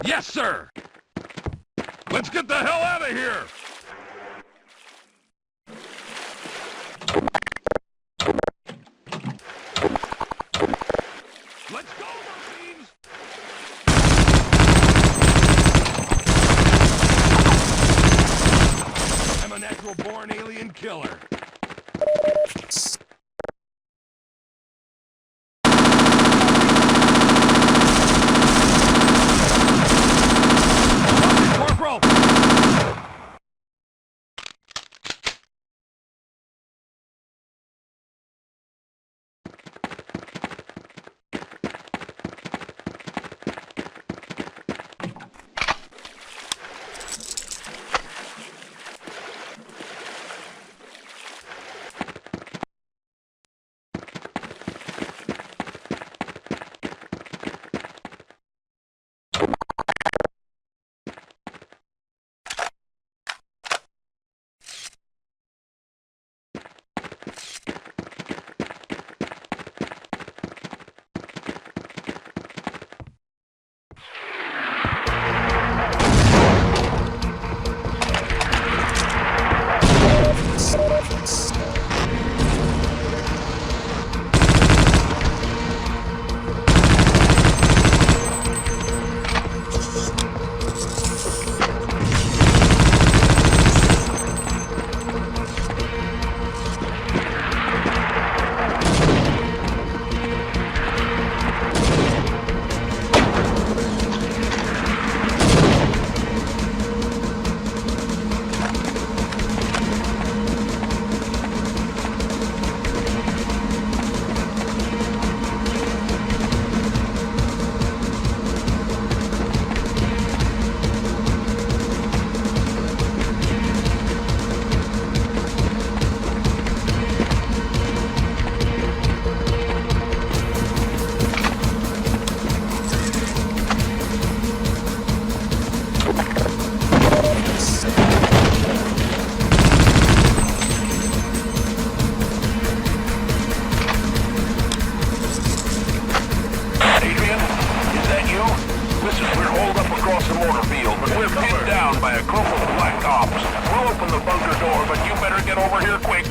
Yes, sir! Let's get the hell out of here! Let's go, Marines! I'm a natural-born alien killer. across the mortar field, but we're pinned down by a group of black ops. We'll open the bunker door, but you better get over here quick.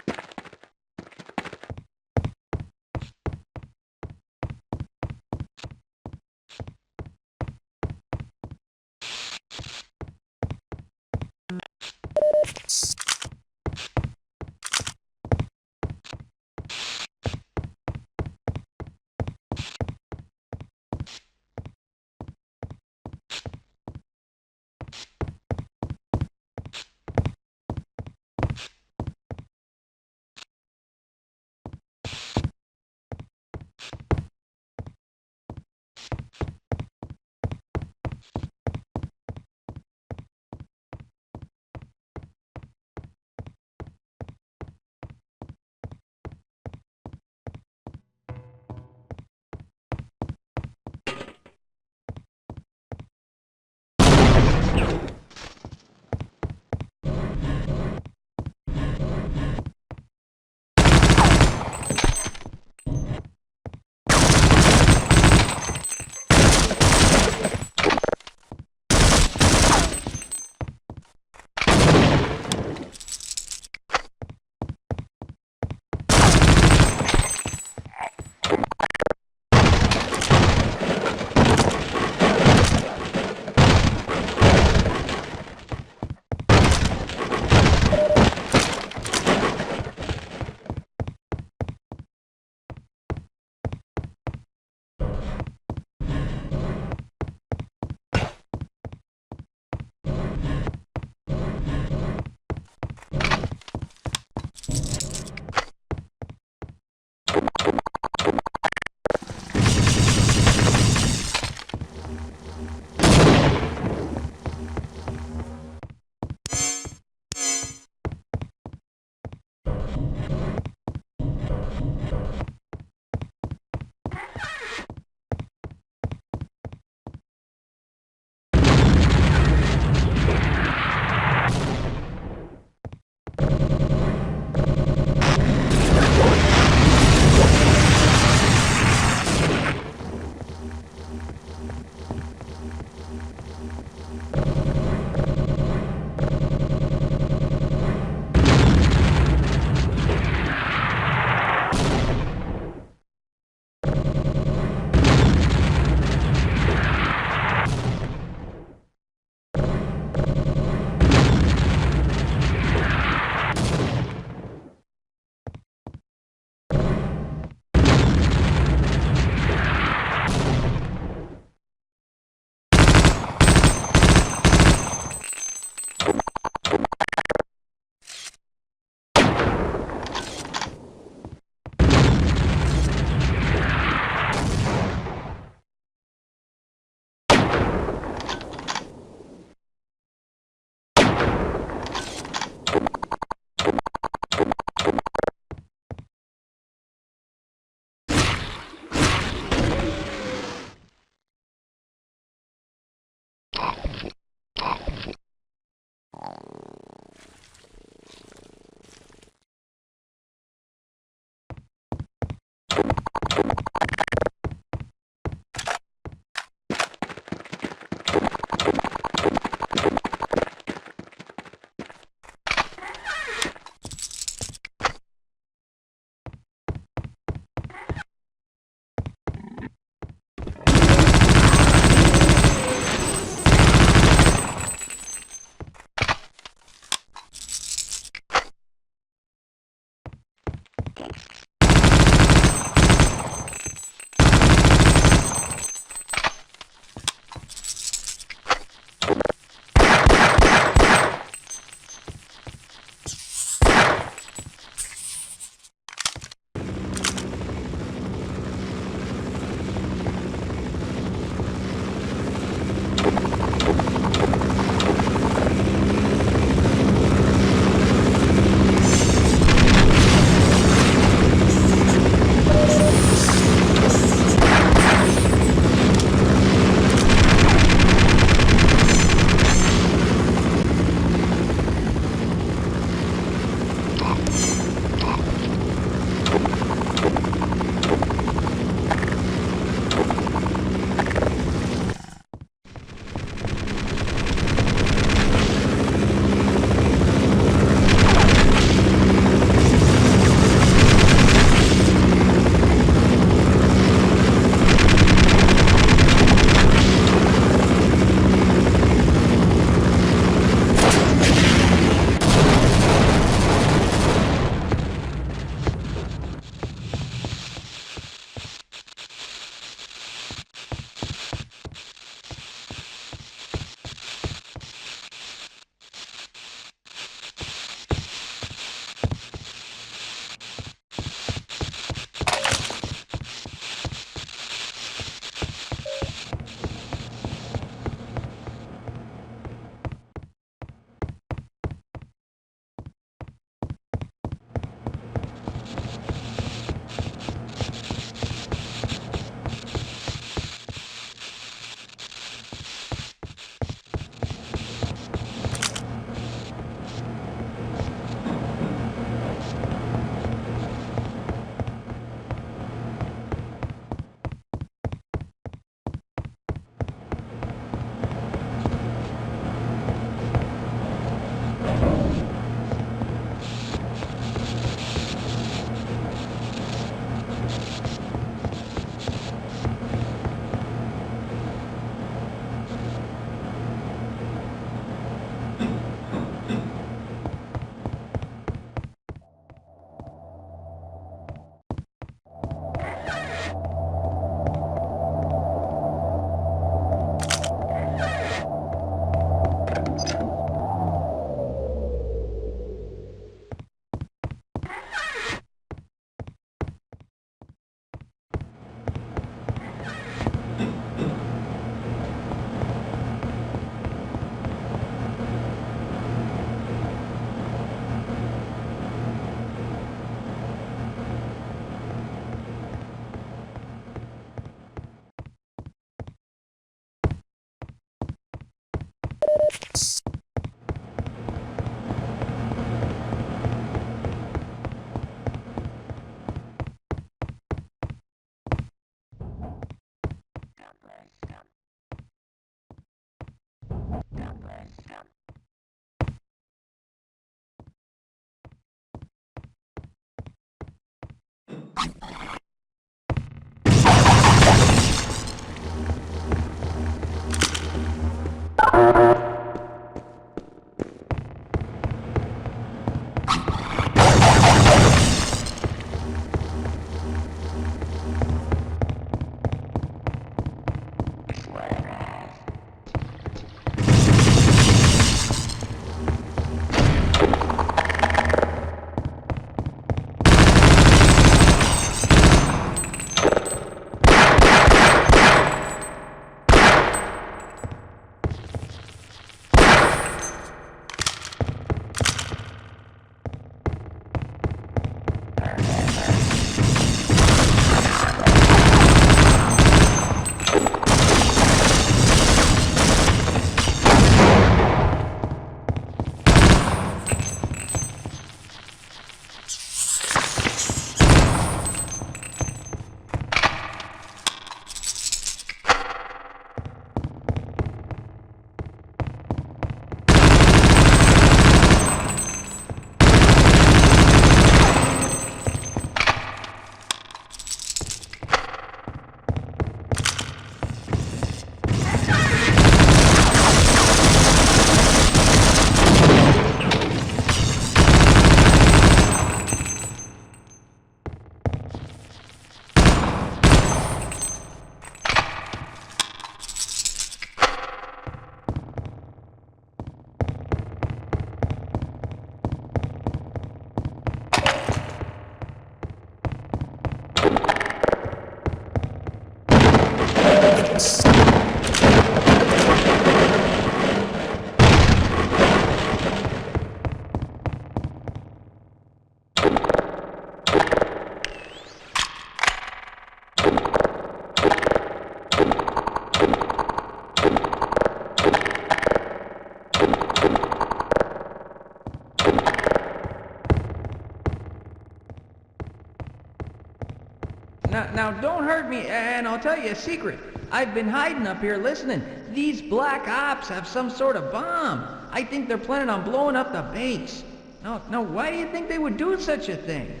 Now, don't hurt me, and I'll tell you a secret. I've been hiding up here listening. These black ops have some sort of bomb. I think they're planning on blowing up the base. Now, why do you think they would do such a thing?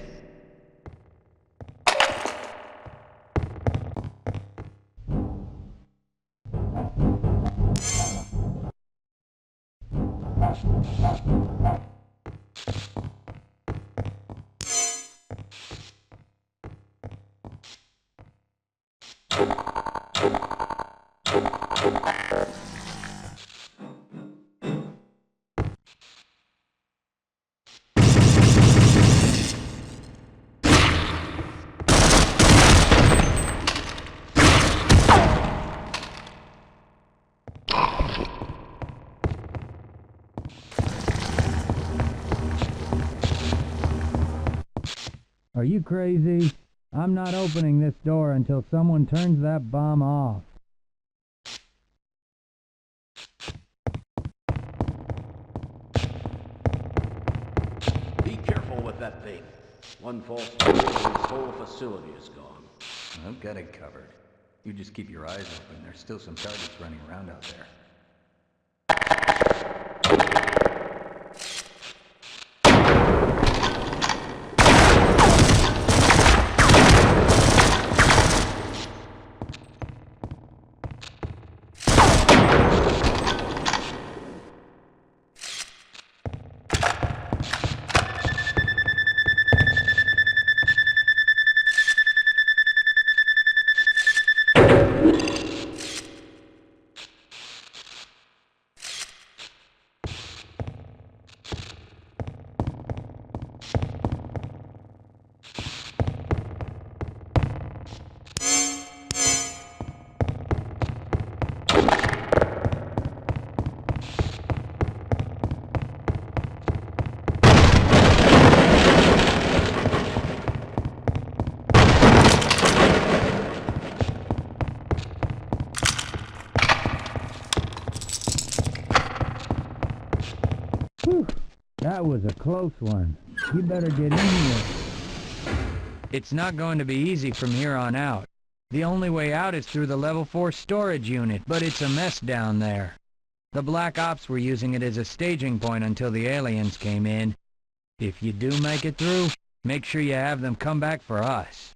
Are you crazy? I'm not opening this door until someone turns that bomb off. Be careful with that thing. One false move and this whole facility is gone. I've got it covered. You just keep your eyes open. There's still some targets running around out there. That was a close one. You better get in here. It's not going to be easy from here on out. The only way out is through the Level 4 storage unit, but it's a mess down there. The Black Ops were using it as a staging point until the aliens came in. If you do make it through, make sure you have them come back for us.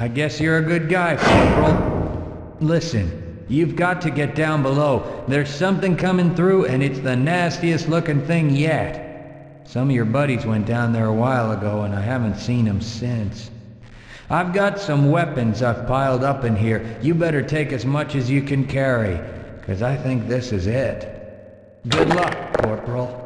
I guess you're a good guy, Corporal. Listen, you've got to get down below. There's something coming through, and it's the nastiest looking thing yet. Some of your buddies went down there a while ago, and I haven't seen them since. I've got some weapons I've piled up in here. You better take as much as you can carry, 'cause I think this is it. Good luck, Corporal.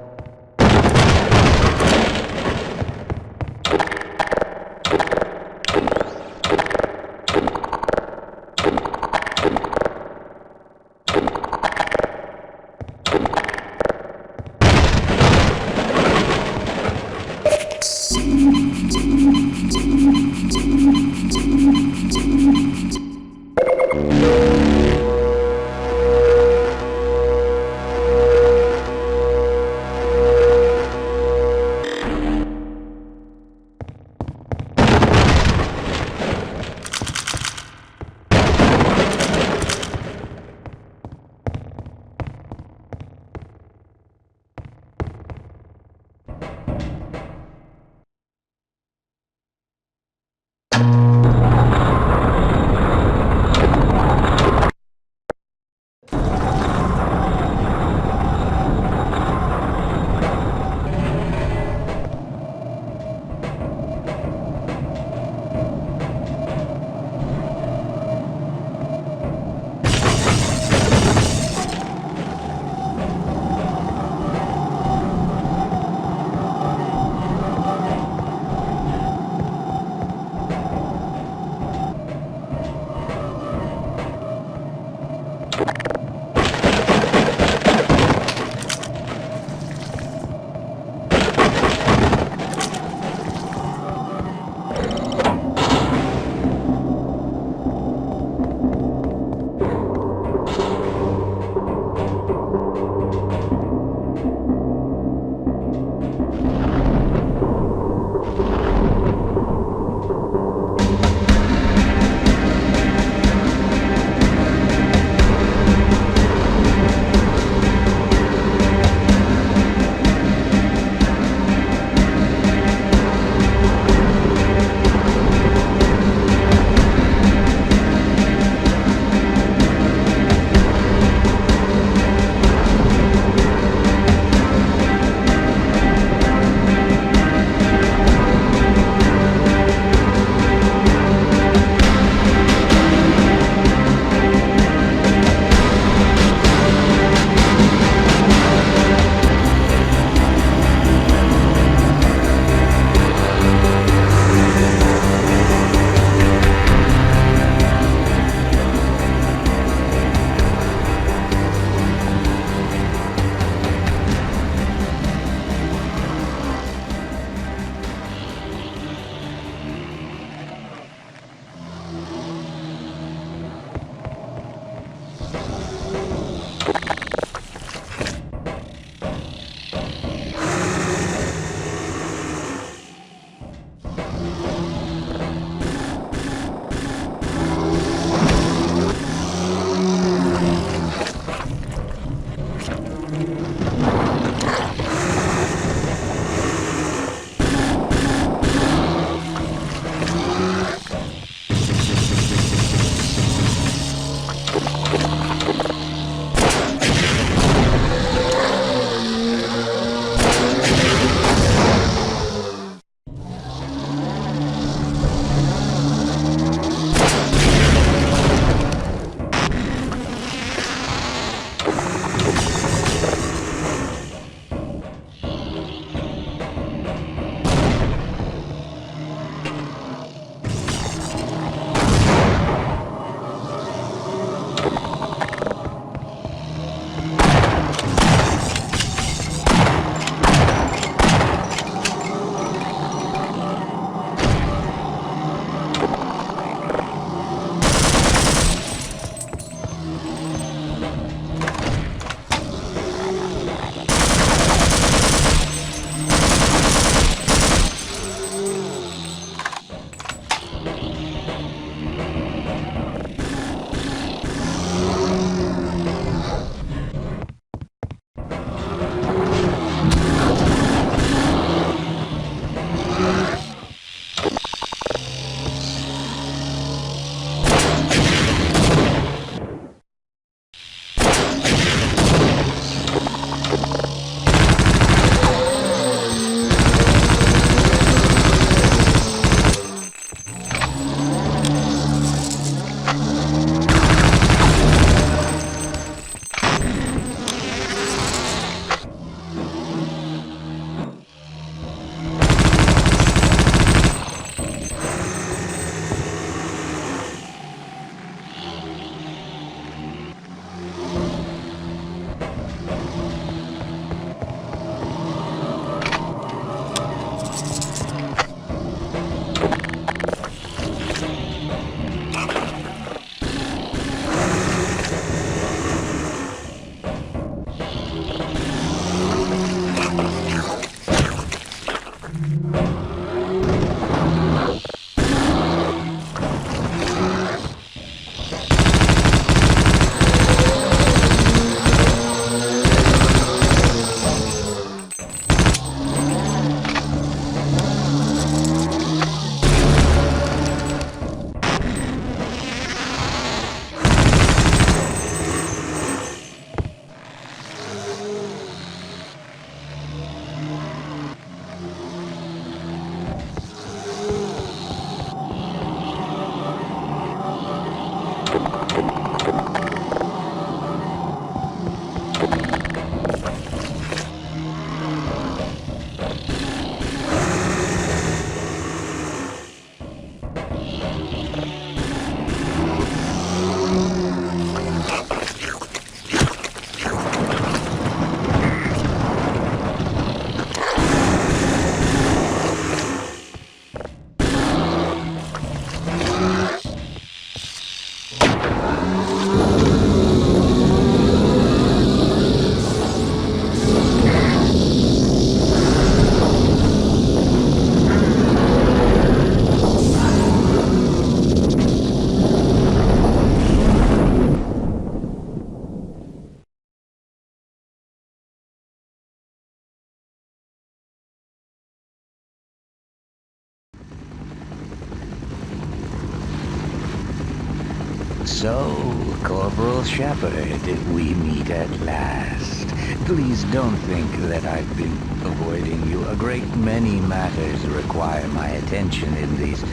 So, Corporal Shepard, we meet at last. Please don't think that I've been avoiding you. A great many matters require my attention in these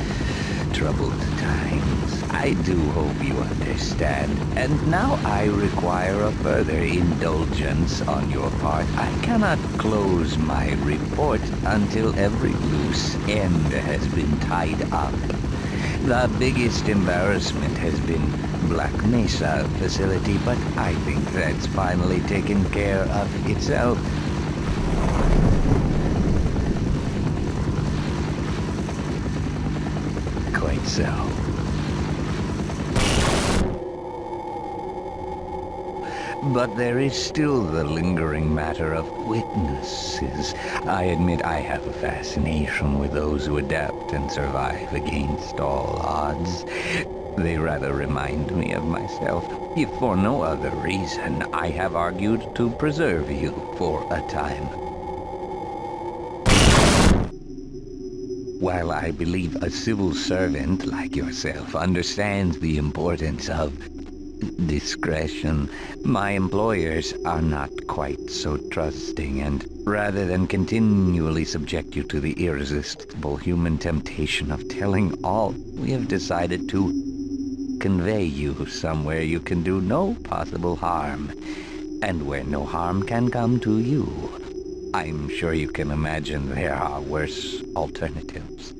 troubled times. I do hope you understand. And now I require a further indulgence on your part. I cannot close my report until every loose end has been tied up. The biggest embarrassment has been Black Mesa facility, but I think that's finally taken care of itself. Quite so. But there is still the lingering matter of witnesses. I admit I have a fascination with those who adapt and survive against all odds. They rather remind me of myself. If for no other reason, I have argued to preserve you for a time. While I believe a civil servant like yourself understands the importance of discretion, my employers are not quite so trusting, and rather than continually subject you to the irresistible human temptation of telling all, we have decided to convey you somewhere you can do no possible harm, and where no harm can come to you. I'm sure you can imagine there are worse alternatives.